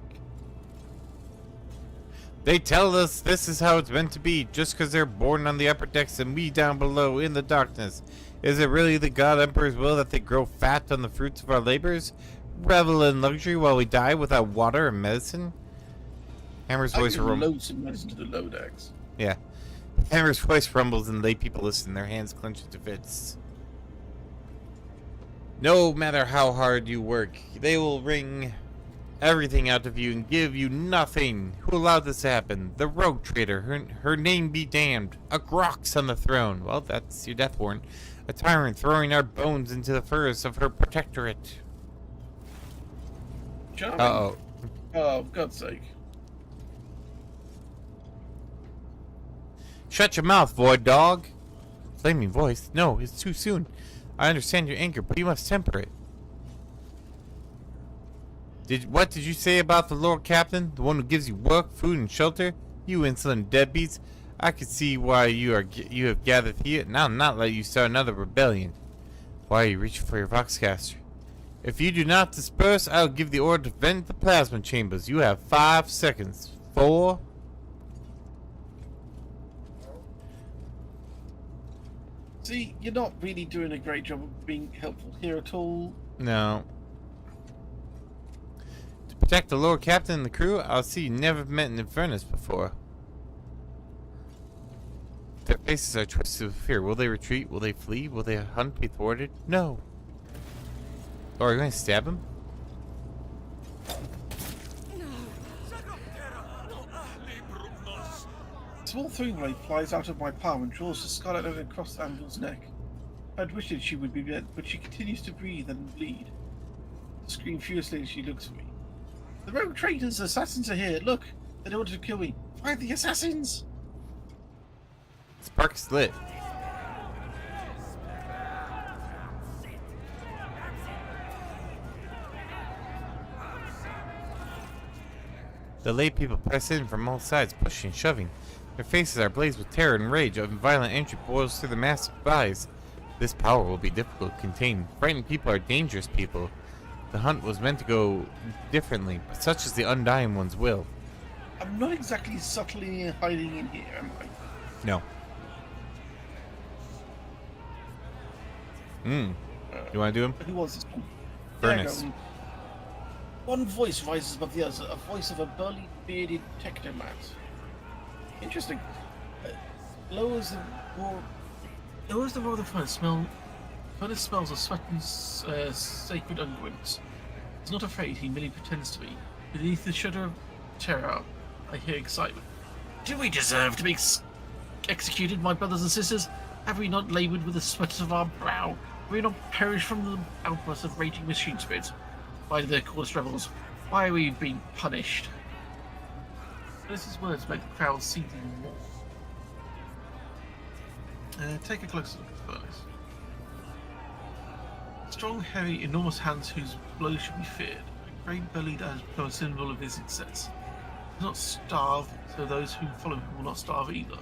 They tell us this is how it's meant to be, just because they're born on the upper decks and we down below in the darkness. Is it really the God Emperor's will that they grow fat on the fruits of our labors? Revel in luxury while we die without water and medicine? Hammer's voice loads of medicine to the low decks. Yeah. Hammer's voice rumbles and lay people listen, their hands clench into fists. No matter how hard you work, they will wring everything out of you and give you nothing. Who allowed this to happen? The rogue traitor. Her name be damned. A Grox on the throne. Well, that's your death warrant. A tyrant throwing our bones into the furnace of her protectorate. Charming. Uh-oh. Oh, for God's sake. Shut your mouth, void dog. Flaming voice. No, it's too soon. I understand your anger, but you must temper it. What did you say about the Lord Captain? The one who gives you work, food, and shelter? You insolent deadbeats. I can see why you have gathered here, and I'll not let you start another rebellion. Why are you reaching for your Voxcaster? If you do not disperse, I'll give the order to vent the plasma chambers. You have 5 seconds. 4. See, you're not really doing a great job of being helpful here at all. No. To protect the Lord Captain and the crew, I'll see you never met an Infernus before. Their faces are twisted with fear. Will they retreat? Will they flee? Will their hunt be thwarted? No. Oh, are you going to stab him? A small throwing blade flies out of my palm and draws the scarlet line across Anvil's neck. I'd wished she would be dead, but she continues to breathe and bleed. I scream furiously as she looks for me. The rogue traitors, assassins are here. Look, they wanted to kill me. Find the assassins! Spark's lit. The lay people press in from all sides, pushing and shoving. Their faces are ablaze with terror and rage. A violent energy boils through the massive bodies. This power will be difficult to contain. Frightened people are dangerous people. The hunt was meant to go differently, but such is the Undying One's will. I'm not exactly subtly hiding in here, am I? No. You want to do him? Who was this one? Furnace. Yeah, one voice rises above the others, a voice of a burly, bearded technomat. Interesting. Lowers the roar of the furnace smell. Furnace smells of sweat and sacred unguents. He's not afraid, he merely pretends to be. Beneath the shudder of terror, I hear excitement. Do we deserve to be executed, my brothers and sisters? Have we not laboured with the sweat of our brow? Have we not perished from the outbursts of raging machine spirits? By the coarse rebels, why are we being punished? Furnace's words make the crowd seethe even more. Take a closer look at the furnace. Strong, heavy, enormous hands whose blows should be feared. A great belly that has become a symbol of his success. He does not starve, so those who follow him will not starve either.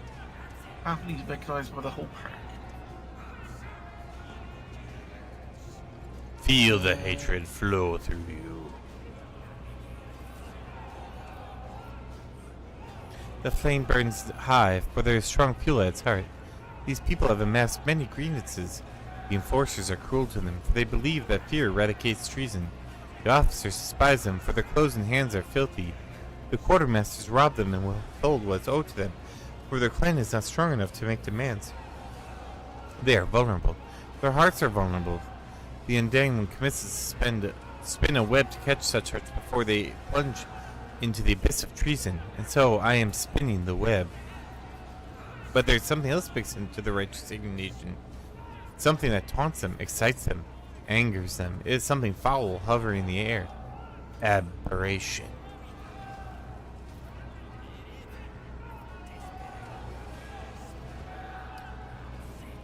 Powerfully he's recognized by the whole pack. Feel the hatred flow through you. The flame burns high, for there is strong fuel at its heart. These people have amassed many grievances. The enforcers are cruel to them, for they believe that fear eradicates treason. The officers despise them, for their clothes and hands are filthy. The quartermasters rob them and withhold what is owed to them, for their clan is not strong enough to make demands. They are vulnerable. Their hearts are vulnerable. The Undying One commits to spin a web to catch such hearts before they plunge into the abyss of treason, and so I am spinning the web. But there's something else mixed into the righteous indignation. Something that taunts them, excites them, angers them. It is something foul hovering in the air. Aberration.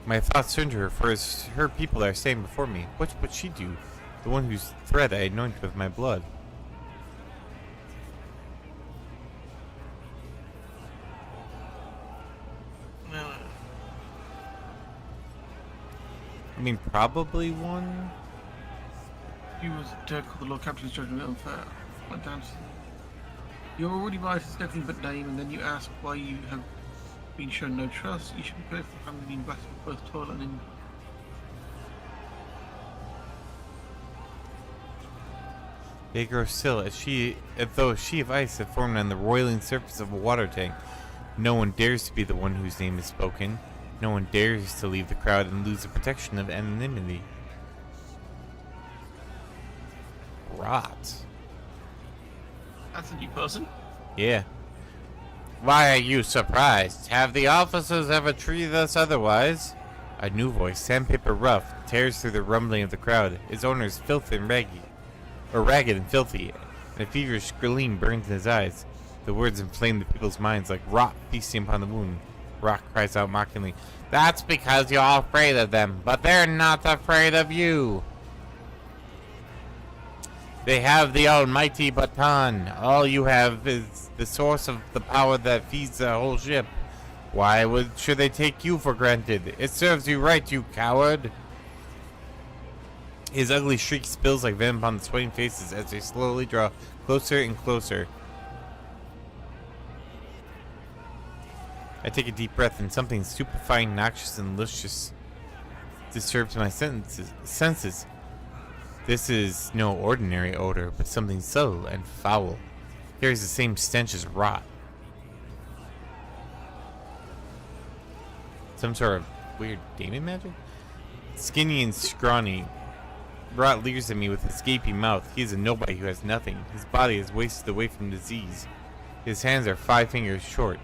My thoughts turn to her, for it's her people that are standing before me. What would she do? The one whose thread I anoint with my blood. I mean, probably one? He was dead called the Lord Captain's judgment unfair. Went down to... You're already right, it's nothing but name, and then you ask why you have been shown no trust. You should be grateful for having been blessed with both toil and in... They grow still as though a sheet of ice had formed on the roiling surface of a water tank. No one dares to be the one whose name is spoken. No one dares to leave the crowd and lose the protection of anonymity. Rot. That's a new person. Yeah. Why are you surprised? Have the officers ever treated us otherwise? A new voice, sandpaper rough, tears through the rumbling of the crowd. Its owner is filthy and ragged and filthy, and a feverish gleam burns in his eyes. The words inflame the people's minds like rot feasting upon the wound. Rock cries out mockingly, "That's because you're all afraid of them, but they're not afraid of you. They have the almighty baton. All you have is the source of the power that feeds the whole ship. Why should they take you for granted? It serves you right, you coward." His ugly shriek spills like venom upon the sweating faces as they slowly draw closer and closer. I take a deep breath, and something stupefying, noxious, and luscious disturbs my senses. This is no ordinary odor, but something subtle and foul. It carries the same stench as rot. Some sort of weird demon magic? Skinny and scrawny, Rot leers at me with his gaping mouth. He is a nobody who has nothing. His body is wasted away from disease. His hands are 5 fingers short.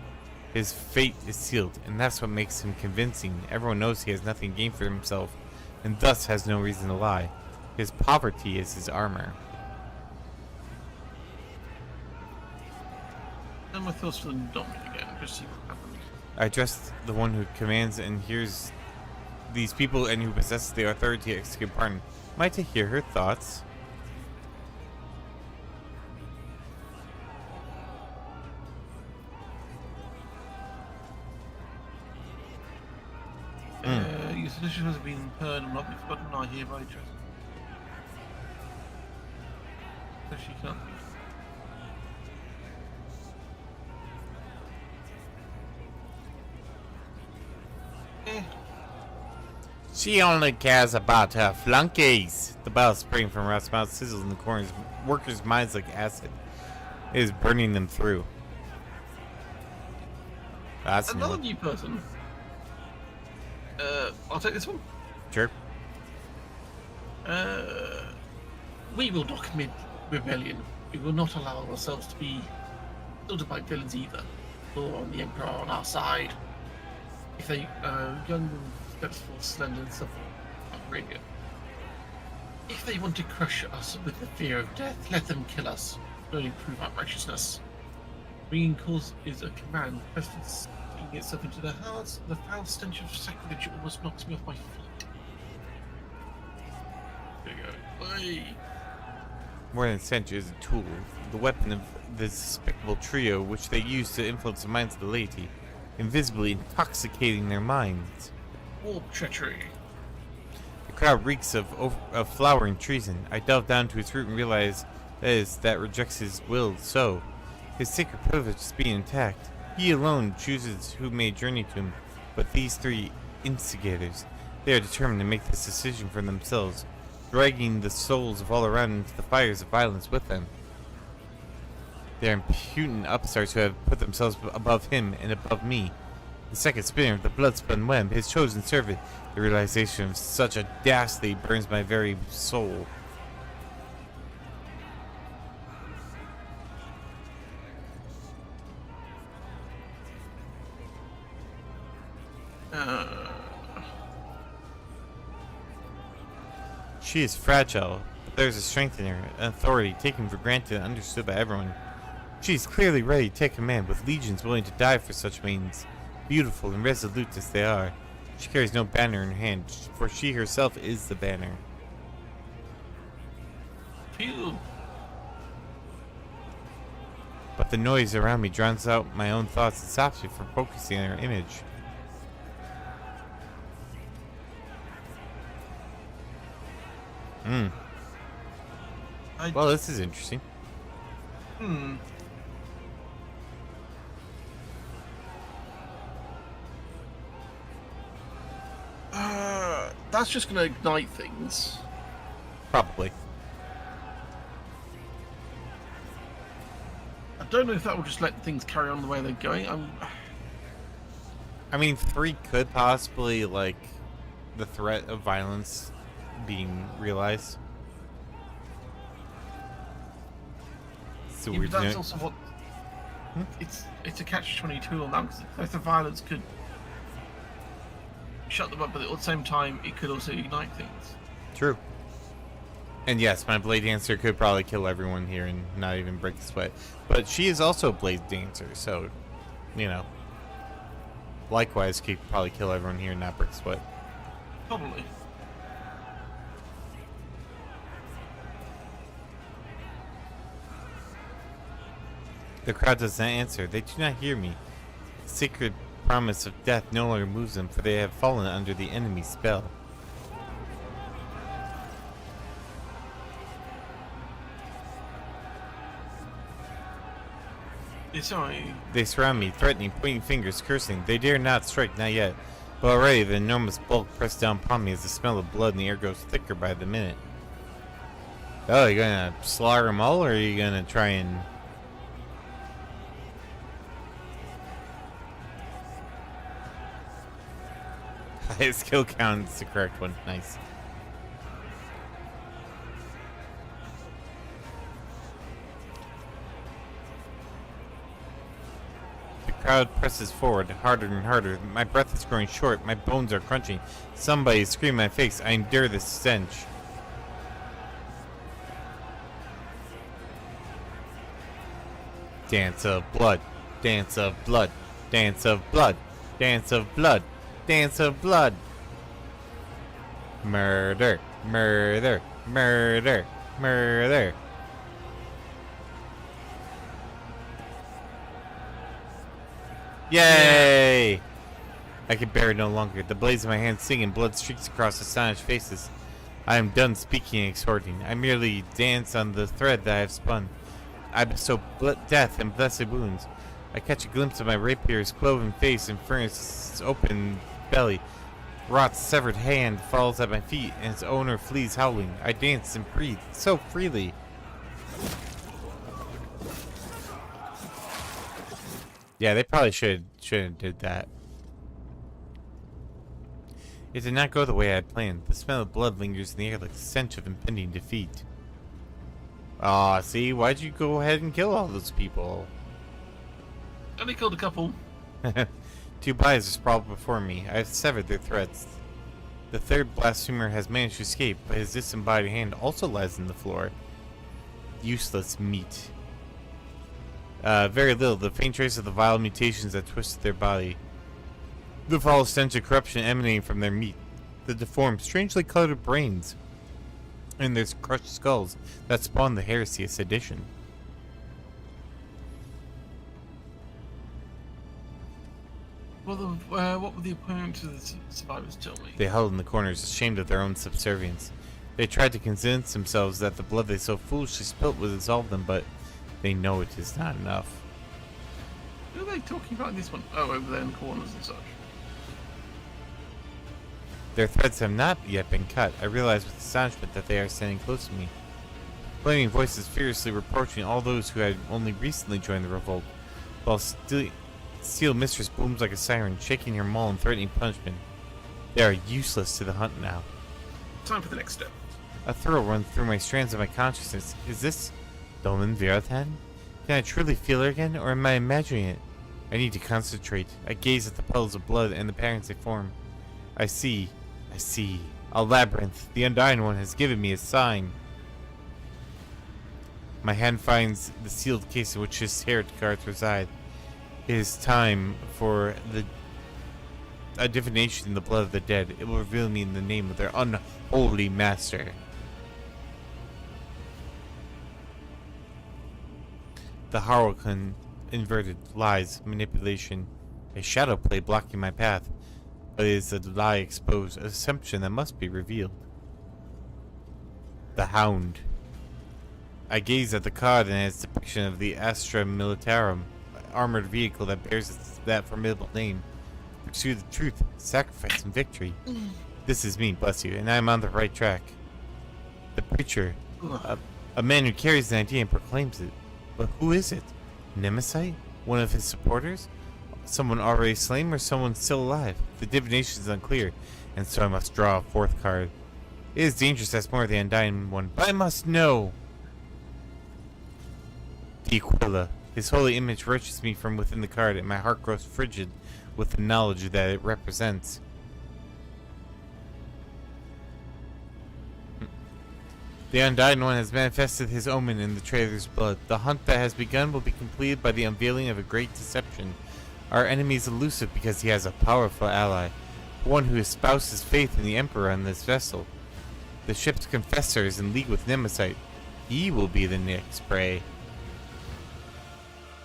His fate is sealed, and that's what makes him convincing. Everyone knows he has nothing to gain for himself, and thus has no reason to lie. His poverty is his armor. And my thoughts for the Dominic. Just see what happens. I trust the one who commands and hears these people and who possesses the authority to execute pardon. Might I hear her thoughts? Your solution has been heard and not be forgotten. I hereby trust. So she can't. She only cares about her flunkies. The bile spraying from Rat's mouth sizzles in the corners workers' minds like acid. It is burning them through. That's Another new person. I'll take this one. Sure. We will not commit rebellion. We will not allow ourselves to be filtered by villains either. Or on the Emperor on our side. If they young and successful, slender and suffering Arabia. If they want to crush us with the fear of death, let them kill us. Only prove our righteousness. Bringing cause is a command. Pestilence digging itself into their hearts. The foul stench of sacrilege almost knocks me off my feet. There you go. Hey. More than stench is a tool, the weapon of the despicable trio which they use to influence the minds of the laity, invisibly intoxicating their minds. War treachery. The crowd reeks of flowering treason. I delve down to its root and realize that rejects his will so. His sacred privileges being intact. He alone chooses who may journey to him, but these three instigators, they are determined to make this decision for themselves, dragging the souls of all around into the fires of violence with them. They are impudent upstarts who have put themselves above him and above me. The second spinner of the blood-spun web, his chosen servant. The realization of such audacity burns my very soul. She is fragile, but there is a strength in her, an authority taken for granted and understood by everyone. She is clearly ready to take command, with legions willing to die for such means. Beautiful and resolute as they are, she carries no banner in her hand, for she herself is the banner. Phew. But the noise around me drowns out my own thoughts and stops me from focusing on her image. Well, this is interesting. That's just going to ignite things. Probably. I don't know if that will just let things carry on the way they're going. I mean, 3 could possibly, like, the threat of violence being realized. So Yeah, we're but that's doing. also what... It's a catch-22 on that, because the violence could shut them up, but at the same time, it could also ignite things. True. And yes, my Blade Dancer could probably kill everyone here and not even break a sweat. But she is also a Blade Dancer, so, you know. Likewise, could probably kill everyone here and not break a sweat. Probably. The crowd does not answer. They do not hear me. The sacred promise of death no longer moves them, for they have fallen under the enemy's spell. Sorry. They surround me, threatening, pointing fingers, cursing. They dare not strike, not yet. But already the enormous bulk pressed down upon me as the smell of blood in the air grows thicker by the minute. Oh, you gonna slaughter them all, or are you gonna try and... Highest kill count is the correct one. Nice. The crowd presses forward, harder and harder. My breath is growing short. My bones are crunching. Somebody is screaming in my face. I endure this stench. Dance of blood. Dance of blood. Dance of blood. Dance of blood. Dance of blood. Murder. Murder. Murder. Murder. Yay! I can bear it no longer. The blades of my hands sing and blood streaks across astonished faces. I am done speaking and exhorting. I merely dance on the thread that I have spun. I bestow death and blessed wounds. I catch a glimpse of my rapier's cloven face and furnace's open belly. Rot's severed hand falls at my feet, and its owner flees howling. I dance and breathe so freely. Yeah, they probably shouldn't have did that. It did not go the way I had planned. The smell of blood lingers in the air like the stench of impending defeat. Aw, see? Why'd you go ahead and kill all those people? Only killed a couple. 2 bodies are sprawled before me. I have severed their threads. The third blasphemer has managed to escape, but his disembodied hand also lies in the floor. Useless meat. Very little. The faint trace of the vile mutations that twisted their body. The foul stench of corruption emanating from their meat. The deformed, strangely colored brains. And their crushed skulls that spawned the heresy of sedition. Well, what were the opponents of the survivors tell me? They huddled in the corners, ashamed of their own subservience. They tried to convince themselves that the blood they so foolishly spilt would absolve them, but they know it is not enough. Who are they talking about in this one? Oh, over there in the corners and such. Their threads have not yet been cut. I realize with astonishment that they are standing close to me. Flaming voices furiously reproaching all those who had only recently joined the revolt, while Steel Mistress booms like a siren, shaking her maul and threatening punishment. They are useless to the hunt now. Time for the next step. A thrill runs through my strands of my consciousness. Is this Dolan Viratan? Can I truly feel her again, or am I imagining it? I need to concentrate. I gaze at the puddles of blood and the patterns they form. I see. A labyrinth. The Undying One has given me a sign. My hand finds the sealed case in which his heretics reside. It is time for a divination in the blood of the dead. It will reveal me in the name of their unholy master. The Harlequin inverted lies, manipulation, a shadow play blocking my path, but it is a lie exposed, a deception that must be revealed. The Hound. I gaze at the card and its depiction of the Astra Militarum, armored vehicle that bears that formidable name. Pursue the truth, sacrifice, and victory. This is me, bless you, and I am on the right track. The preacher, a man who carries an idea and proclaims it. But who is it? Nemesite? One of his supporters? Someone already slain or someone still alive? The divination is unclear, and so I must draw a fourth card. It is dangerous to ask more of the Undying One, but I must know! The Aquila. His holy image rushes me from within the card, and my heart grows frigid with the knowledge that it represents. The Undying One has manifested his omen in the traitor's blood. The hunt that has begun will be completed by the unveiling of a great deception. Our enemy is elusive because he has a powerful ally, one who espouses faith in the Emperor on this vessel. The ship's confessor is in league with Nemesite. He will be the next prey.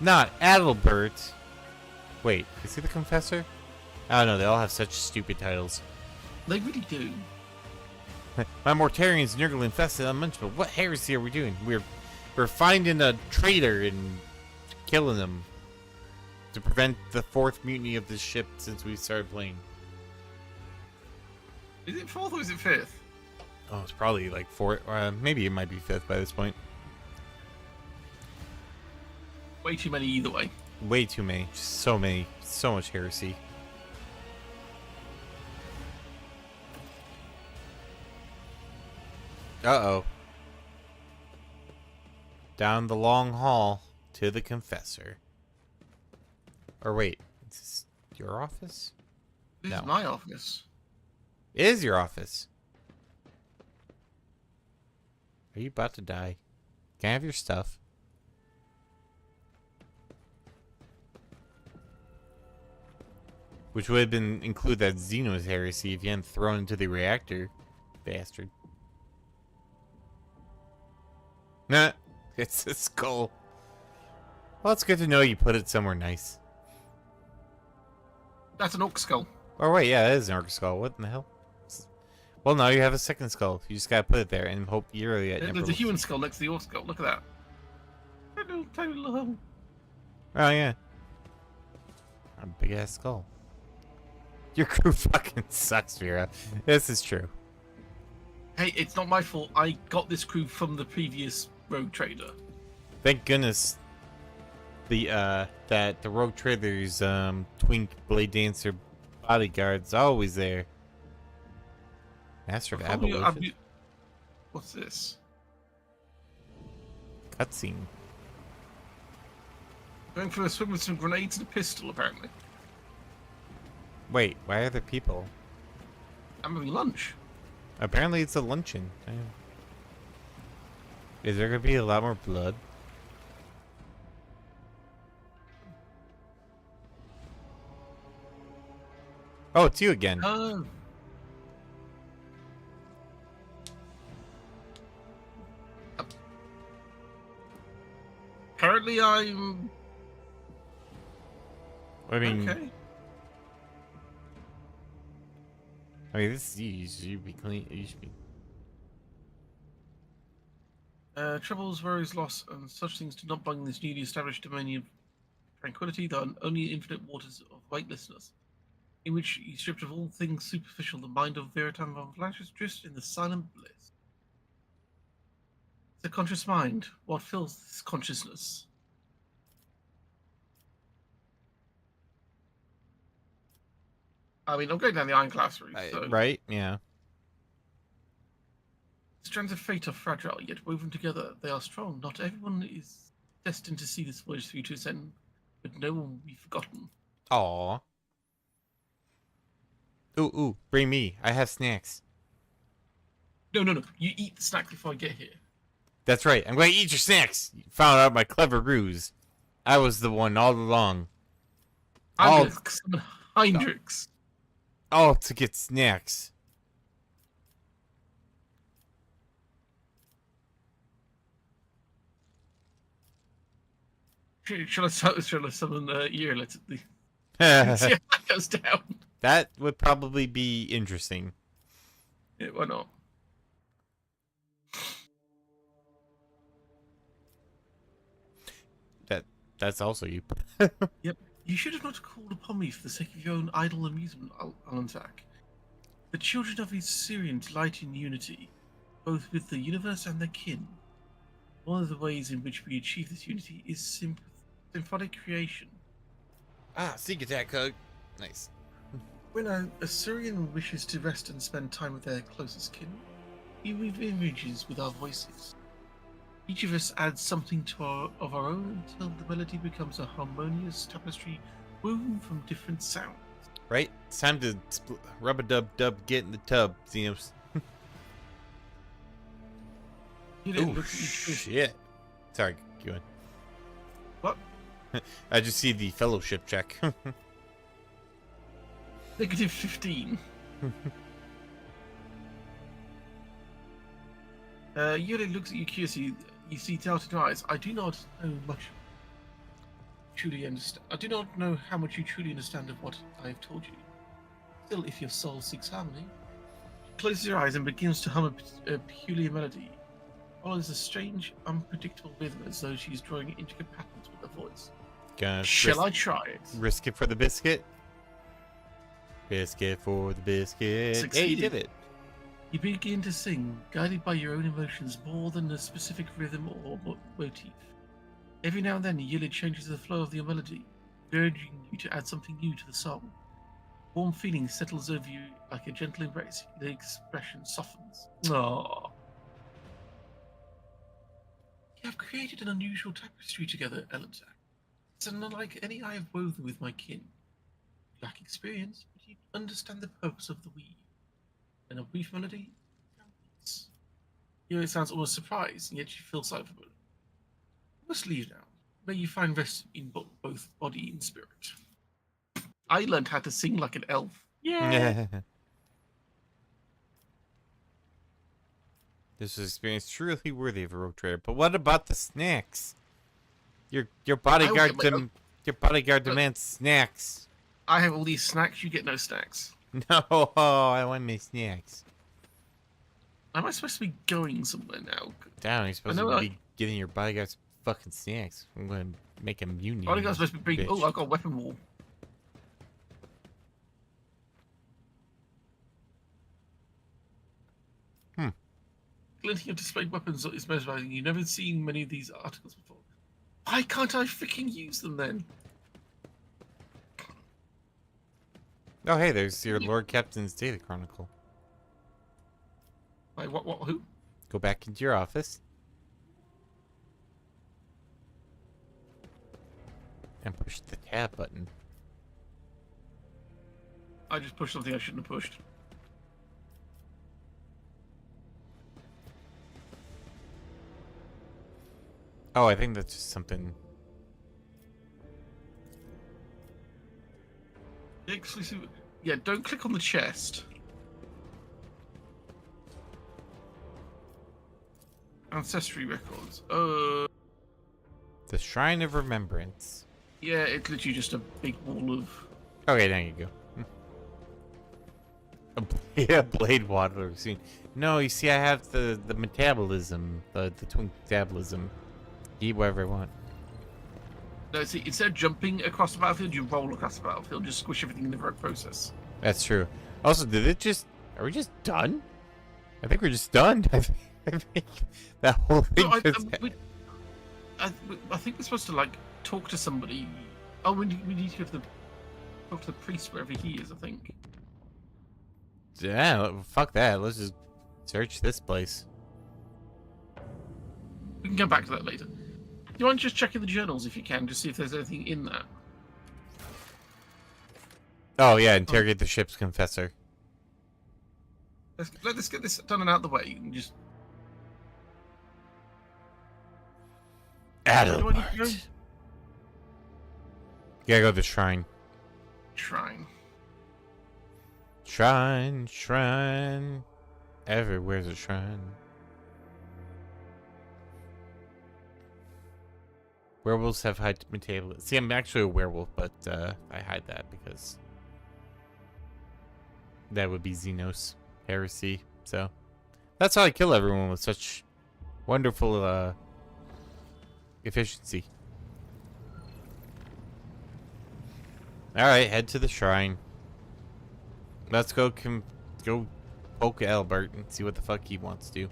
Not Adalbert. Wait, is he the confessor? I don't know, they all have such stupid titles. They really do. My Mortarian's nurgle infested unmentionable. What heresy are we doing? We're finding a traitor and killing him to prevent the 4th mutiny of this ship since we started playing. Is it 4th or is it 5th? Oh, it's probably like 4th. Maybe it might be 5th by this point. Way too many either way. Way too many. Just so many. So much heresy. Uh-oh. Down the long hall to the confessor. Or wait, is this your office? This No. is my office. It is your office. Are you about to die? Can I have your stuff? Which would have been include that Xenos heresy if you hadn't thrown into the reactor, bastard. Nah, it's a skull. Well, it's good to know you put it somewhere nice. That's an orc skull. Oh wait, yeah, that is an orc skull. What in the hell? Well, now you have a second skull. You just gotta put it there and hope you're There's a human skull next to the orc skull. Look at that. Tiny little hole. Oh yeah, a big ass skull. Your crew fucking sucks, Vera. This is true. Hey, it's not my fault. I got this crew from the previous rogue trader. Thank goodness that the rogue trader's twink blade dancer bodyguard's always there. Master of Abolition. What's this? Cutscene. Going for a swim with some grenades and a pistol, apparently. Wait, why are there people? I'm having lunch. Apparently it's a luncheon. Is there gonna be a lot more blood? Oh, it's you again. Oh. Apparently I'm... I mean, Okay. this is you should be clean. You should be. Troubles, worries, loss, and such things do not belong in this newly established domain of tranquility. There are only infinite waters of weightlessness, in which, stripped of all things superficial, the mind of Veritam von Flash drifts in the silent bliss. The conscious mind. What fills this consciousness? I mean, I'm going down the Ironclass route, so... Right? Yeah. Strands of fate are fragile, yet woven together, they are strong. Not everyone is destined to see this voyage through to its end, but no one will be forgotten. Aww. Ooh, bring me. I have snacks. No. You eat the snack before I get here. That's right. I'm going to eat your snacks. You found out my clever ruse. I was the one all along. I'm All- going to summon Heinrichs. All to get snacks. Shall I summon Ear? Let's see how that goes down. That would probably be interesting. Yeah, why not? That's also you. Yep. You should have not called upon me for the sake of your own idle amusement, Alantak. The children of Syrian delight in unity, both with the universe and their kin. One of the ways in which we achieve this unity is symphonic creation. Ah, sneak attack code. Nice. When an Assyrian wishes to rest and spend time with their closest kin, we weave images with our voices. Each of us adds something of our own until the melody becomes a harmonious tapestry woven from different sounds. Right? It's time to rub-a-dub-dub, get in the tub, Xenos. You know, Oh, look at each person. shit. Sorry, go on. What? I just see the fellowship check. Negative 15. Yuri looks at you curiously. You see doubted eyes. I do not know much. Truly understand. I do not know how much you truly understand of what I have told you. Still, if your soul seeks harmony, she closes her eyes and begins to hum a peculiar melody. Follows a strange, unpredictable rhythm as though she's drawing intricate patterns with her voice. Shall I try it? Risk it for the biscuit? Biscuit for the biscuit. Succeeded. Hey, you did it. You begin to sing, guided by your own emotions more than a specific rhythm or motif. Every now and then, Yilid changes the flow of your melody, urging you to add something new to the song. Warm feeling settles over you like a gentle embrace. The expression softens. Aww. You have created an unusual tapestry together, Elantak. It's unlike any I have woven with my kin. You lack experience, but you understand the purpose of the weave. And a brief melody, it sounds almost surprised, and yet you feel sorry for it. You must leave now. May you find rest in both body and spirit. I learned how to sing like an elf. Yeah. This was experience truly worthy of a road trader. But what about the snacks? Your bodyguard your bodyguard demands snacks. I have all these snacks. You get no snacks. No, I want my snacks. Am I supposed to be going somewhere now? Down, you're supposed to be getting your bodyguards fucking snacks. I'm gonna make him union. Bodyguard's supposed to be being. bitch. Oh, I've got a weapon wall. Glinting of displayed weapons is mesmerizing. You've never seen many of these articles before. Why can't I freaking use them then? Oh, hey, there's your Lord Captain's Data Chronicle. Wait, what, who? Go back into your office. And push the tab button. I just pushed something I shouldn't have pushed. Oh, I think that's just something. Exclusive. Yeah, don't click on the chest. Ancestry records. The Shrine of Remembrance. Yeah, it's literally just a big wall of. Okay, there you go. Yeah, blade water scene. No, you see, I have the metabolism, the twin metabolism. Eat whatever I want. No, see, instead of jumping across the battlefield, you roll across the battlefield. Just squish everything in the right process. That's true. Also, did it just? Are we just done? I think we're just done. I think that whole thing. No, I think we're supposed to like talk to somebody. Oh, we need to go to talk to the priest wherever he is. I think. Yeah, fuck that. Let's just search this place. We can come back to that later. Do you mind just checking the journals if you can, just see if there's anything in that? Oh yeah, interrogate the ship's confessor. Let's get this done and out of the way. And just. Adalbert. Do I need to go? Gotta go to the shrine. Shrine. Shrine, shrine. Everywhere's a shrine. Werewolves have high metabolism. See, I'm actually a werewolf, but I hide that because that would be Xenos heresy. So that's how I kill everyone with such wonderful efficiency. All right, head to the shrine. Let's go go poke Albert and see what the fuck he wants to do.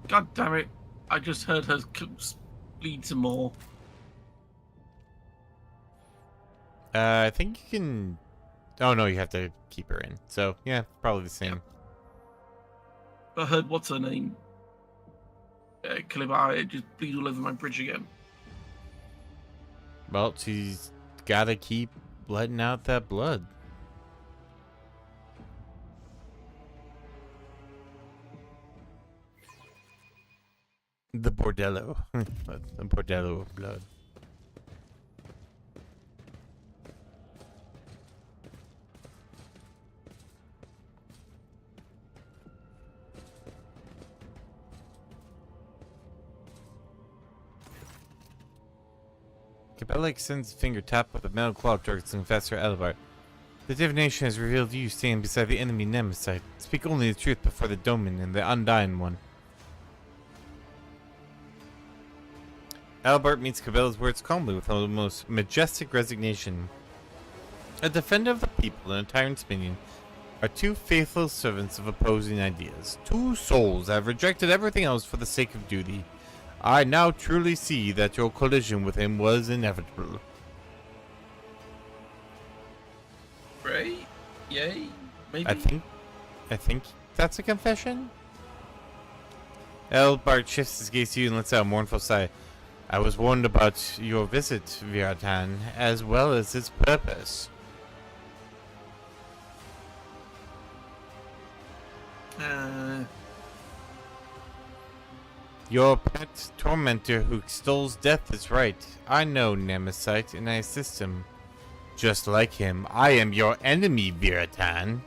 God damn it. I just heard her bleed some more. I think you can. Oh no, you have to keep her in. So yeah, probably the same. Yeah. I heard what's her name? Kalibah just bleed all over my bridge again. Well, she's gotta keep letting out that blood. The bordello. The bordello of blood. Cabela extends his finger tapped with a metal claw towards Confessor Elbart. The divination has revealed you standing beside the enemy Nemesis. Speak only the truth before the Domin and the Undying One. Albert meets Cabela's words calmly with the most majestic resignation. A defender of the people and a tyrant's minion are two faithful servants of opposing ideas. Two souls have rejected everything else for the sake of duty. I now truly see that your collision with him was inevitable. Right? Yay? Maybe? I think that's a confession? Elbart shifts his gaze to you and lets out a mournful sigh. I was warned about your visit, Viratan, as well as its purpose. Your pet tormentor who extols death is right. I know Nemesite, and I assist him. Just like him, I am your enemy, Viratan.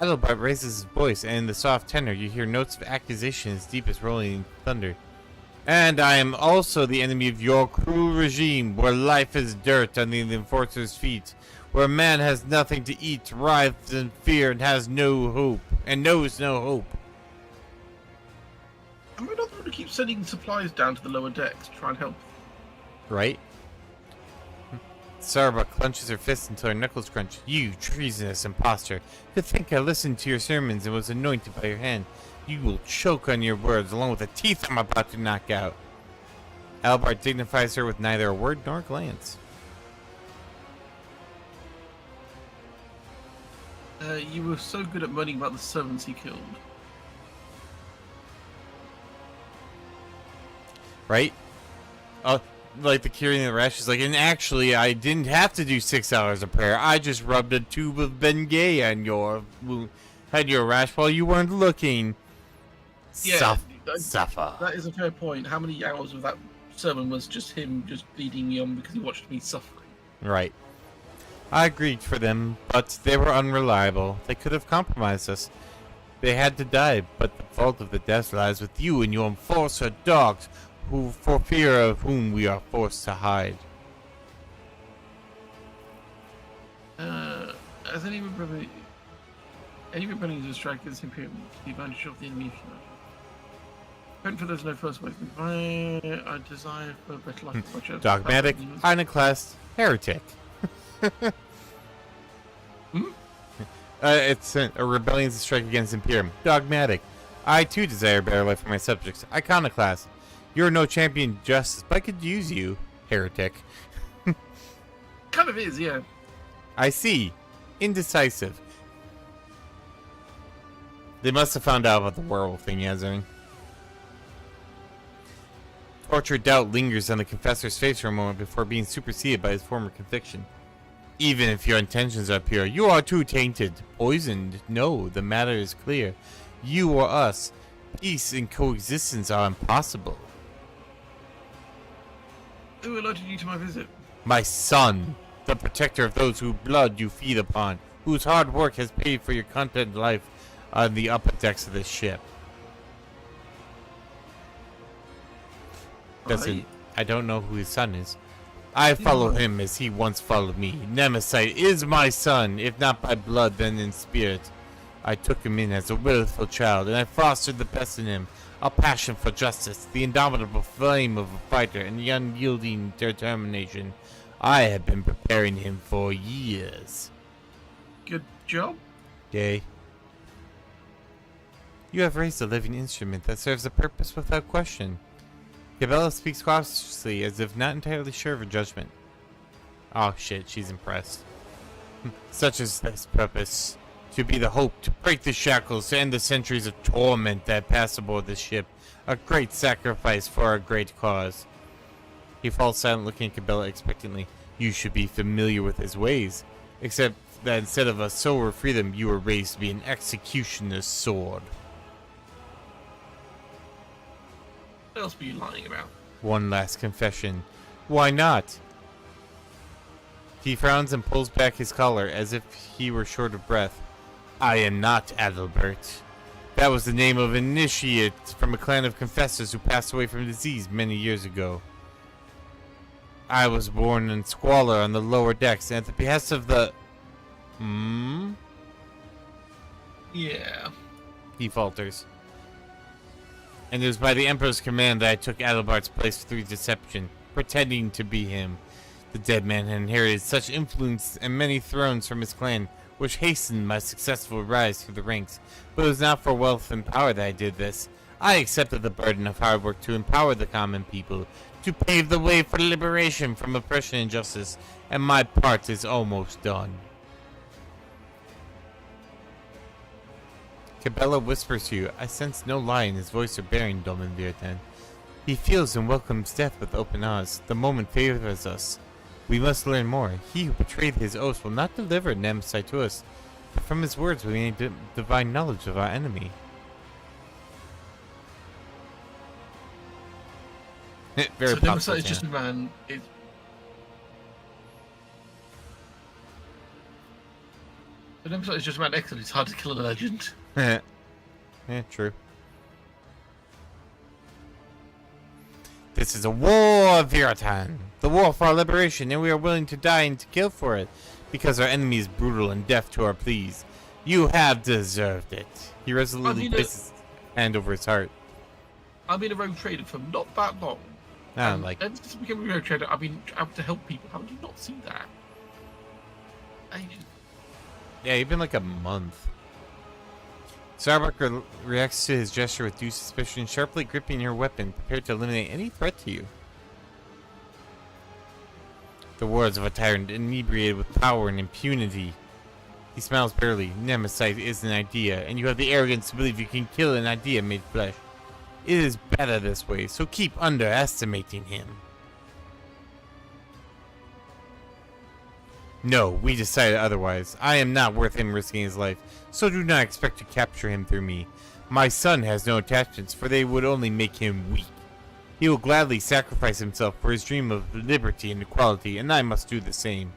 Adalbert raises his voice, and in the soft tenor you hear notes of accusation as deep as rolling thunder. And I am also the enemy of your cruel regime, where life is dirt under the enforcer's feet, where man has nothing to eat, writhes in fear, and has no hope, and knows no hope. Am I not the one who keeps sending supplies down to the lower decks to try and help? Right? Starbuck clenches her fists until her knuckles crunch. You treasonous impostor! To think I listened to your sermons and was anointed by your hand. You will choke on your words along with the teeth I'm about to knock out. Albart dignifies her with neither a word nor a glance. You were so good at moaning about the servants he killed. Right? Like the curing of the rash is like, and actually I didn't have to do 6 hours of prayer. I just rubbed a tube of Bengay on your wound, had your rash while you weren't looking. Yeah, Suffer. That is a fair point. How many hours of that sermon was just him just leading me on because he watched me suffering? Right. I agreed for them, but they were unreliable. They could have compromised us. They had to die, but the fault of the death lies with you and your enforcer dogs, who, for fear of whom we are forced to hide. As any rebellion is strikers Imperium to the advantage of the enemy. For there's no first way. I desire for a better life. Dogmatic, iconoclast, heretic. It's a rebellion to strike against Imperium. Dogmatic. I too desire a better life for my subjects. Iconoclast. You're no champion of justice, but I could use you. Heretic. Kind of is, yeah. I see. Indecisive. They must have found out about the werewolf thing, Yazrin. Tortured doubt lingers on the confessor's face for a moment before being superseded by his former conviction. Even if your intentions are pure, you are too tainted, poisoned. No, the matter is clear. You or us, peace and coexistence are impossible. Who alerted you to my visit? My son, the protector of those whose blood you feed upon, whose hard work has paid for your content life on the upper decks of this ship. I don't know who his son is. I follow him as he once followed me. Nemesite is my son, if not by blood, then in spirit. I took him in as a willful child, and I fostered the best in him. A passion for justice, the indomitable flame of a fighter, and the unyielding determination. I have been preparing him for years. Good job. Yay. You have raised a living instrument that serves a purpose without question. Cabela speaks cautiously, as if not entirely sure of her judgment. Oh shit, she's impressed. Such is this purpose. To be the hope, to break the shackles, to end the centuries of torment that pass aboard this ship. A great sacrifice for a great cause. He falls silent, looking at Cabela expectantly. You should be familiar with his ways. Except that instead of a sower freedom, you were raised to be an executioner's sword. What else were you lying about? One last confession. Why not? He frowns and pulls back his collar as if he were short of breath. I am not Adalbert. That was the name of an initiate from a clan of confessors who passed away from disease many years ago. I was born in squalor on the lower decks, and at the behest of the... Yeah. He falters. And it was by the Emperor's command that I took Adalbart's place through deception, pretending to be him. The dead man had inherited such influence and many thrones from his clan, which hastened my successful rise through the ranks. But it was not for wealth and power that I did this. I accepted the burden of hard work to empower the common people, to pave the way for liberation from oppression and injustice, and my part is almost done. Cabela whispers to you. I sense no lie in his voice or bearing, Dolmen Viratan. He feels and welcomes death with open eyes. The moment favors us. We must learn more. He who betrayed his oath will not deliver Nemesite to us, but from his words we gain divine knowledge of our enemy. Very so popsicle Nemesis is town. just a man. The Nemesis is just a man. Excellent. It's hard to kill a legend. Yeah, true. This is a war, Viratan. The war for our liberation, and we are willing to die and to kill for it, because our enemy is brutal and deaf to our pleas. You have deserved it. He resolutely places his hand over his heart. I've been a rogue trader for not that long. Ever since I became a rogue trader, I've been out to help people. How did you not see that? Yeah, you've been like a month. Starbuck reacts to his gesture with due suspicion, sharply gripping your weapon, prepared to eliminate any threat to you. The words of a tyrant inebriated with power and impunity. He smiles bitterly. Nemesis is an idea, and you have the arrogance to believe you can kill an idea made flesh. It is better this way, so keep underestimating him. No, we decided otherwise. I am not worth him risking his life, so do not expect to capture him through me. My son has no attachments, for they would only make him weak. He will gladly sacrifice himself for his dream of liberty and equality, and I must do the same.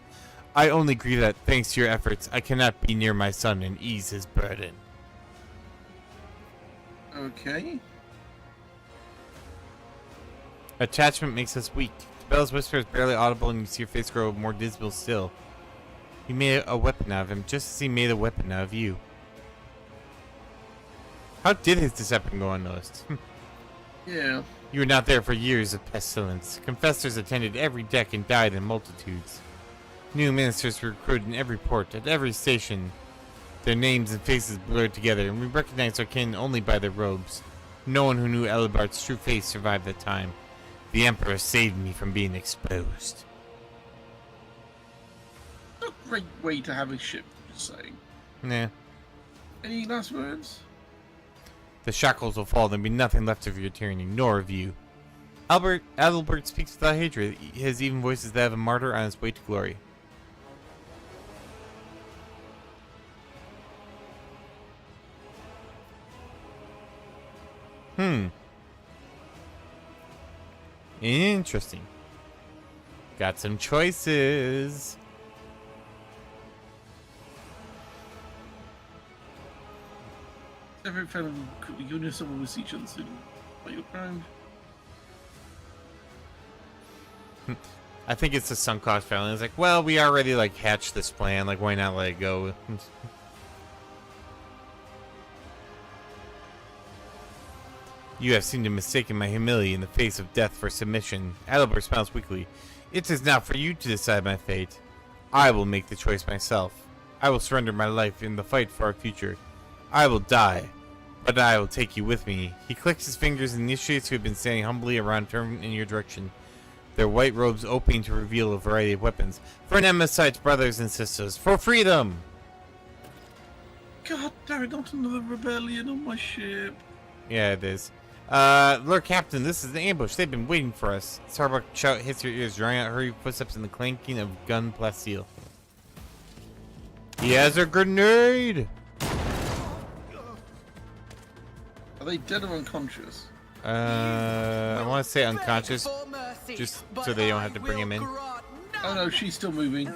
I only grieve that, thanks to your efforts, I cannot be near my son and ease his burden. Okay. Attachment makes us weak. Bell's whisper is barely audible, and you see your face grow more dismal still. You made a weapon out of him, just as he made a weapon out of you. How did his deception go unnoticed? Yeah. You were not there for years of pestilence. Confessors attended every deck and died in multitudes. New ministers were recruited in every port, at every station. Their names and faces blurred together, and we recognized our kin only by their robes. No one who knew Elibart's true face survived that time. The Emperor saved me from being exposed. A great way to have a ship, just saying. Nah. Any last words? The shackles will fall, there'll be nothing left of your tyranny, nor of you. Adalbert speaks without hatred. His even voice is that of a martyr on his way to glory. Interesting. Got some choices. Every fellow you know someone will see each other soon. Are you proud? I think it's the sunk cost family. It's like, well, we already like hatched this plan. Like, why not let it go? You have seemed to mistaken my humility in the face of death for submission. Adalbert smiles weakly. It is not for you to decide my fate. I will make the choice myself. I will surrender my life in the fight for our future. I will die, but I will take you with me. He clicks his fingers, and the initiates who have been standing humbly around turn in your direction, their white robes opening to reveal a variety of weapons. For Nemesite's brothers and sisters, for freedom! God damn it, not another rebellion on my ship. Yeah, it is. Lord Captain, this is an ambush. They've been waiting for us. Starbuck shout hits your ears, drawing out hurried footsteps and the clanking of gun plasteel. He has a grenade! Are they dead or unconscious? I want to say unconscious, just so they don't have to bring him in. Oh no, she's still moving.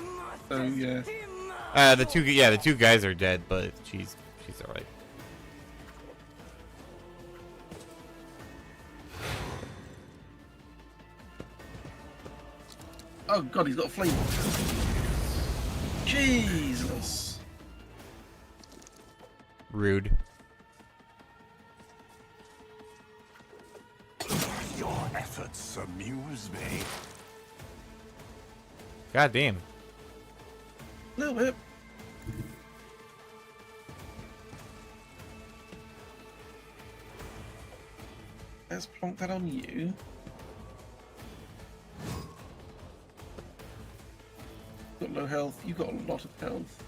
So yeah. The two guys are dead, but she's alright. Oh god, he's got a flame. Jesus. Rude. Your efforts amuse me. God damn. A little bit. Let's plonk that on you. Got low health. You got a lot of health.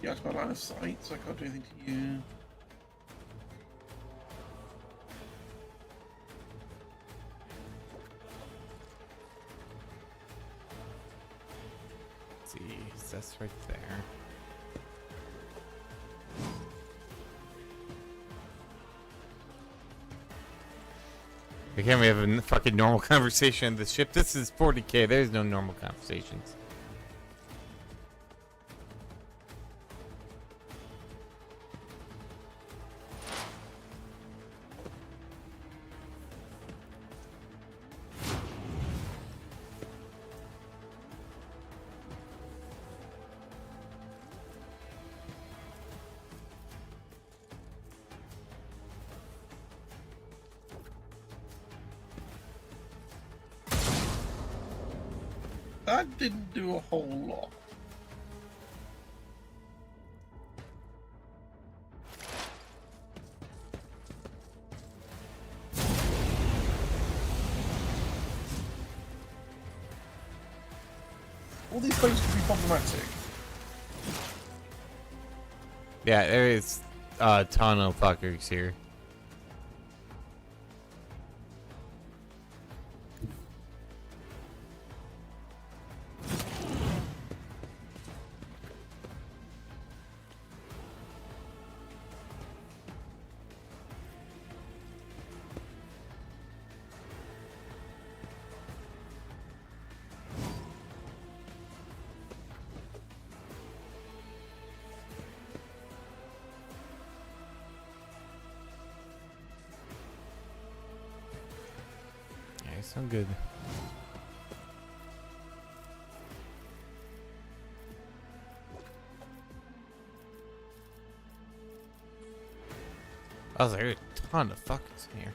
You're out of my line of sight, so I can't do anything to you. Let's see, that's right there. Why can't we have a fucking normal conversation on the ship? This is 40K. There's no normal conversations. That didn't do a whole lot. All these things could be problematic. Yeah, there is a ton of fuckers here. Yeah, so good. I was like, there's a ton of fuckers in here.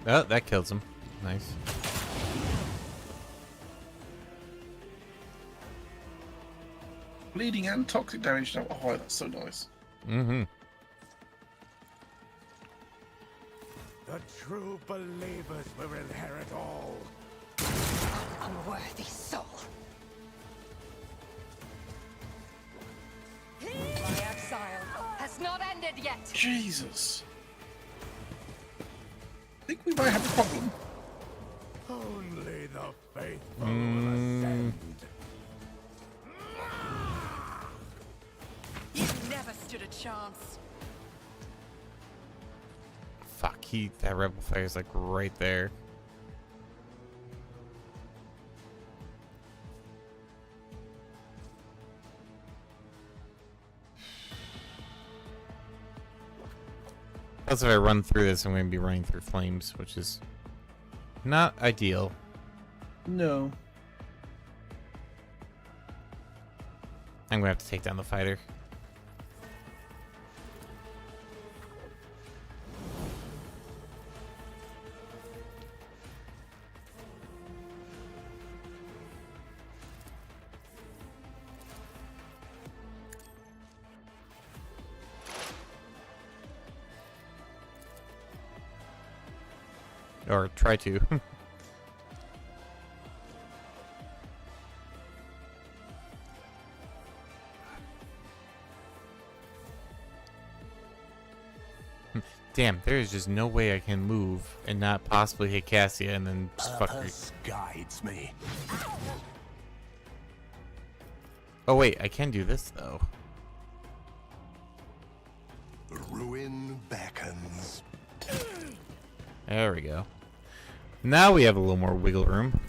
Oh, that kills him. Nice. Bleeding and toxic damage now. Oh, that's so nice. Mm-hmm. The true believers will inherit all. Unworthy soul. My exile has not ended yet. Jesus. I think we might have a problem. Only the faithful will ascend. You never stood a chance. Fuck, that rebel fire is like right there. Plus, if I run through this, I'm going to be running through flames, which is not ideal. No. I'm going to have to take down the fighter. Or try to. Damn, there is just no way I can move and not possibly hit Cassia and then just fuck her. Purpose guides me. Oh wait, I can do this though. Ruin beckons. There we go. Now we have a little more wiggle room.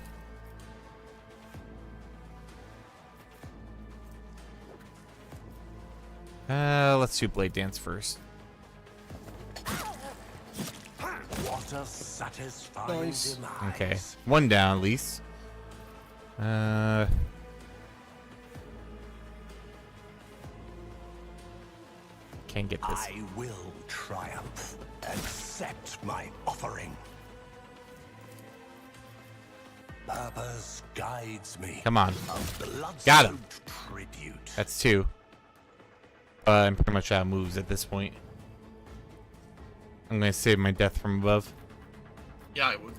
Let's do Blade Dance first. What a satisfying Nice. demise. Okay, one down at least. Can't get this. I will triumph. Accept my offering. Purpose guides me. Come on. A Got him. blood-soaked tribute. That's two. I'm pretty much out of moves at this point. I'm gonna save my death from above. Yeah, I would.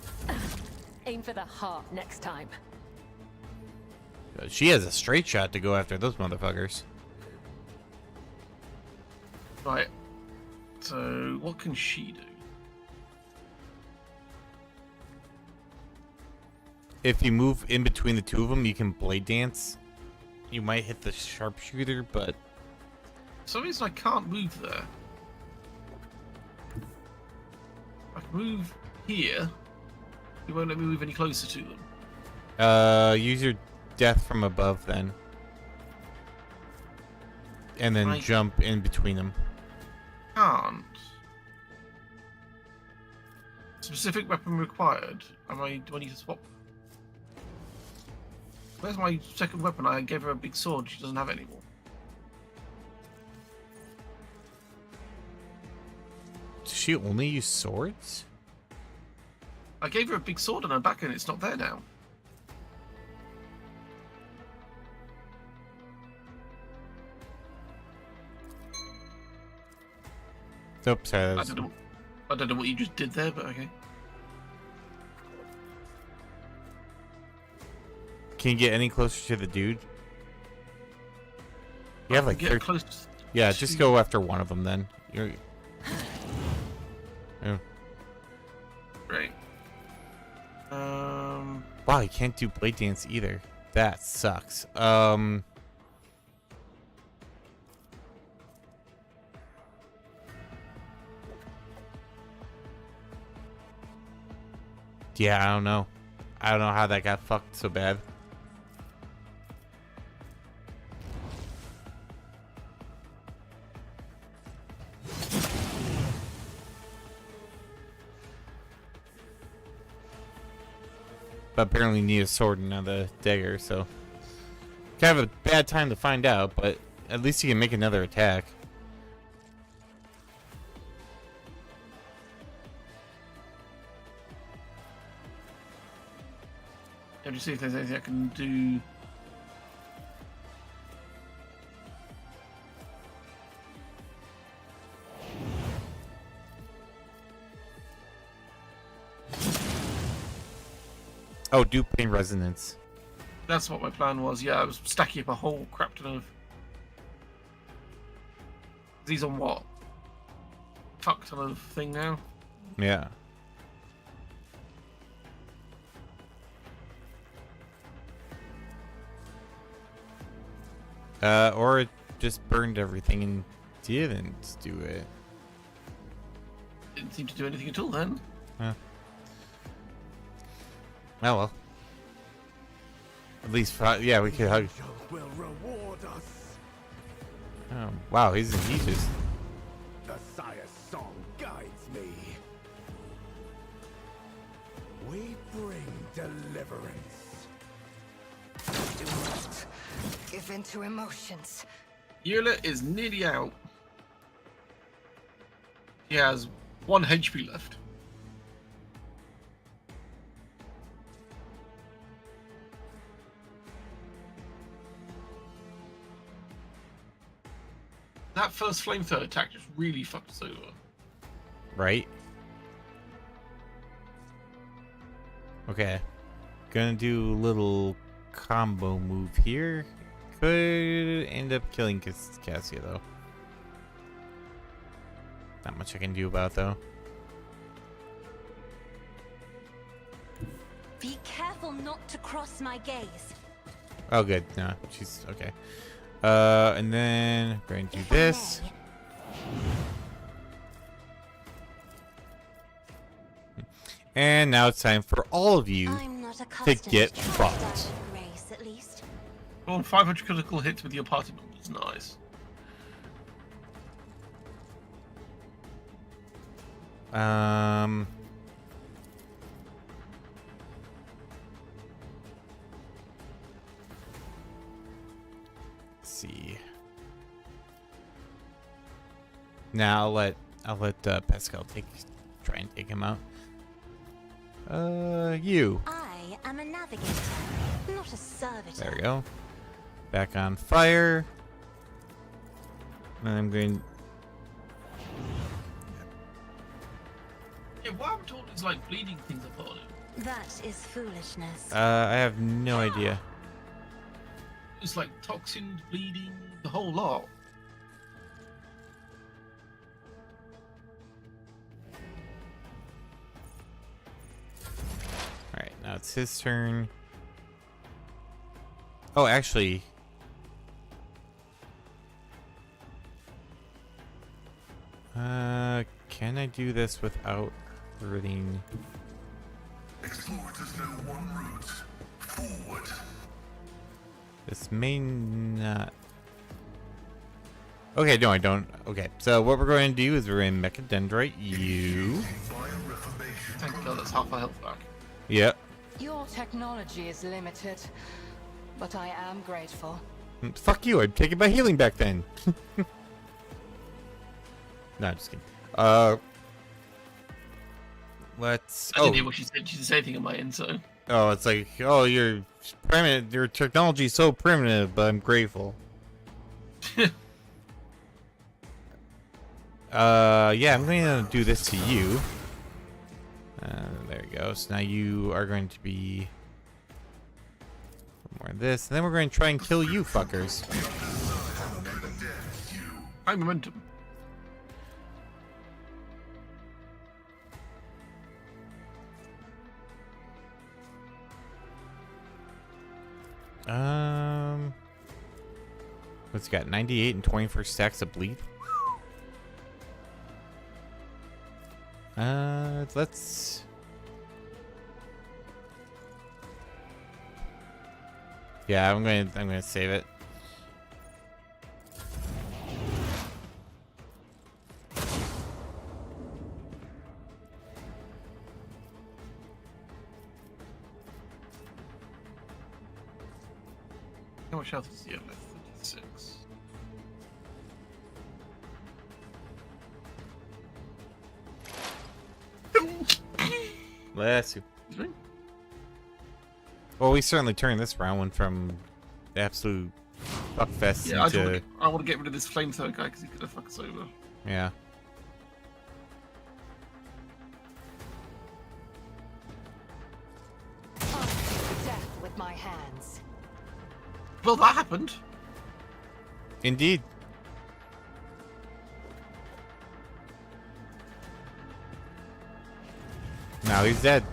Aim for the heart next time. She has a straight shot to go after those motherfuckers. Right. So, what can she do? if you move in between the two of them, you can blade dance. You might hit the sharpshooter, but For some reason I can't move there. I can move here. It won't let me move any closer to them. use your death from above then, and then jump in between them. Can't. Specific weapon required. Do I need to swap? Where's my second weapon? I gave her a big sword. She doesn't have it anymore. Does she only use swords? I gave her a big sword on her back and it's not there now. Oops, sorry. I don't know what you just did there, but okay. Can you get any closer to the dude? You have like Get close. Yeah, just go after one of them then. You're... Yeah. Right. Wow, you can't do blade dance either. That sucks. Yeah, I don't know. I don't know how that got fucked so bad. But apparently need a sword and not a dagger, so kind of a bad time to find out, but at least you can make another attack. Let me see if there's anything I can do. Oh, do pain resonance. That's what my plan was. Yeah, I was stacking up a whole crap ton of. These on what? Fuck ton of thing now. Yeah. Or it just burned everything and didn't do it. Didn't seem to do anything at all then. Huh. Oh well. At least, yeah, we could hug. Will reward us. Oh, wow, he's just. The Sire's song guides me. We bring deliverance. Do not give in to emotions. Eula is nearly out. He has 1 HP left. That first flamethrower attack just really fucked us over. Right? Okay. Gonna do a little combo move here. Could end up killing Cassia though. Not much I can do about it, though. Be careful not to cross my gaze. Oh, good. No, she's okay. And then I'm going to do this. And now it's time for all of you to get fucked. Well, 500 critical hits with your party members. Nice. Let's see. Now I'll let Pascal try and take him out. You. I am a navigator, not a servitor. There we go. Back on fire. And I'm going. Yeah, why I'm told it's like bleeding things upon him. That is foolishness. I have no idea. It's like toxins, bleeding, the whole lot. Alright, now it's his turn. Oh, actually. Can I do this without hurting? Explorers know one route. Forward. This may not... Okay, no, I don't. Okay, so what we're going to do is we're going to Mechadendrite you. Thank God, that's half my health back. Yep. Your technology is limited, but I am grateful. Fuck you, I'm taking my healing back then. No, I'm just kidding. Let's... I didn't hear what she said. She didn't say anything on my end, so... Oh, it's like, oh, your technology is so primitive, but I'm grateful. Yeah, I'm going to do this to you. There you go. So now you are going to be more of this, and then we're going to try and kill you fuckers. High momentum. What's he got? 98 and 21st stacks of bleed. Let's... Yeah, I'm gonna save it. How much health is he at? 56. Bless you. Well, we certainly turned this round one from absolute fuckfest Yeah, into... I want to get rid of this flamethrower guy because he's gonna fuck us over. Yeah. Death with my hands. Well, that happened. Indeed. Now he's dead.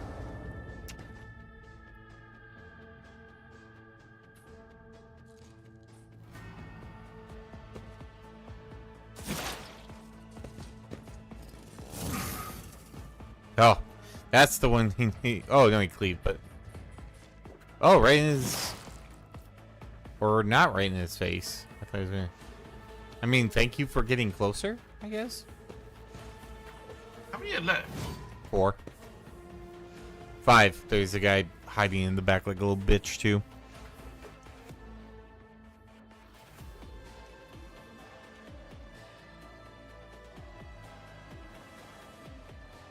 Oh, that's the one he oh, no, he cleaved, but... Oh, right in his... Or not right in his face. I thought he was gonna... I mean, thank you for getting closer, I guess? How many are left? 4. 5. There's a guy hiding in the back like a little bitch, too.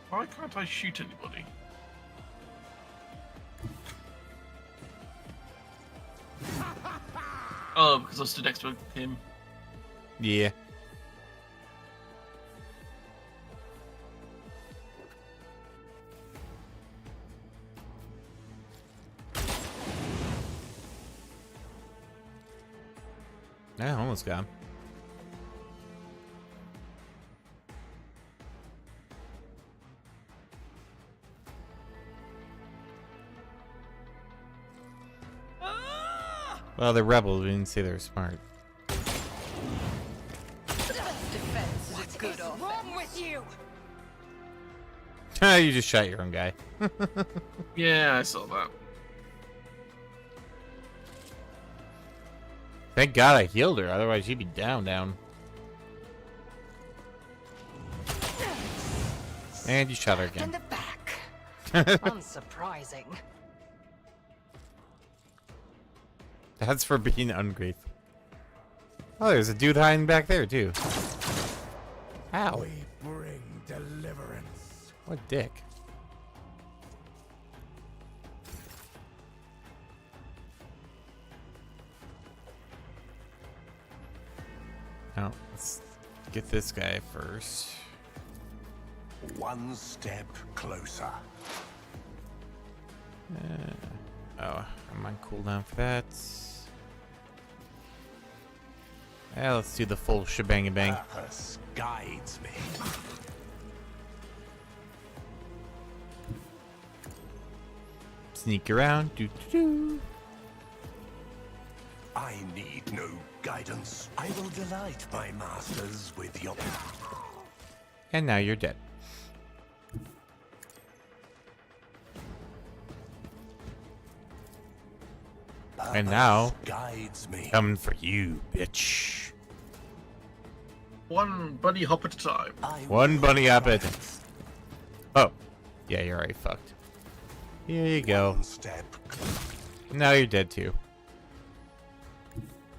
Why can't I shoot anybody? Oh, because I stood next to him. Yeah. I almost got him. Well, they're rebels. We didn't say they're smart. Defense is a good offense. Wrong with you? You just shot your own guy. Yeah, I saw that. Thank God I healed her. Otherwise, she'd be down. And you shot her In again. the back. Unsurprising. That's for being ungrateful. Oh, there's a dude hiding back there, too. Ow. We bring deliverance. What dick. Now, let's get this guy first. One step closer. Oh, I'm on cooldown for that. Yeah, let's do the full shebang-a-bang. Purpose guides me. Sneak around. Do do do. I need no guidance. I will delight my masters with your... And now you're dead. And now, guides me. coming for you, bitch. One bunny hop at a time. One bunny up it. Oh, yeah, you're already fucked. Here you go. One step Now you're dead too.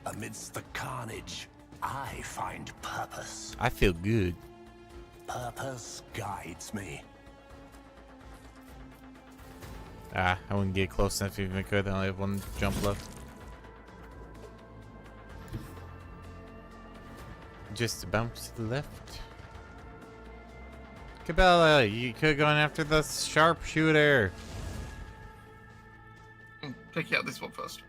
amidst the carnage, I find purpose. I feel good. Purpose guides me. Ah, I wouldn't get close enough even if I could. I only have one jump left. Just a bounce to the left. Cabela, you could have gone after the sharpshooter. Take out this one first.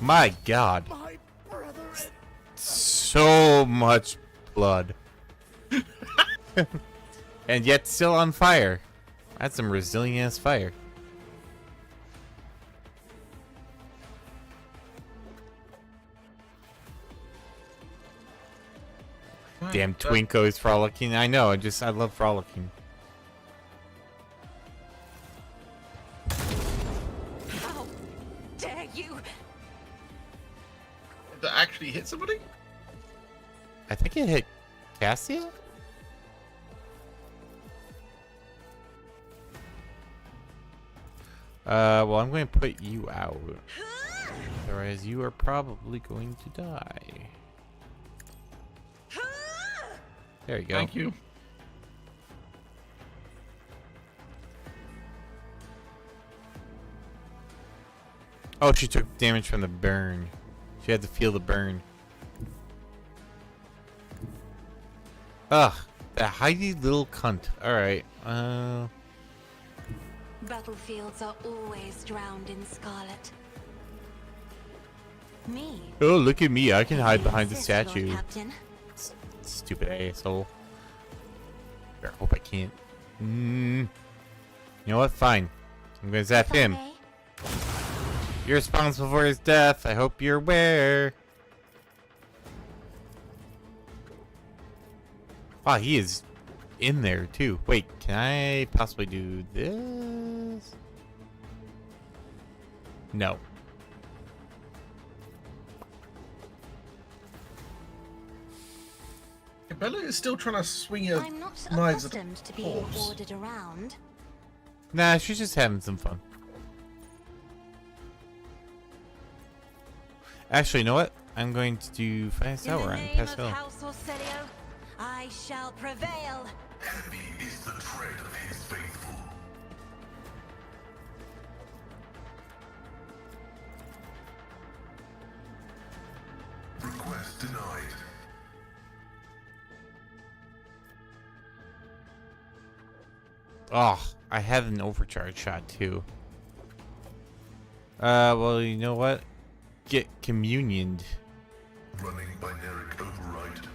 My God. So much blood. And yet still on fire. That's some resilient ass fire. Damn Twinko is frolicking. I know, I love frolicking. How dare you? Did that actually hit somebody? I think it hit Cassia? Well, I'm going to put you out. Otherwise, you are probably going to die. There you go. Thank you. Oh, she took damage from the burn. She had to feel the burn. Ugh, that hidey little cunt. Alright, Battlefields are always drowned in scarlet. Me? Oh, look at me. I can hide behind the Insist, Lord statue. Captain. Stupid asshole. I hope I can't. You know what? Fine. I'm gonna zap him. Funny. You're responsible for his death. I hope you're aware. Wow, he is in there too. Wait, can I possibly do this? No. Bella is still trying to swing her I'm not knives at accustomed to being horse. ordered around. Nah, she's just having some fun. Actually, you know what? I'm going to do Finest In Hour the on name of Pascal. House Orselio, I shall prevail. Heavy is the tread of his faithful. Request denied. Oh, I had an overcharge shot too. Well, you know what? Get communioned. Running binaric override.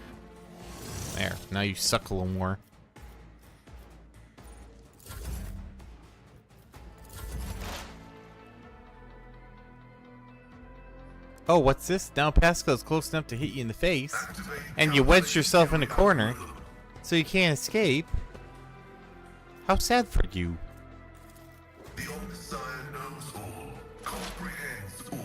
There, now you suck a little more. Oh, what's this? Now Pascal's close enough to hit you in the face, and you wedged yourself in a corner, so you can't escape. How sad for you. The Omnissiah knows all, comprehends all.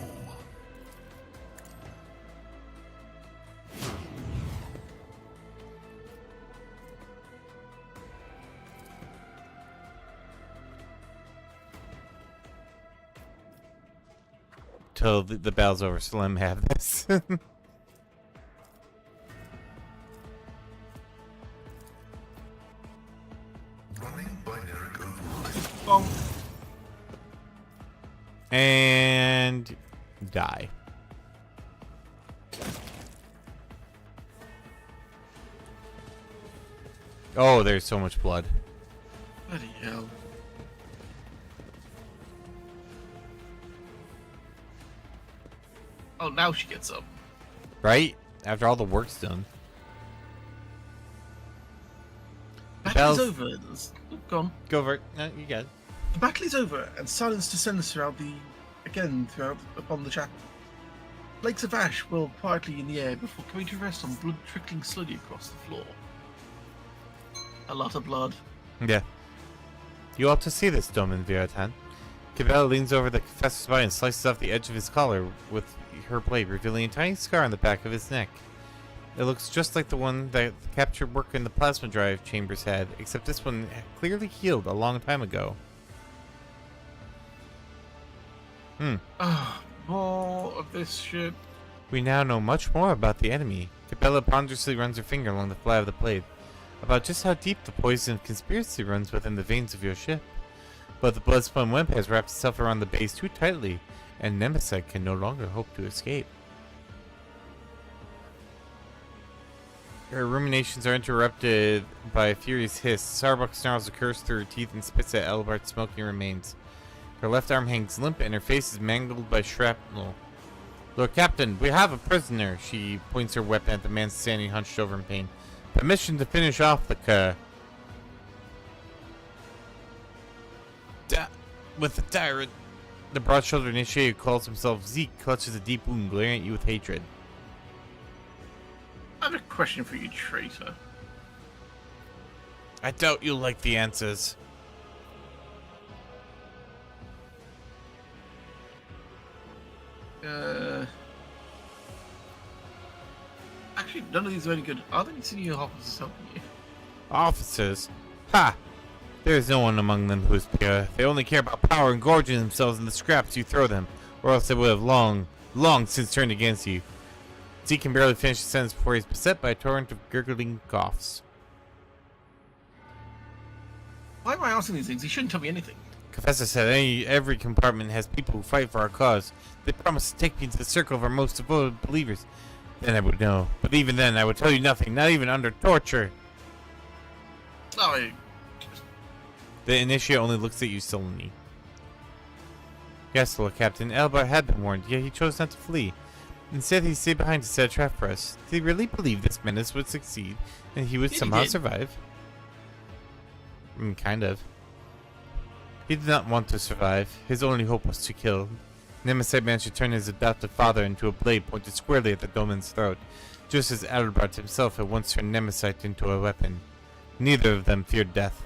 Till the battle's over, so let him have this. Running binaric override. Bonk. And die. Oh, there's so much blood. Bloody hell. Oh, now she gets up. Right? After all the work's done. Battle's Bells- over. Gone. Go for it. No, you got it. The battle is over, and silence descends throughout upon the chapel. Flakes of ash whirl quietly in the air before coming to rest on blood trickling slowly across the floor. A lot of blood. Yeah. You ought to see this, Domin Viratan. Cabela leans over the confessor's body and slices off the edge of his collar with her blade, revealing a tiny scar on the back of his neck. It looks just like the one that the captured worker in the plasma drive chambers had, except this one clearly healed a long time ago. More of this shit. We now know much more about the enemy. Cabela ponderously runs her finger along the flat of the blade, about just how deep the poison of conspiracy runs within the veins of your ship. But the blood-spun wimp has wrapped itself around the base too tightly, and Nemesis can no longer hope to escape. Her ruminations are interrupted by a furious hiss. Starbuck snarls a curse through her teeth and spits at Elbart's smoking remains. Her left arm hangs limp and her face is mangled by shrapnel. Lord Captain, we have a prisoner. She points her weapon at the man standing hunched over in pain. Permission to finish off the cur. With the tyrant. The broad-shouldered initiator who calls himself Zeke clutches a deep wound, glaring at you with hatred. I have a question for you, traitor. I doubt you'll like the answers. Actually, none of these are any good. Are there any senior officers helping you? Officers? Ha! There is no one among them who is pure. They only care about power and gorging themselves in the scraps you throw them, or else they would have long since turned against you. Zeke can barely finish the sentence before he's beset by a torrent of gurgling coughs. Why am I asking these things? He shouldn't tell me anything. Confessor said every compartment has people who fight for our cause. They promised to take me to the circle of our most devoted believers. Then I would know. But even then, I would tell you nothing, not even under torture. Oh, The initiate only looks at you sullenly. Yes, Lord Captain, Elbar had been warned, yet he chose not to flee. Instead, he stayed behind to set a trap for us. Did he really believe this menace would succeed, and he would somehow survive? Kind of. He did not want to survive. His only hope was to kill. Nemesis managed to turn his adopted father into a blade pointed squarely at the Domin's throat, just as Adelbart himself had once turned Nemesis into a weapon. Neither of them feared death.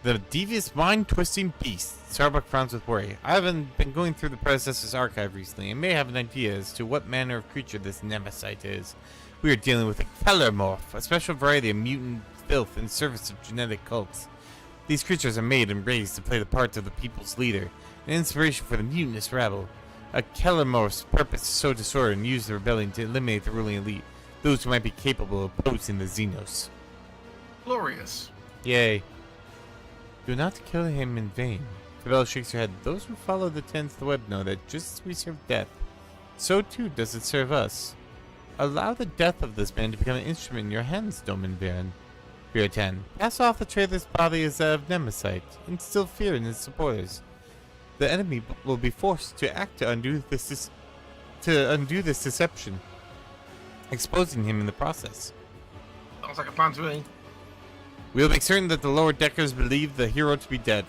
The devious, mind-twisting beast. Starbuck frowns with worry. I haven't been going through the predecessor's archive recently and may have an idea as to what manner of creature this Nemesis is. We are dealing with a Kellermorph, a special variety of mutant filth in service of genetic cults. These creatures are made and raised to play the part of the people's leader, an inspiration for the mutinous rabble. A Kellermorph's purpose is to sow disorder and use the rebellion to eliminate the ruling elite, those who might be capable of opposing the Xenos. glorious. Yay. Do not kill him in vain. Cabela shakes her head. Those who follow the tenets of the web know that just as we serve death, so too does it serve us. Allow the death of this man to become an instrument in your hands, Domin Viratan. Pass off the traitor's body as that of Nemesis. Instill fear in his supporters. The enemy will be forced to act to undo this deception, exposing him in the process. Sounds like a plan to me. We'll make certain that the lower deckers believe the hero to be dead.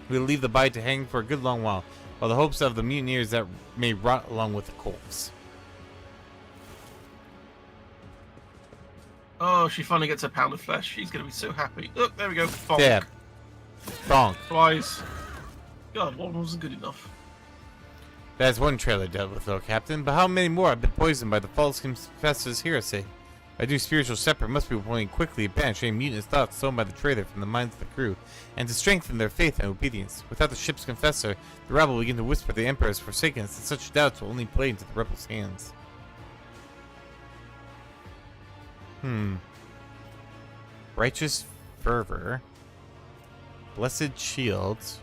We'll leave the body to hang for a good long while the hopes of the mutineers that may rot along with the corpse. Oh, she finally gets a pound of flesh. She's going to be so happy. Look, there we go. Bonk. Yeah. Bonk. Twice. God, one wasn't good enough. That's one trailer dealt with, though, Captain. But how many more have been poisoned by the false confessor's heresy? A new spiritual shepherd must be appointed quickly to banish any mutinous thoughts sown by the traitor from the minds of the crew, and to strengthen their faith and obedience. Without the ship's confessor, the rabble will begin to whisper the Emperor has forsaken us, and such doubts will only play into the rebels' hands. Righteous fervor. Blessed shields.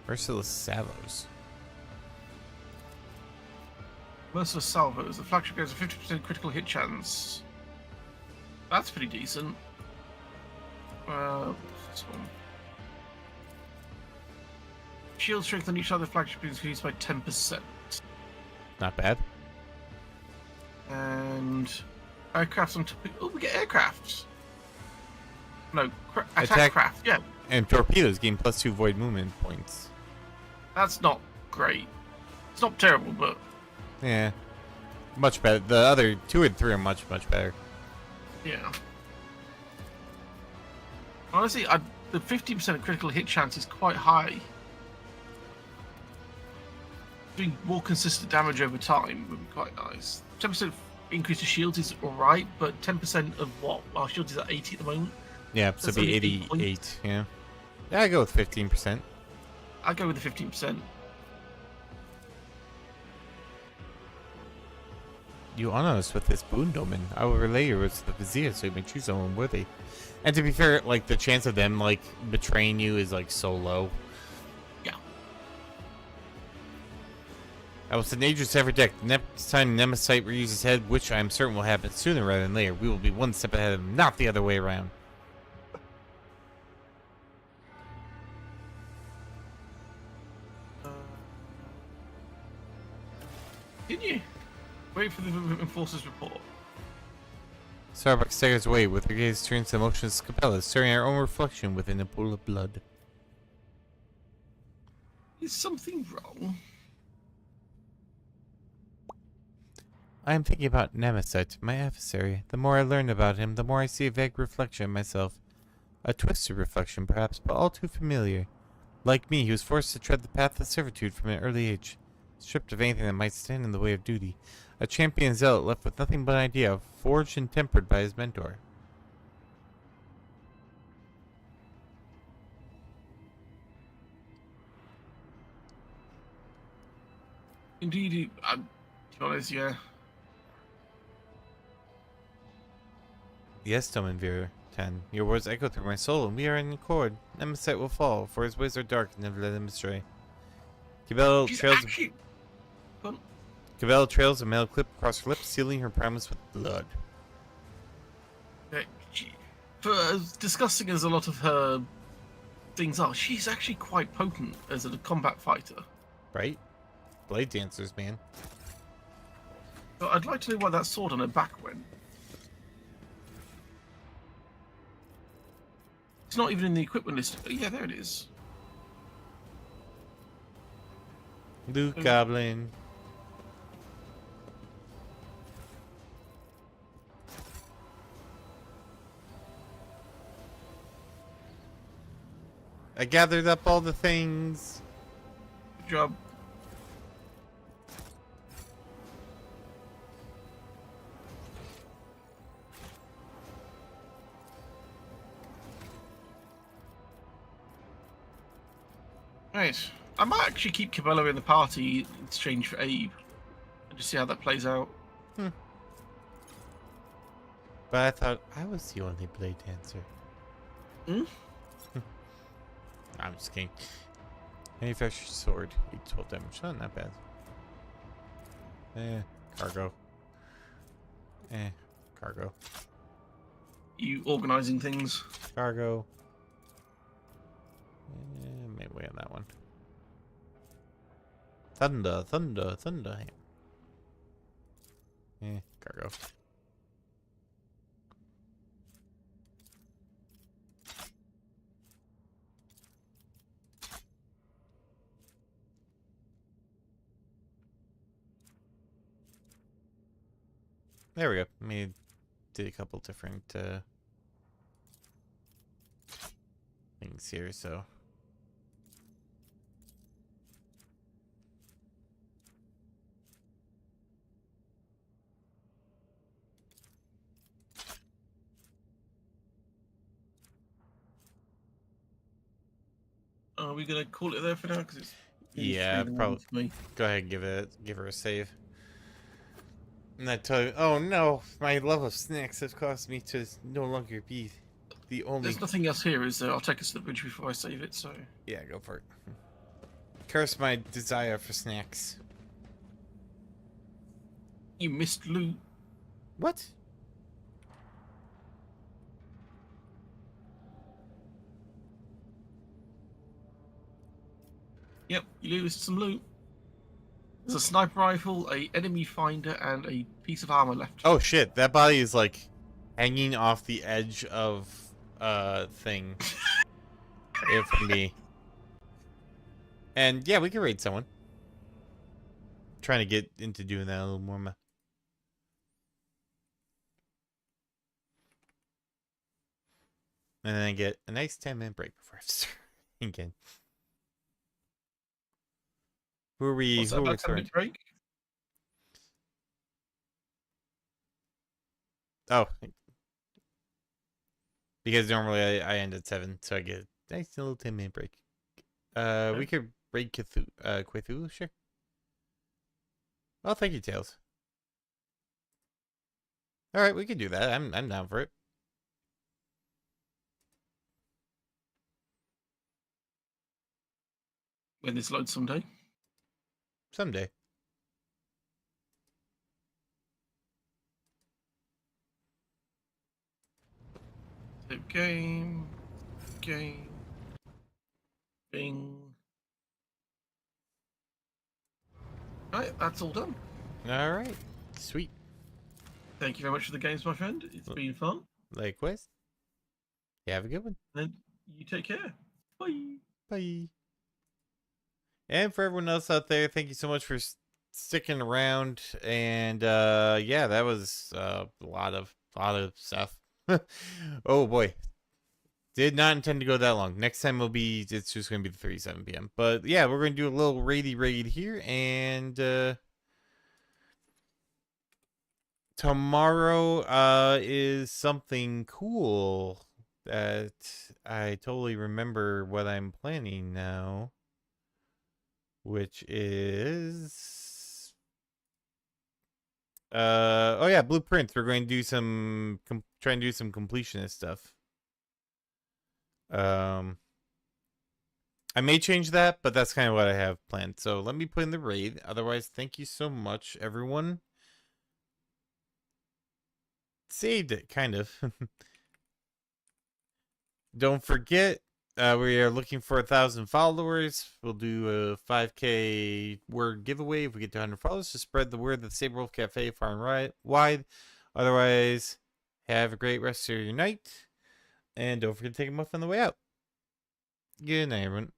Merciless salvoes. Merciless salvos. The flagship gives a 50% critical hit chance. That's pretty decent. What's this one? Shield strength on each other flagship is increased by 10%. Not bad. And aircraft on top. Oh, we get aircrafts. No, attack Attack- craft. Yeah, And torpedoes gain +2 void movement points. that's not great. It's not terrible, but Yeah. Much better. The other 2 and 3 are much better. yeah. Honestly, the 50% critical hit chance is quite high. Doing more consistent damage over time would be quite nice. 10% increase to shields is alright, but 10% of what? Our shields is at 80 at the moment. Yeah, so That's it'd be only 8 88. Yeah. Yeah, I go with 15%. I'd go with the 15%. You honor us with this boon, Domin. I will relay yours to the Vizier so you may choose someone worthy. And to be fair, like, the chance of them, like, betraying you is, like, so low. Yeah. I will send Aegis to every deck. Next time Nemesite reuses his head, which I am certain will happen sooner rather than later, we will be one step ahead of him, not the other way around. Didn't you? Wait for the Enforcer's report. Starbuck staggers away with her gaze turned to the motionless Capella, staring at her own reflection within a pool of blood. Is something wrong? I am thinking about Nemesite, my adversary. The more I learn about him, the more I see a vague reflection of myself. A twisted reflection, perhaps, but all too familiar. Like me, he was forced to tread the path of servitude from an early age, stripped of anything that might stand in the way of duty. A champion zealot left with nothing but an idea, forged and tempered by his mentor. Indeed, to be honest, yeah. Yes, Dominvir 10. Your words echo through my soul, and we are in accord. Nemesite will fall, for his ways are dark, and never let him astray. Cabell trails a metal clip across her lips, sealing her promise with blood. For as disgusting as a lot of her things are, she's actually quite potent as a combat fighter. Right? Blade dancers, man. But I'd like to know why that sword on her back went. It's not even in the equipment list. Oh, yeah, there it is. Luke Goblin. I gathered up all the things. Good job. Right. I might actually keep Cabello in the party in exchange for Abe. And just see how that plays out. But I thought I was the only blade dancer. Hmm? I'm just kidding. Manufactured sword, 8-12 damage. Oh, not bad. Cargo. Cargo. You organising things? Cargo. Maybe on that one. Thunder. Cargo. There we go. Did a couple different things here, so. Are we gonna call it there for now? Because it's Yeah, probably. Go ahead and give her a save. And I tell you, oh no, my love of snacks has caused me to no longer be the only. There's nothing else here, is there? I'll take us to the bridge before I save it. So yeah, go for it. Curse my desire for snacks. you missed loot. What? Yep, you lose some loot. There's a sniper rifle, a enemy finder, and a piece of armor left. Oh shit, that body is like hanging off the edge of thing. For me. And yeah, we can raid someone. Trying to get into doing that a little more. And then I get a nice 10-minute break before I start again. Who are we? What's that, who are we about 10 minute break? Oh. Because normally I end at 7, so I get a nice little 10-minute break. We could raid Cthulhu, sure. Oh, thank you, Tails. Alright, we can do that. I'm down for it. When this loads someday. Someday. Save game. Game. Bing. Alright, that's all done. Alright. Sweet. Thank you very much for the games, my friend. It's been fun. Likewise. You have a good one. And you take care. Bye. Bye. And for everyone else out there, thank you so much for sticking around. And yeah, that was a lot of stuff. Oh boy. Did not intend to go that long. Next time it's just going to be the 37 p.m. But yeah, we're going to do a little raid here. And tomorrow is something cool that I totally remember what I'm planning now. Which is oh yeah, blueprints. We're going to do some try and do some completionist stuff. I may change that, but that's kind of what I have planned. So let me put in the raid. Otherwise, thank you so much, everyone. Saved it, kind of. Don't forget, we are looking for 1,000 followers. We'll do a 5K word giveaway if we get to 100 followers to spread the word that Sabrewolf Cafe far and wide. Otherwise, have a great rest of your night. And don't forget to take them off on the way out. Good night, everyone.